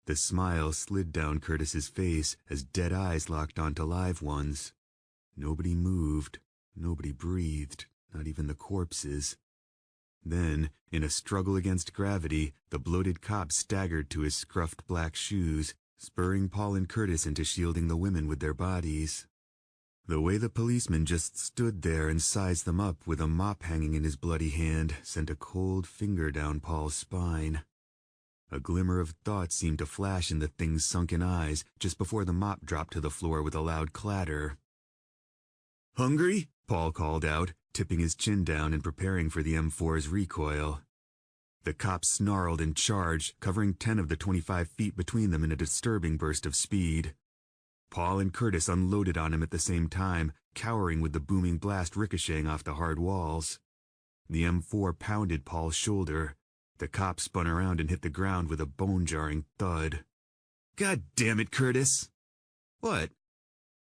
Speaker 1: The smile slid down Curtis's face as dead eyes locked onto live ones. Nobody moved, nobody breathed, not even the corpses. Then, in a struggle against gravity, the bloated cop staggered to his scruffed black shoes, spurring Paul and Curtis into shielding the women with their bodies. The way the policeman just stood there and sized them up with a mop hanging in his bloody hand sent a cold finger down Paul's spine. A glimmer of thought seemed to flash in the thing's sunken eyes just before the mop dropped to the floor with a loud clatter. "Hungry?" Paul called out, tipping his chin down and preparing for the M4's recoil. The cop snarled and charged, covering 10 of the 25 feet between them in a disturbing burst of speed. Paul and Curtis unloaded on him at the same time, cowering with the booming blast ricocheting off the hard walls. The M4 pounded Paul's shoulder. The cop spun around and hit the ground with a bone-jarring thud. "God damn it, Curtis!" "What?"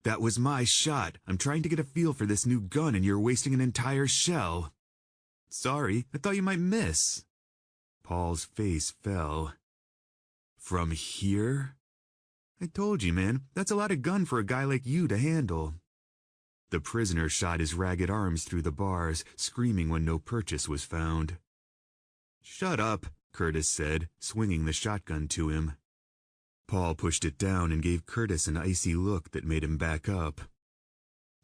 Speaker 1: "That was my shot. I'm trying to get a feel for this new gun and you're wasting an entire shell." "Sorry, I thought you might miss." Paul's face fell. "From here?" "I told you, man, that's a lot of gun for a guy like you to handle." The prisoner shot his ragged arms through the bars, screaming when no purchase was found. "Shut up," Curtis said, swinging the shotgun to him. Paul pushed it down and gave Curtis an icy look that made him back up.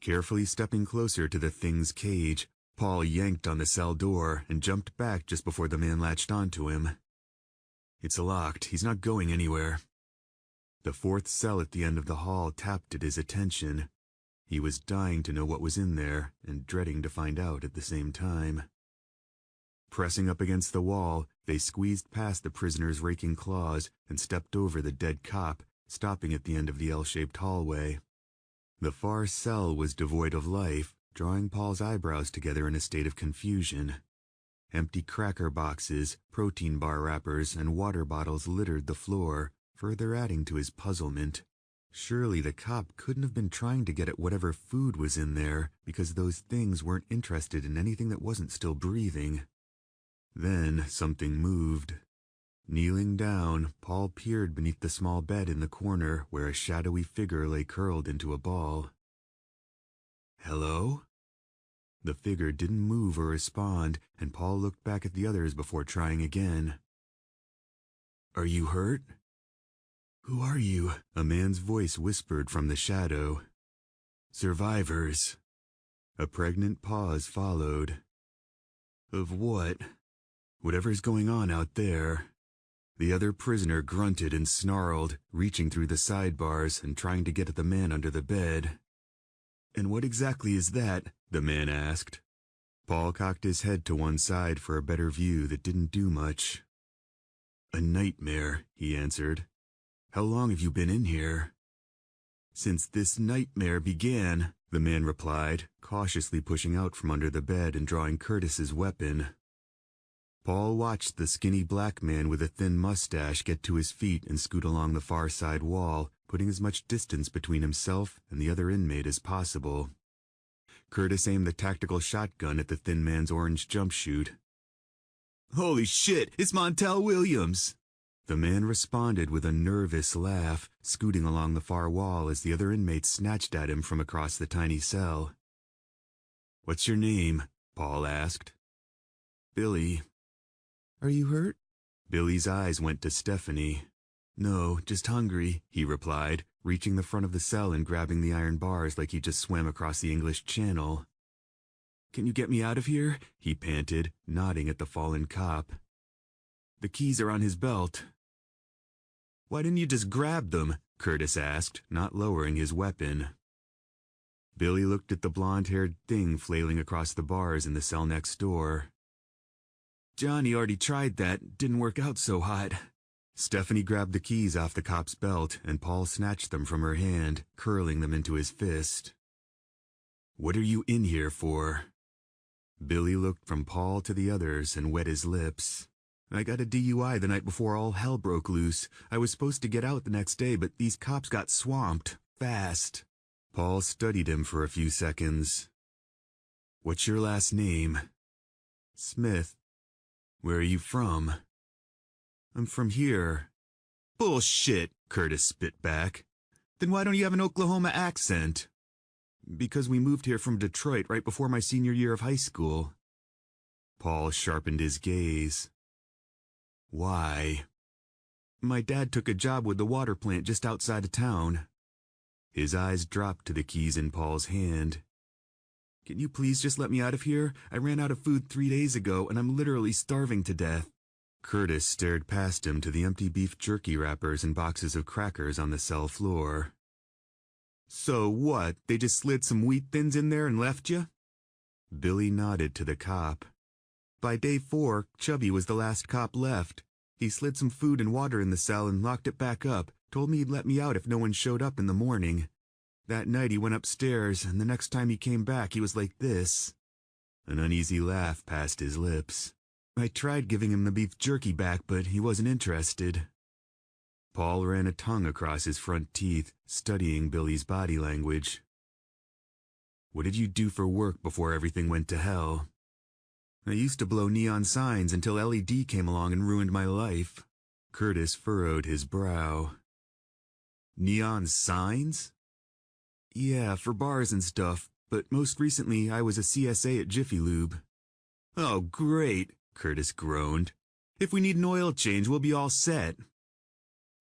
Speaker 1: Carefully stepping closer to the thing's cage, Paul yanked on the cell door and jumped back just before the man latched onto him. "It's locked. He's not going anywhere." The fourth cell at the end of the hall tapped at his attention. He was dying to know what was in there and dreading to find out at the same time. Pressing up against the wall, they squeezed past the prisoner's raking claws and stepped over the dead cop, stopping at the end of the L-shaped hallway. The far cell was devoid of life, drawing Paul's eyebrows together in a state of confusion. Empty cracker boxes, protein bar wrappers, and water bottles littered the floor, further adding to his puzzlement. Surely the cop couldn't have been trying to get at whatever food was in there, because those things weren't interested in anything that wasn't still breathing. Then something moved. Kneeling down, Paul peered beneath the small bed in the corner where a shadowy figure lay curled into a ball. "Hello?" The figure didn't move or respond, and Paul looked back at the others before trying again. "Are you hurt?" "Who are you?" a man's voice whispered from the shadow. "Survivors." A pregnant pause followed. "Of what?" "Whatever's going on out there." The other prisoner grunted and snarled, reaching through the sidebars and trying to get at the man under the bed. "And what exactly is that?" the man asked. Paul cocked his head to one side for a better view that didn't do much. "A nightmare," he answered. "How long have you been in here?" "Since this nightmare began," the man replied, cautiously pushing out from under the bed and drawing Curtis's weapon. Paul watched the skinny black man with a thin mustache get to his feet and scoot along the far side wall, putting as much distance between himself and the other inmate as possible. Curtis aimed the tactical shotgun at the thin man's orange jumpsuit. "Holy shit, it's Montel Williams!" The man responded with a nervous laugh, scooting along the far wall as the other inmates snatched at him from across the tiny cell. "What's your name?" Paul asked. "Billy." "Are you hurt?" Billy's eyes went to Stephanie. "No, just hungry," he replied, reaching the front of the cell and grabbing the iron bars like he just swam across the English Channel. "Can you get me out of here?" he panted, nodding at the fallen cop. "The keys are on his belt." "Why didn't you just grab them?" Curtis asked, not lowering his weapon. Billy looked at the blonde-haired thing flailing across the bars in the cell next door. "Johnny already tried that. Didn't work out so hot." Stephanie grabbed the keys off the cop's belt, and Paul snatched them from her hand, curling them into his fist. "What are you in here for?" Billy looked from Paul to the others and wet his lips. "I got a DUI the night before all hell broke loose. I was supposed to get out the next day, but these cops got swamped. Fast." Paul studied him for a few seconds. "What's your last name?" "Smith." "Where are you from?" "I'm from here." "Bullshit," Curtis spit back. "Then why don't you have an Oklahoma accent?" "Because we moved here from Detroit right before my senior year of high school." Paul sharpened his gaze. "Why?" "My dad took a job with the water plant just outside of town." His eyes dropped to the keys in Paul's hand. "Can you please just let me out of here? I ran out of food 3 days ago, and I'm literally starving to death." Curtis stared past him to the empty beef jerky wrappers and boxes of crackers on the cell floor. "So what? They just slid some wheat thins in there and left you?" Billy nodded to the cop. "By day 4, Chubby was the last cop left. He slid some food and water in the cell and locked it back up, told me he'd let me out if no one showed up in the morning. That night he went upstairs, and the next time he came back he was like this." An uneasy laugh passed his lips. "I tried giving him the beef jerky back, but he wasn't interested." Paul ran a tongue across his front teeth, studying Billy's body language. "What did you do for work before everything went to hell?" "I used to blow neon signs until LED came along and ruined my life." Curtis furrowed his brow. "Neon signs?" "Yeah, for bars and stuff, but most recently I was a CSA at Jiffy Lube." "Oh, great," Curtis groaned. "If we need an oil change, we'll be all set."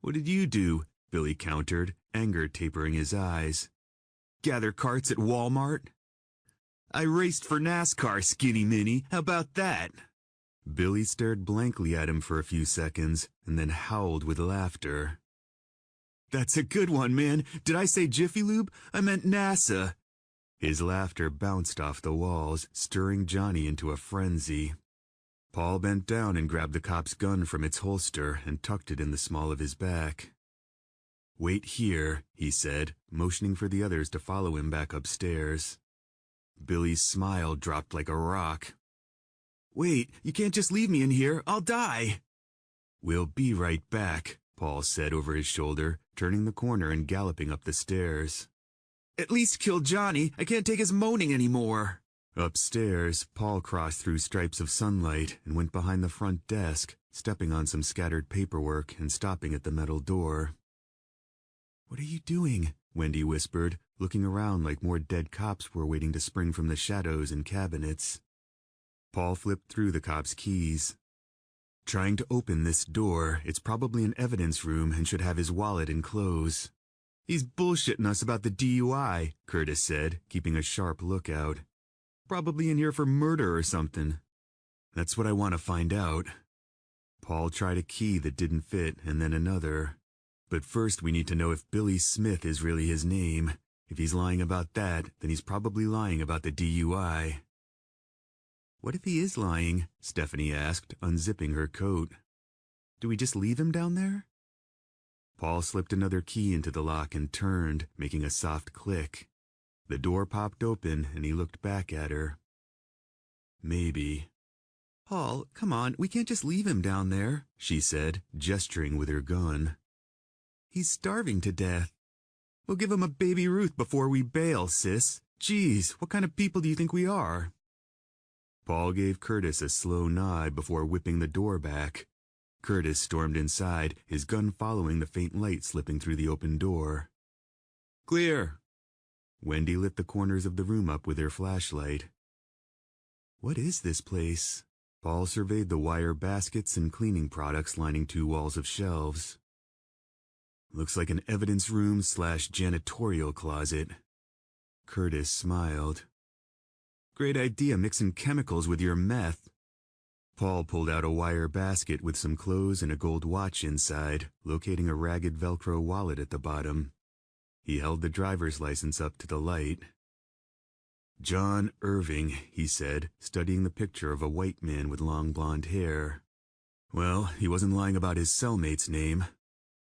Speaker 1: "What did you do?" Billy countered, anger tapering his eyes. "Gather carts at Walmart?" "I raced for NASCAR, Skinny Minnie. How about that?" Billy stared blankly at him for a few seconds, and then howled with laughter. "That's a good one, man. Did I say Jiffy Lube? I meant NASA." His laughter bounced off the walls, stirring Johnny into a frenzy. Paul bent down and grabbed the cop's gun from its holster and tucked it in the small of his back. "Wait here," he said, motioning for the others to follow him back upstairs. Billy's smile dropped like a rock. "Wait, you can't just leave me in here. I'll die." "We'll be right back," Paul said over his shoulder, turning the corner and galloping up the stairs. "At least kill Johnny. I can't take his moaning anymore." Upstairs, Paul crossed through stripes of sunlight and went behind the front desk, stepping on some scattered paperwork and stopping at the metal door. "What are you doing?" Wendy whispered, looking around like more dead cops were waiting to spring from the shadows and cabinets. Paul flipped through the cop's keys. "Trying to open this door. It's probably an evidence room and should have his wallet and clothes." "He's bullshitting us about the DUI, Curtis said, keeping a sharp lookout. "Probably in here for murder or something." "That's what I want to find out." Paul tried a key that didn't fit and then another. "But first we need to know if Billy Smith is really his name. If he's lying about that, then he's probably lying about the DUI." "What if he is lying?" Stephanie asked, unzipping her coat. "Do we just leave him down there?" Paul slipped another key into the lock and turned, making a soft click. The door popped open and he looked back at her. "Maybe." "Paul, come on, we can't just leave him down there," she said, gesturing with her gun. "He's starving to death." "We'll give him a Baby Ruth before we bail, sis. Geez, what kind of people do you think we are?" Paul gave Curtis a slow nod before whipping the door back. Curtis stormed inside, his gun following the faint light slipping through the open door. "Clear." Wendy lit the corners of the room up with her flashlight. "What is this place?" Paul surveyed the wire baskets and cleaning products lining 2 walls of shelves. Looks like an evidence room / janitorial closet. Curtis smiled. Great idea mixing chemicals with your meth. Paul pulled out a wire basket with some clothes and a gold watch inside, locating a ragged Velcro wallet at the bottom. He held the driver's license up to the light. John Irving, he said, studying the picture of a white man with long blonde hair. Well, he wasn't lying about his cellmate's name.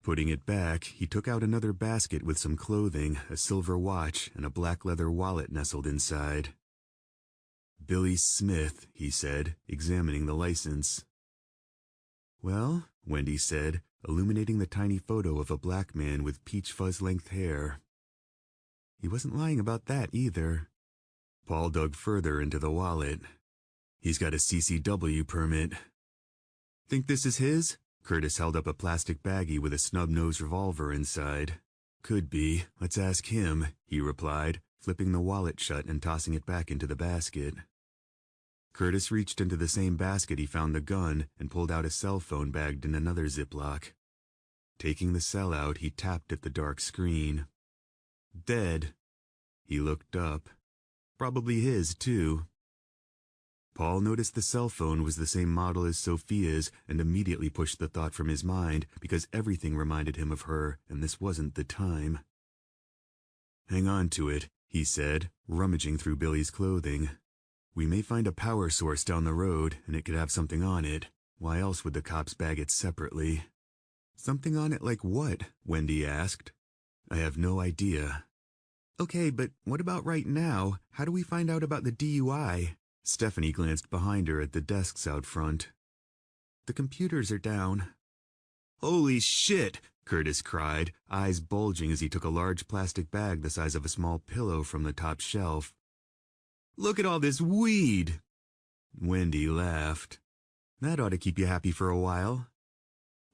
Speaker 1: Putting it back, he took out another basket with some clothing, a silver watch, and a black leather wallet nestled inside. Billy Smith, he said, examining the license. Well, Wendy said, illuminating the tiny photo of a black man with peach fuzz-length hair. He wasn't lying about that either. Paul dug further into the wallet. He's got a CCW permit. Think this is his? Curtis held up a plastic baggie with a snub-nosed revolver inside. Could be. Let's ask him, he replied, flipping the wallet shut and tossing it back into the basket. Curtis reached into the same basket he found the gun and pulled out a cell phone bagged in another Ziploc. Taking the cell out, he tapped at the dark screen. Dead. He looked up. Probably his, too. Paul noticed the cell phone was the same model as Sophia's and immediately pushed the thought from his mind because everything reminded him of her, and this wasn't the time. Hang on to it, he said, rummaging through Billy's clothing. We may find a power source down the road, and it could have something on it. Why else would the cops bag it separately? Something on it like what? Wendy asked. I have no idea. Okay, but what about right now? How do we find out about the DUI? Stephanie glanced behind her at the desks out front. The computers are down. Holy shit! Curtis cried, eyes bulging as he took a large plastic bag the size of a small pillow from the top shelf. Look at all this weed! Wendy laughed. That ought to keep you happy for a while.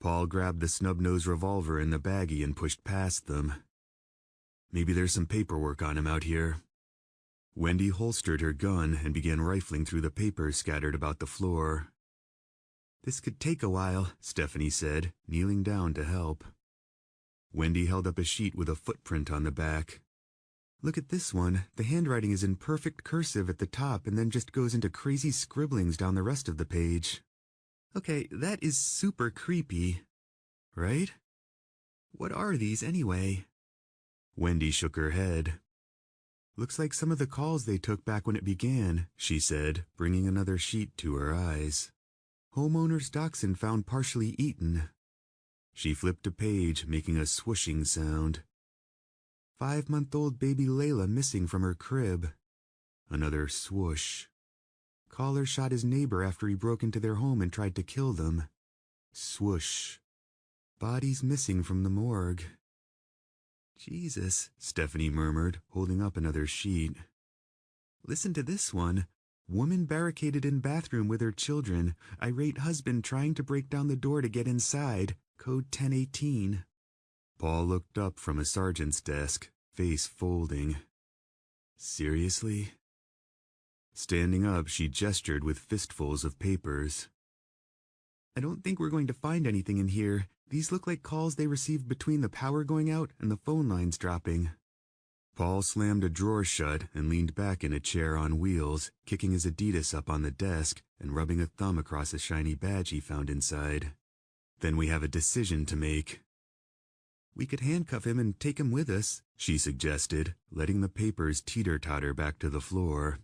Speaker 1: Paul grabbed the snub-nosed revolver in the baggie and pushed past them. Maybe there's some paperwork on him out here. Wendy holstered her gun and began rifling through the papers scattered about the floor. This could take a while, Stephanie said, kneeling down to help. Wendy held up a sheet with a footprint on the back. Look at this one. The handwriting is in perfect cursive at the top and then just goes into crazy scribblings down the rest of the page. Okay, that is super creepy. Right? What are these anyway? Wendy shook her head. Looks like some of the calls they took back when it began, she said, bringing another sheet to her eyes. Homeowner's dachshund found partially eaten. She flipped a page, making a swooshing sound. 5-month-old baby Layla missing from her crib. Another swoosh. Caller shot his neighbor after he broke into their home and tried to kill them. Swoosh. Bodies missing from the morgue. Jesus, Stephanie murmured, holding up another sheet. Listen to this one. Woman barricaded in bathroom with her children. Irate husband trying to break down the door to get inside. Code 1018. Paul looked up from a sergeant's desk, face folding. Seriously? Standing up, she gestured with fistfuls of papers. I don't think we're going to find anything in here. These look like calls they received between the power going out and the phone lines dropping. Paul slammed a drawer shut and leaned back in a chair on wheels, kicking his Adidas up on the desk and rubbing a thumb across a shiny badge he found inside. Then we have a decision to make. We could handcuff him and take him with us, she suggested, letting the papers teeter-totter back to the floor.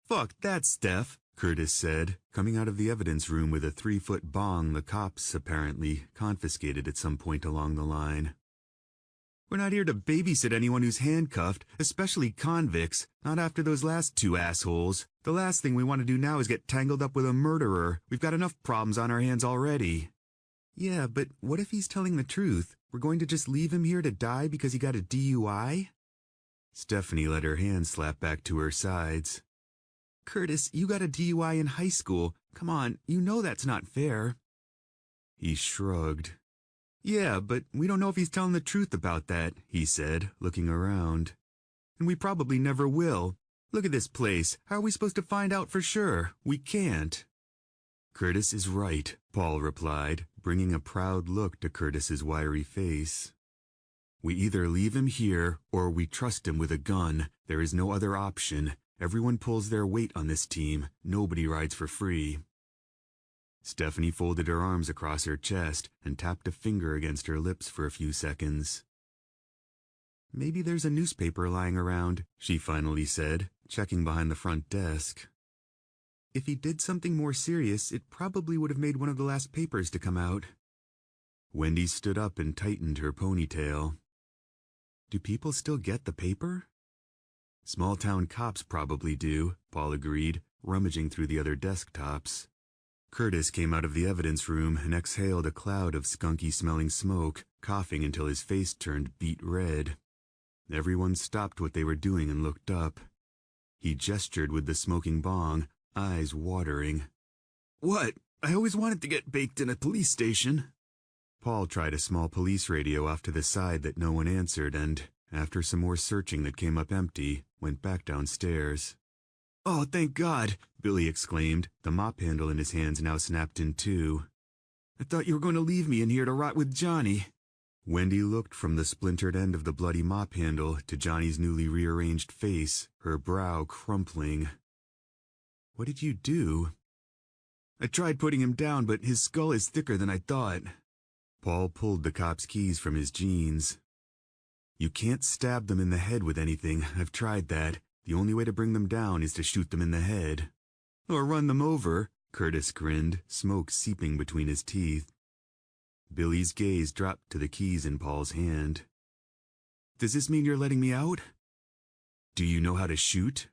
Speaker 1: Fuck that, Steph, Curtis said, coming out of the evidence room with a 3-foot bong the cops, apparently, confiscated at some point along the line. We're not here to babysit anyone who's handcuffed, especially convicts, not after those last 2 assholes. The last thing we want to do now is get tangled up with a murderer. We've got enough problems on our hands already. Yeah, but what if he's telling the truth? We're going to just leave him here to die because he got a DUI? Stephanie let her hands slap back to her sides. Curtis, you got a DUI in high school. Come on, you know that's not fair. He shrugged. Yeah, but we don't know if he's telling the truth about that, he said, looking around. And we probably never will. Look at this place. How are we supposed to find out for sure? We can't. Curtis is right, Paul replied, bringing a proud look to Curtis's wiry face. We either leave him here, or we trust him with a gun. There is no other option. Everyone pulls their weight on this team. Nobody rides for free. Stephanie folded her arms across her chest and tapped a finger against her lips for a few seconds. Maybe there's a newspaper lying around, she finally said, checking behind the front desk. If he did something more serious, it probably would have made one of the last papers to come out. Wendy stood up and tightened her ponytail. Do people still get the paper? Small-town cops probably do, Paul agreed, rummaging through the other desktops. Curtis came out of the evidence room and exhaled a cloud of skunky-smelling smoke, coughing until his face turned beet red. Everyone stopped what they were doing and looked up. He gestured with the smoking bong, eyes watering. What? I always wanted to get baked in a police station. Paul tried a small police radio off to the side that no one answered and, after some more searching that came up empty, went back downstairs. Oh, thank God, Billy exclaimed, the mop handle in his hands now snapped in two. I thought you were going to leave me in here to rot with Johnny. Wendy looked from the splintered end of the bloody mop handle to Johnny's newly rearranged face, her brow crumpling. What did you do? I tried putting him down, but his skull is thicker than I thought. Paul pulled the cop's keys from his jeans. You can't stab them in the head with anything. I've tried that. The only way to bring them down is to shoot them in the head. Or run them over, Curtis grinned, smoke seeping between his teeth. Billy's gaze dropped to the keys in Paul's hand. Does this mean you're letting me out? Do you know how to shoot?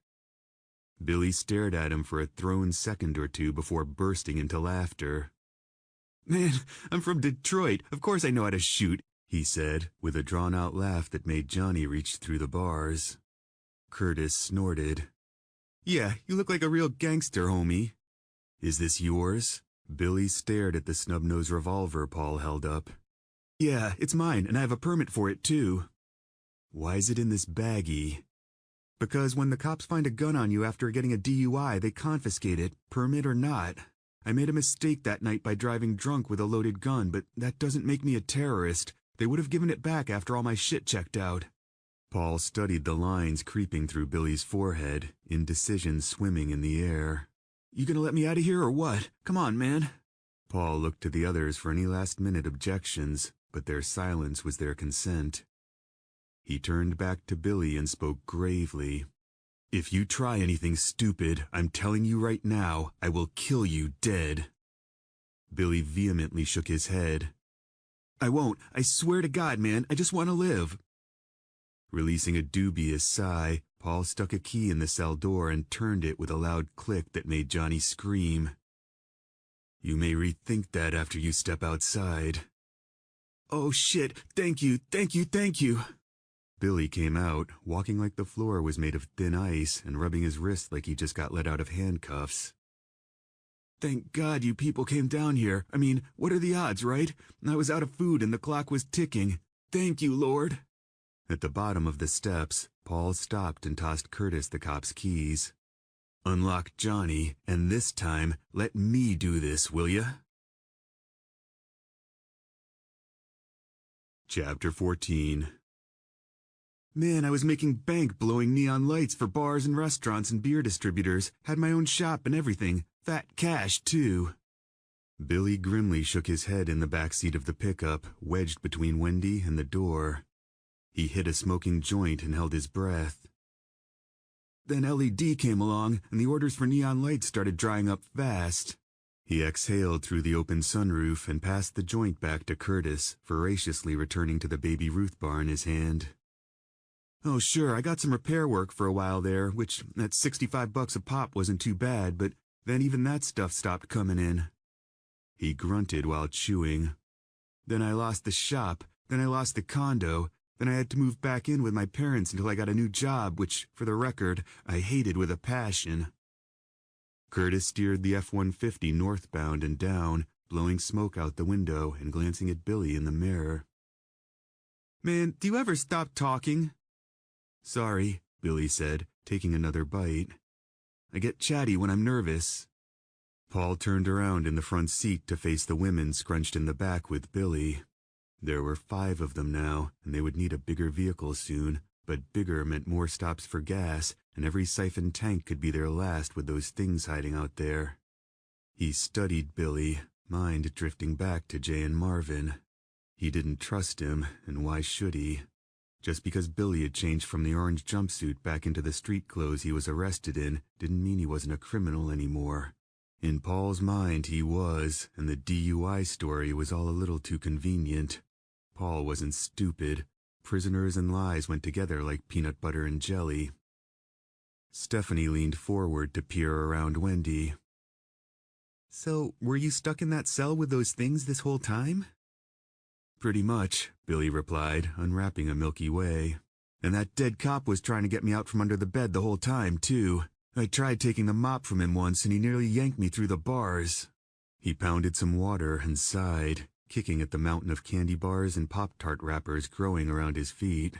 Speaker 1: Billy stared at him for a thrown second or two before bursting into laughter. Man, I'm from Detroit. Of course I know how to shoot, he said, with a drawn-out laugh that made Johnny reach through the bars. Curtis snorted. Yeah, you look like a real gangster, homie. Is this yours? Billy stared at the snub-nosed revolver Paul held up. Yeah, it's mine, and I have a permit for it, too. Why is it in this baggie? Because when the cops find a gun on you after getting a DUI, they confiscate it, permit or not. I made a mistake that night by driving drunk with a loaded gun, but that doesn't make me a terrorist. They would have given it back after all my shit checked out. Paul studied the lines creeping through Billy's forehead, indecision swimming in the air. You gonna let me out of here or what? Come on, man. Paul looked to the others for any last-minute objections, but their silence was their consent. He turned back to Billy and spoke gravely. If you try anything stupid, I'm telling you right now, I will kill you dead. Billy vehemently shook his head. I won't. I swear to God, man, I just want to live. Releasing a dubious sigh, Paul stuck a key in the cell door and turned it with a loud click that made Johnny scream. You may rethink that after you step outside. Oh shit, thank you, thank you, thank you. Billy came out, walking like the floor was made of thin ice and rubbing his wrist like he just got let out of handcuffs. Thank God you people came down here. I mean, what are the odds, right? I was out of food and the clock was ticking. Thank you, Lord. At the bottom of the steps, Paul stopped and tossed Curtis the cop's keys. Unlock Johnny, and this time, let me do this, will ya? Chapter 14. Man, I was making bank blowing neon lights for bars and restaurants and beer distributors. Had my own shop and everything. Fat cash, too. Billy grimly shook his head in the back seat of the pickup, wedged between Wendy and the door. He hit a smoking joint and held his breath. Then LED came along, and the orders for neon lights started drying up fast. He exhaled through the open sunroof and passed the joint back to Curtis, voraciously returning to the Baby Ruth bar in his hand. Oh, sure, I got some repair work for a while there, which at $65 a pop wasn't too bad, but then even that stuff stopped coming in. He grunted while chewing. Then I lost the shop, then I lost the condo, then I had to move back in with my parents until I got a new job, which, for the record, I hated with a passion. Curtis steered the F-150 northbound and down, blowing smoke out the window and glancing at Billy in the mirror. Man, do you ever stop talking? Sorry, Billy said, taking another bite. I get chatty when I'm nervous. Paul turned around in the front seat to face the women scrunched in the back with Billy. There were 5 of them now, and they would need a bigger vehicle soon, but bigger meant more stops for gas, and every siphon tank could be their last with those things hiding out there. He studied Billy, mind drifting back to Jay and Marvin. He didn't trust him, and why should he? Just because Billy had changed from the orange jumpsuit back into the street clothes he was arrested in didn't mean he wasn't a criminal anymore. In Paul's mind he was, and the DUI story was all a little too convenient. Paul wasn't stupid. Prisoners and lies went together like peanut butter and jelly. Stephanie leaned forward to peer around Wendy. "So, were you stuck in that cell with those things this whole time?" "Pretty much," Billy replied, unwrapping a Milky Way. "And that dead cop was trying to get me out from under the bed the whole time, too. I tried taking the mop from him once and he nearly yanked me through the bars." He pounded some water and sighed, kicking at the mountain of candy bars and Pop-Tart wrappers growing around his feet.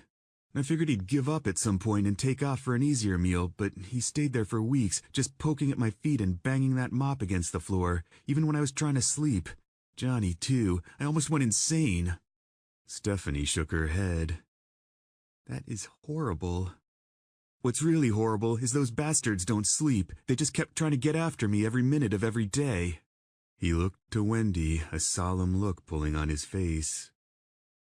Speaker 1: "I figured he'd give up at some point and take off for an easier meal, but he stayed there for weeks, just poking at my feet and banging that mop against the floor, even when I was trying to sleep. Johnny, too. I almost went insane." Stephanie shook her head. "That is horrible." "What's really horrible is those bastards don't sleep. They just kept trying to get after me every minute of every day." He looked to Wendy, a solemn look pulling on his face.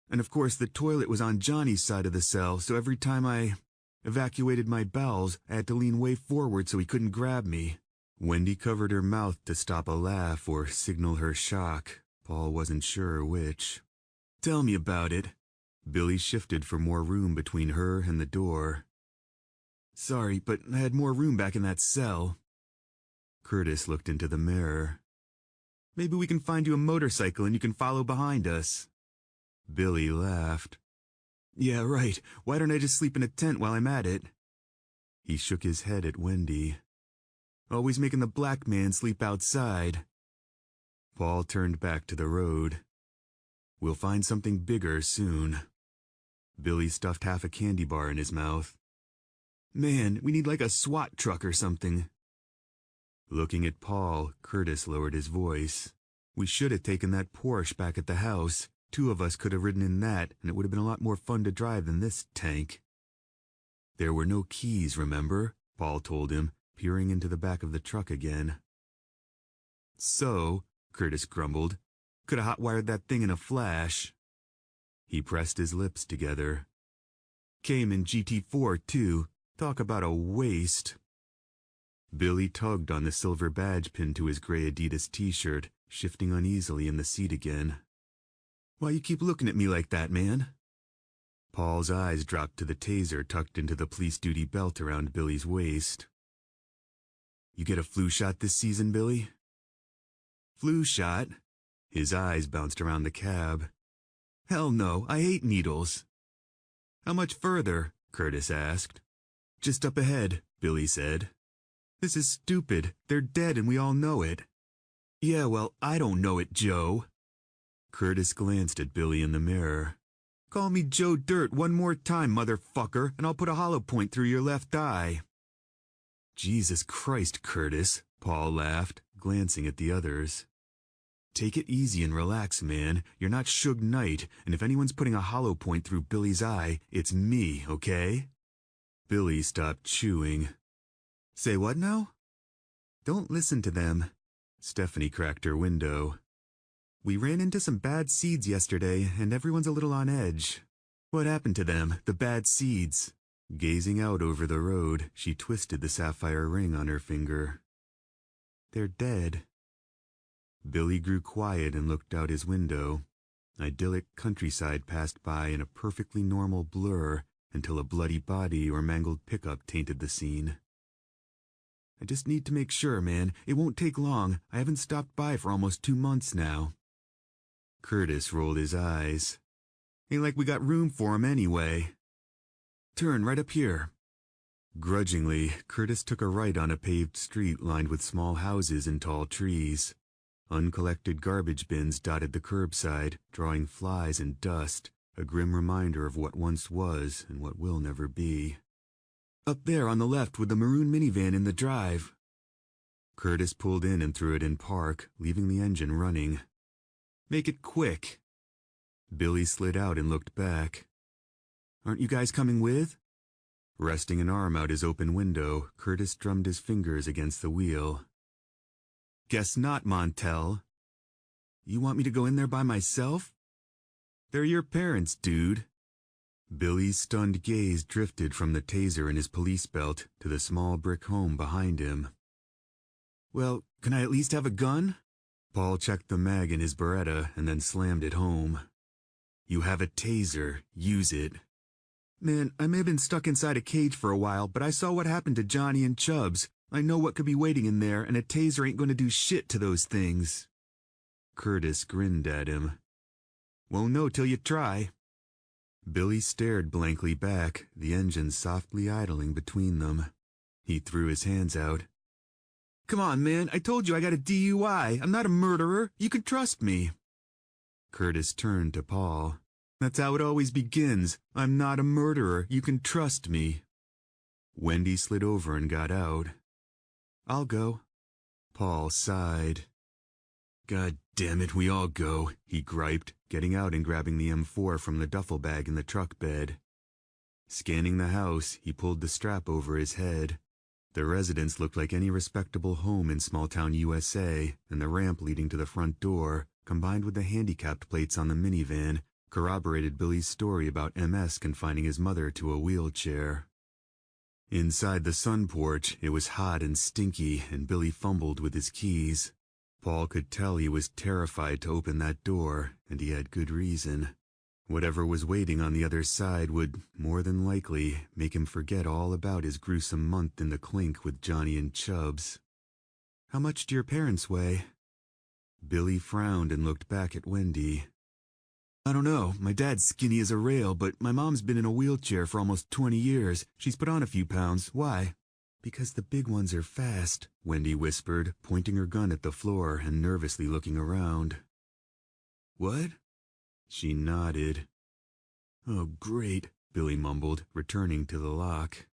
Speaker 1: "And of course the toilet was on Johnny's side of the cell, so every time I evacuated my bowels, I had to lean way forward so he couldn't grab me." Wendy covered her mouth to stop a laugh or signal her shock. Paul wasn't sure which. "Tell me about it." Billy shifted for more room between her and the door. "Sorry, but I had more room back in that cell." Curtis looked into the mirror. "Maybe we can find you a motorcycle and you can follow behind us." Billy laughed. "Yeah, right. Why don't I just sleep in a tent while I'm at it?" He shook his head at Wendy. "Always making the black man sleep outside." Paul turned back to the road. "We'll find something bigger soon." Billy stuffed half a candy bar in his mouth. "Man, we need like a SWAT truck or something." Looking at Paul, Curtis lowered his voice. "We should have taken that Porsche back at the house. 2 of us could have ridden in that, and it would have been a lot more fun to drive than this tank." "There were no keys, remember?" Paul told him, peering into the back of the truck again. "So," Curtis grumbled, "could have hot-wired that thing in a flash." He pressed his lips together. "Came in GT4, too. Talk about a waste." Billy tugged on the silver badge pinned to his gray Adidas t-shirt, shifting uneasily in the seat again. "Why you keep looking at me like that, man?" Paul's eyes dropped to the taser tucked into the police duty belt around Billy's waist. "You get a flu shot this season, Billy?" "Flu shot?" His eyes bounced around the cab. "Hell no, I hate needles." "How much further?" Curtis asked. "Just up ahead," Billy said. "This is stupid. They're dead and we all know it." "Yeah, well, I don't know it, Joe." Curtis glanced at Billy in the mirror. "Call me Joe Dirt one more time, motherfucker, and I'll put a hollow point through your left eye." "Jesus Christ, Curtis," Paul laughed, glancing at the others. "Take it easy and relax, man. You're not Suge Knight, and if anyone's putting a hollow point through Billy's eye, it's me, okay?" Billy stopped chewing. "Say what now?" "Don't listen to them." Stephanie cracked her window. "We ran into some bad seeds yesterday, and everyone's a little on edge." "What happened to them, the bad seeds?" Gazing out over the road, she twisted the sapphire ring on her finger. "They're dead." Billy grew quiet and looked out his window. Idyllic countryside passed by in a perfectly normal blur until a bloody body or mangled pickup tainted the scene. "I just need to make sure, man. It won't take long. I haven't stopped by for almost 2 months now." Curtis rolled his eyes. "Ain't like we got room for 'em anyway." "Turn right up here." Grudgingly, Curtis took a right on a paved street lined with small houses and tall trees. Uncollected garbage bins dotted the curbside, drawing flies and dust, a grim reminder of what once was and what will never be. "Up there on the left with the maroon minivan in the drive." Curtis pulled in and threw it in park, leaving the engine running. "Make it quick." Billy slid out and looked back. "Aren't you guys coming with?" Resting an arm out his open window, Curtis drummed his fingers against the wheel. "Guess not, Montel." "You want me to go in there by myself?" "They're your parents, dude." Billy's stunned gaze drifted from the taser in his police belt to the small brick home behind him. "Well, can I at least have a gun?" Paul checked the mag in his Beretta and then slammed it home. "You have a taser. Use it." "Man, I may have been stuck inside a cage for a while, but I saw what happened to Johnny and Chubbs. I know what could be waiting in there, and a taser ain't going to do shit to those things." Curtis grinned at him. "Won't know till you try." Billy stared blankly back, the engine softly idling between them. He threw his hands out. "Come on, man, I told you I got a DUI. I'm not a murderer. You can trust me." Curtis turned to Paul. "That's how it always begins. I'm not a murderer. You can trust me." Wendy slid over and got out. "I'll go." Paul sighed. "God damn it, we all go," he griped, getting out and grabbing the M4 from the duffel bag in the truck bed. Scanning the house, he pulled the strap over his head. The residence looked like any respectable home in small-town USA, and the ramp leading to the front door, combined with the handicapped plates on the minivan, corroborated Billy's story about MS confining his mother to a wheelchair. Inside the sun porch, it was hot and stinky, and Billy fumbled with his keys. Paul could tell he was terrified to open that door, and he had good reason. Whatever was waiting on the other side would, more than likely, make him forget all about his gruesome month in the clink with Johnny and Chubbs. "How much do your parents weigh?" Billy frowned and looked back at Wendy. "I don't know. My dad's skinny as a rail, but my mom's been in a wheelchair for almost 20 years. She's put on a few pounds. Why?" "Because the big ones are fast," Wendy whispered, pointing her gun at the floor and nervously looking around. "What?" She nodded. "Oh, great," Billy mumbled, returning to the lock.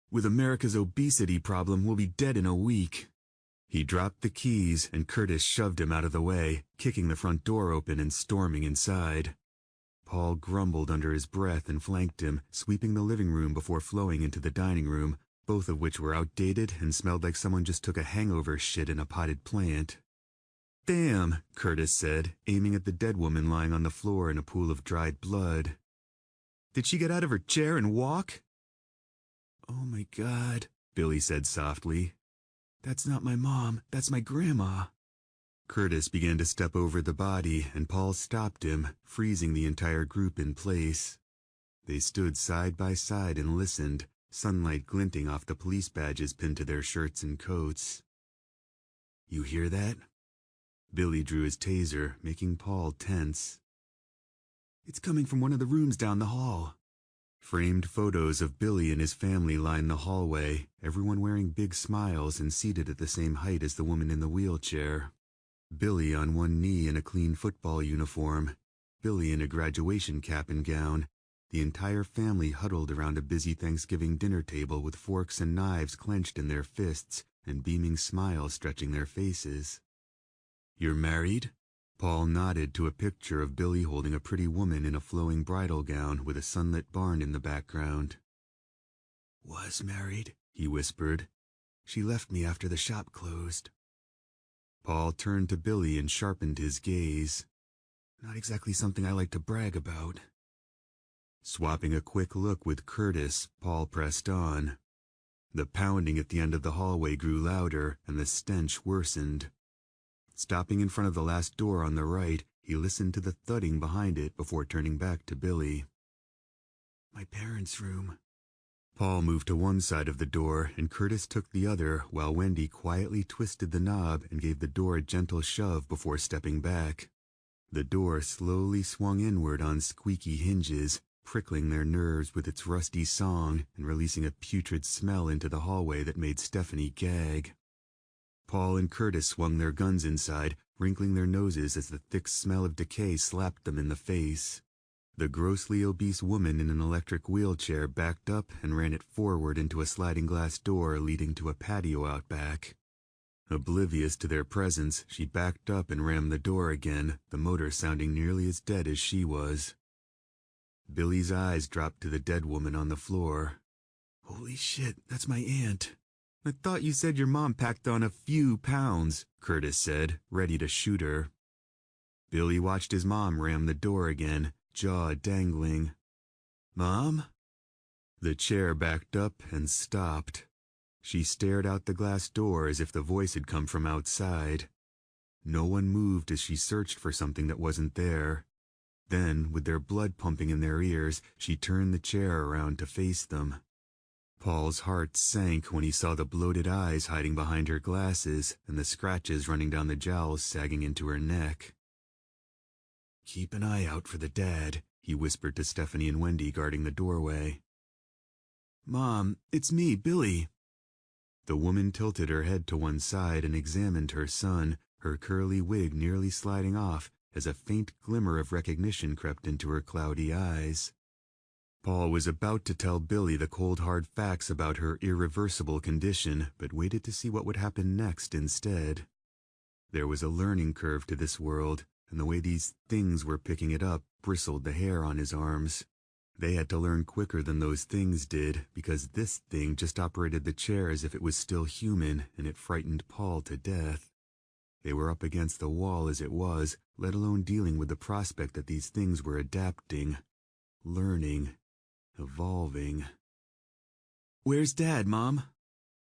Speaker 1: "With America's obesity problem, we'll be dead in a week." He dropped the keys, and Curtis shoved him out of the way, kicking the front door open and storming inside. Paul grumbled under his breath and flanked him, sweeping the living room before flowing into the dining room, both of which were outdated and smelled like someone just took a hangover shit in a potted plant. "Damn," Curtis said, aiming at the dead woman lying on the floor in a pool of dried blood. "Did she get out of her chair and walk?" "Oh my God," Billy said softly. "That's not my mom, that's my grandma." Curtis began to step over the body, and Paul stopped him, freezing the entire group in place. They stood side by side and listened, sunlight glinting off the police badges pinned to their shirts and coats. "You hear that?" Billy drew his taser, making Paul tense. "It's coming from one of the rooms down the hall." Framed photos of Billy and his family lined the hallway, everyone wearing big smiles and seated at the same height as the woman in the wheelchair. Billy on one knee in a clean football uniform, Billy in a graduation cap and gown, the entire family huddled around a busy Thanksgiving dinner table with forks and knives clenched in their fists and beaming smiles stretching their faces. "You're married?" Paul nodded to a picture of Billy holding a pretty woman in a flowing bridal gown with a sunlit barn in the background. "Was married," he whispered. "She left me after the shop closed." Paul turned to Billy and sharpened his gaze. "Not exactly something I like to brag about." Swapping a quick look with Curtis, Paul pressed on. The pounding at the end of the hallway grew louder, and the stench worsened. Stopping in front of the last door on the right, he listened to the thudding behind it before turning back to Billy. "My parents' room." Paul moved to one side of the door, and Curtis took the other, while Wendy quietly twisted the knob and gave the door a gentle shove before stepping back. The door slowly swung inward on squeaky hinges, prickling their nerves with its rusty song and releasing a putrid smell into the hallway that made Stephanie gag. Paul and Curtis swung their guns inside, wrinkling their noses as the thick smell of decay slapped them in the face. The grossly obese woman in an electric wheelchair backed up and ran it forward into a sliding glass door leading to a patio out back. Oblivious to their presence, she backed up and rammed the door again, the motor sounding nearly as dead as she was. Billy's eyes dropped to the dead woman on the floor. "Holy shit, that's my aunt." "I thought you said your mom packed on a few pounds," Curtis said, ready to shoot her. Billy watched his mom ram the door again, jaw dangling. "Mom?" The chair backed up and stopped. She stared out the glass door as if the voice had come from outside. No one moved as she searched for something that wasn't there. Then, with their blood pumping in their ears, she turned the chair around to face them. Paul's heart sank when he saw the bloated eyes hiding behind her glasses and the scratches running down the jowls sagging into her neck. "Keep an eye out for the dad," he whispered to Stephanie and Wendy guarding the doorway. "Mom, it's me, Billy." The woman tilted her head to one side and examined her son, her curly wig nearly sliding off as a faint glimmer of recognition crept into her cloudy eyes. Paul was about to tell Billy the cold hard facts about her irreversible condition, but waited to see what would happen next instead. There was a learning curve to this world, and the way these things were picking it up bristled the hair on his arms. They had to learn quicker than those things did, because this thing just operated the chair as if it was still human, and it frightened Paul to death. They were up against the wall as it was, let alone dealing with the prospect that these things were adapting, learning, evolving. "Where's Dad, Mom?"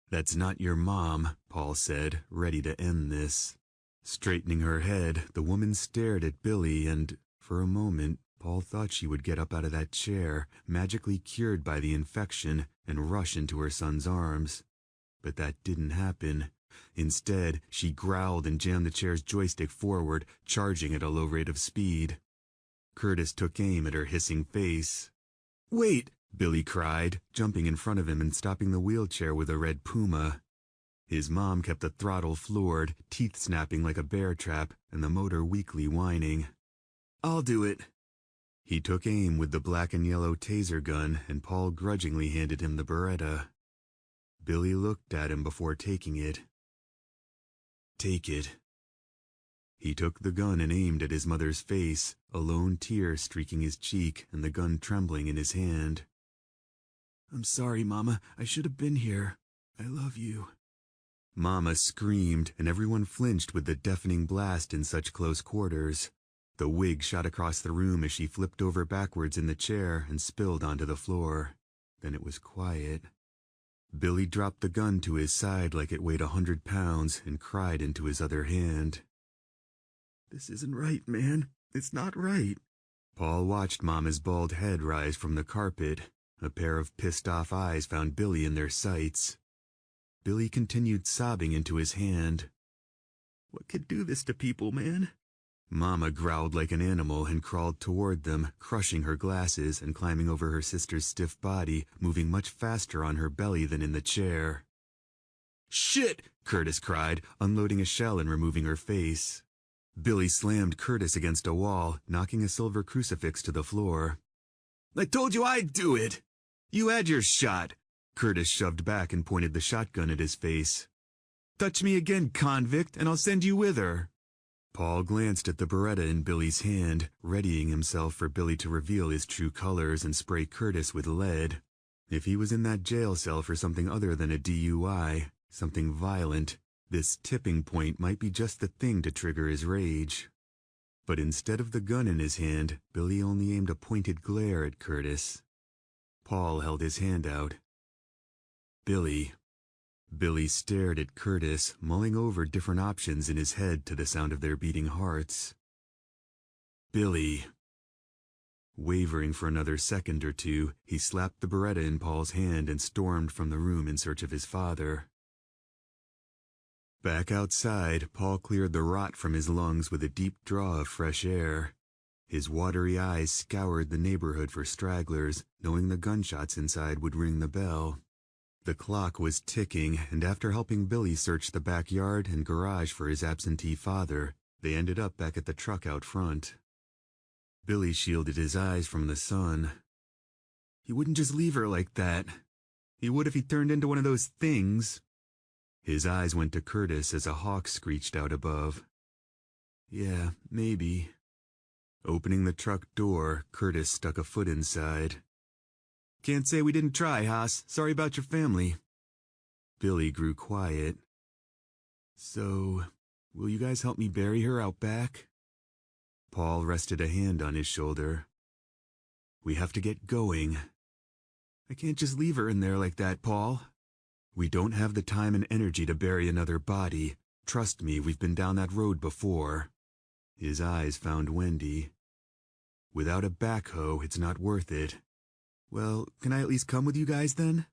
Speaker 1: "That's not your mom," Paul said, ready to end this. Straightening her head, the woman stared at Billy and, for a moment, Paul thought she would get up out of that chair, magically cured by the infection, and rush into her son's arms. But that didn't happen. Instead, she growled and jammed the chair's joystick forward, charging at a low rate of speed. Curtis took aim at her hissing face. "Wait!" Billy cried, jumping in front of him and stopping the wheelchair with a red puma. His mom kept the throttle floored, teeth snapping like a bear trap, and the motor weakly whining. "I'll do it." He took aim with the black and yellow taser gun, and Paul grudgingly handed him the Beretta. Billy looked at him before taking it. "Take it." He took the gun and aimed at his mother's face, a lone tear streaking his cheek and the gun trembling in his hand. "I'm sorry, Mama. I should have been here. I love you." Mama screamed, and everyone flinched with the deafening blast in such close quarters. The wig shot across the room as she flipped over backwards in the chair and spilled onto the floor. Then it was quiet. Billy dropped the gun to his side like it weighed 100 pounds and cried into his other hand. "This isn't right, man. It's not right." Paul watched Mama's bald head rise from the carpet. A pair of pissed-off eyes found Billy in their sights. Billy continued sobbing into his hand. "What could do this to people, man?" Mama growled like an animal and crawled toward them, crushing her glasses and climbing over her sister's stiff body, moving much faster on her belly than in the chair. "Shit!" Curtis cried, unloading a shell and removing her face. Billy slammed Curtis against a wall, knocking a silver crucifix to the floor. "I told you I'd do it!" "You had your shot!" Curtis shoved back and pointed the shotgun at his face. "Touch me again, convict, and I'll send you with her." Paul glanced at the Beretta in Billy's hand, readying himself for Billy to reveal his true colors and spray Curtis with lead. If he was in that jail cell for something other than a DUI, something violent, this tipping point might be just the thing to trigger his rage. But instead of the gun in his hand, Billy only aimed a pointed glare at Curtis. Paul held his hand out. "Billy." Billy stared at Curtis, mulling over different options in his head to the sound of their beating hearts. "Billy." Wavering for another second or two, he slapped the Beretta in Paul's hand and stormed from the room in search of his father. Back outside, Paul cleared the rot from his lungs with a deep draw of fresh air. His watery eyes scoured the neighborhood for stragglers, knowing the gunshots inside would ring the bell. The clock was ticking, and after helping Billy search the backyard and garage for his absentee father, they ended up back at the truck out front. Billy shielded his eyes from the sun. He wouldn't just leave her like that. He would if he turned into one of those things. His eyes went to Curtis as a hawk screeched out above. Yeah, maybe. Opening the truck door, Curtis stuck a foot inside. Can't say we didn't try, Haas. Sorry about your family. Billy grew quiet. So, will you guys help me bury her out back? Paul rested a hand on his shoulder. We have to get going. I can't just leave her in there like that, Paul. We don't have the time and energy to bury another body. Trust me, we've been down that road before. His eyes found Wendy. Without a backhoe, it's not worth it. Well, can I at least come with you guys then?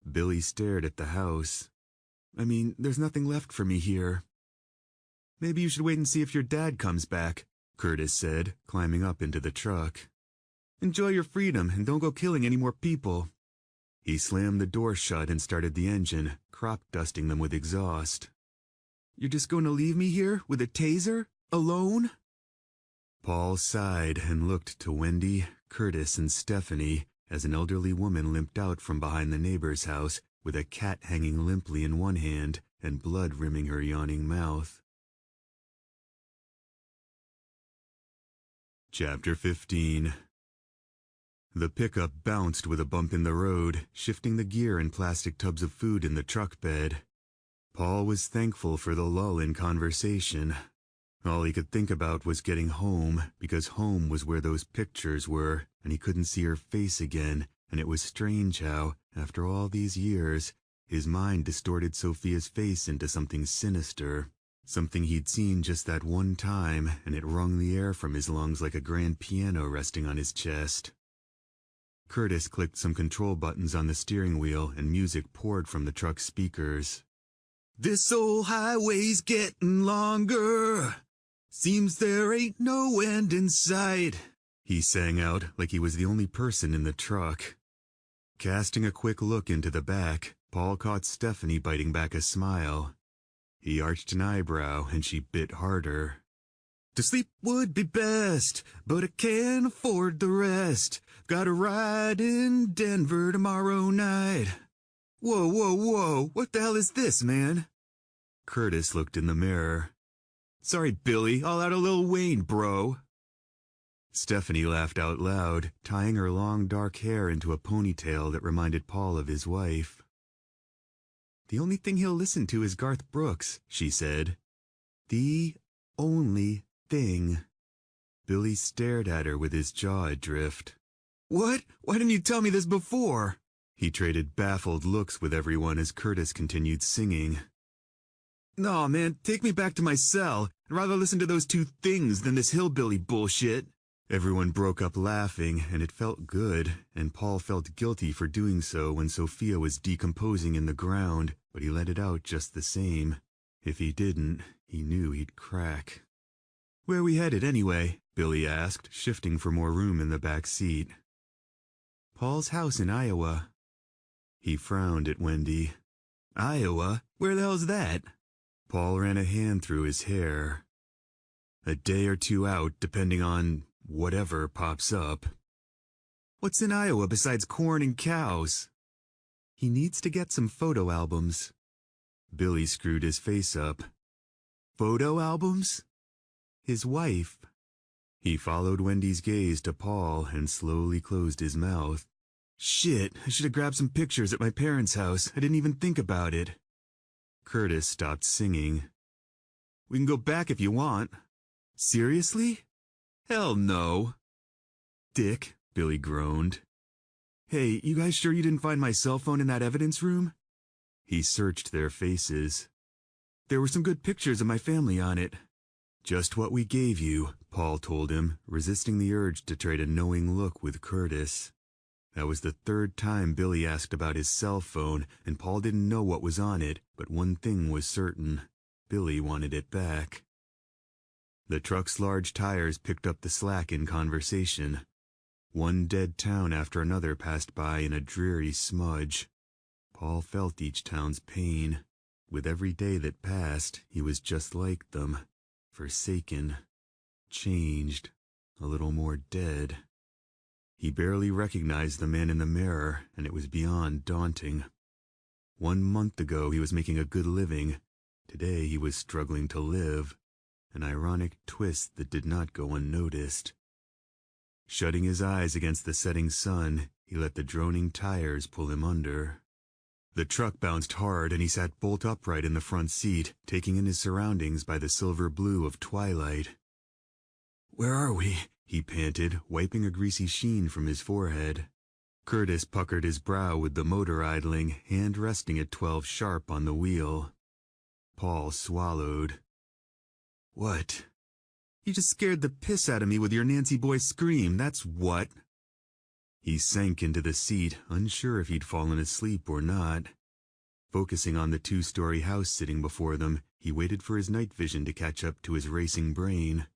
Speaker 1: Billy stared at the house. I mean, there's nothing left for me here. Maybe you should wait and see if your dad comes back, Curtis said, climbing up into the truck. Enjoy your freedom and don't go killing any more people. He slammed the door shut and started the engine, crop dusting them with exhaust. You're just going to leave me here with a taser? Alone? Paul sighed and looked to Wendy, Curtis, and Stephanie as an elderly woman limped out from behind the neighbor's house with a cat hanging limply in one hand and blood rimming her yawning mouth. Chapter 15. The pickup bounced with a bump in the road, shifting the gear and plastic tubs of food in the truck bed. Paul was thankful for the lull in conversation. All he could think about was getting home, because home was where those pictures were, and he couldn't see her face again, and it was strange how, after all these years, his mind distorted Sophia's face into something sinister, something he'd seen just that one time, and it wrung the air from his lungs like a grand piano resting on his chest. Curtis clicked some control buttons on the steering wheel, and music poured from the truck's speakers. This old highway's getting longer. Seems there ain't no end in sight, he sang out like he was the only person in the truck. Casting a quick look into the back, Paul caught Stephanie biting back a smile. He arched an eyebrow, and she bit harder. To sleep would be best, but I can't afford the rest. Got a ride in Denver tomorrow night. Whoa, whoa, whoa, what the hell is this, man? Curtis looked in the mirror. Sorry, Billy, all out of Lil Wayne, bro. Stephanie laughed out loud, tying her long dark hair into a ponytail that reminded Paul of his wife. The only thing he'll listen to is Garth Brooks, she said. The only thing. Billy stared at her with his jaw adrift. What? Why didn't you tell me this before? He traded baffled looks with everyone as Curtis continued singing. No, man, take me back to my cell. I'd rather listen to those two things than this hillbilly bullshit. Everyone broke up laughing, and it felt good, and Paul felt guilty for doing so when Sophia was decomposing in the ground, but he let it out just the same. If he didn't, he knew he'd crack. Where we headed anyway? Billy asked, shifting for more room in the back seat. Paul's house in Iowa. He frowned at Wendy. Iowa? Where the hell's that? Paul ran a hand through his hair. A day or two out, depending on whatever pops up. What's in Iowa besides corn and cows? He needs to get some photo albums. Billy screwed his face up. Photo albums? His wife. He followed Wendy's gaze to Paul and slowly closed his mouth. Shit, I should have grabbed some pictures at my parents' house. I didn't even think about it. Curtis stopped singing. We can go back if you want. Seriously? Hell no. Dick, Billy groaned. Hey, you guys sure you didn't find my cell phone in that evidence room? He searched their faces. There were some good pictures of my family on it. Just what we gave you, Paul told him, resisting the urge to trade a knowing look with Curtis. That was the third time Billy asked about his cell phone, and Paul didn't know what was on it, but one thing was certain. Billy wanted it back. The truck's large tires picked up the slack in conversation. One dead town after another passed by in a dreary smudge. Paul felt each town's pain. With every day that passed, he was just like them. Forsaken. Changed. A little more dead. He barely recognized the man in the mirror, and it was beyond daunting. 1 month ago he was making a good living. Today he was struggling to live. An ironic twist that did not go unnoticed. Shutting his eyes against the setting sun, he let the droning tires pull him under. The truck bounced hard and he sat bolt upright in the front seat, taking in his surroundings by the silver blue of twilight. "Where are we?" he panted, wiping a greasy sheen from his forehead. Curtis puckered his brow with the motor idling, hand resting at 12 sharp on the wheel. Paul swallowed. "What?" "You just scared the piss out of me with your Nancy boy scream, that's what." He sank into the seat, unsure if he'd fallen asleep or not. Focusing on the 2-story house sitting before them, he waited for his night vision to catch up to his racing brain.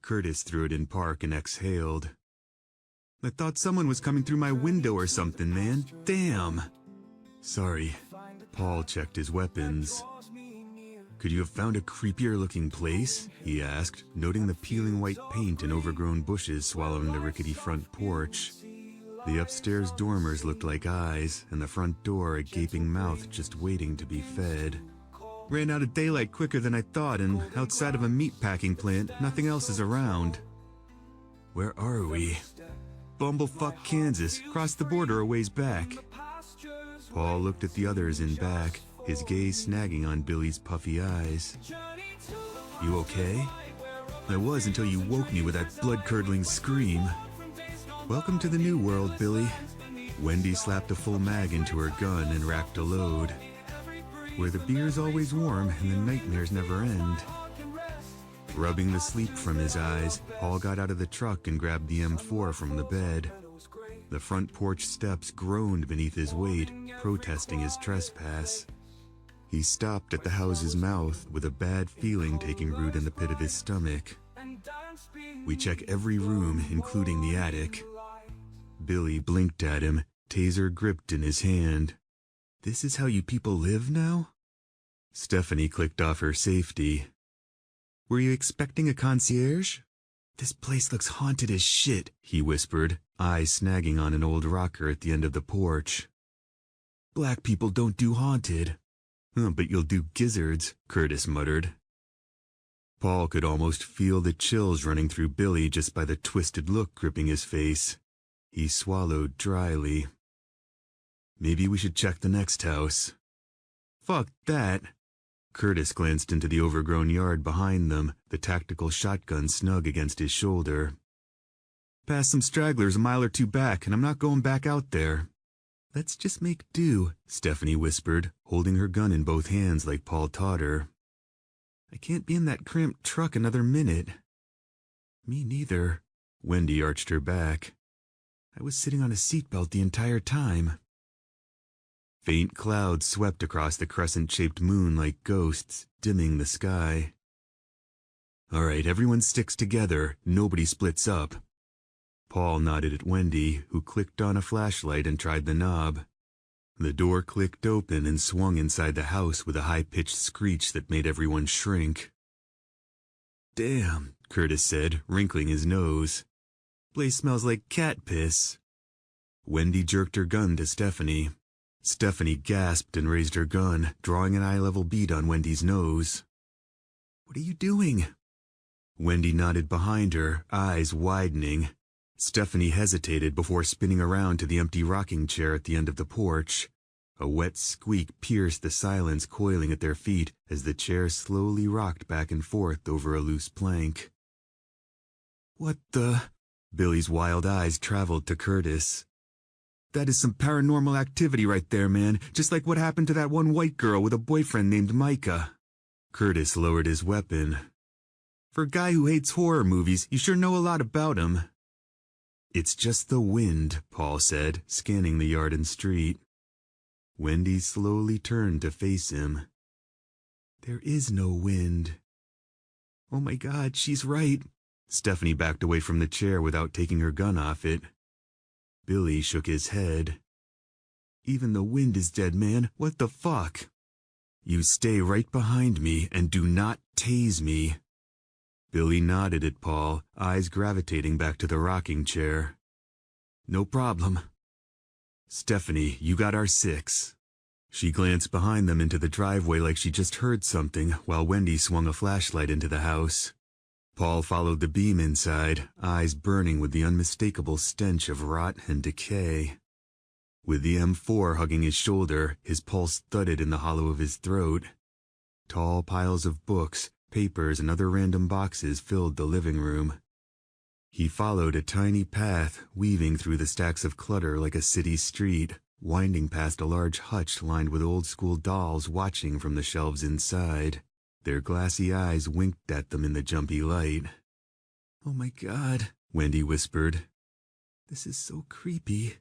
Speaker 1: Curtis threw it in park and exhaled. "I thought someone was coming through my window or something, man. Damn." "Sorry." Paul checked his weapons. "Could you have found a creepier-looking place?" he asked, noting the peeling white paint and overgrown bushes swallowing the rickety front porch. The upstairs dormers looked like eyes, and the front door a gaping mouth just waiting to be fed. "Ran out of daylight quicker than I thought, and outside of a meatpacking plant, nothing else is around." "Where are we?" "Bumblefuck, Kansas, crossed the border a ways back." Paul looked at the others in back, his gaze snagging on Billy's puffy eyes. "You okay?" "I was until you woke me with that blood-curdling scream." "Welcome to the new world, Billy." Wendy slapped a full mag into her gun and racked a load. "Where the beer's always warm and the nightmares never end." Rubbing the sleep from his eyes, Paul got out of the truck and grabbed the M4 from the bed. The front porch steps groaned beneath his weight, protesting his trespass. He stopped at the house's mouth with a bad feeling taking root in the pit of his stomach. "We check every room, including the attic." Billy blinked at him, taser gripped in his hand. "This is how you people live now?" Stephanie clicked off her safety. "Were you expecting a concierge?" "This place looks haunted as shit," he whispered, eyes snagging on an old rocker at the end of the porch. "Black people don't do haunted." "But you'll do gizzards," Curtis muttered. Paul could almost feel the chills running through Billy just by the twisted look gripping his face. He swallowed dryly. "Maybe we should check the next house." "Fuck that." Curtis glanced into the overgrown yard behind them, the tactical shotgun snug against his shoulder. "Past some stragglers a mile or two back, and I'm not going back out there." "Let's just make do," Stephanie whispered, holding her gun in both hands like Paul taught her. "I can't be in that cramped truck another minute." "Me neither." Wendy arched her back. "I was sitting on a seatbelt the entire time." Faint clouds swept across the crescent-shaped moon like ghosts, dimming the sky. "All right, everyone sticks together. Nobody splits up." Paul nodded at Wendy, who clicked on a flashlight and tried the knob. The door clicked open and swung inside the house with a high-pitched screech that made everyone shrink. "Damn," Curtis said, wrinkling his nose. "Place smells like cat piss." Wendy jerked her gun to Stephanie. Stephanie gasped and raised her gun, drawing an eye-level bead on Wendy's nose. "What are you doing?" Wendy nodded behind her, eyes widening. Stephanie hesitated before spinning around to the empty rocking chair at the end of the porch. A wet squeak pierced the silence coiling at their feet as the chair slowly rocked back and forth over a loose plank. "What the?" Billy's wild eyes traveled to Curtis. "That is some paranormal activity right there, man, just like what happened to that one white girl with a boyfriend named Micah." Curtis lowered his weapon. "For a guy who hates horror movies, you sure know a lot about him." "It's just the wind," Paul said, scanning the yard and street. Wendy slowly turned to face him. "There is no wind." "Oh my God, she's right." Stephanie backed away from the chair without taking her gun off it. Billy shook his head. "Even the wind is dead, man. What the fuck?" "You stay right behind me and do not tase me." Billy nodded at Paul, eyes gravitating back to the rocking chair. "No problem." "Stephanie, you got our 6. She glanced behind them into the driveway like she just heard something while Wendy swung a flashlight into the house. Paul followed the beam inside, eyes burning with the unmistakable stench of rot and decay. With the M4 hugging his shoulder, his pulse thudded in the hollow of his throat. Tall piles of books, papers, and other random boxes filled the living room. He followed a tiny path, weaving through the stacks of clutter like a city street, winding past a large hutch lined with old-school dolls watching from the shelves inside. Their glassy eyes winked at them in the jumpy light. "Oh my God," Wendy whispered. "This is so creepy."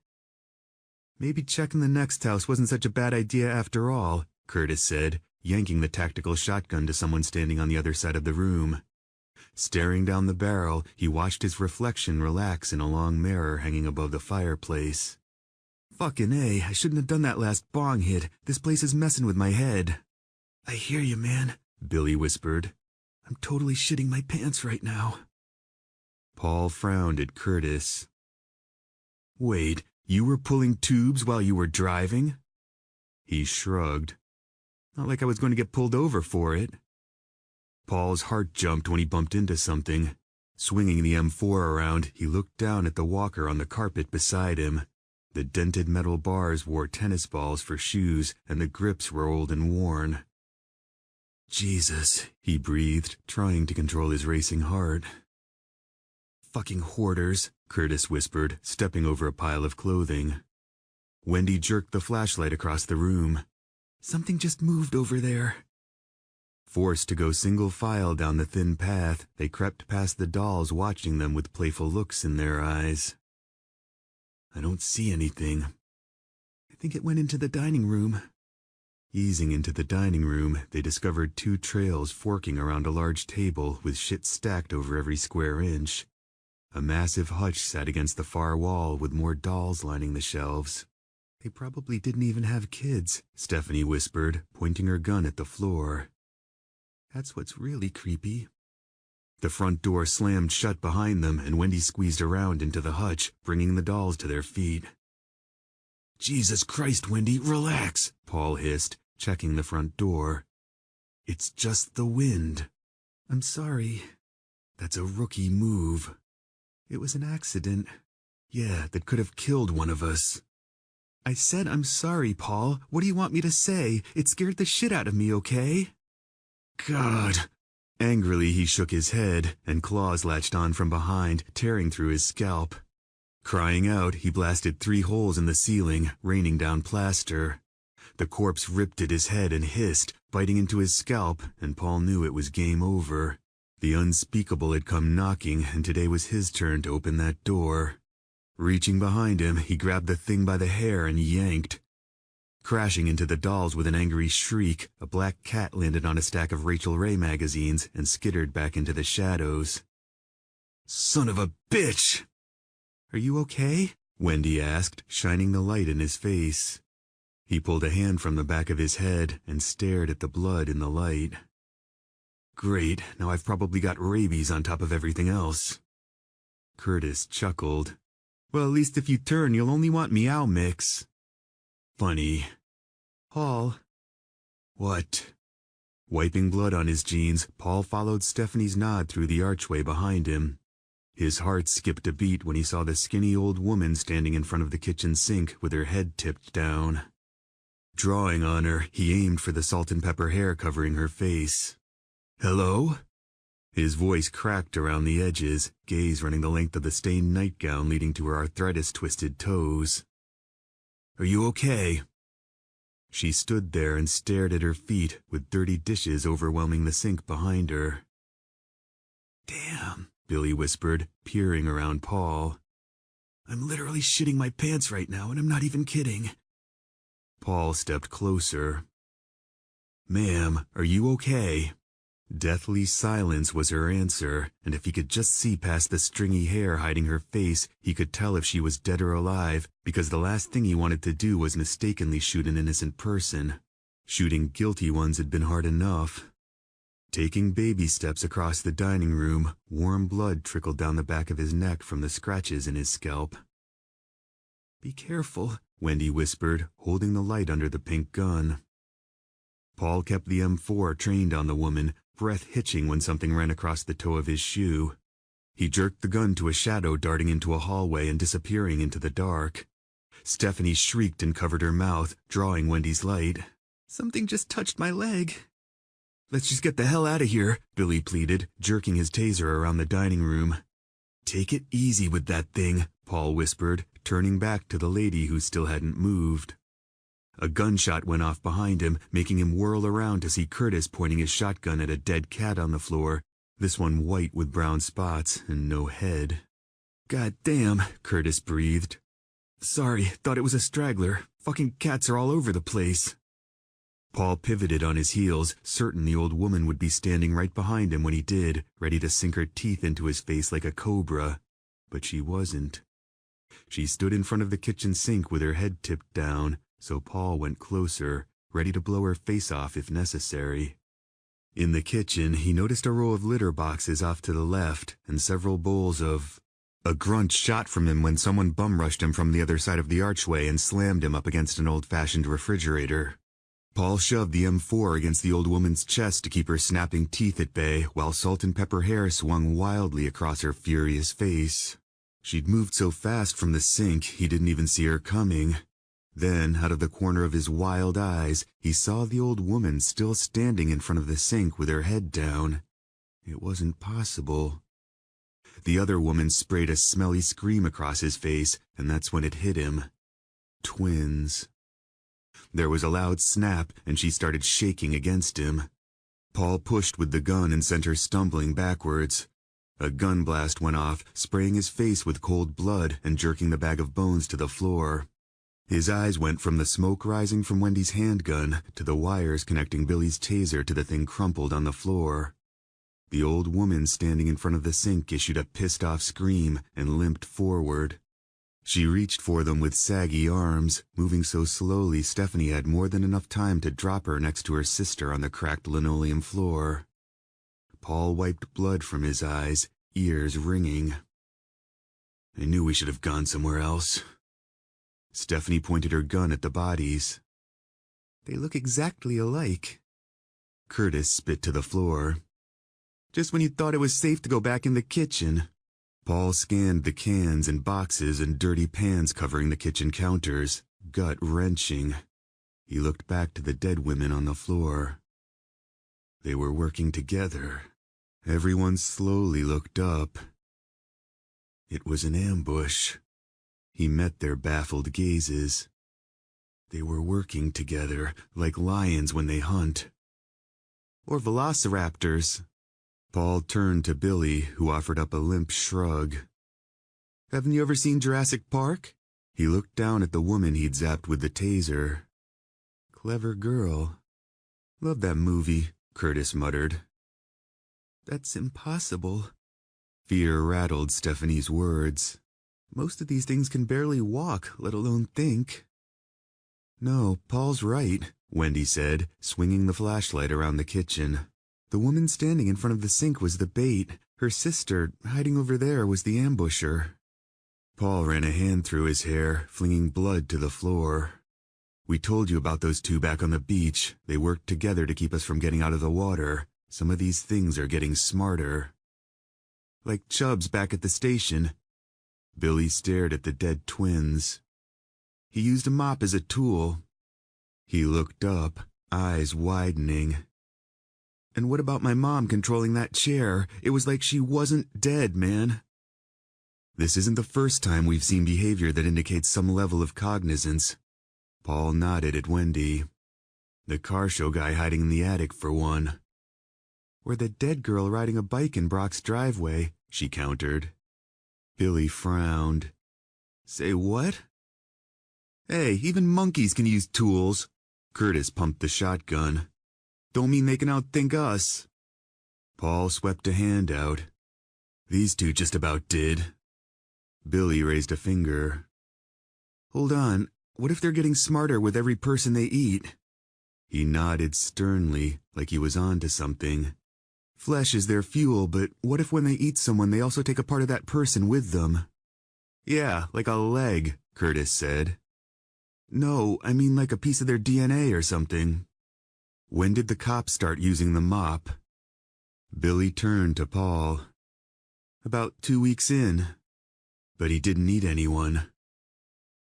Speaker 1: "Maybe checking the next house wasn't such a bad idea after all," Curtis said, yanking the tactical shotgun to someone standing on the other side of the room. Staring down the barrel, he watched his reflection relax in a long mirror hanging above the fireplace. "Fucking A, I shouldn't have done that last bong hit. This place is messing with my head." "I hear you, man," Billy whispered. "I'm totally shitting my pants right now." Paul frowned at Curtis. "Wait, you were pulling tubes while you were driving?" He shrugged. "Not like I was going to get pulled over for it." Paul's heart jumped when he bumped into something. Swinging the M4 around, he looked down at the walker on the carpet beside him. The dented metal bars wore tennis balls for shoes, and the grips were old and worn. "Jesus," he breathed, trying to control his racing heart. "Fucking hoarders," Curtis whispered, stepping over a pile of clothing. Wendy jerked the flashlight across the room. "Something just moved over there." Forced to go single file down the thin path, they crept past the dolls watching them with playful looks in their eyes. "I don't see anything. I think it went into the dining room." Easing into the dining room, they discovered 2 trails forking around a large table with shit stacked over every square inch. A massive hutch sat against the far wall with more dolls lining the shelves. "They probably didn't even have kids," Stephanie whispered, pointing her gun at the floor. "That's what's really creepy." The front door slammed shut behind them, and Wendy squeezed around into the hutch, bringing the dolls to their feet. "Jesus Christ, Wendy, relax," Paul hissed, checking the front door. "It's just the wind." "I'm sorry." "That's a rookie move." "It was an accident." "Yeah, that could have killed one of us." "I said I'm sorry, Paul. What do you want me to say? It scared the shit out of me, okay?" "God." Angrily he shook his head, and claws latched on from behind, tearing through his scalp. Crying out, he blasted 3 holes in the ceiling, raining down plaster. The corpse ripped at his head and hissed, biting into his scalp, and Paul knew it was game over. The unspeakable had come knocking, and today was his turn to open that door. Reaching behind him, he grabbed the thing by the hair and yanked. Crashing into the dolls with an angry shriek, a black cat landed on a stack of Rachel Ray magazines and skittered back into the shadows. "Son of a bitch!" "Are you okay?" Wendy asked, shining the light in his face. He pulled a hand from the back of his head and stared at the blood in the light. "Great, now I've probably got rabies on top of everything else." Curtis chuckled. "Well, at least if you turn, you'll only want Meow Mix." "Funny." "Paul." "What?" Wiping blood on his jeans, Paul followed Stephanie's nod through the archway behind him. His heart skipped a beat when he saw the skinny old woman standing in front of the kitchen sink with her head tipped down. Drawing on her, he aimed for the salt and pepper hair covering her face. "Hello?" His voice cracked around the edges, gaze running the length of the stained nightgown leading to her arthritis-twisted toes. "Are you okay?" She stood there and stared at her feet, with dirty dishes overwhelming the sink behind her. "Damn," Billy whispered, peering around Paul. "I'm literally shitting my pants right now, and I'm not even kidding." Paul stepped closer. "Ma'am, are you okay?" Deathly silence was her answer, and if he could just see past the stringy hair hiding her face, he could tell if she was dead or alive, because the last thing he wanted to do was mistakenly shoot an innocent person. Shooting guilty ones had been hard enough. Taking baby steps across the dining room, warm blood trickled down the back of his neck from the scratches in his scalp. Be careful, Wendy whispered, holding the light under the pink gun. Paul kept the M4 trained on the woman, breath hitching when something ran across the toe of his shoe. He jerked the gun to a shadow darting into a hallway and disappearing into the dark. Stephanie shrieked and covered her mouth, drawing Wendy's light. Something just touched my leg. Let's just get the hell out of here, Billy pleaded, jerking his taser around the dining room. Take it easy with that thing, Paul whispered, turning back to the lady who still hadn't moved. A gunshot went off behind him, making him whirl around to see Curtis pointing his shotgun at a dead cat on the floor, this one white with brown spots and no head. God damn, Curtis breathed. Sorry, thought it was a straggler. Fucking cats are all over the place. Paul pivoted on his heels, certain the old woman would be standing right behind him when he did, ready to sink her teeth into his face like a cobra. But she wasn't. She stood in front of the kitchen sink with her head tipped down, so Paul went closer, ready to blow her face off if necessary. In the kitchen, he noticed a row of litter boxes off to the left and several bowls of... A grunt shot from him when someone bum-rushed him from the other side of the archway and slammed him up against an old-fashioned refrigerator. Paul shoved the M4 against the old woman's chest to keep her snapping teeth at bay, while salt and pepper hair swung wildly across her furious face. She'd moved so fast from the sink, he didn't even see her coming. Then, out of the corner of his wild eyes, he saw the old woman still standing in front of the sink with her head down. It wasn't possible. The other woman sprayed a smelly scream across his face, and that's when it hit him. Twins. There was a loud snap, and she started shaking against him. Paul pushed with the gun and sent her stumbling backwards. A gun blast went off, spraying his face with cold blood and jerking the bag of bones to the floor. His eyes went from the smoke rising from Wendy's handgun to the wires connecting Billy's taser to the thing crumpled on the floor. The old woman standing in front of the sink issued a pissed-off scream and limped forward. She reached for them with saggy arms, moving so slowly Stephanie had more than enough time to drop her next to her sister on the cracked linoleum floor. Paul wiped blood from his eyes, ears ringing. I knew we should have gone somewhere else. Stephanie pointed her gun at the bodies. They look exactly alike. Curtis spit to the floor. Just when you thought it was safe to go back in the kitchen. Paul scanned the cans and boxes and dirty pans covering the kitchen counters, gut-wrenching. He looked back to the dead women on the floor. They were working together. Everyone slowly looked up. It was an ambush. He met their baffled gazes. They were working together, like lions when they hunt. Or velociraptors. Paul turned to Billy, who offered up a limp shrug. Haven't you ever seen Jurassic Park? He looked down at the woman he'd zapped with the taser. Clever girl. Love that movie, Curtis muttered. That's impossible. Fear rattled Stephanie's words. Most of these things can barely walk, let alone think. No, Paul's right, Wendy said, swinging the flashlight around the kitchen. The woman standing in front of the sink was the bait. Her sister, hiding over there, was the ambusher. Paul ran a hand through his hair, flinging blood to the floor. We told you about those two back on the beach. They worked together to keep us from getting out of the water. Some of these things are getting smarter. Like Chubbs back at the station. Billy stared at the dead twins. He used a mop as a tool. He looked up, eyes widening. And what about my mom controlling that chair? It was like she wasn't dead, man. This isn't the first time we've seen behavior that indicates some level of cognizance. Paul nodded at Wendy. The car show guy hiding in the attic, for one. Or the dead girl riding a bike in Brock's driveway, she countered. Billy frowned. Say what? Hey, even monkeys can use tools. Curtis pumped the shotgun. Don't mean they can outthink us. Paul swept a hand out. These two just about did. Billy raised a finger. Hold on, what if they're getting smarter with every person they eat? He nodded sternly, like he was on to something. Flesh is their fuel, but what if when they eat someone they also take a part of that person with them? Yeah, like a leg, Curtis said. No, I mean like a piece of their DNA or something. When did the cops start using the mop? Billy turned to Paul. About 2 weeks in. But he didn't eat anyone.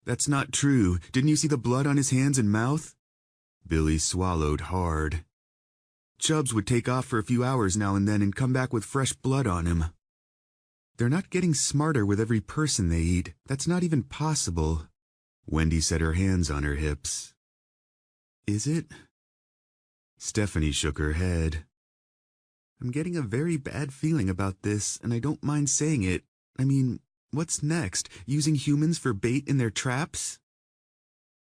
Speaker 1: That's not true. Didn't you see the blood on his hands and mouth? Billy swallowed hard. Chubbs would take off for a few hours now and then and come back with fresh blood on him. They're not getting smarter with every person they eat. That's not even possible. Wendy set her hands on her hips. Is it? Stephanie shook her head. I'm getting a very bad feeling about this, and I don't mind saying it. I mean, what's next? Using humans for bait in their traps?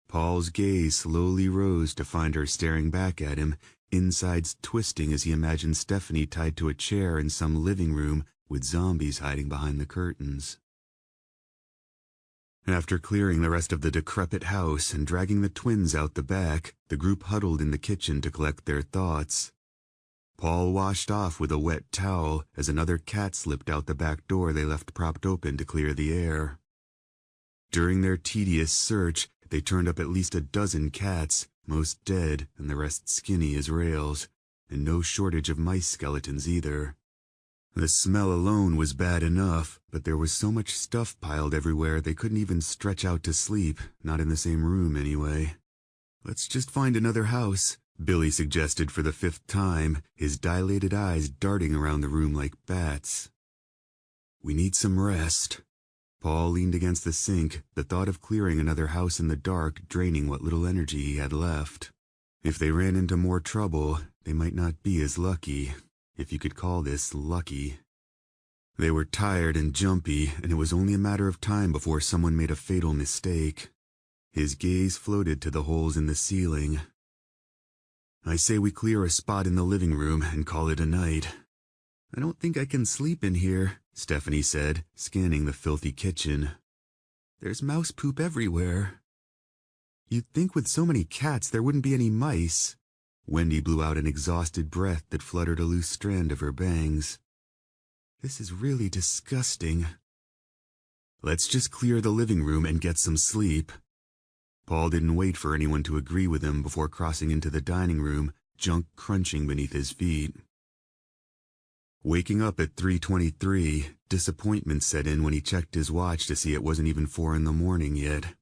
Speaker 1: Paul's gaze slowly rose to find her staring back at him, insides twisting as he imagined Stephanie tied to a chair in some living room with zombies hiding behind the curtains. After clearing the rest of the decrepit house and dragging the twins out the back, the group huddled in the kitchen to collect their thoughts. Paul washed off with a wet towel as another cat slipped out the back door they left propped open to clear the air. During their tedious search, they turned up at least a dozen cats, most dead and the rest skinny as rails, and no shortage of mice skeletons either. The smell alone was bad enough, but there was so much stuff piled everywhere they couldn't even stretch out to sleep, not in the same room anyway. Let's just find another house, Billy suggested for the 5th time, his dilated eyes darting around the room like bats. We need some rest. Paul leaned against the sink, the thought of clearing another house in the dark draining what little energy he had left. If they ran into more trouble, they might not be as lucky, if you could call this lucky. They were tired and jumpy, and it was only a matter of time before someone made a fatal mistake. His gaze floated to the holes in the ceiling. I say we clear a spot in the living room and call it a night. I don't think I can sleep in here, Stephanie said, scanning the filthy kitchen. There's mouse poop everywhere. You'd think with so many cats there wouldn't be any mice. Wendy blew out an exhausted breath that fluttered a loose strand of her bangs. This is really disgusting. Let's just clear the living room and get some sleep. Paul didn't wait for anyone to agree with him before crossing into the dining room, junk crunching beneath his feet. Waking up at 3:23, disappointment set in when he checked his watch to see it wasn't even 4 a.m. yet.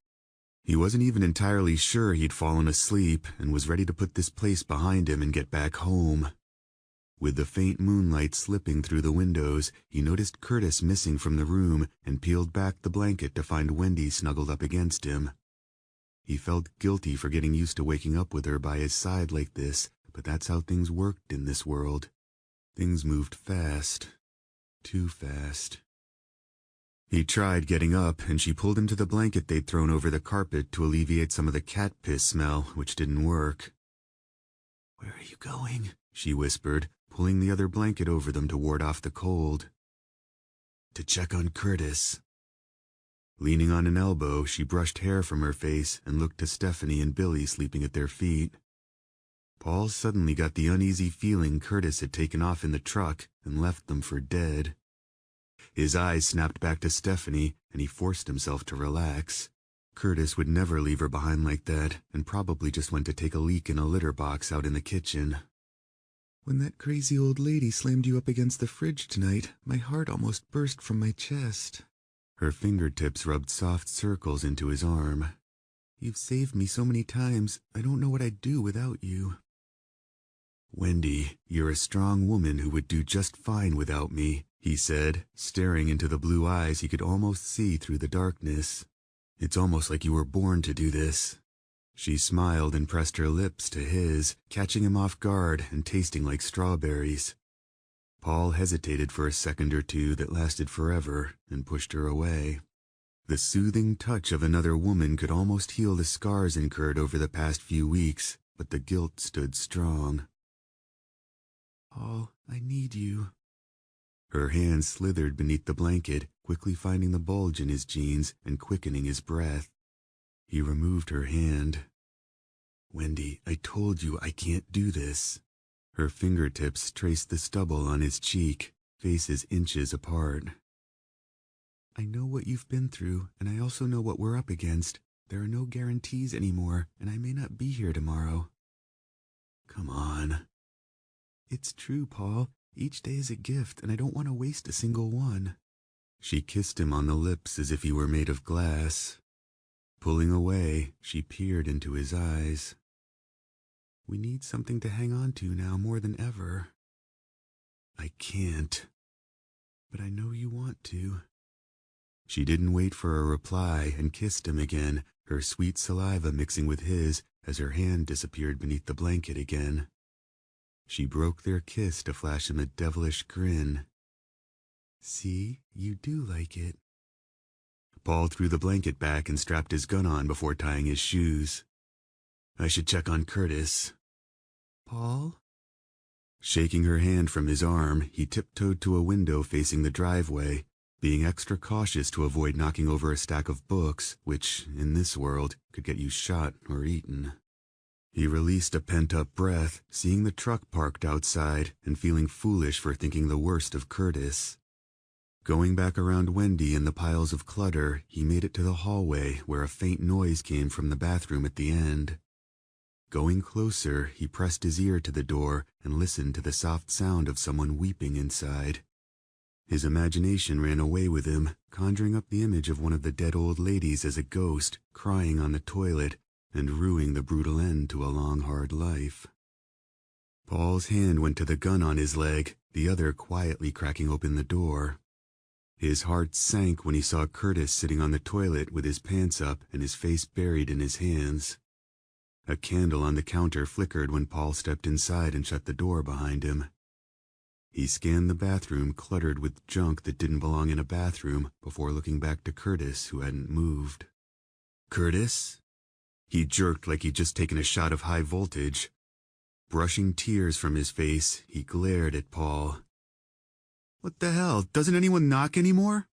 Speaker 1: He wasn't even entirely sure he'd fallen asleep and was ready to put this place behind him and get back home. With the faint moonlight slipping through the windows, he noticed Curtis missing from the room and peeled back the blanket to find Wendy snuggled up against him. He felt guilty for getting used to waking up with her by his side like this, but that's how things worked in this world. Things moved fast. Too fast. He tried getting up, and she pulled him to the blanket they'd thrown over the carpet to alleviate some of the cat piss smell, which didn't work. "Where are you going?" she whispered, pulling the other blanket over them to ward off the cold. "To check on Curtis." Leaning on an elbow, she brushed hair from her face and looked to Stephanie and Billy sleeping at their feet. Paul suddenly got the uneasy feeling Curtis had taken off in the truck and left them for dead. His eyes snapped back to Stephanie, and he forced himself to relax. Curtis would never leave her behind like that, and probably just went to take a leak in a litter box out in the kitchen. "When that crazy old lady slammed you up against the fridge tonight, my heart almost burst from my chest." Her fingertips rubbed soft circles into his arm. "You've saved me so many times, I don't know what I'd do without you." "Wendy, you're a strong woman who would do just fine without me," he said, staring into the blue eyes he could almost see through the darkness. "It's almost like you were born to do this." She smiled and pressed her lips to his, catching him off guard and tasting like strawberries. Paul hesitated for a second or two that lasted forever and pushed her away. The soothing touch of another woman could almost heal the scars incurred over the past few weeks, but the guilt stood strong. "Paul, I need you." Her hand slithered beneath the blanket, quickly finding the bulge in his jeans and quickening his breath. He removed her hand. "Wendy, I told you I can't do this." Her fingertips traced the stubble on his cheek, faces inches apart. I know what you've been through, and I also know what we're up against. There are no guarantees anymore, and I may not be here tomorrow. Come on. It's true, Paul. Each day is a gift, and I don't want to waste a single one. She kissed him on the lips as if he were made of glass. Pulling away, she peered into his eyes. We need something to hang on to now more than ever. I can't. But I know you want to. She didn't wait for a reply and kissed him again, her sweet saliva mixing with his as her hand disappeared beneath the blanket again. She broke their kiss to flash him a devilish grin. See, you do like it. Paul threw the blanket back and strapped his gun on before tying his shoes. I should check on Curtis. Paul? Shaking her hand from his arm, he tiptoed to a window facing the driveway, being extra cautious to avoid knocking over a stack of books, which, in this world, could get you shot or eaten. He released a pent-up breath, seeing the truck parked outside and feeling foolish for thinking the worst of Curtis. Going back around Wendy and the piles of clutter, he made it to the hallway where a faint noise came from the bathroom at the end. Going closer, he pressed his ear to the door and listened to the soft sound of someone weeping inside. His imagination ran away with him, conjuring up the image of one of the dead old ladies as a ghost, crying on the toilet, and rueing the brutal end to a long, hard life. Paul's hand went to the gun on his leg, the other quietly cracking open the door. His heart sank when he saw Curtis sitting on the toilet with his pants up and his face buried in his hands. A candle on the counter flickered when Paul stepped inside and shut the door behind him. He scanned the bathroom cluttered with junk that didn't belong in a bathroom before looking back to Curtis, who hadn't moved. Curtis? He jerked like he'd just taken a shot of high voltage. Brushing tears from his face, he glared at Paul. What the hell? Doesn't anyone knock anymore?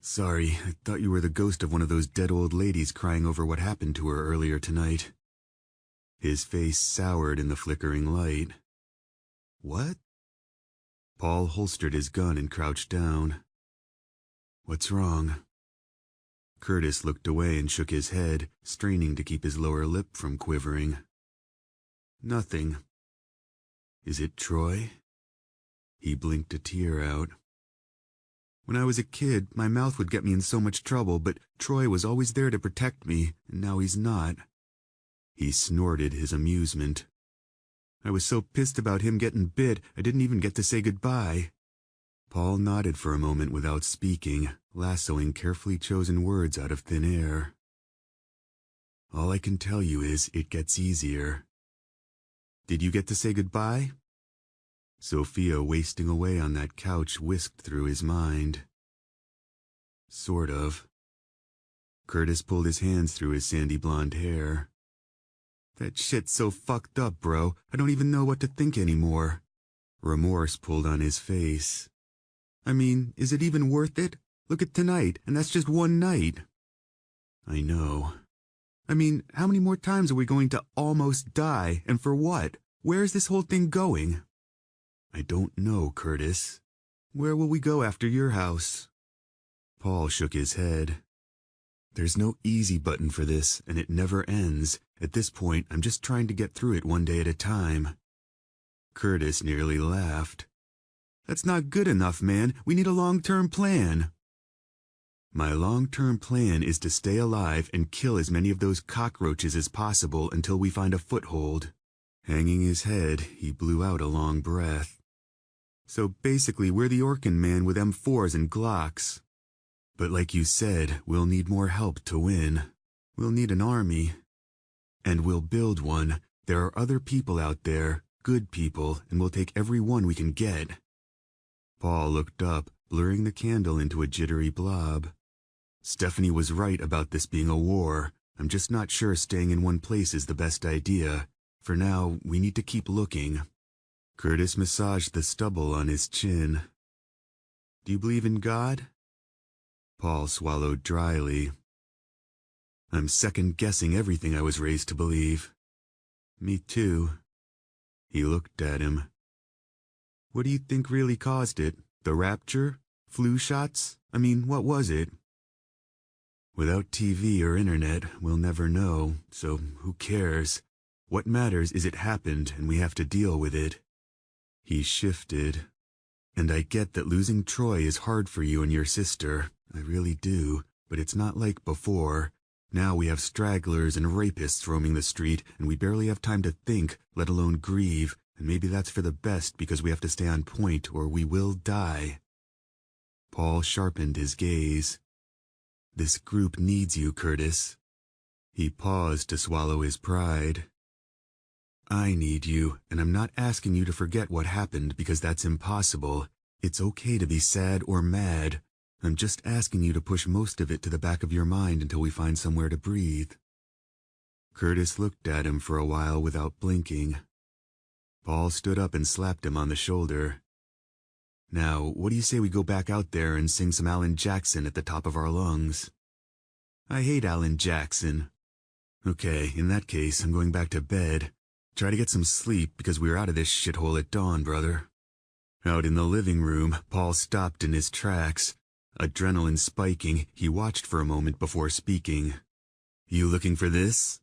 Speaker 1: Sorry, I thought you were the ghost of one of those dead old ladies crying over what happened to her earlier tonight. His face soured in the flickering light. What? Paul holstered his gun and crouched down. What's wrong? Curtis looked away and shook his head, straining to keep his lower lip from quivering. Nothing. Is it Troy? He blinked a tear out. When I was a kid, my mouth would get me in so much trouble, but Troy was always there to protect me, and now he's not. He snorted his amusement. I was so pissed about him getting bit, I didn't even get to say goodbye. Paul nodded for a moment without speaking, lassoing carefully chosen words out of thin air. All I can tell you is it gets easier. Did you get to say goodbye? Sophia wasting away on that couch whisked through his mind. Sort of. Curtis pulled his hands through his sandy blonde hair. That shit's so fucked up, bro. I don't even know what to think anymore. Remorse pulled on his face. I mean, is it even worth it? Look at tonight, and that's just one night. I know. I mean, how many more times are we going to almost die, and for what? Where's this whole thing going? I don't know, Curtis. Where will we go after your house? Paul shook his head. There's no easy button for this, and it never ends. At this point, I'm just trying to get through it one day at a time. Curtis nearly laughed. That's not good enough, man. We need a long-term plan. My long-term plan is to stay alive and kill as many of those cockroaches as possible until we find a foothold. Hanging his head, he blew out a long breath. So basically, we're the Orkin man with M4s and Glocks. But like you said, we'll need more help to win. We'll need an army. And we'll build one. There are other people out there, good people, and we'll take every one we can get. Paul looked up, blurring the candle into a jittery blob. Stephanie was right about this being a war. I'm just not sure staying in one place is the best idea. For now, we need to keep looking. Curtis massaged the stubble on his chin. Do you believe in God? Paul swallowed dryly. I'm second-guessing everything I was raised to believe. Me too. He looked at him. What do you think really caused it? The rapture? Flu shots? I mean, what was it? Without TV or internet, we'll never know, so who cares? What matters is it happened and we have to deal with it. He shifted. And I get that losing Troy is hard for you and your sister. I really do, but it's not like before. Now we have stragglers and rapists roaming the street, and we barely have time to think, let alone grieve, and maybe that's for the best because we have to stay on point or we will die. Paul sharpened his gaze. This group needs you, Curtis. He paused to swallow his pride. I need you, and I'm not asking you to forget what happened because that's impossible. It's okay to be sad or mad. I'm just asking you to push most of it to the back of your mind until we find somewhere to breathe. Curtis looked at him for a while without blinking. Paul stood up and slapped him on the shoulder. Now, what do you say we go back out there and sing some Alan Jackson at the top of our lungs? I hate Alan Jackson. Okay, in that case, I'm going back to bed. Try to get some sleep because we're out of this shithole at dawn, brother. Out in the living room, Paul stopped in his tracks. Adrenaline spiking, he watched for a moment before speaking. You looking for this?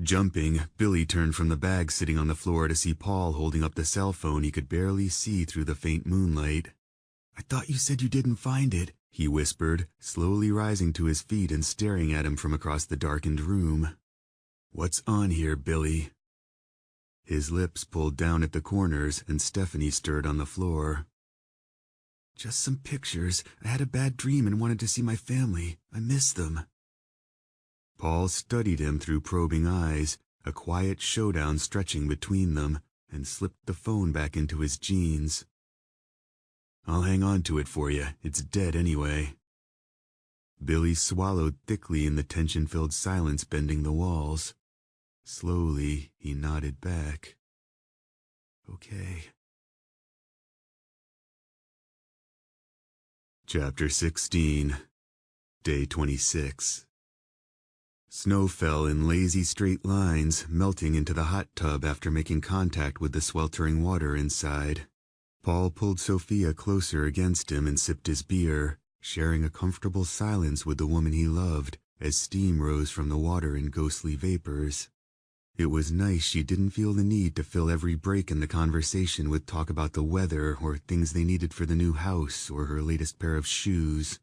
Speaker 1: Jumping, Billy turned from the bag sitting on the floor to see Paul holding up the cell phone he could barely see through the faint moonlight. I thought you said you didn't find it, he whispered, slowly rising to his feet and staring at him from across the darkened room. What's on here, Billy? His lips pulled down at the corners and Stephanie stirred on the floor. Just some pictures. I had a bad dream and wanted to see my family. I miss them. Paul studied him through probing eyes, a quiet showdown stretching between them, and slipped the phone back into his jeans. I'll hang on to it for you. It's dead anyway. Billy swallowed thickly in the tension-filled silence bending the walls. Slowly, he nodded back. Okay. Chapter 16. Day 26. Snow fell in lazy straight lines, melting into the hot tub after making contact with the sweltering water inside. Paul pulled Sophia closer against him and sipped his beer, sharing a comfortable silence with the woman he loved as steam rose from the water in ghostly vapors. It was nice she didn't feel the need to fill every break in the conversation with talk about the weather or things they needed for the new house or her latest pair of shoes.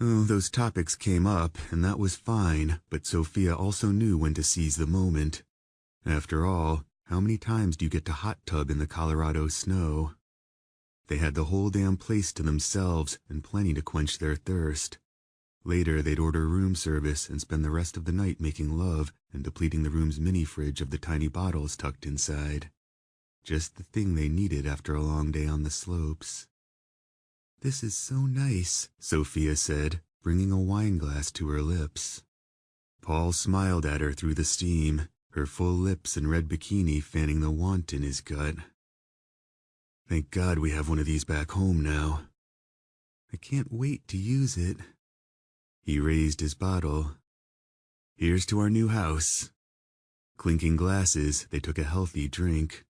Speaker 1: Oh, those topics came up, and that was fine, but Sophia also knew when to seize the moment. After all, how many times do you get to hot tub in the Colorado snow? They had the whole damn place to themselves and plenty to quench their thirst. Later, they'd order room service and spend the rest of the night making love and depleting the room's mini-fridge of the tiny bottles tucked inside. Just the thing they needed after a long day on the slopes. This is so nice, Sophia said, bringing a wine glass to her lips. Paul smiled at her through the steam, her full lips and red bikini fanning the want in his gut. Thank God we have one of these back home now. I can't wait to use it. He raised his bottle. Here's to our new house. Clinking glasses, they took a healthy drink.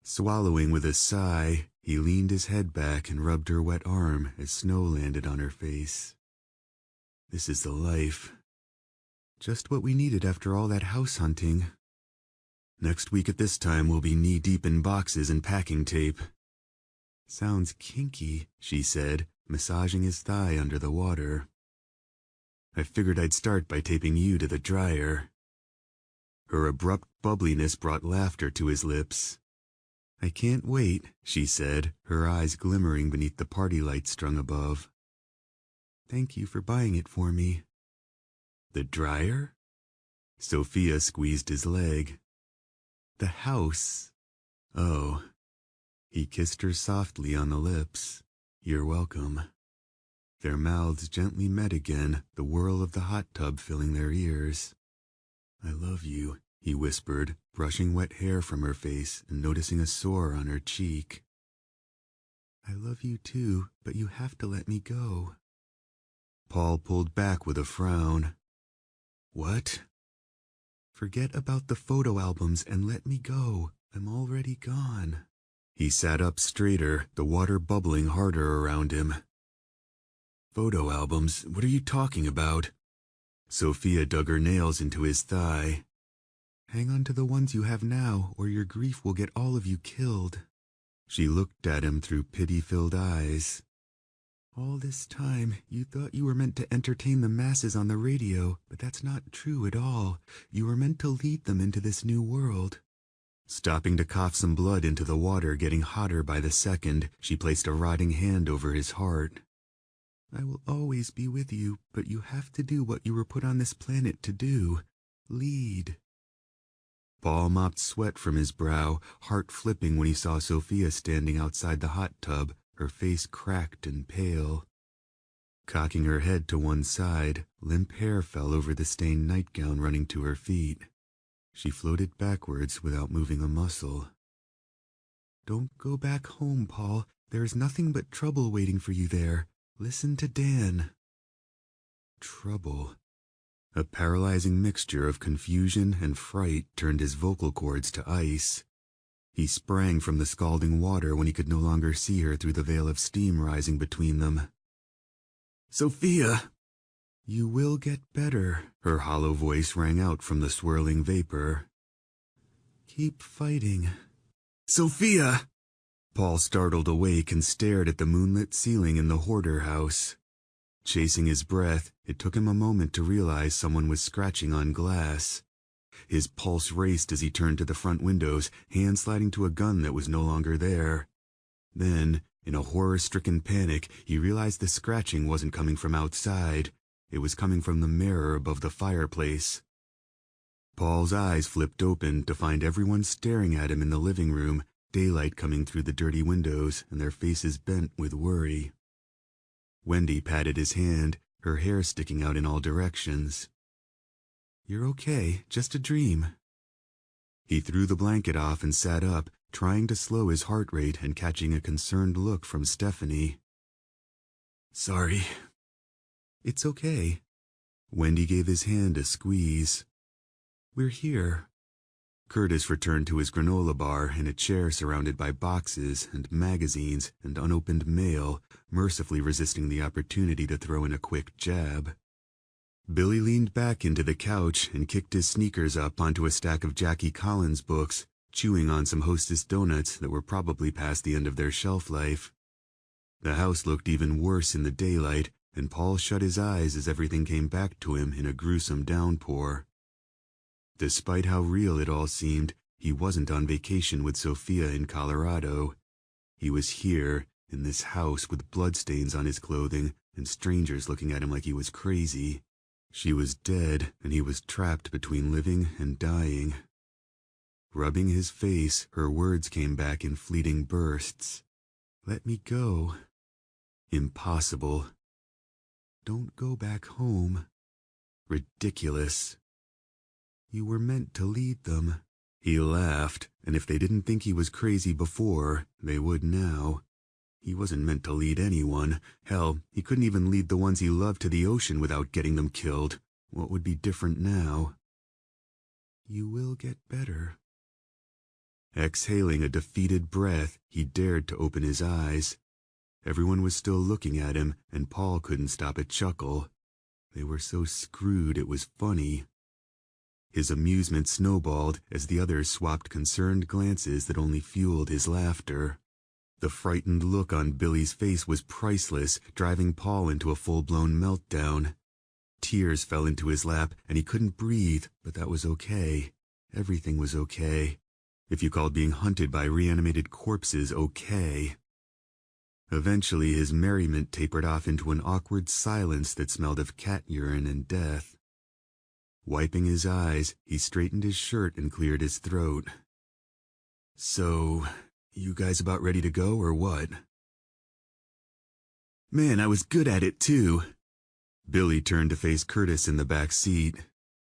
Speaker 1: Swallowing with a sigh, he leaned his head back and rubbed her wet arm as snow landed on her face. This is the life. Just what we needed after all that house hunting. Next week at this time we'll be knee-deep in boxes and packing tape. Sounds kinky, she said, massaging his thigh under the water. I figured I'd start by taping you to the dryer. Her abrupt bubbliness brought laughter to his lips. I can't wait, she said, her eyes glimmering beneath the party lights strung above. Thank you for buying it for me. The dryer? Sophia squeezed his leg. The house. Oh. He kissed her softly on the lips. You're welcome. Their mouths gently met again, the whirl of the hot tub filling their ears. I love you, he whispered, brushing wet hair from her face and noticing a sore on her cheek. I love you too, but you have to let me go. Paul pulled back with a frown. What? Forget about the photo albums and let me go. I'm already gone. He sat up straighter, the water bubbling harder around him. Photo albums? What are you talking about? Sophia dug her nails into his thigh. Hang on to the ones you have now, or your grief will get all of you killed. She looked at him through pity-filled eyes. All this time, you thought you were meant to entertain the masses on the radio, but that's not true at all. You were meant to lead them into this new world. Stopping to cough some blood into the water getting hotter by the second, she placed a rotting hand over his heart. I will always be with you, but you have to do what you were put on this planet to do. Lead. Paul mopped sweat from his brow, heart flipping when he saw Sophia standing outside the hot tub, her face cracked and pale. Cocking her head to one side, limp hair fell over the stained nightgown running to her feet. She floated backwards without moving a muscle. Don't go back home, Paul. There is nothing but trouble waiting for you there. Listen to Dan. Trouble. A paralyzing mixture of confusion and fright turned his vocal cords to ice. He sprang from the scalding water when he could no longer see her through the veil of steam rising between them. Sophia! You will get better, her hollow voice rang out from the swirling vapor. Keep fighting. Sophia! Paul startled awake and stared at the moonlit ceiling in the hoarder house. Chasing his breath, it took him a moment to realize someone was scratching on glass. His pulse raced as he turned to the front windows, hand sliding to a gun that was no longer there. Then, in a horror-stricken panic, he realized the scratching wasn't coming from outside. It was coming from the mirror above the fireplace. Paul's eyes flipped open to find everyone staring at him in the living room, daylight coming through the dirty windows and their faces bent with worry. Wendy patted his hand, her hair sticking out in all directions. You're okay, just a dream. He threw the blanket off and sat up, trying to slow his heart rate and catching a concerned look from Stephanie. Sorry. It's okay. Wendy gave his hand a squeeze. We're here. Curtis returned to his granola bar in a chair surrounded by boxes and magazines and unopened mail, mercifully resisting the opportunity to throw in a quick jab. Billy leaned back into the couch and kicked his sneakers up onto a stack of Jackie Collins books, chewing on some Hostess donuts that were probably past the end of their shelf life. The house looked even worse in the daylight, and Paul shut his eyes as everything came back to him in a gruesome downpour. Despite how real it all seemed, he wasn't on vacation with Sophia in Colorado. He was here, in this house with bloodstains on his clothing and strangers looking at him like he was crazy. She was dead, and he was trapped between living and dying. Rubbing his face, her words came back in fleeting bursts. Let me go. Impossible. Don't go back home. Ridiculous. You were meant to lead them. He laughed, and if they didn't think he was crazy before, they would now. He wasn't meant to lead anyone. Hell, he couldn't even lead the ones he loved to the ocean without getting them killed. What would be different now? You will get better. Exhaling a defeated breath, he dared to open his eyes. Everyone was still looking at him, and Paul couldn't stop a chuckle. They were so screwed it was funny. His amusement snowballed as the others swapped concerned glances that only fueled his laughter. The frightened look on Billy's face was priceless, driving Paul into a full-blown meltdown. Tears fell into his lap, and he couldn't breathe, but that was okay. Everything was okay. If you called being hunted by reanimated corpses okay. Eventually his merriment tapered off into an awkward silence that smelled of cat urine and death. Wiping his eyes, he straightened his shirt and cleared his throat. So, you guys about ready to go or what? Man, I was good at it too. Billy turned to face Curtis in the back seat.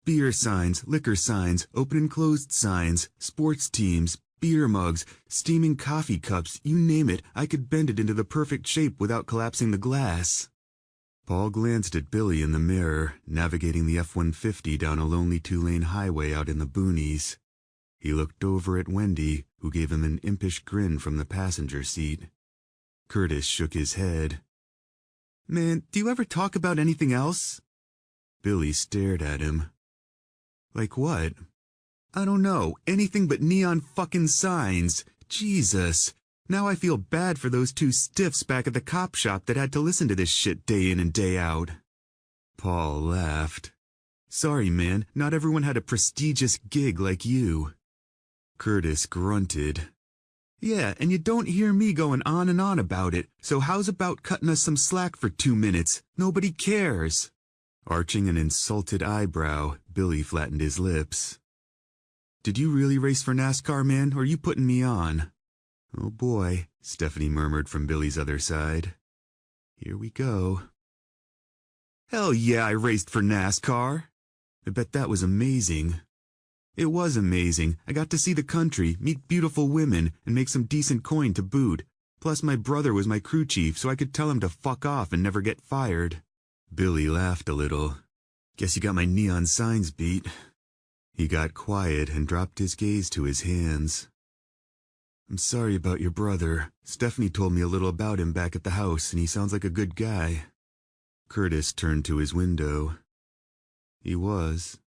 Speaker 1: Beer signs, liquor signs, open and closed signs, sports teams, beer mugs, steaming coffee cups, you name it, I could bend it into the perfect shape without collapsing the glass. Paul glanced at Billy in the mirror, navigating the F-150 down a lonely two-lane highway out in the boonies. He looked over at Wendy, who gave him an impish grin from the passenger seat. Curtis shook his head. Man, do you ever talk about anything else? Billy stared at him. Like what? I don't know, anything but neon fucking signs. Jesus. Now I feel bad for those two stiffs back at the cop shop that had to listen to this shit day in and day out. Paul laughed. Sorry, man, not everyone had a prestigious gig like you. Curtis grunted. Yeah, and you don't hear me going on and on about it, so how's about cutting us some slack for 2 minutes? Nobody cares. Arching an insulted eyebrow, Billy flattened his lips. Did you really race for NASCAR, man, or are you putting me on? Oh boy, Stephanie murmured from Billy's other side. Here we go. Hell yeah, I raced for NASCAR. I bet that was amazing. It was amazing. I got to see the country, meet beautiful women, and make some decent coin to boot. Plus my brother was my crew chief, so I could tell him to fuck off and never get fired. Billy laughed a little. Guess you got my neon signs beat. He got quiet and dropped his gaze to his hands. I'm sorry about your brother. Stephanie told me a little about him back at the house, and he sounds like a good guy. Curtis turned to his window. He was.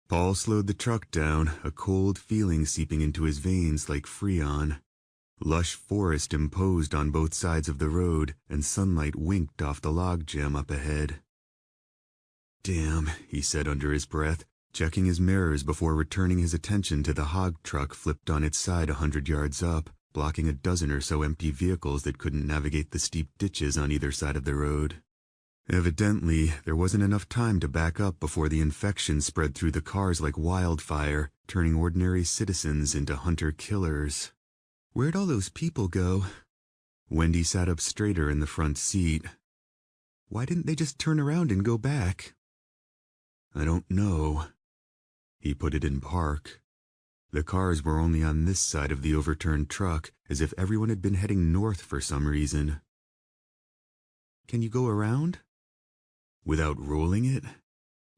Speaker 1: Paul slowed the truck down, a cold feeling seeping into his veins like Freon. Lush forest imposed on both sides of the road, and sunlight winked off the logjam up ahead. Damn, he said under his breath, checking his mirrors before returning his attention to the hog truck flipped on its side 100 yards up, blocking a dozen or so empty vehicles that couldn't navigate the steep ditches on either side of the road. Evidently, there wasn't enough time to back up before the infection spread through the cars like wildfire, turning ordinary citizens into hunter-killers. Where'd all those people go? Wendy sat up straighter in the front seat. Why didn't they just turn around and go back? I don't know. He put it in park. The cars were only on this side of the overturned truck, as if everyone had been heading north for some reason. Can you go around? Without rolling it?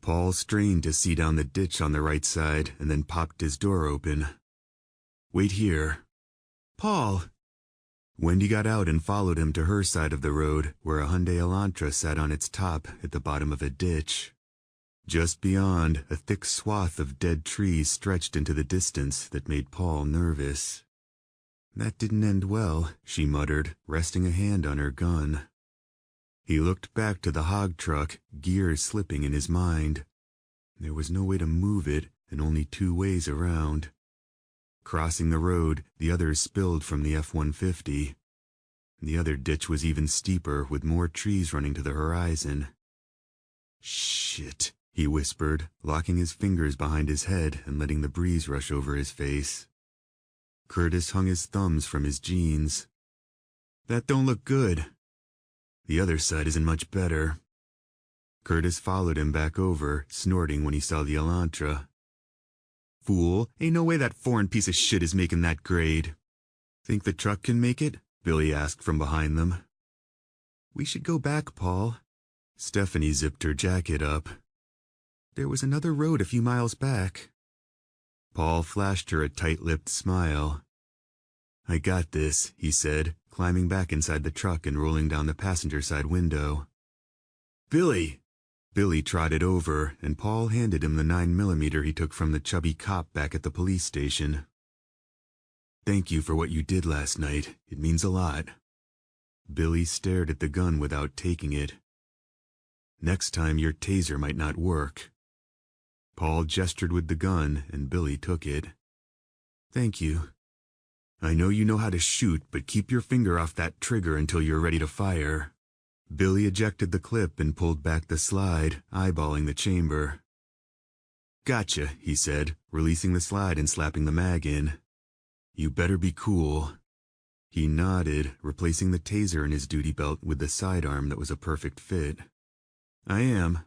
Speaker 1: Paul strained to see down the ditch on the right side and then popped his door open. Wait here. Paul! Wendy got out and followed him to her side of the road, where a Hyundai Elantra sat on its top at the bottom of a ditch. Just beyond, a thick swath of dead trees stretched into the distance that made Paul nervous. That didn't end well, she muttered, resting a hand on her gun. He looked back to the hog truck, gears slipping in his mind. There was no way to move it, and only 2 ways around. Crossing the road, the others spilled from the F-150. The other ditch was even steeper, with more trees running to the horizon. Shit, he whispered, locking his fingers behind his head and letting the breeze rush over his face. Curtis hung his thumbs from his jeans. That don't look good. The other side isn't much better. Curtis followed him back over, snorting when he saw the Elantra. Fool, ain't no way that foreign piece of shit is making that grade. Think the truck can make it? Billy asked from behind them. We should go back, Paul. Stephanie zipped her jacket up. There was another road a few miles back. Paul flashed her a tight-lipped smile. I got this, he said, climbing back inside the truck and rolling down the passenger side window. Billy! Billy trotted over, and Paul handed him the 9mm he took from the chubby cop back at the police station. Thank you for what you did last night. It means a lot. Billy stared at the gun without taking it. Next time your taser might not work. Paul gestured with the gun, and Billy took it. Thank you. I know you know how to shoot, but keep your finger off that trigger until you're ready to fire. Billy ejected the clip and pulled back the slide, eyeballing the chamber. Gotcha, he said, releasing the slide and slapping the mag in. You better be cool. He nodded, replacing the taser in his duty belt with the sidearm that was a perfect fit. I am.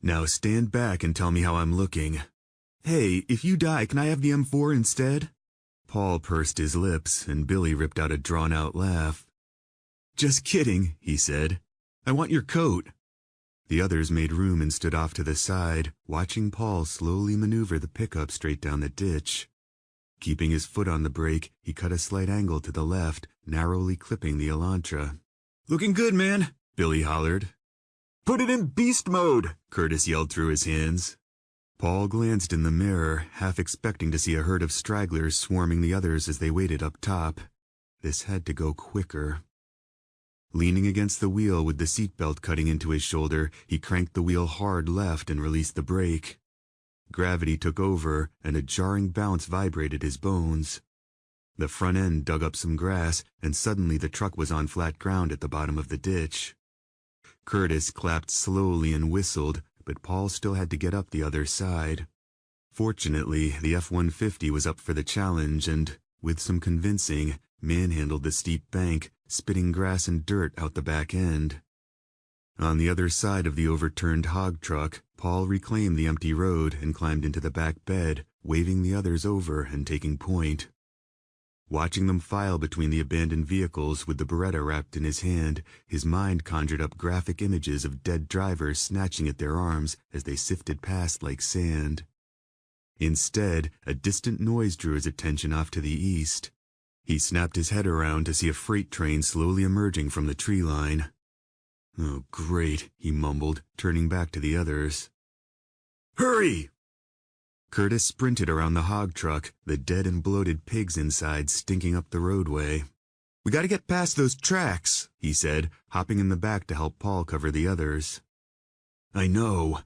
Speaker 1: Now stand back and tell me how I'm looking. Hey, if you die, can I have the M4 instead? Paul pursed his lips, and Billy ripped out a drawn-out laugh. Just kidding, he said. I want your coat. The others made room and stood off to the side, watching Paul slowly maneuver the pickup straight down the ditch. Keeping his foot on the brake, he cut a slight angle to the left, narrowly clipping the Elantra. Looking good, man. Billy hollered. "Put it in beast mode!" Curtis yelled through his hands. Paul glanced in the mirror, half expecting to see a herd of stragglers swarming the others as they waited up top. This had to go quicker. Leaning against the wheel with the seatbelt cutting into his shoulder, he cranked the wheel hard left and released the brake. Gravity took over, and a jarring bounce vibrated his bones. The front end dug up some grass, and suddenly the truck was on flat ground at the bottom of the ditch. Curtis clapped slowly and whistled, but Paul still had to get up the other side. Fortunately, the F-150 was up for the challenge and, with some convincing, manhandled the steep bank, spitting grass and dirt out the back end. On the other side of the overturned hog truck, Paul reclaimed the empty road and climbed into the back bed, waving the others over and taking point. Watching them file between the abandoned vehicles with the Beretta wrapped in his hand, his mind conjured up graphic images of dead drivers snatching at their arms as they sifted past like sand. Instead, a distant noise drew his attention off to the east. He snapped his head around to see a freight train slowly emerging from the tree line. "Oh, great," he mumbled, turning back to the others. "Hurry!" Curtis sprinted around the hog truck, the dead and bloated pigs inside stinking up the roadway. "We gotta get past those tracks," he said, hopping in the back to help Paul cover the others. "I know."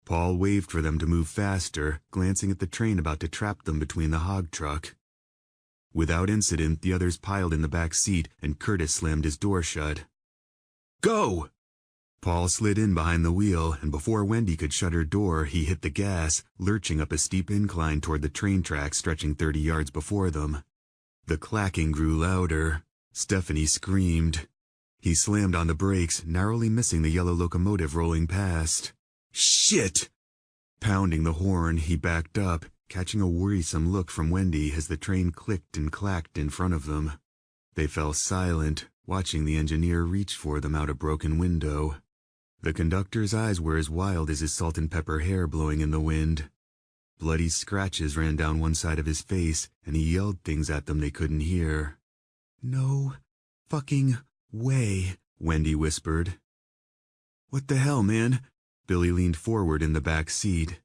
Speaker 1: Paul waved for them to move faster, glancing at the train about to trap them between the hog truck. Without incident, the others piled in the back seat, and Curtis slammed his door shut. "Go!" Paul slid in behind the wheel, and before Wendy could shut her door, he hit the gas, lurching up a steep incline toward the train tracks stretching 30 yards before them. The clacking grew louder. Stephanie screamed. He slammed on the brakes, narrowly missing the yellow locomotive rolling past. "Shit!" Pounding the horn, he backed up, catching a worrisome look from Wendy as the train clicked and clacked in front of them. They fell silent, watching the engineer reach for them out a broken window. The conductor's eyes were as wild as his salt and pepper hair blowing in the wind. Bloody scratches ran down one side of his face, and he yelled things at them they couldn't hear. "No fucking way," Wendy whispered. "What the hell, man?" Billy leaned forward in the back seat.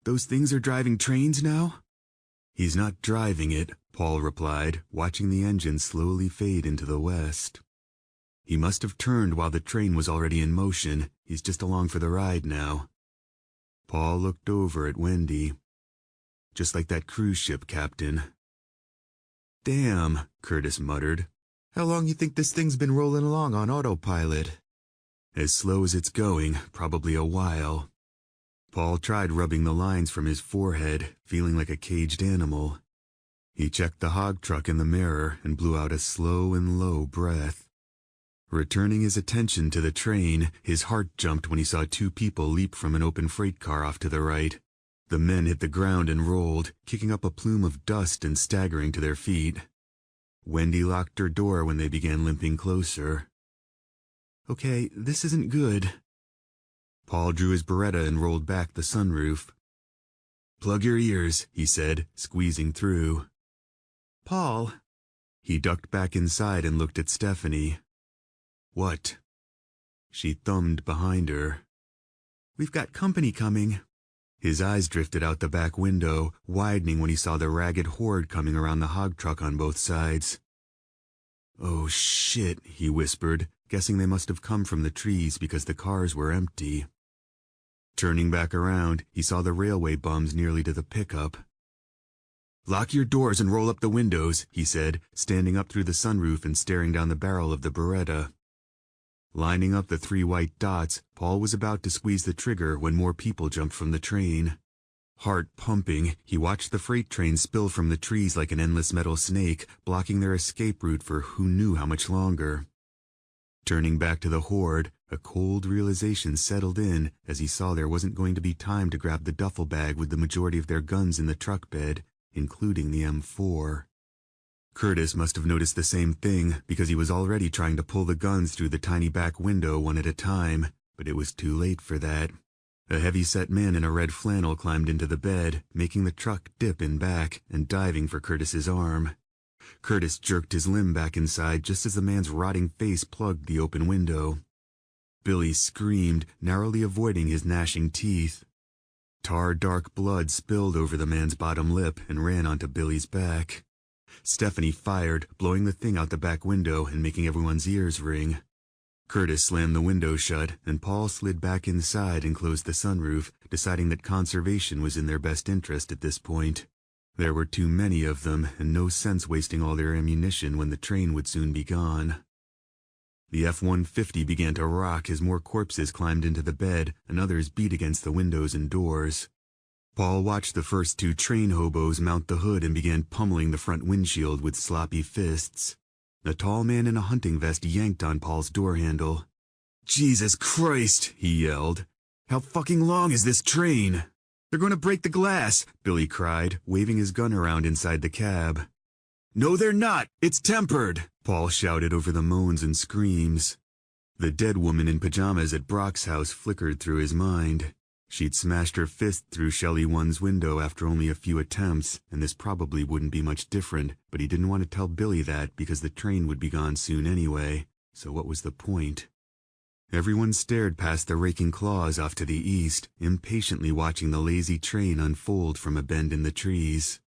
Speaker 1: "Those things are driving trains now?" "He's not driving it," Paul replied, watching the engine slowly fade into the west. "He must have turned while the train was already in motion. He's just along for the ride now." Paul looked over at Wendy. "Just like that cruise ship captain." "Damn," Curtis muttered. "How long you think this thing's been rolling along on autopilot?" "As slow as it's going, probably a while." Paul tried rubbing the lines from his forehead, feeling like a caged animal. He checked the hog truck in the mirror and blew out a slow and low breath. Returning his attention to the train, his heart jumped when he saw two people leap from an open freight car off to the right. The men hit the ground and rolled, kicking up a plume of dust and staggering to their feet. Wendy locked her door when they began limping closer. "Okay, this isn't good." Paul drew his Beretta and rolled back the sunroof. "Plug your ears," he said, squeezing through. "Paul." He ducked back inside and looked at Stephanie. "What?" She thumbed behind her. "We've got company coming." His eyes drifted out the back window, widening when he saw the ragged horde coming around the hog truck on both sides. "Oh shit," he whispered, guessing they must have come from the trees because the cars were empty. Turning back around, he saw the railway bums nearly to the pickup. "Lock your doors and roll up the windows," he said, standing up through the sunroof and staring down the barrel of the Beretta. Lining up the 3 white dots, Paul was about to squeeze the trigger when more people jumped from the train. Heart pumping, he watched the freight train spill from the trees like an endless metal snake, blocking their escape route for who knew how much longer. Turning back to the horde, a cold realization settled in as he saw there wasn't going to be time to grab the duffel bag with the majority of their guns in the truck bed, including the M4. Curtis must have noticed the same thing because he was already trying to pull the guns through the tiny back window one at a time, but it was too late for that. A heavy-set man in a red flannel climbed into the bed, making the truck dip in back and diving for Curtis's arm. Curtis jerked his limb back inside just as the man's rotting face plugged the open window. Billy screamed, narrowly avoiding his gnashing teeth. Tar-dark blood spilled over the man's bottom lip and ran onto Billy's back. Stephanie fired, blowing the thing out the back window and making everyone's ears ring. Curtis slammed the window shut, and Paul slid back inside and closed the sunroof, deciding that conservation was in their best interest at this point. There were too many of them, and no sense wasting all their ammunition when the train would soon be gone. The F-150 began to rock as more corpses climbed into the bed and others beat against the windows and doors. Paul watched the first two train hobos mount the hood and began pummeling the front windshield with sloppy fists. A tall man in a hunting vest yanked on Paul's door handle. "Jesus Christ," he yelled. "How fucking long is this train?" "They're going to break the glass," Billy cried, waving his gun around inside the cab. "No, they're not! It's tempered!" Paul shouted over the moans and screams. The dead woman in pajamas at Brock's house flickered through his mind. She'd smashed her fist through Shelley 1's window after only a few attempts, and this probably wouldn't be much different, but he didn't want to tell Billy that because the train would be gone soon anyway, so what was the point? Everyone stared past the raking claws off to the east, impatiently watching the lazy train unfold from a bend in the trees.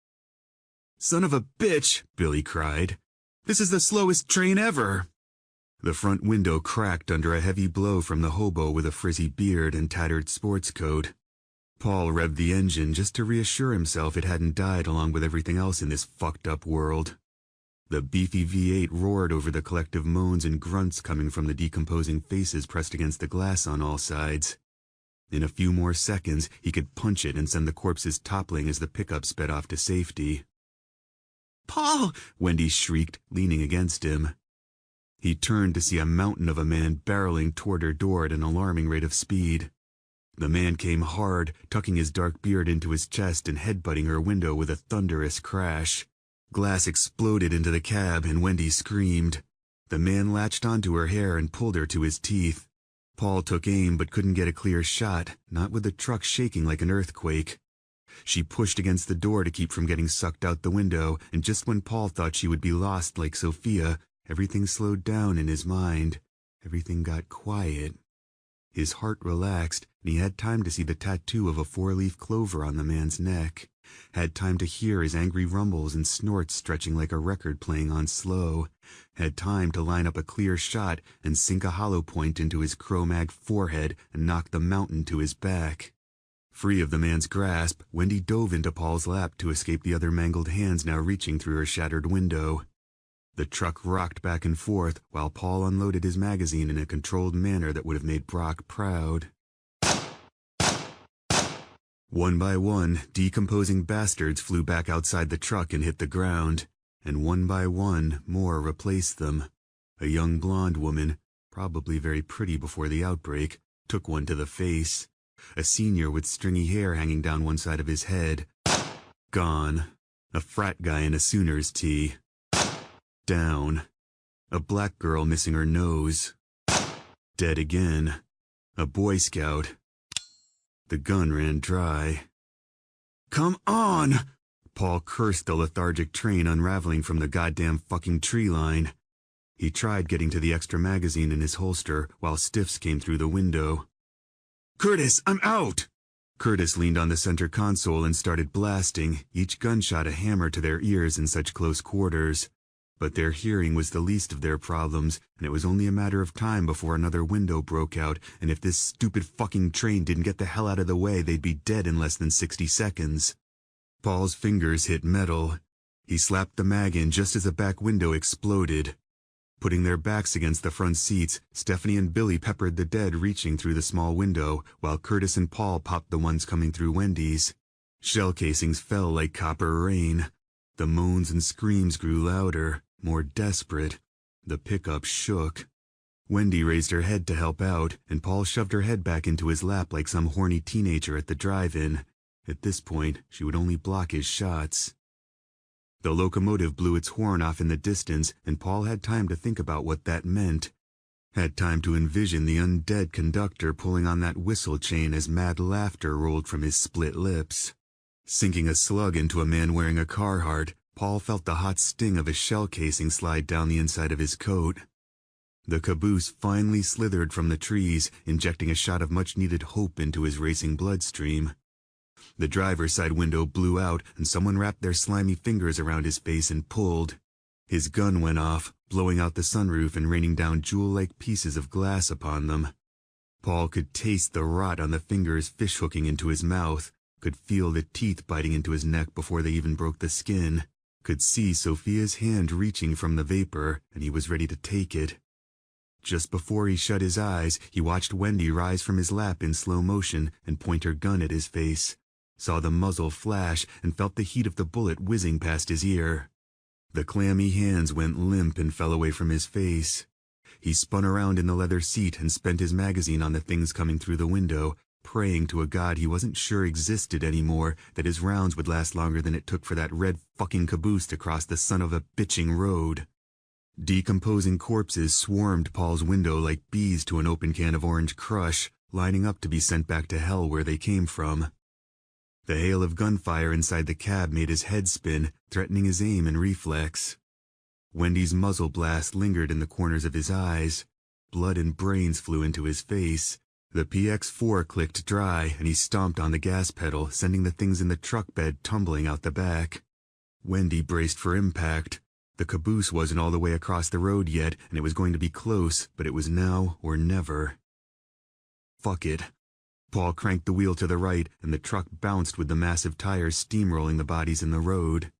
Speaker 1: "Son of a bitch!" Billy cried. "This is the slowest train ever!" The front window cracked under a heavy blow from the hobo with a frizzy beard and tattered sports coat. Paul revved the engine just to reassure himself it hadn't died along with everything else in this fucked-up world. The beefy V8 roared over the collective moans and grunts coming from the decomposing faces pressed against the glass on all sides. In a few more seconds, he could punch it and send the corpses toppling as the pickup sped off to safety. "Paul!" Wendy shrieked, leaning against him. He turned to see a mountain of a man barreling toward her door at an alarming rate of speed. The man came hard, tucking his dark beard into his chest and headbutting her window with a thunderous crash. Glass exploded into the cab and Wendy screamed. The man latched onto her hair and pulled her to his teeth. Paul took aim but couldn't get a clear shot, not with the truck shaking like an earthquake. She pushed against the door to keep from getting sucked out the window, and just when Paul thought she would be lost like Sophia, everything slowed down in his mind. Everything got quiet. His heart relaxed, and he had time to see the tattoo of a four-leaf clover on the man's neck. Had time to hear his angry rumbles and snorts stretching like a record playing on slow. Had time to line up a clear shot and sink a hollow point into his Cro-Mag forehead and knock the mountain to his back. Free of the man's grasp, Wendy dove into Paul's lap to escape the other mangled hands now reaching through her shattered window. The truck rocked back and forth while Paul unloaded his magazine in a controlled manner that would have made Brock proud. One by one, decomposing bastards flew back outside the truck and hit the ground, and one by one, more replaced them. A young blonde woman, probably very pretty before the outbreak, took one to the face. A senior with stringy hair hanging down one side of his head. Gone. A frat guy in a Sooners tee. Down. A black girl missing her nose. Dead again. A Boy Scout. The gun ran dry. "Come on!" Paul cursed the lethargic train unraveling from the goddamn fucking tree line. He tried getting to the extra magazine in his holster while stiffs came through the window. "Curtis, I'm out!" Curtis leaned on the center console and started blasting, each gunshot a hammer to their ears in such close quarters. But their hearing was the least of their problems, and it was only a matter of time before another window broke out, and if this stupid fucking train didn't get the hell out of the way, they'd be dead in less than 60 seconds. Paul's fingers hit metal. He slapped the mag in just as the back window exploded. Putting their backs against the front seats, Stephanie and Billy peppered the dead reaching through the small window, while Curtis and Paul popped the ones coming through Wendy's. Shell casings fell like copper rain. The moans and screams grew louder, more desperate. The pickup shook. Wendy raised her head to help out, and Paul shoved her head back into his lap like some horny teenager at the drive-in. At this point, she would only block his shots. The locomotive blew its horn off in the distance, and Paul had time to think about what that meant. Had time to envision the undead conductor pulling on that whistle chain as mad laughter rolled from his split lips. Sinking a slug into a man wearing a Carhartt, Paul felt the hot sting of a shell casing slide down the inside of his coat. The caboose finally slithered from the trees, injecting a shot of much-needed hope into his racing bloodstream. The driver's side window blew out, and someone wrapped their slimy fingers around his face and pulled. His gun went off, blowing out the sunroof and raining down jewel-like pieces of glass upon them. Paul could taste the rot on the fingers fish-hooking into his mouth, could feel the teeth biting into his neck before they even broke the skin, could see Sophia's hand reaching from the vapor, and he was ready to take it. Just before he shut his eyes, he watched Wendy rise from his lap in slow motion and point her gun at his face, saw the muzzle flash, and felt the heat of the bullet whizzing past his ear. The clammy hands went limp and fell away from his face. He spun around in the leather seat and spent his magazine on the things coming through the window, praying to a god he wasn't sure existed anymore that his rounds would last longer than it took for that red fucking caboose to cross the son of a bitching road. Decomposing corpses swarmed Paul's window like bees to an open can of orange crush, lining up to be sent back to hell where they came from. The hail of gunfire inside the cab made his head spin, threatening his aim and reflex. Wendy's muzzle blast lingered in the corners of his eyes. Blood and brains flew into his face. The PX4 clicked dry, and he stomped on the gas pedal, sending the things in the truck bed tumbling out the back. Wendy braced for impact. The caboose wasn't all the way across the road yet, and it was going to be close, but it was now or never. Fuck it. Paul cranked the wheel to the right, and the truck bounced with the massive tires steamrolling the bodies in the road.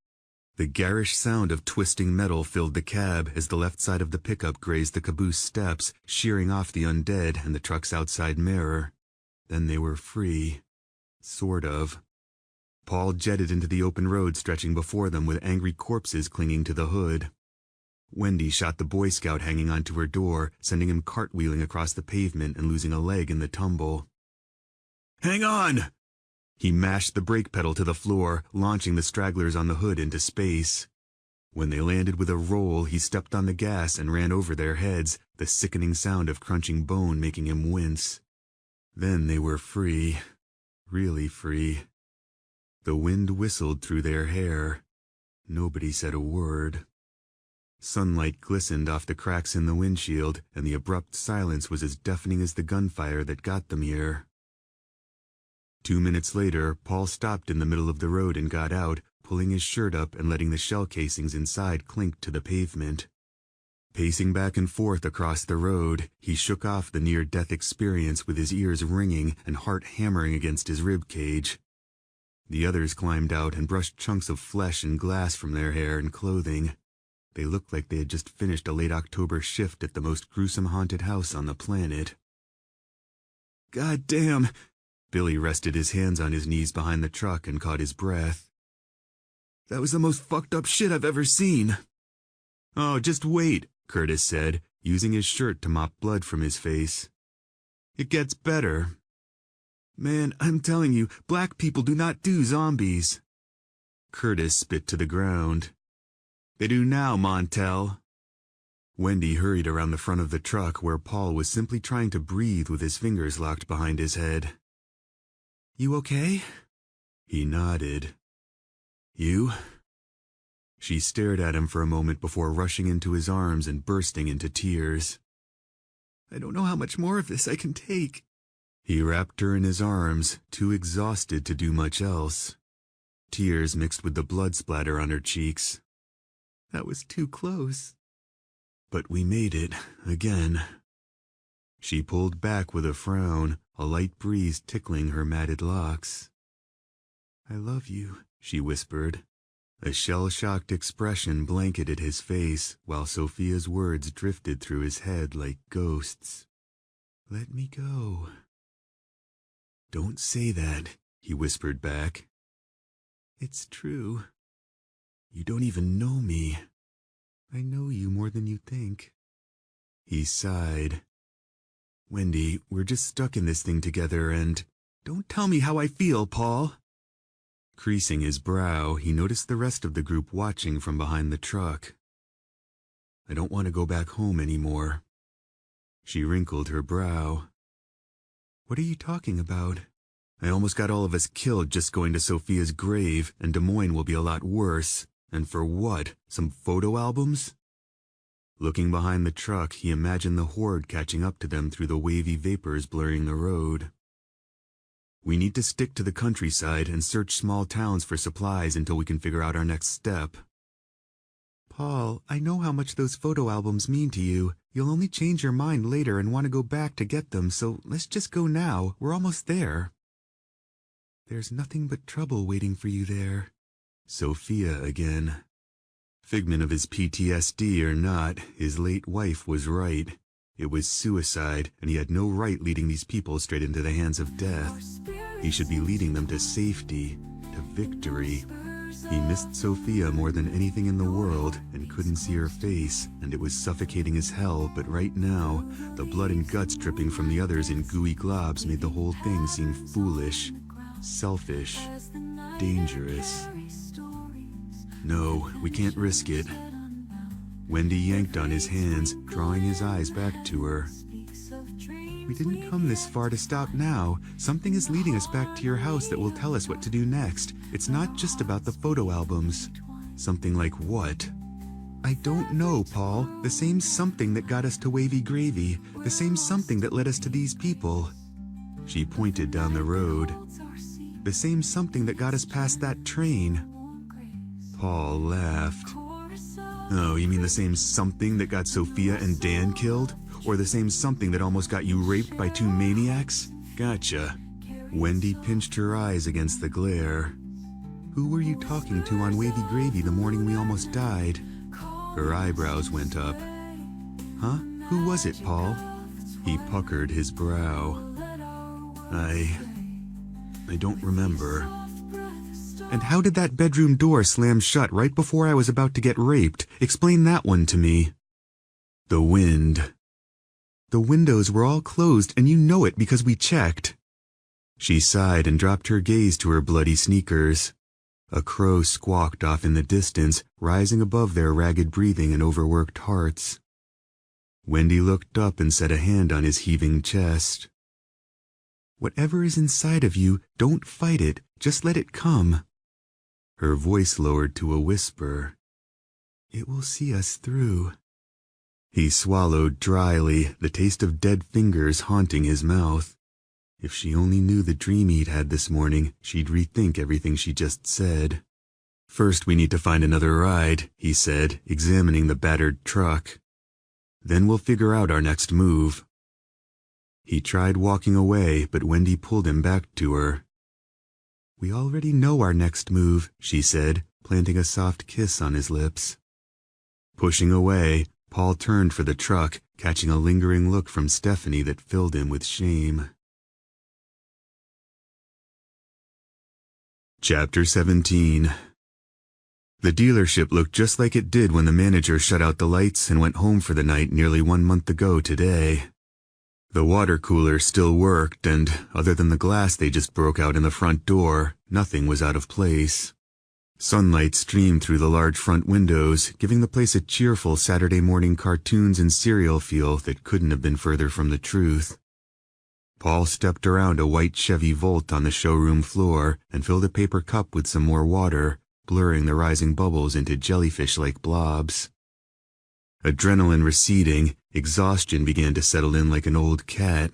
Speaker 1: The garish sound of twisting metal filled the cab as the left side of the pickup grazed the caboose steps, shearing off the undead and the truck's outside mirror. Then they were free. Sort of. Paul jetted into the open road stretching before them with angry corpses clinging to the hood. Wendy shot the Boy Scout hanging onto her door, sending him cartwheeling across the pavement and losing a leg in the tumble. "Hang on!" He mashed the brake pedal to the floor, launching the stragglers on the hood into space. When they landed with a roll, he stepped on the gas and ran over their heads, the sickening sound of crunching bone making him wince. Then they were free. Really free. The wind whistled through their hair. Nobody said a word. Sunlight glistened off the cracks in the windshield, and the abrupt silence was as deafening as the gunfire that got them here. 2 minutes later, Paul stopped in the middle of the road and got out, pulling his shirt up and letting the shell casings inside clink to the pavement. Pacing back and forth across the road, he shook off the near-death experience with his ears ringing and heart hammering against his rib cage. The others climbed out and brushed chunks of flesh and glass from their hair and clothing. They looked like they had just finished a late October shift at the most gruesome haunted house on the planet. "God damn!" Billy rested his hands on his knees behind the truck and caught his breath. "That was the most fucked up shit I've ever seen." "Oh, just wait," Curtis said, using his shirt to mop blood from his face. "It gets better. Man, I'm telling you, black people do not do zombies." Curtis spit to the ground. "They do now, Montel." Wendy hurried around the front of the truck where Paul was simply trying to breathe with his fingers locked behind his head. "You okay?" He nodded. "You?" She stared at him for a moment before rushing into his arms and bursting into tears. "I don't know how much more of this I can take." He wrapped her in his arms, too exhausted to do much else. Tears mixed with the blood splatter on her cheeks. "That was too close." "But we made it, again." She pulled back with a frown, a light breeze tickling her matted locks. "I love you," she whispered. A shell-shocked expression blanketed his face, while Sophia's words drifted through his head like ghosts. "Let me go." "Don't say that," he whispered back. "It's true. You don't even know me." "I know you more than you think." He sighed. "Wendy, we're just stuck in this thing together and—" "Don't tell me how I feel, Paul." Creasing his brow, he noticed the rest of the group watching from behind the truck. "I don't want to go back home anymore." She wrinkled her brow. "What are you talking about?" "I almost got all of us killed just going to Sophia's grave, and Des Moines will be a lot worse. And for what? Some photo albums?" Looking behind the truck, he imagined the horde catching up to them through the wavy vapors blurring the road. We need to stick to the countryside and search small towns for supplies until we can figure out our next step. Paul, I know how much those photo albums mean to you. You'll only change your mind later and want to go back to get them, so let's just go now. We're almost there. There's nothing but trouble waiting for you there. Sophia again. Figment of his PTSD or not, his late wife was right. It was suicide, and he had no right leading these people straight into the hands of death. He should be leading them to safety, to victory. He missed Sophia more than anything in the world and couldn't see her face, and it was suffocating as hell, but right now, the blood and guts dripping from the others in gooey globs made the whole thing seem foolish, selfish, dangerous. No, we can't risk it. Wendy yanked on his hands, drawing his eyes back to her. We didn't come this far to stop now. Something is leading us back to your house that will tell us what to do next. It's not just about the photo albums. Something like what? I don't know, Paul. The same something that got us to Wavy Gravy. The same something that led us to these people. She pointed down the road. The same something that got us past that train. Paul laughed. Oh, you mean the same something that got Sophia and Dan killed? Or the same something that almost got you raped by two maniacs? Gotcha. Wendy pinched her eyes against the glare. Who were you talking to on Wavy Gravy the morning we almost died? Her eyebrows went up. Huh? Who was it, Paul? He puckered his brow. I don't remember. And how did that bedroom door slam shut right before I was about to get raped? Explain that one to me. The wind. The windows were all closed, and you know it because we checked. She sighed and dropped her gaze to her bloody sneakers. A crow squawked off in the distance, rising above their ragged breathing and overworked hearts. Wendy looked up and set a hand on his heaving chest. Whatever is inside of you, don't fight it. Just let it come. Her voice lowered to a whisper. It will see us through. He swallowed dryly, the taste of dead fingers haunting his mouth. If she only knew the dream he'd had this morning, she'd rethink everything she just said. First, we need to find another ride, he said, examining the battered truck. Then we'll figure out our next move. He tried walking away, but Wendy pulled him back to her. We already know our next move, she said, planting a soft kiss on his lips. Pushing away, Paul turned for the truck, catching a lingering look from Stephanie that filled him with shame. Chapter 17. The dealership looked just like it did when the manager shut out the lights and went home for the night nearly 1 month ago today. The water cooler still worked, and other than the glass they just broke out in the front door, nothing was out of place. Sunlight streamed through the large front windows, giving the place a cheerful Saturday morning cartoons and cereal feel that couldn't have been further from the truth. Paul stepped around a white Chevy Volt on the showroom floor and filled a paper cup with some more water, blurring the rising bubbles into jellyfish-like blobs. Adrenaline receding, exhaustion began to settle in like an old cat.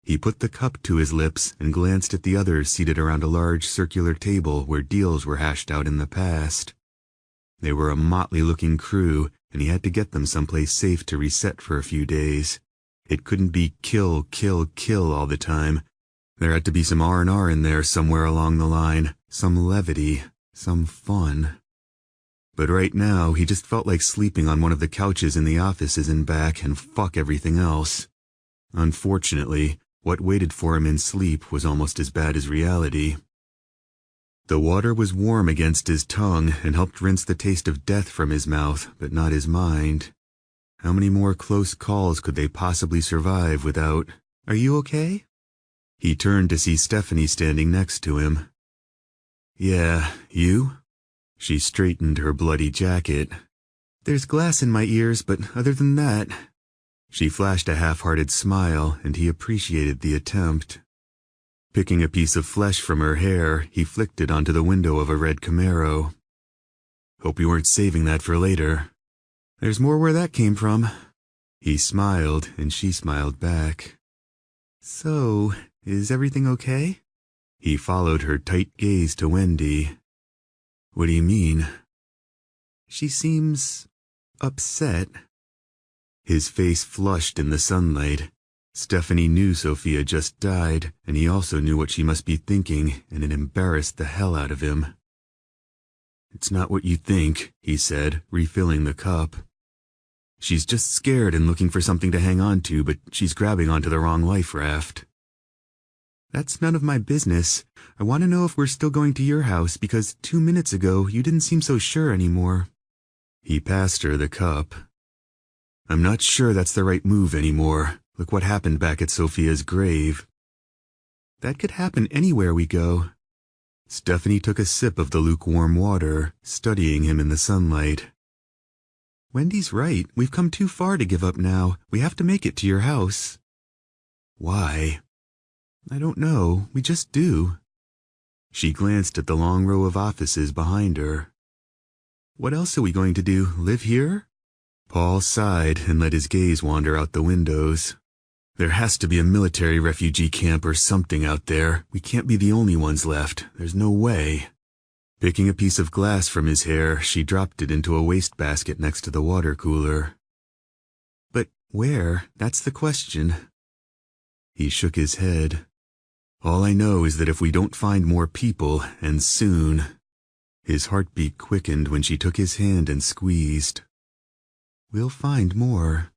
Speaker 1: He put the cup to his lips and glanced at the others seated around a large circular table where deals were hashed out in the past. They were a motley-looking crew, and he had to get them someplace safe to reset for a few days. It couldn't be kill, kill, kill all the time. There had to be some R&R in there somewhere along the line, some levity, some fun. But right now, he just felt like sleeping on one of the couches in the offices and back and fuck everything else. Unfortunately, what waited for him in sleep was almost as bad as reality. The water was warm against his tongue and helped rinse the taste of death from his mouth, but not his mind. How many more close calls could they possibly survive without, "Are you okay?" He turned to see Stephanie standing next to him. "Yeah, you?" She straightened her bloody jacket. "There's glass in my ears, but other than that..." She flashed a half-hearted smile, and he appreciated the attempt. Picking a piece of flesh from her hair, he flicked it onto the window of a red Camaro. "Hope you weren't saving that for later." There's more where that came from. He smiled, and she smiled back. So, is everything okay? He followed her tight gaze to Wendy. What do you mean? She seems upset. His face flushed in the sunlight. Stephanie knew Sophia just died, and he also knew what she must be thinking, and it embarrassed the hell out of him. It's not what you think, he said, refilling the cup. She's just scared and looking for something to hang on to, but she's grabbing onto the wrong life raft. That's none of my business. I want to know if we're still going to your house, because 2 minutes ago you didn't seem so sure anymore. He passed her the cup. I'm not sure that's the right move anymore. Look what happened back at Sophia's grave. That could happen anywhere we go. Stephanie took a sip of the lukewarm water, studying him in the sunlight. Wendy's right. We've come too far to give up now. We have to make it to your house. Why? I don't know. We just do. She glanced at the long row of offices behind her. What else are we going to do? Live here? Paul sighed and let his gaze wander out the windows. There has to be a military refugee camp or something out there. We can't be the only ones left. There's no way. Picking a piece of glass from his hair, she dropped it into a wastebasket next to the water cooler. But where? That's the question. He shook his head. All I know is that if we don't find more people, and soon... His heartbeat quickened when she took his hand and squeezed. We'll find more.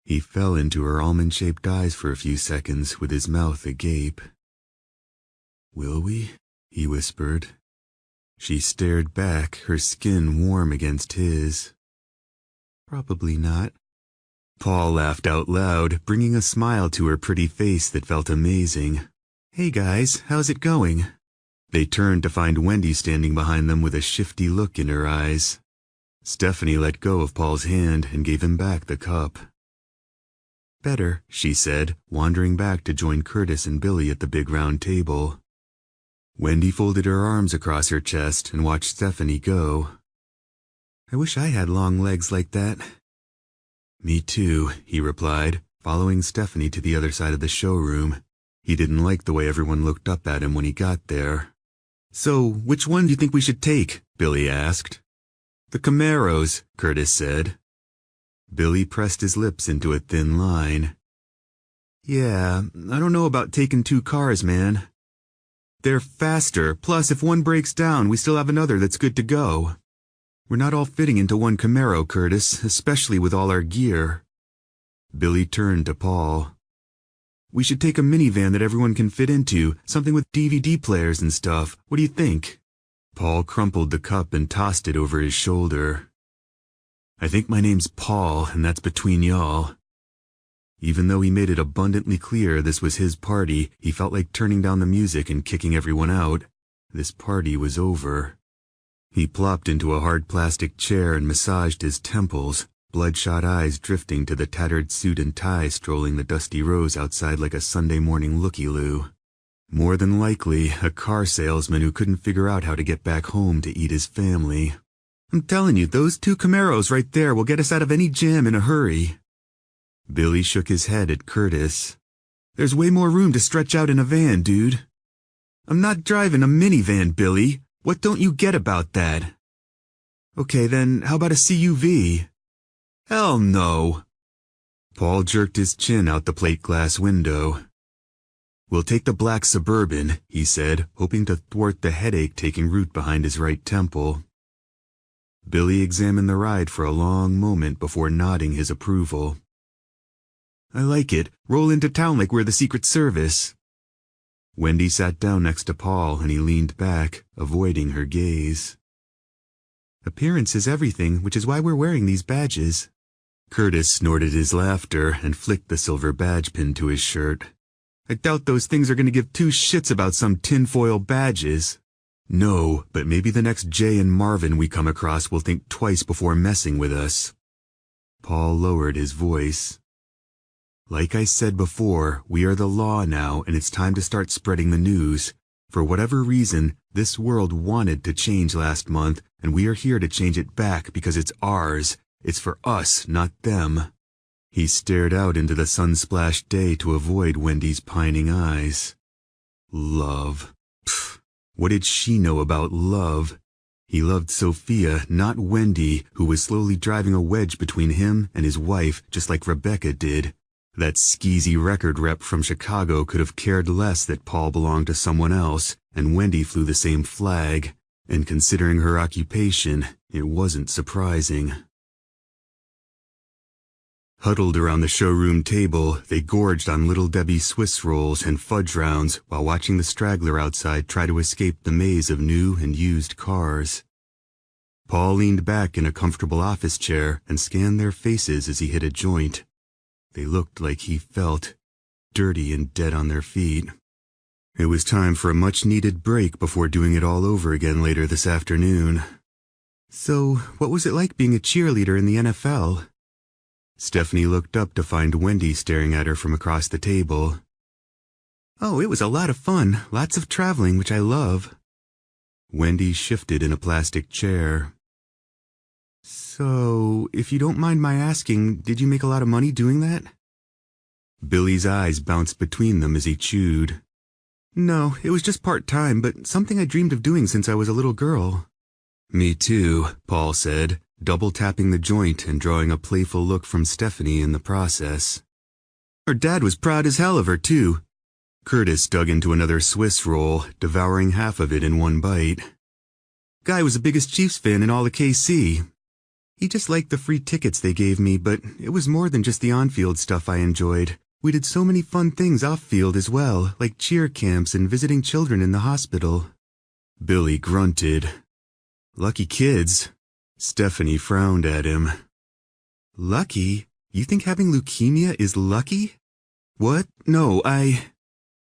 Speaker 1: He fell into her almond-shaped eyes for a few seconds with his mouth agape. Will we? He whispered. She stared back, her skin warm against his. Probably not. Paul laughed out loud, bringing a smile to her pretty face that felt amazing. Hey guys, how's it going? They turned to find Wendy standing behind them with a shifty look in her eyes. Stephanie let go of Paul's hand and gave him back the cup. Better, she said, wandering back to join Curtis and Billy at the big round table. Wendy folded her arms across her chest and watched Stephanie go. I wish I had long legs like that. Me too, he replied, following Stephanie to the other side of the showroom. He didn't like the way everyone looked up at him when he got there. So, which one do you think we should take? Billy asked. The Camaros, Curtis said. Billy pressed his lips into a thin line. Yeah, I don't know about taking 2 cars, man. They're faster, plus if one breaks down, we still have another that's good to go. We're not all fitting into one Camaro, Curtis, especially with all our gear. Billy turned to Paul. We should take a minivan that everyone can fit into, something with DVD players and stuff. What do you think? Paul crumpled the cup and tossed it over his shoulder. I think my name's Paul, and that's between y'all. Even though he made it abundantly clear this was his party, he felt like turning down the music and kicking everyone out. This party was over. He plopped into a hard plastic chair and massaged his temples, bloodshot eyes drifting to the tattered suit and tie strolling the dusty rows outside like a Sunday morning looky-loo. More than likely, a car salesman who couldn't figure out how to get back home to eat his family. I'm telling you, those 2 Camaros right there will get us out of any jam in a hurry. Billy shook his head at Curtis. There's way more room to stretch out in a van, dude. I'm not driving a minivan, Billy. What don't you get about that? Okay, then, how about a CUV? Hell no. Paul jerked his chin out the plate glass window. We'll take the black Suburban, he said, hoping to thwart the headache taking root behind his right temple. Billy examined the ride for a long moment before nodding his approval. I like it. Roll into town like we're the Secret Service. Wendy sat down next to Paul and he leaned back, avoiding her gaze. Appearance is everything, which is why we're wearing these badges. Curtis snorted his laughter and flicked the silver badge pin to his shirt. I doubt those things are going to give 2 shits about some tinfoil badges. No, but maybe the next Jay and Marvin we come across will think twice before messing with us. Paul lowered his voice. Like I said before, we are the law now, and it's time to start spreading the news. For whatever reason, this world wanted to change last month, and we are here to change it back because it's ours, It's for us, not them. He stared out into the sun-splashed day to avoid Wendy's pining eyes. Love. Pfft, what did she know about love? He loved Sophia, not Wendy, who was slowly driving a wedge between him and his wife, just like Rebecca did. That skeezy record rep from Chicago could have cared less that Paul belonged to someone else, and Wendy flew the same flag. And considering her occupation, it wasn't surprising. Huddled around the showroom table, they gorged on Little Debbie Swiss rolls and fudge rounds while watching the straggler outside try to escape the maze of new and used cars. Paul leaned back in a comfortable office chair and scanned their faces as he hit a joint. They looked like he felt, dirty and dead on their feet. It was time for a much-needed break before doing it all over again later this afternoon. So, what was it like being a cheerleader in the NFL? Stephanie looked up to find Wendy staring at her from across the table. Oh, it was a lot of fun. Lots of traveling, which I love. Wendy shifted in a plastic chair. So, if you don't mind my asking, did you make a lot of money doing that? Billy's eyes bounced between them as he chewed. No, it was just part-time, but something I dreamed of doing since I was a little girl. Me too, Paul said, double-tapping the joint and drawing a playful look from Stephanie in the process. Her dad was proud as hell of her, too. Curtis dug into another Swiss roll, devouring half of it in one bite. Guy was the biggest Chiefs fan in all of KC. He just liked the free tickets they gave me, but it was more than just the on-field stuff I enjoyed. We did so many fun things off-field as well, like cheer camps and visiting children in the hospital. Billy grunted. Lucky kids. Stephanie frowned at him. Lucky? You think having leukemia is lucky? What? No,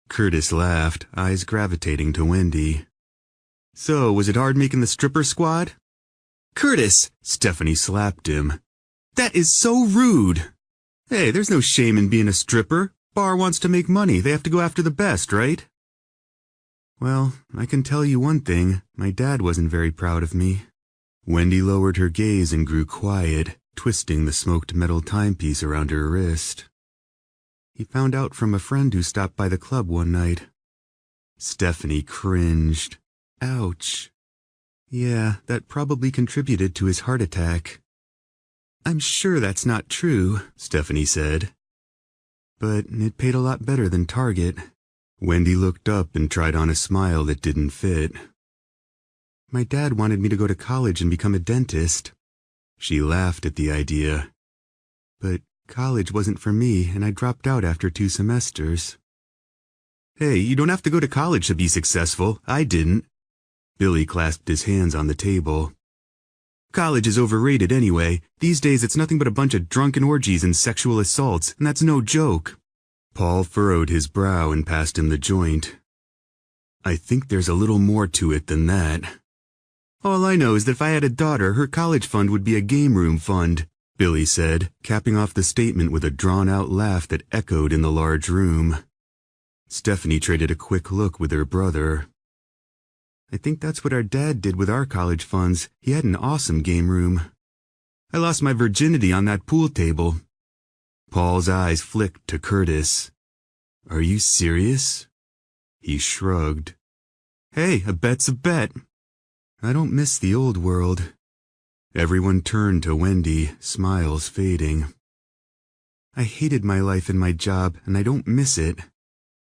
Speaker 1: Curtis laughed, eyes gravitating to Wendy. So, was it hard making the stripper squad? Curtis! Stephanie slapped him. That is so rude! Hey, there's no shame in being a stripper. Bar wants to make money. They have to go after the best, right? Well, I can tell you one thing. My dad wasn't very proud of me. Wendy lowered her gaze and grew quiet, twisting the smoked metal timepiece around her wrist. He found out from a friend who stopped by the club one night. Stephanie cringed. Ouch. Yeah, that probably contributed to his heart attack. I'm sure that's not true, Stephanie said. But it paid a lot better than Target. Wendy looked up and tried on a smile that didn't fit. My dad wanted me to go to college and become a dentist. She laughed at the idea. But college wasn't for me, and I dropped out after 2 semesters. Hey, you don't have to go to college to be successful. I didn't. Billy clasped his hands on the table. College is overrated anyway. These days it's nothing but a bunch of drunken orgies and sexual assaults, and that's no joke. Paul furrowed his brow and passed him the joint. I think there's a little more to it than that. All I know is that if I had a daughter, her college fund would be a game room fund, Billy said, capping off the statement with a drawn-out laugh that echoed in the large room. Stephanie traded a quick look with her brother. I think that's what our dad did with our college funds. He had an awesome game room. I lost my virginity on that pool table. Paul's eyes flicked to Curtis. Are you serious? He shrugged. Hey, a bet's a bet. I don't miss the old world. Everyone turned to Wendy, smiles fading. I hated my life and my job, and I don't miss it.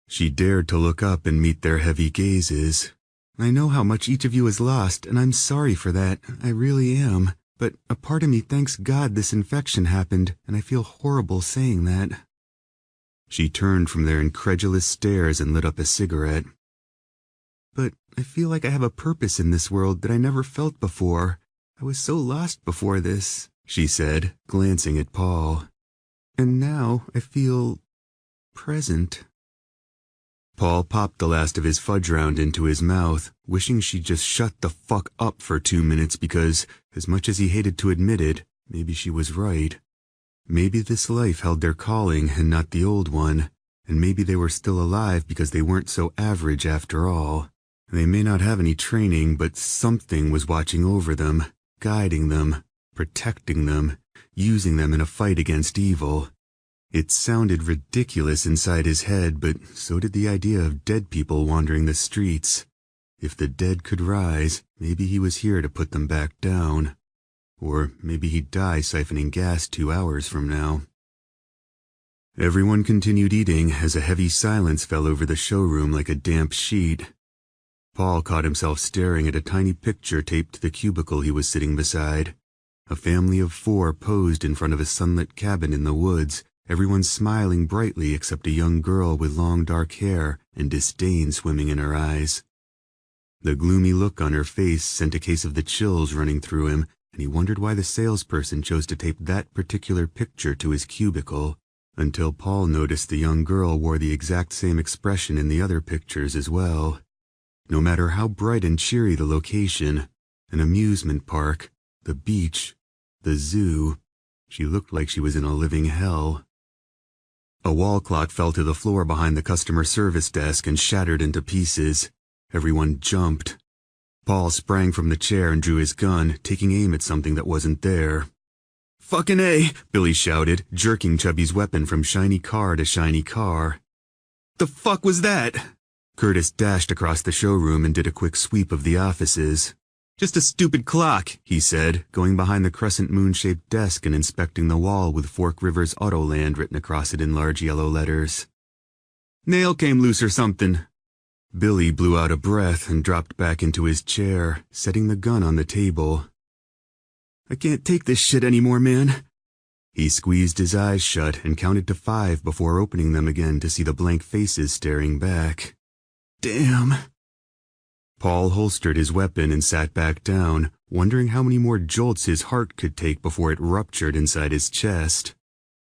Speaker 1: She dared to look up and meet their heavy gazes. I know how much each of you has lost, and I'm sorry for that. I really am. But a part of me thanks God this infection happened, and I feel horrible saying that. She turned from their incredulous stares and lit up a cigarette. But I feel like I have a purpose in this world that I never felt before. I was so lost before this, she said, glancing at Paul. And now I feel present. Paul popped the last of his fudge round into his mouth, wishing she'd just shut the fuck up for 2 minutes because, as much as he hated to admit it, maybe she was right. Maybe this life held their calling and not the old one, and maybe they were still alive because they weren't so average after all. They may not have any training, but something was watching over them, guiding them, protecting them, using them in a fight against evil. It sounded ridiculous inside his head, but so did the idea of dead people wandering the streets. If the dead could rise, maybe he was here to put them back down. Or maybe he'd die siphoning gas 2 hours from now. Everyone continued eating as a heavy silence fell over the showroom like a damp sheet. Paul caught himself staring at a tiny picture taped to the cubicle he was sitting beside. A family of 4 posed in front of a sunlit cabin in the woods, everyone smiling brightly except a young girl with long dark hair and disdain swimming in her eyes. The gloomy look on her face sent a case of the chills running through him, and he wondered why the salesperson chose to tape that particular picture to his cubicle, until Paul noticed the young girl wore the exact same expression in the other pictures as well. No matter how bright and cheery the location, an amusement park, the beach, the zoo, she looked like she was in a living hell. A wall clock fell to the floor behind the customer service desk and shattered into pieces. Everyone jumped. Paul sprang from the chair and drew his gun, taking aim at something that wasn't there. "Fucking A!" Billy shouted, jerking Chubby's weapon from shiny car to shiny car. "The fuck was that?" Curtis dashed across the showroom and did a quick sweep of the offices. "Just a stupid clock," he said, going behind the crescent moon-shaped desk and inspecting the wall with Fork River's Autoland written across it in large yellow letters. "Nail came loose or something." Billy blew out a breath and dropped back into his chair, setting the gun on the table. "I can't take this shit anymore, man." He squeezed his eyes shut and counted to 5 before opening them again to see the blank faces staring back. "Damn." Paul holstered his weapon and sat back down, wondering how many more jolts his heart could take before it ruptured inside his chest.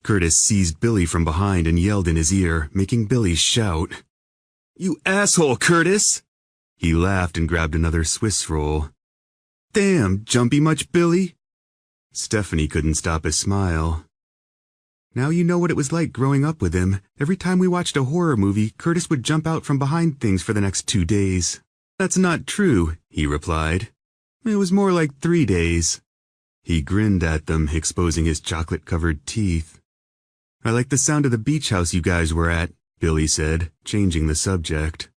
Speaker 1: Curtis seized Billy from behind and yelled in his ear, making Billy shout. "You asshole, Curtis!" He laughed and grabbed another Swiss roll. "Damn, jumpy much, Billy?" Stephanie couldn't stop a smile. "Now you know what it was like growing up with him. Every time we watched a horror movie, Curtis would jump out from behind things for the next 2 days. "That's not true," he replied. "It was more like 3 days." He grinned at them, exposing his chocolate-covered teeth. "I like the sound of the beach house you guys were at," Billy said, changing the subject.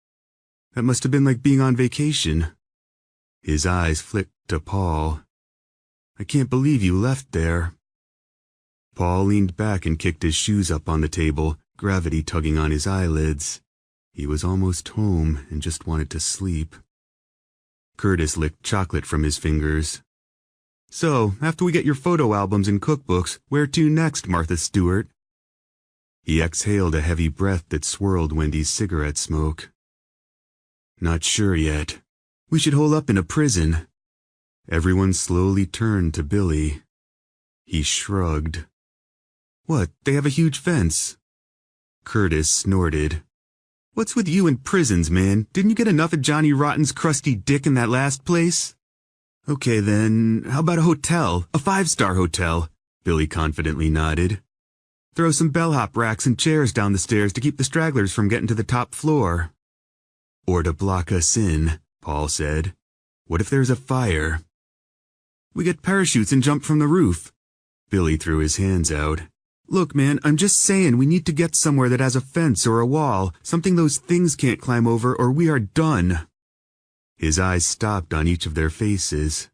Speaker 1: "That must have been like being on vacation." His eyes flicked to Paul. "I can't believe you left there." Paul leaned back and kicked his shoes up on the table, gravity tugging on his eyelids. He was almost home and just wanted to sleep. Curtis licked chocolate from his fingers. "So, after we get your photo albums and cookbooks, where to next, Martha Stewart?" He exhaled a heavy breath that swirled Wendy's cigarette smoke. "Not sure yet. We should hole up in a prison." Everyone slowly turned to Billy. He shrugged. "What, they have a huge fence?" Curtis snorted. "What's with you and prisons, man? Didn't you get enough of Johnny Rotten's crusty dick in that last place?" "Okay then, how about a hotel? A 5-star hotel?" Billy confidently nodded. "Throw some bellhop racks and chairs down the stairs to keep the stragglers from getting to the top floor." "Or to block us in," Paul said. "What if there's a fire?" "We get parachutes and jump from the roof." Billy threw his hands out. "Look, man, I'm just saying we need to get somewhere that has a fence or a wall, something those things can't climb over or we are done." His eyes stopped on each of their faces.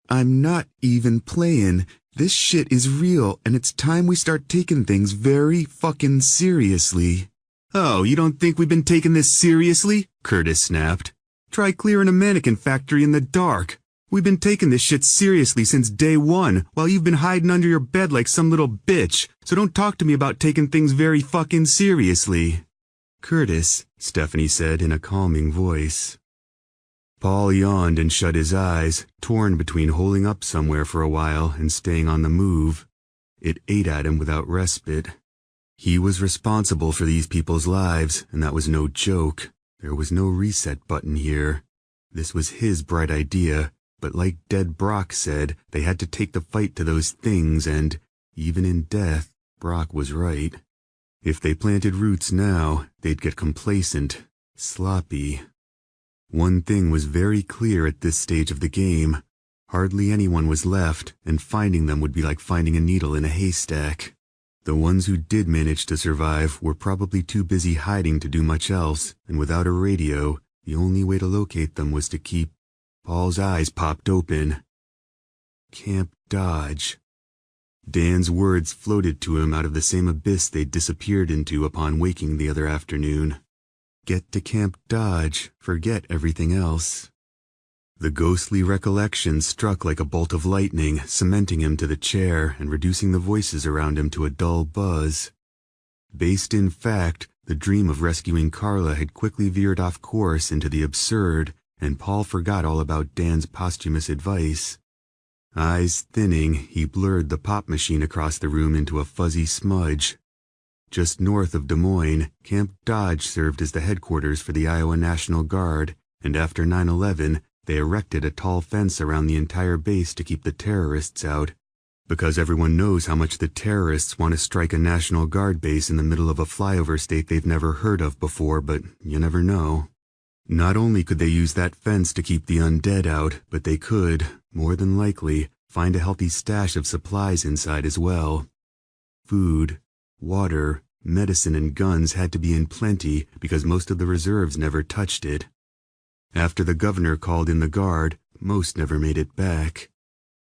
Speaker 1: "I'm not even playing. This shit is real, and it's time we start taking things very fucking seriously." "Oh, you don't think we've been taking this seriously?" Curtis snapped. "Try clearing a mannequin factory in the dark. We've been taking this shit seriously since day one, while you've been hiding under your bed like some little bitch, so don't talk to me about taking things very fucking seriously." "Curtis," Stephanie said in a calming voice. Paul yawned and shut his eyes, torn between holding up somewhere for a while and staying on the move. It ate at him without respite. He was responsible for these people's lives, and that was no joke. There was no reset button here. This was his bright idea, but like Dead Brock said, they had to take the fight to those things, and, even in death, Brock was right. If they planted roots now, they'd get complacent, sloppy. One thing was very clear at this stage of the game. Hardly anyone was left, and finding them would be like finding a needle in a haystack. The ones who did manage to survive were probably too busy hiding to do much else, and without a radio, the only way to locate them was to keep... Paul's eyes popped open. Camp Dodge. Dan's words floated to him out of the same abyss they'd disappeared into upon waking the other afternoon. Get to Camp Dodge, forget everything else. The ghostly recollection struck like a bolt of lightning, cementing him to the chair and reducing the voices around him to a dull buzz. Based in fact, the dream of rescuing Carla had quickly veered off course into the absurd, and Paul forgot all about Dan's posthumous advice. Eyes thinning, he blurred the pop machine across the room into a fuzzy smudge. Just north of Des Moines, Camp Dodge served as the headquarters for the Iowa National Guard, and after 9/11, they erected a tall fence around the entire base to keep the terrorists out, because everyone knows how much the terrorists want to strike a National Guard base in the middle of a flyover state they've never heard of before, but you never know. Not only could they use that fence to keep the undead out, but they could, more than likely, find a healthy stash of supplies inside as well. Food, water, medicine, and guns had to be in plenty because most of the reserves never touched it. After the governor called in the guard, most never made it back.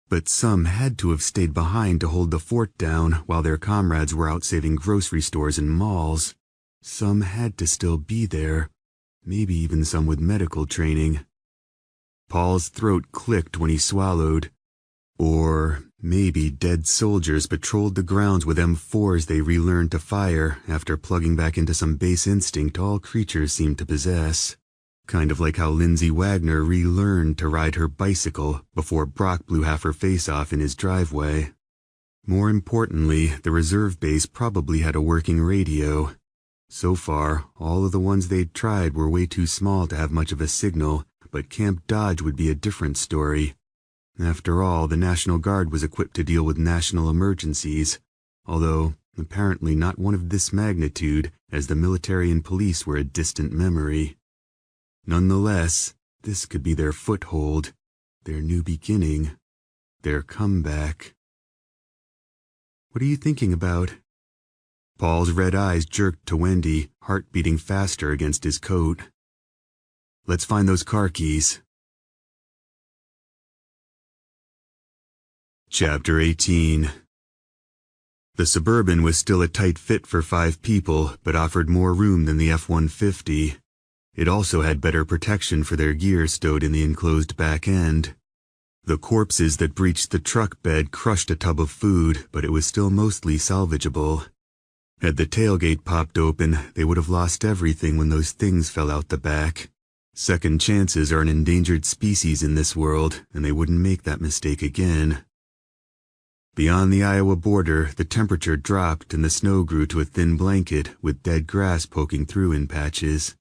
Speaker 1: But some had to have stayed behind to hold the fort down while their comrades were out saving grocery stores and malls. Some had to still be there, maybe even some with medical training. Paul's throat clicked when he swallowed. Or maybe dead soldiers patrolled the grounds with M4s they relearned to fire after plugging back into some base instinct all creatures seem to possess. Kind of like how Lindsay Wagner relearned to ride her bicycle before Brock blew half her face off in his driveway. More importantly, the reserve base probably had a working radio. So far, all of the ones they'd tried were way too small to have much of a signal, but Camp Dodge would be a different story. After all, the National Guard was equipped to deal with national emergencies, although apparently not one of this magnitude, as the military and police were a distant memory. Nonetheless, this could be their foothold, their new beginning, their comeback. What are you thinking about? Paul's red eyes jerked to Wendy, heart beating faster against his coat. Let's find those car keys. Chapter 18. The Suburban was still a tight fit for 5 people, but offered more room than the F-150. It also had better protection for their gear stowed in the enclosed back end. The corpses that breached the truck bed crushed a tub of food, but it was still mostly salvageable. Had the tailgate popped open, they would have lost everything when those things fell out the back. Second chances are an endangered species in this world, and they wouldn't make that mistake again. Beyond the Iowa border, the temperature dropped and the snow grew to a thin blanket, with dead grass poking through in patches.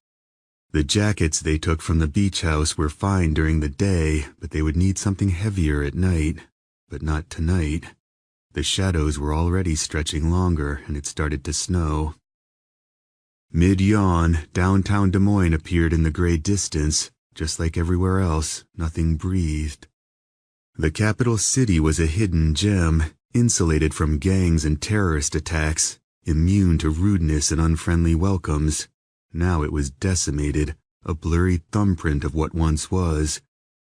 Speaker 1: The jackets they took from the beach house were fine during the day, but they would need something heavier at night. But not tonight. The shadows were already stretching longer, and it started to snow. Mid-yawn, downtown Des Moines appeared in the gray distance. Just like everywhere else, nothing breathed. The capital city was a hidden gem, insulated from gangs and terrorist attacks, immune to rudeness and unfriendly welcomes. Now it was decimated, a blurry thumbprint of what once was.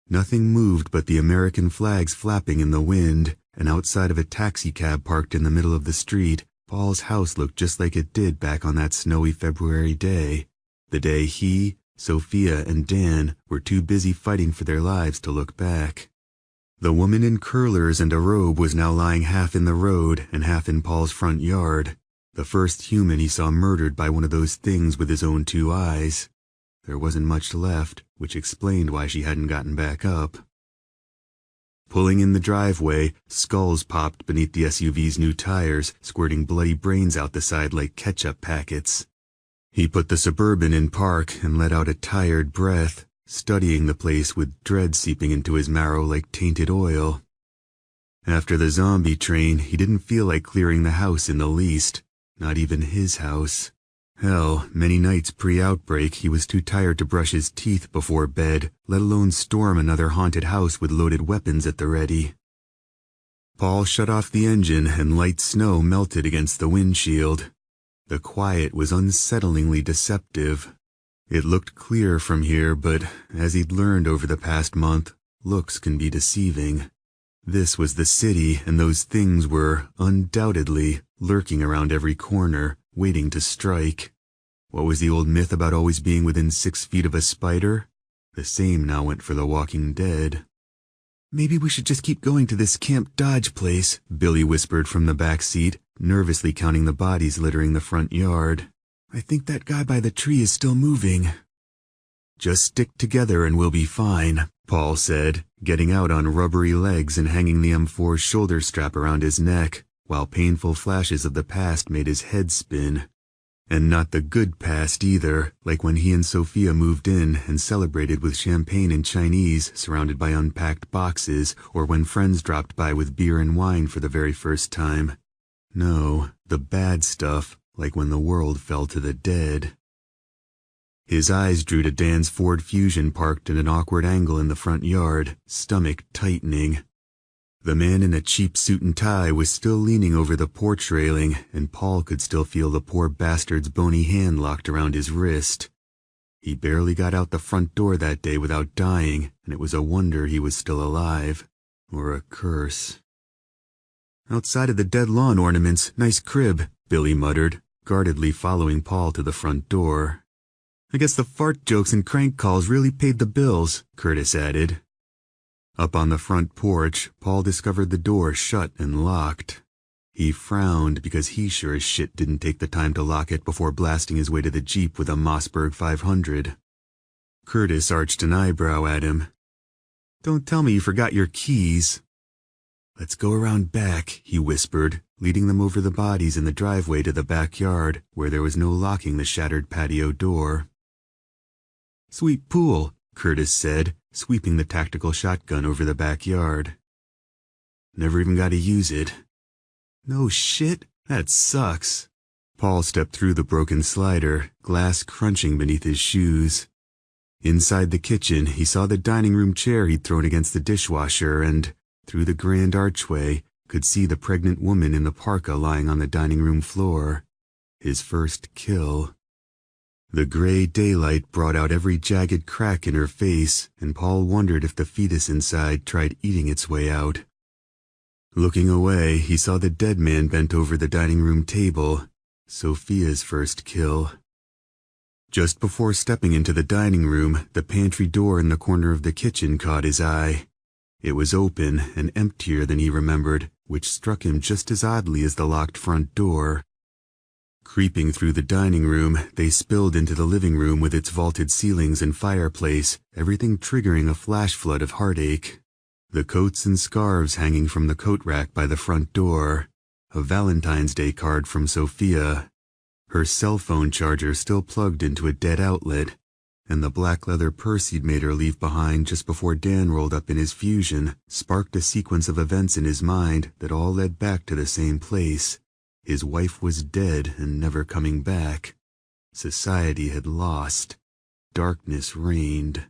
Speaker 1: Nothing moved but the American flags flapping in the wind, and outside of a taxicab parked in the middle of the street, Paul's house looked just like it did back on that snowy February day, the day he, Sophia, and Dan were too busy fighting for their lives to look back. The woman in curlers and a robe was now lying half in the road and half in Paul's front yard. The first human he saw murdered by one of those things with his own 2 eyes. There wasn't much left, which explained why she hadn't gotten back up. Pulling in the driveway, skulls popped beneath the SUV's new tires, squirting bloody brains out the side like ketchup packets. He put the Suburban in park and let out a tired breath, studying the place with dread seeping into his marrow like tainted oil. After the zombie train, he didn't feel like clearing the house in the least. Not even his house. Hell, many nights pre-outbreak he was too tired to brush his teeth before bed, let alone storm another haunted house with loaded weapons at the ready. Paul shut off the engine and light snow melted against the windshield. The quiet was unsettlingly deceptive. It looked clear from here, but as he'd learned over the past month, looks can be deceiving. This was the city, and those things were, undoubtedly, lurking around every corner, waiting to strike. What was the old myth about always being within 6 feet of a spider? The same now went for the Walking Dead. "Maybe we should just keep going to this Camp Dodge place," Billy whispered from the back seat, nervously counting the bodies littering the front yard. "I think that guy by the tree is still moving." "Just stick together and we'll be fine," Paul said, getting out on rubbery legs and hanging the M4's shoulder strap around his neck, while painful flashes of the past made his head spin. And not the good past either, like when he and Sophia moved in and celebrated with champagne and Chinese surrounded by unpacked boxes, or when friends dropped by with beer and wine for the very first time. No, the bad stuff, like when the world fell to the dead. His eyes drew to Dan's Ford Fusion parked at an awkward angle in the front yard, stomach tightening. The man in a cheap suit and tie was still leaning over the porch railing, and Paul could still feel the poor bastard's bony hand locked around his wrist. He barely got out the front door that day without dying, and it was a wonder he was still alive. Or a curse. "Outside of the dead lawn ornaments, nice crib," Billy muttered, guardedly following Paul to the front door. "I guess the fart jokes and crank calls really paid the bills," Curtis added. Up on the front porch, Paul discovered the door shut and locked. He frowned because he sure as shit didn't take the time to lock it before blasting his way to the Jeep with a Mossberg 500. Curtis arched an eyebrow at him. "Don't tell me you forgot your keys." "Let's go around back," he whispered, leading them over the bodies in the driveway to the backyard, where there was no locking the shattered patio door. "Sweet pool," Curtis said, sweeping the tactical shotgun over the backyard. "Never even got to use it." "No shit? That sucks." Paul stepped through the broken slider, glass crunching beneath his shoes. Inside the kitchen, he saw the dining room chair he'd thrown against the dishwasher and, through the grand archway, could see the pregnant woman in the parka lying on the dining room floor. His first kill. The gray daylight brought out every jagged crack in her face, and Paul wondered if the fetus inside tried eating its way out. Looking away, he saw the dead man bent over the dining room table. Sophia's first kill. Just before stepping into the dining room, the pantry door in the corner of the kitchen caught his eye. It was open and emptier than he remembered, which struck him just as oddly as the locked front door. Creeping through the dining room, they spilled into the living room with its vaulted ceilings and fireplace, everything triggering a flash flood of heartache. The coats and scarves hanging from the coat rack by the front door. A Valentine's Day card from Sophia. Her cell phone charger still plugged into a dead outlet. And the black leather purse he'd made her leave behind just before Dan rolled up in his Fusion sparked a sequence of events in his mind that all led back to the same place. His wife was dead and never coming back. Society had lost. Darkness reigned.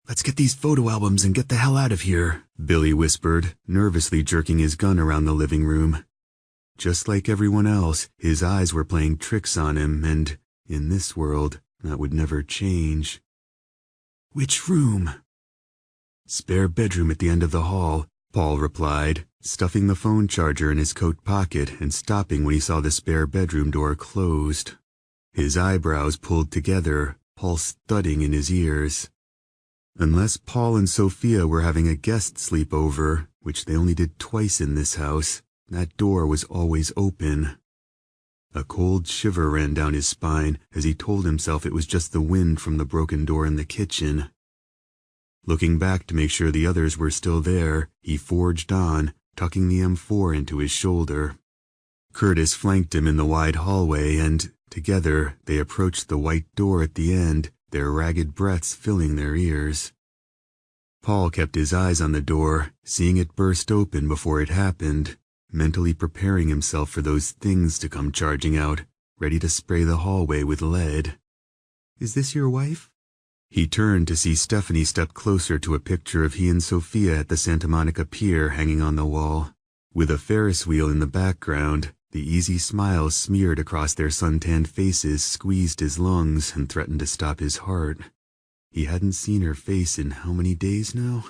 Speaker 1: "Let's get these photo albums and get the hell out of here," Billy whispered, nervously jerking his gun around the living room. Just like everyone else, his eyes were playing tricks on him, and, in this world, that would never change. "Which room?" "Spare bedroom at the end of the hall," Paul replied, stuffing the phone charger in his coat pocket and stopping when he saw the spare bedroom door closed. His eyebrows pulled together, pulse thudding in his ears. Unless Paul and Sophia were having a guest sleepover, which they only did twice in this house, that door was always open. A cold shiver ran down his spine as he told himself it was just the wind from the broken door in the kitchen. Looking back to make sure the others were still there, he forged on, tucking the M4 into his shoulder. Curtis flanked him in the wide hallway and, together, they approached the white door at the end, their ragged breaths filling their ears. Paul kept his eyes on the door, seeing it burst open before it happened, mentally preparing himself for those things to come charging out, ready to spray the hallway with lead. "Is this your wife?" He turned to see Stephanie step closer to a picture of he and Sophia at the Santa Monica Pier hanging on the wall. With a Ferris wheel in the background, the easy smiles smeared across their suntanned faces squeezed his lungs and threatened to stop his heart. He hadn't seen her face in how many days now?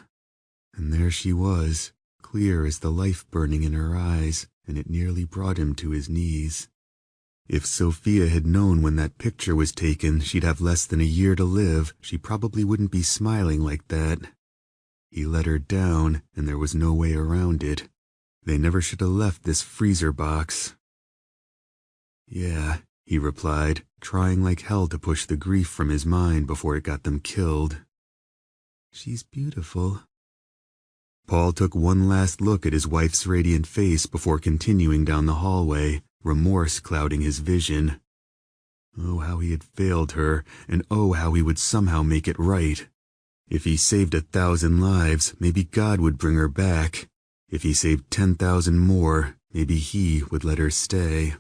Speaker 1: And there she was, clear as the life burning in her eyes, and it nearly brought him to his knees. If Sophia had known when that picture was taken she'd have less than a year to live, she probably wouldn't be smiling like that. He let her down, and there was no way around it. They never should have left this freezer box. "Yeah," he replied, trying like hell to push the grief from his mind before it got them killed. "She's beautiful." Paul took one last look at his wife's radiant face before continuing down the hallway, remorse clouding his vision. Oh, how he had failed her, and oh, how he would somehow make it right. If he saved 1,000 lives, maybe God would bring her back. If he saved 10,000 more, maybe he would let her stay.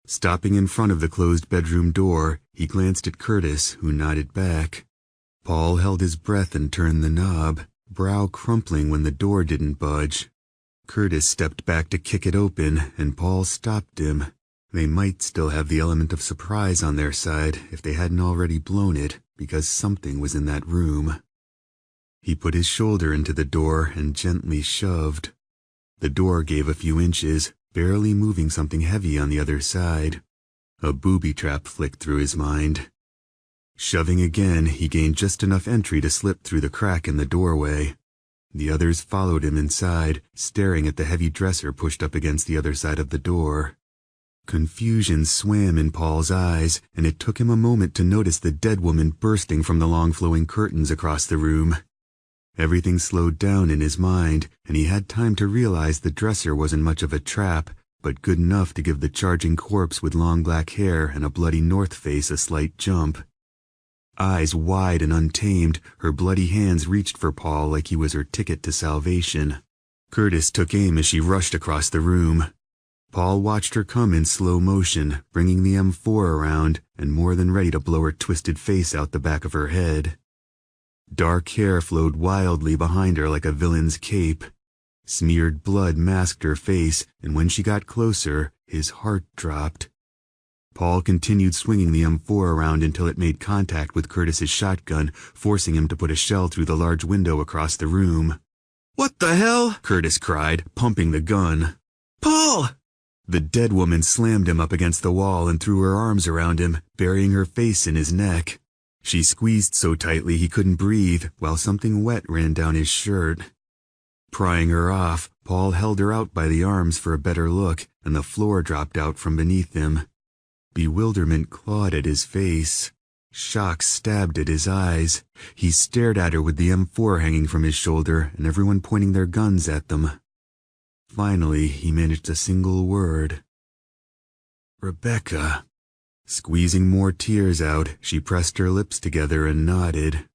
Speaker 1: Stopping in front of the closed bedroom door, he glanced at Curtis, who nodded back. Paul held his breath and turned the knob, brow crumpling when the door didn't budge. Curtis stepped back to kick it open, and Paul stopped him. They might still have the element of surprise on their side if they hadn't already blown it, because something was in that room. He put his shoulder into the door and gently shoved. The door gave a few inches, barely moving something heavy on the other side. A booby trap flicked through his mind. Shoving again, he gained just enough entry to slip through the crack in the doorway. The others followed him inside, staring at the heavy dresser pushed up against the other side of the door. Confusion swam in Paul's eyes, and it took him a moment to notice the dead woman bursting from the long flowing curtains across the room. Everything slowed down in his mind, and he had time to realize the dresser wasn't much of a trap, but good enough to give the charging corpse with long black hair and a bloody north face a slight jump. Eyes wide and untamed, her bloody hands reached for Paul like he was her ticket to salvation. Curtis took aim as she rushed across the room. Paul watched her come in slow motion, bringing the M4 around, and more than ready to blow her twisted face out the back of her head. Dark hair flowed wildly behind her like a villain's cape. Smeared blood masked her face, and when she got closer, his heart dropped. Paul continued swinging the M4 around until it made contact with Curtis's shotgun, forcing him to put a shell through the large window across the room. "What the hell?" Curtis cried, pumping the gun. "Paul!" The dead woman slammed him up against the wall and threw her arms around him, burying her face in his neck. She squeezed so tightly he couldn't breathe, while something wet ran down his shirt. Prying her off, Paul held her out by the arms for a better look, and the floor dropped out from beneath him. Bewilderment clawed at his face. Shock stabbed at his eyes. He stared at her with the M4 hanging from his shoulder and everyone pointing their guns at them. Finally, he managed a single word. "Rebecca." Squeezing more tears out, she pressed her lips together and nodded.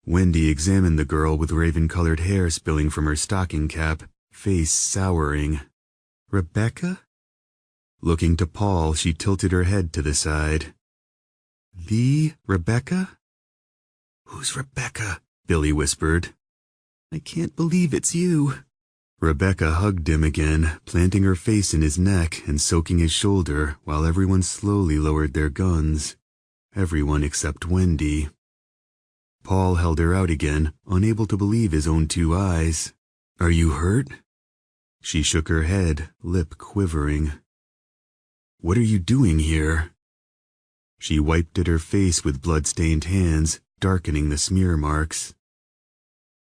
Speaker 1: Wendy examined the girl with raven-colored hair spilling from her stocking cap, face souring. "Rebecca?" Looking to Paul, she tilted her head to the side. "The Rebecca?" "Who's Rebecca?" Billy whispered. "I can't believe it's you." Rebecca hugged him again, planting her face in his neck and soaking his shoulder while everyone slowly lowered their guns. Everyone except Wendy. Paul held her out again, unable to believe his own two eyes. "Are you hurt?" She shook her head, lip quivering. "What are you doing here?" She wiped at her face with blood-stained hands, darkening the smear marks.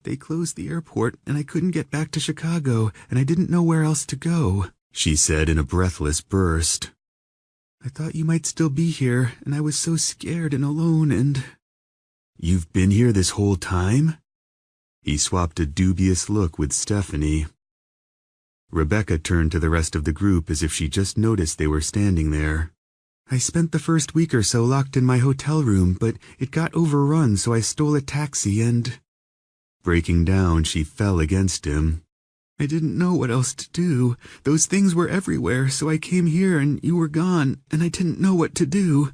Speaker 1: "They closed the airport, and I couldn't get back to Chicago, and I didn't know where else to go," she said in a breathless burst. "I thought you might still be here, and I was so scared and alone, and—" "You've been here this whole time?" He swapped a dubious look with Stephanie. Rebecca turned to the rest of the group as if she just noticed they were standing there. "I spent the first week or so locked in my hotel room, but it got overrun, so I stole a taxi and—" Breaking down, she fell against him. I didn't know what else to do. Those things were everywhere, so I came here and you were gone, and I didn't know what to do."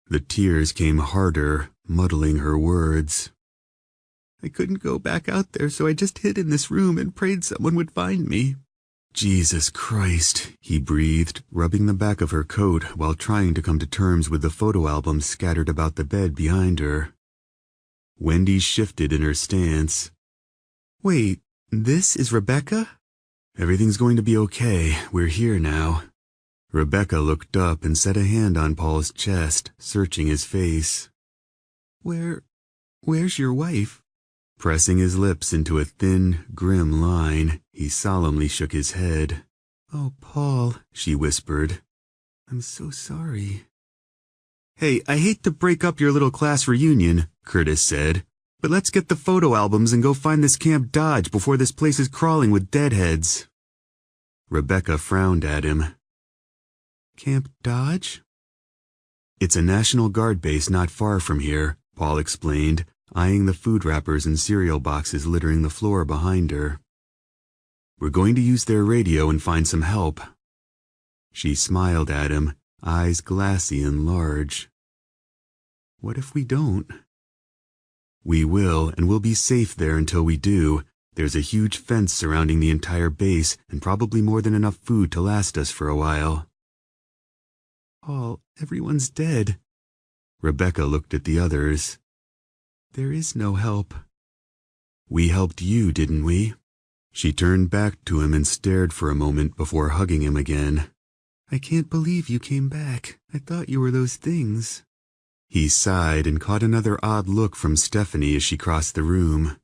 Speaker 1: The tears came harder, muddling her words. "I couldn't go back out there, so I just hid in this room and prayed someone would find me." "Jesus Christ," he breathed, rubbing the back of her coat while trying to come to terms with the photo albums scattered about the bed behind her. Wendy shifted in her stance. "Wait, this is Rebecca?" "Everything's going to be okay. We're here now." Rebecca looked up and set a hand on Paul's chest, searching his face. Where's your wife?" Pressing his lips into a thin, grim line, he solemnly shook his head. "Oh, Paul," she whispered. "I'm so sorry." "Hey, I hate to break up your little class reunion," Curtis said, "but let's get the photo albums and go find this Camp Dodge before this place is crawling with deadheads." Rebecca frowned at him. "Camp Dodge?" "It's a National Guard base not far from here," Paul explained, eyeing the food wrappers and cereal boxes littering the floor behind her. "We're going to use their radio and find some help." She smiled at him, eyes glassy and large. "What if we don't?" "We will, and we'll be safe there until we do. There's a huge fence surrounding the entire base, and probably more than enough food to last us for a while." "Paul, everyone's dead." Rebecca looked at the others. "There is no help." "We helped you, didn't we?" She turned back to him and stared for a moment before hugging him again. "I can't believe you came back. I thought you were those things." He sighed and caught another odd look from Stephanie as she crossed the room.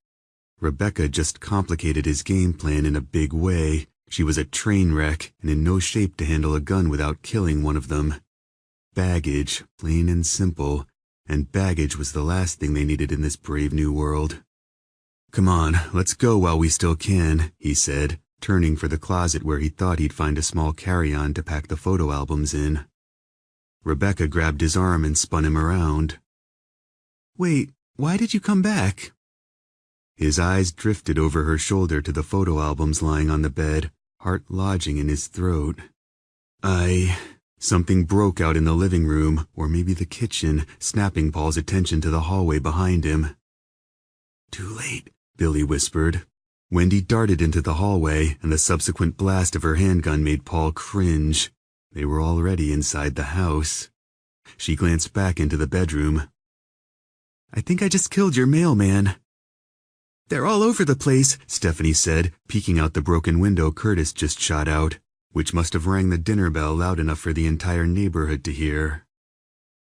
Speaker 1: Rebecca just complicated his game plan in a big way. She was a train wreck and in no shape to handle a gun without killing one of them. Baggage, plain and simple, and baggage was the last thing they needed in this brave new world. "Come on, let's go while we still can," he said, turning for the closet where he thought he'd find a small carry-on to pack the photo albums in. Rebecca grabbed his arm and spun him around. "Wait, why did you come back?" His eyes drifted over her shoulder to the photo albums lying on the bed, heart lodging in his throat. Something broke out in the living room, or maybe the kitchen, snapping Paul's attention to the hallway behind him. "Too late," Billy whispered. Wendy darted into the hallway, and the subsequent blast of her handgun made Paul cringe. They were already inside the house. She glanced back into the bedroom. "I think I just killed your mailman." "They're all over the place," Stephanie said, peeking out the broken window Curtis just shot out, which must have rang the dinner bell loud enough for the entire neighborhood to hear.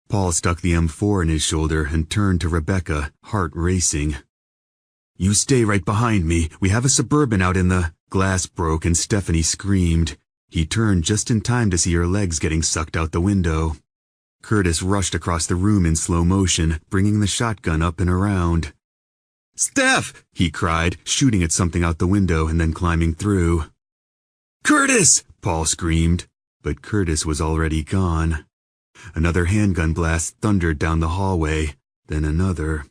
Speaker 1: Paul stuck the M4 in his shoulder and turned to Rebecca, heart racing. "You stay right behind me. We have a Suburban out in the—" Glass broke and Stephanie screamed. He turned just in time to see her legs getting sucked out the window. Curtis rushed across the room in slow motion, bringing the shotgun up and around. "Steph!" he cried, shooting at something out the window and then climbing through. "Curtis!" Paul screamed, but Curtis was already gone. Another handgun blast thundered down the hallway, then another.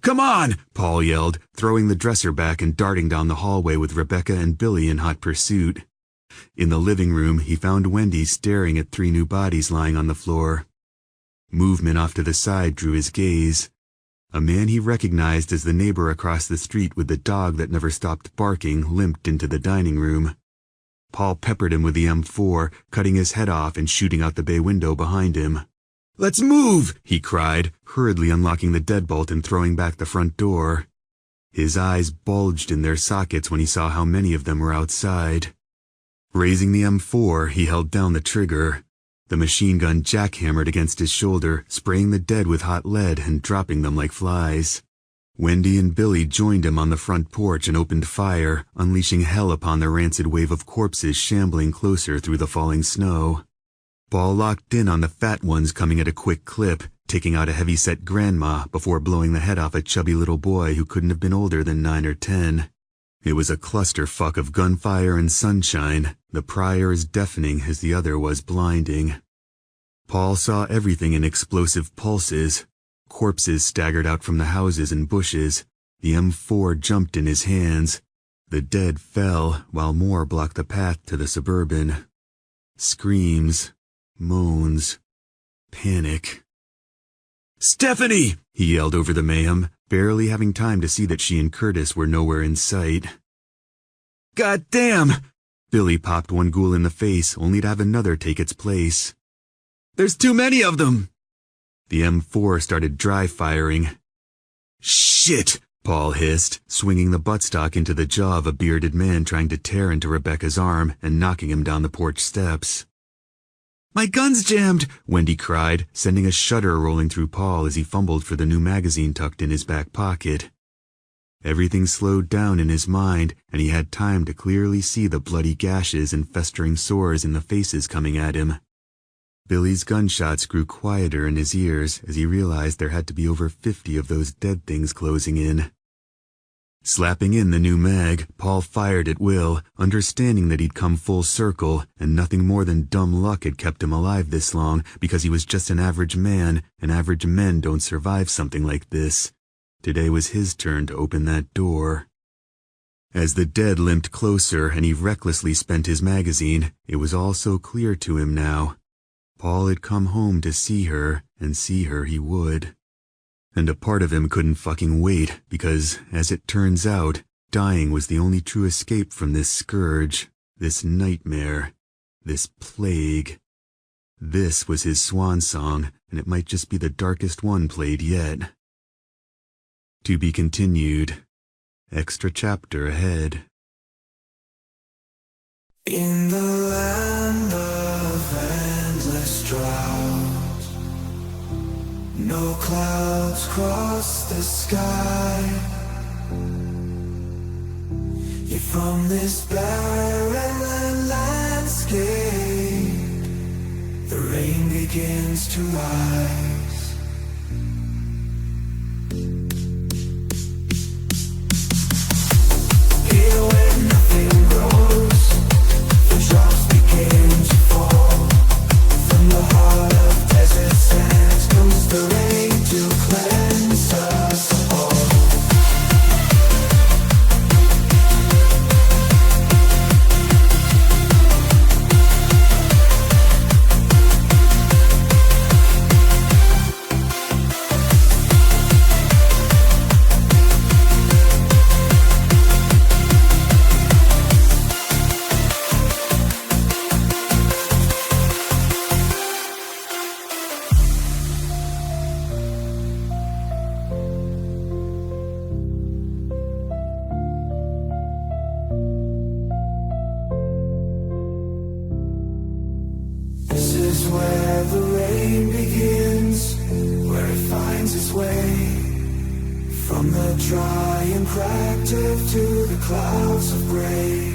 Speaker 1: "Come on!" Paul yelled, throwing the dresser back and darting down the hallway with Rebecca and Billy in hot pursuit. In the living room, he found Wendy staring at 3 new bodies lying on the floor. Movement off to the side drew his gaze. A man he recognized as the neighbor across the street with the dog that never stopped barking limped into the dining room. Paul peppered him with the M4, cutting his head off and shooting out the bay window behind him. "Let's move!" he cried, hurriedly unlocking the deadbolt and throwing back the front door. His eyes bulged in their sockets when he saw how many of them were outside. Raising the M4, he held down the trigger. The machine gun jackhammered against his shoulder, spraying the dead with hot lead and dropping them like flies. Wendy and Billy joined him on the front porch and opened fire, unleashing hell upon the rancid wave of corpses shambling closer through the falling snow. Paul locked in on the fat ones coming at a quick clip, taking out a heavy-set grandma before blowing the head off a chubby little boy who couldn't have been older than 9 or 10. It was a clusterfuck of gunfire and sunshine, the prior as deafening as the other was blinding. Paul saw everything in explosive pulses. Corpses staggered out from the houses and bushes. The M4 jumped in his hands. The dead fell while more blocked the path to the Suburban. Screams, moans, panic. "Stephanie!" he yelled over the mayhem, barely having time to see that she and Curtis were nowhere in sight. "God damn!" Billy popped one ghoul in the face, only to have another take its place. "There's too many of them!" The M4 started dry firing. "Shit!" Paul hissed, swinging the buttstock into the jaw of a bearded man trying to tear into Rebecca's arm and knocking him down the porch steps. "My gun's jammed!" Wendy cried, sending a shudder rolling through Paul as he fumbled for the new magazine tucked in his back pocket. Everything slowed down in his mind, and he had time to clearly see the bloody gashes and festering sores in the faces coming at him. Billy's gunshots grew quieter in his ears as he realized there had to be over 50 of those dead things closing in. Slapping in the new mag, Paul fired at will, understanding that he'd come full circle, and nothing more than dumb luck had kept him alive this long, because he was just an average man, and average men don't survive something like this. Today was his turn to open that door. As the dead limped closer and he recklessly spent his magazine, it was all so clear to him now. Paul had come home to see her, and see her he would. And a part of him couldn't fucking wait, because, as it turns out, dying was the only true escape from this scourge, this nightmare, this plague. This was his swan song, and it might just be the darkest one played yet. To be continued. Extra chapter ahead.
Speaker 3: In the land of endless drought, no clouds cross the sky. Yet from this barren landscape, the rain begins to rise. Here where nothing grows, the drops begin to fall. From the heart of desert sands comes the rain to cleanse us all. This is where the rain begins, where it finds its way. From the dry and cracked earth to the clouds of gray.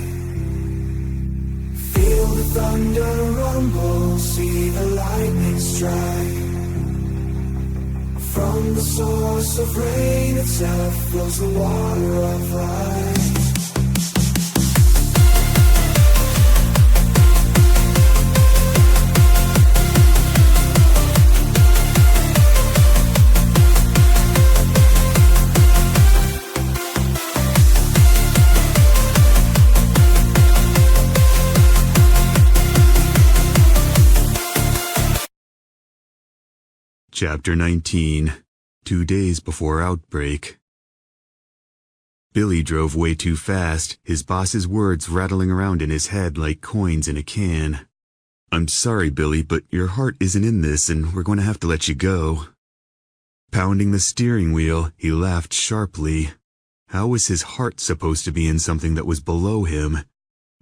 Speaker 3: Feel the thunder rumble, see the lightning strike. From the source of rain itself flows the water of life.
Speaker 1: Chapter 19. 2 days before outbreak. Billy drove way too fast, his boss's words rattling around in his head like coins in a can. "I'm sorry, Billy, but your heart isn't in this and we're going to have to let you go." Pounding the steering wheel, he laughed sharply. How was his heart supposed to be in something that was below him?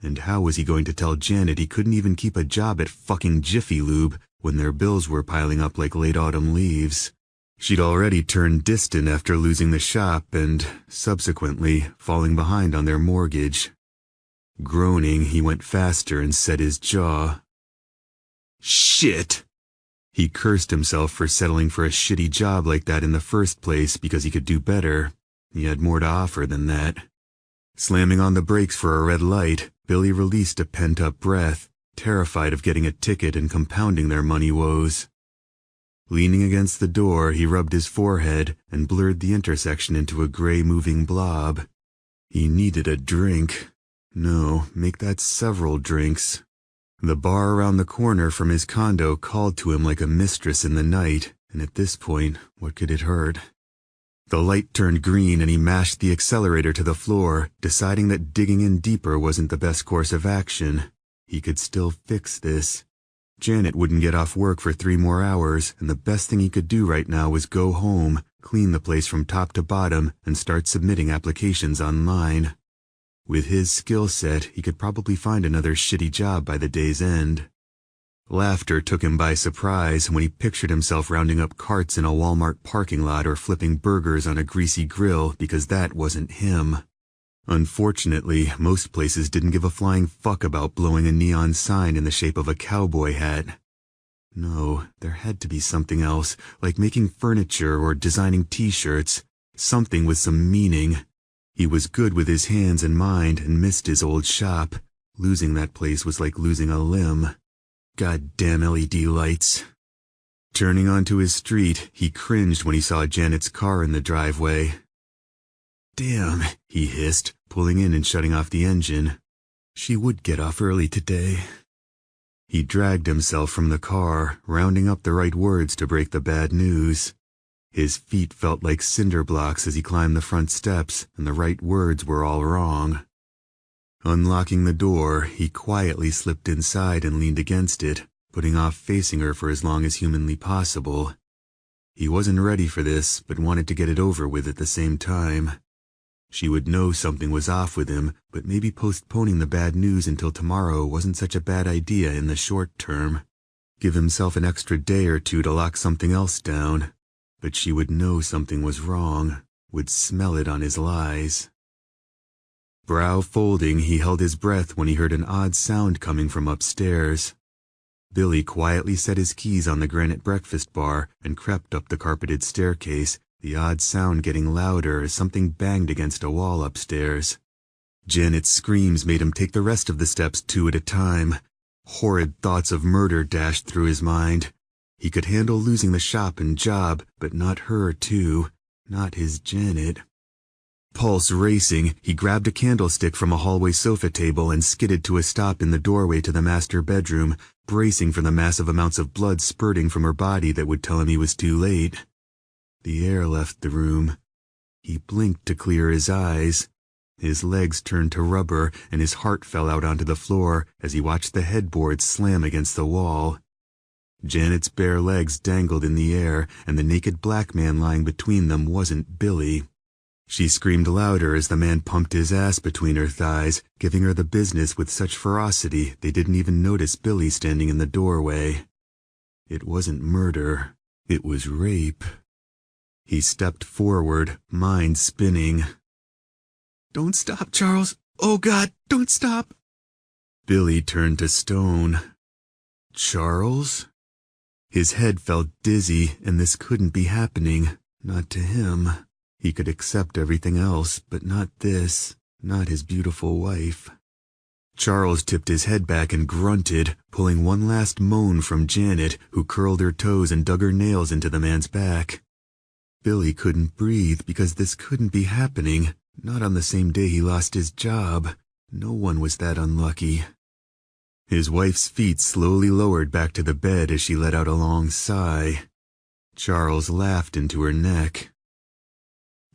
Speaker 1: And how was he going to tell Janet he couldn't even keep a job at fucking Jiffy Lube when their bills were piling up like late autumn leaves? She'd already turned distant after losing the shop and, subsequently, falling behind on their mortgage. Groaning, he went faster and set his jaw. Shit! He cursed himself for settling for a shitty job like that in the first place because he could do better. He had more to offer than that. Slamming on the brakes for a red light, Billy released a pent-up breath, terrified of getting a ticket and compounding their money woes. Leaning against the door, he rubbed his forehead and blurred the intersection into a gray moving blob. He needed a drink. No, make that several drinks. The bar around the corner from his condo called to him like a mistress in the night, and at this point, what could it hurt? The light turned green and he mashed the accelerator to the floor, deciding that digging in deeper wasn't the best course of action. He could still fix this. Janet wouldn't get off work for 3 more hours, and the best thing he could do right now was go home, clean the place from top to bottom, and start submitting applications online. With his skill set, he could probably find another shitty job by the day's end. Laughter took him by surprise when he pictured himself rounding up carts in a Walmart parking lot or flipping burgers on a greasy grill, because that wasn't him. Unfortunately, most places didn't give a flying fuck about blowing a neon sign in the shape of a cowboy hat. No, there had to be something else, like making furniture or designing t-shirts, something with some meaning. He was good with his hands and mind and missed his old shop. Losing that place was like losing a limb. Goddamn LED lights. Turning onto his street, he cringed when he saw Janet's car in the driveway. Damn, he hissed, pulling in and shutting off the engine. She would get off early today. He dragged himself from the car, rounding up the right words to break the bad news. His feet felt like cinder blocks as he climbed the front steps, and the right words were all wrong. Unlocking the door, he quietly slipped inside and leaned against it, putting off facing her for as long as humanly possible. He wasn't ready for this, but wanted to get it over with at the same time. She would know something was off with him, but maybe postponing the bad news until tomorrow wasn't such a bad idea in the short term. Give himself an extra day or two to lock something else down. But she would know something was wrong, would smell it on his lies. Brow folding, he held his breath when he heard an odd sound coming from upstairs. Billy quietly set his keys on the granite breakfast bar and crept up the carpeted staircase, the odd sound getting louder as something banged against a wall upstairs. Janet's screams made him take the rest of the steps 2 at a time. Horrid thoughts of murder dashed through his mind. He could handle losing the shop and job, but not her, too. Not his Janet. Pulse racing, he grabbed a candlestick from a hallway sofa table and skidded to a stop in the doorway to the master bedroom, bracing for the massive amounts of blood spurting from her body that would tell him he was too late. The air left the room. He blinked to clear his eyes. His legs turned to rubber, and his heart fell out onto the floor as he watched the headboard slam against the wall. Janet's bare legs dangled in the air, and the naked black man lying between them wasn't Billy. She screamed louder as the man pumped his ass between her thighs, giving her the business with such ferocity they didn't even notice Billy standing in the doorway. It wasn't murder. It was rape. He stepped forward, mind spinning. "Don't stop, Charles! Oh, God, don't stop!" Billy turned to stone. Charles? His head felt dizzy, and this couldn't be happening. Not to him. He could accept everything else, but not this. Not his beautiful wife. Charles tipped his head back and grunted, pulling one last moan from Janet, who curled her toes and dug her nails into the man's back. Billy couldn't breathe because this couldn't be happening. Not on the same day he lost his job. No one was that unlucky. His wife's feet slowly lowered back to the bed as she let out a long sigh. Charles laughed into her neck.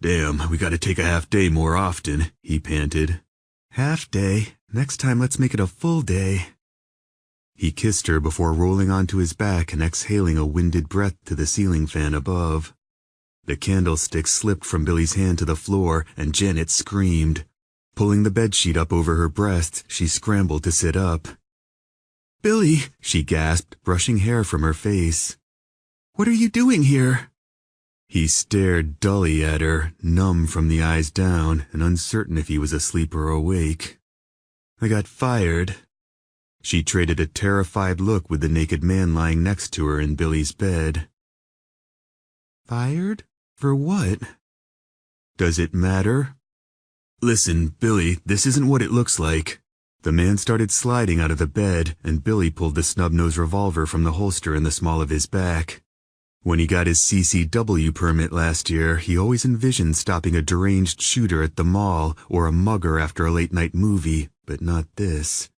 Speaker 1: "Damn, we gotta take a half day more often," he panted. "Half day? Next time let's make it a full day." He kissed her before rolling onto his back and exhaling a winded breath to the ceiling fan above. The candlestick slipped from Billy's hand to the floor, and Janet screamed. Pulling the bedsheet up over her breasts, she scrambled to sit up. "Billy," she gasped, brushing hair from her face. "What are you doing here?" He stared dully at her, numb from the eyes down, and uncertain if he was asleep or awake. "I got fired." She traded a terrified look with the naked man lying next to her in Billy's bed. "Fired? For what?" "Does it matter?" "Listen, Billy, this isn't what it looks like." The man started sliding out of the bed, and Billy pulled the snub-nosed revolver from the holster in the small of his back. When he got his CCW permit last year, he always envisioned stopping a deranged shooter at the mall or a mugger after a late-night movie, but not this.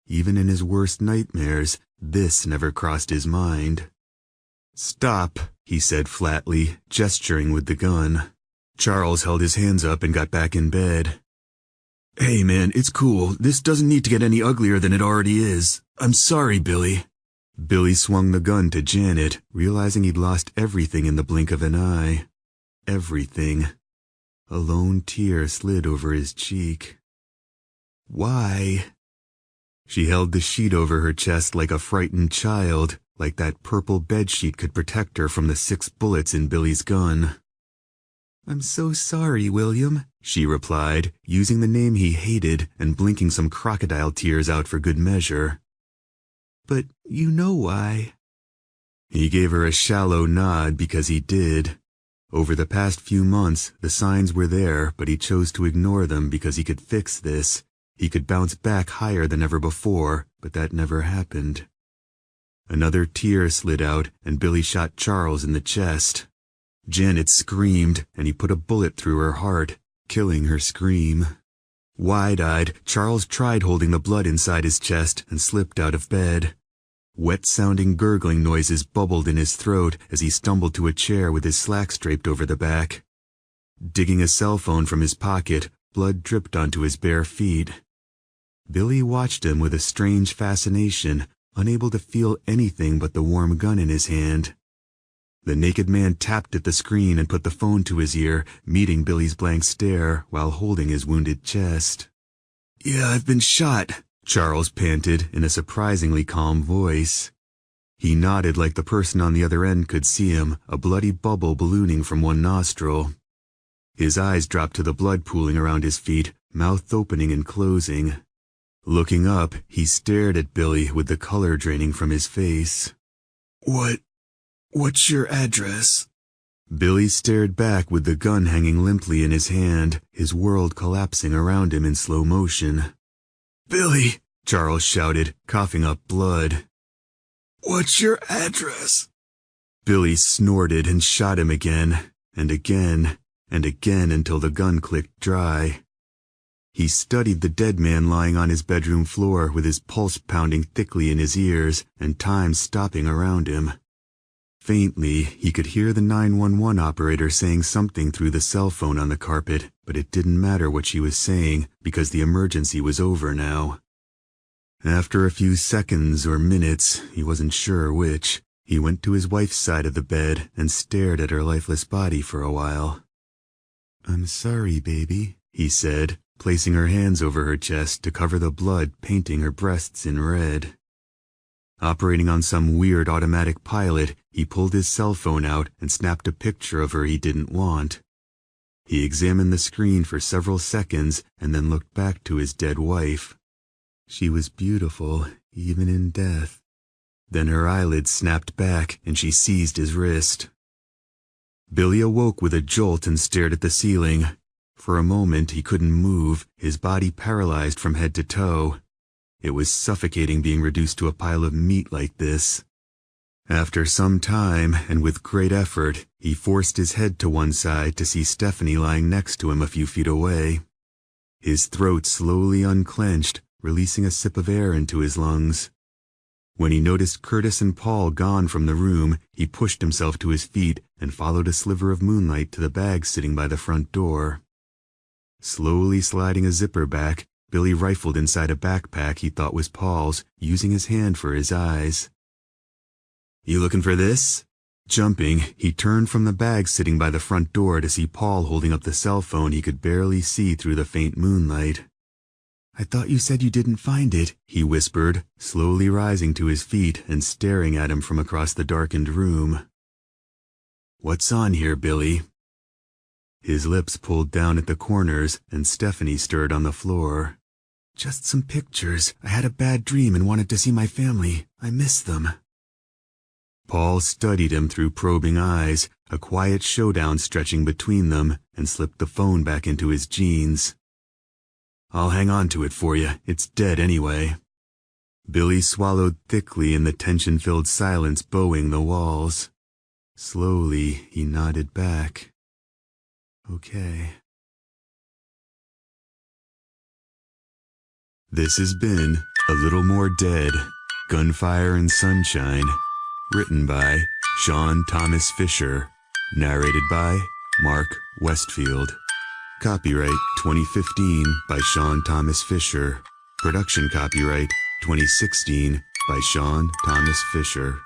Speaker 1: Even in his worst nightmares, this never crossed his mind. "Stop," he said flatly, gesturing with the gun. Charles held his hands up and got back in bed. "Hey man, it's cool. This doesn't need to get any uglier than it already is. I'm sorry, Billy." Billy swung the gun to Janet, realizing he'd lost everything in the blink of an eye. Everything. A lone tear slid over his cheek. "Why?" She held the sheet over her chest like a frightened child, like that purple bedsheet could protect her from the 6 bullets in Billy's gun. "I'm so sorry, William," she replied, using the name he hated and blinking some crocodile tears out for good measure. "But you know why." He gave her a shallow nod because he did. Over the past few months, the signs were there, but he chose to ignore them because he could fix this. He could bounce back higher than ever before, but that never happened. Another tear slid out, and Billy shot Charles in the chest. Janet screamed, and he put a bullet through her heart, killing her scream. Wide-eyed, Charles tried holding the blood inside his chest and slipped out of bed. Wet-sounding gurgling noises bubbled in his throat as he stumbled to a chair with his slacks draped over the back. Digging a cell phone from his pocket, blood dripped onto his bare feet. Billy watched him with a strange fascination, unable to feel anything but the warm gun in his hand. The naked man tapped at the screen and put the phone to his ear, meeting Billy's blank stare while holding his wounded chest. "Yeah, I've been shot," Charles panted in a surprisingly calm voice. He nodded like the person on the other end could see him, a bloody bubble ballooning from one nostril. His eyes dropped to the blood pooling around his feet, mouth opening and closing. Looking up, he stared at Billy with the color draining from his face. What's your address?" Billy stared back with the gun hanging limply in his hand, his world collapsing around him in slow motion. "Billy," Charles shouted, coughing up blood. "What's your address?" Billy snorted and shot him again, and again, and again until the gun clicked dry. He studied the dead man lying on his bedroom floor with his pulse pounding thickly in his ears and time stopping around him. Faintly, he could hear the 911 operator saying something through the cell phone on the carpet, but it didn't matter what she was saying because the emergency was over now. After a few seconds or minutes, he wasn't sure which, he went to his wife's side of the bed and stared at her lifeless body for a while. "I'm sorry, baby," he said, placing her hands over her chest to cover the blood painting her breasts in red. Operating on some weird automatic pilot, he pulled his cell phone out and snapped a picture of her he didn't want. He examined the screen for several seconds and then looked back to his dead wife. She was beautiful, even in death. Then her eyelids snapped back and she seized his wrist. Billy awoke with a jolt and stared at the ceiling. For a moment he couldn't move, his body paralyzed from head to toe. It was suffocating being reduced to a pile of meat like this. After some time, and with great effort, he forced his head to one side to see Stephanie lying next to him a few feet away. His throat slowly unclenched, releasing a sip of air into his lungs. When he noticed Curtis and Paul gone from the room, he pushed himself to his feet and followed a sliver of moonlight to the bag sitting by the front door. Slowly sliding a zipper back, Billy rifled inside a backpack he thought was Paul's, using his hand for his eyes. "You looking for this?" Jumping, he turned from the bag sitting by the front door to see Paul holding up the cell phone he could barely see through the faint moonlight. "I thought you said you didn't find it," he whispered, slowly rising to his feet and staring at him from across the darkened room. "What's on here, Billy?" His lips pulled down at the corners, and Stephanie stirred on the floor. "Just some pictures. I had a bad dream and wanted to see my family. I miss them." Paul studied him through probing eyes, a quiet showdown stretching between them, and slipped the phone back into his jeans. "I'll hang on to it for you. It's dead anyway." Billy swallowed thickly in the tension-filled silence bowing the walls. Slowly, he nodded back. Okay. This has been A Little More Dead, Gunfire and Sunshine, written by Sean Thomas Fisher, narrated by Mark Westfield. Copyright 2015 by Sean Thomas Fisher. Production copyright 2016 by Sean Thomas Fisher.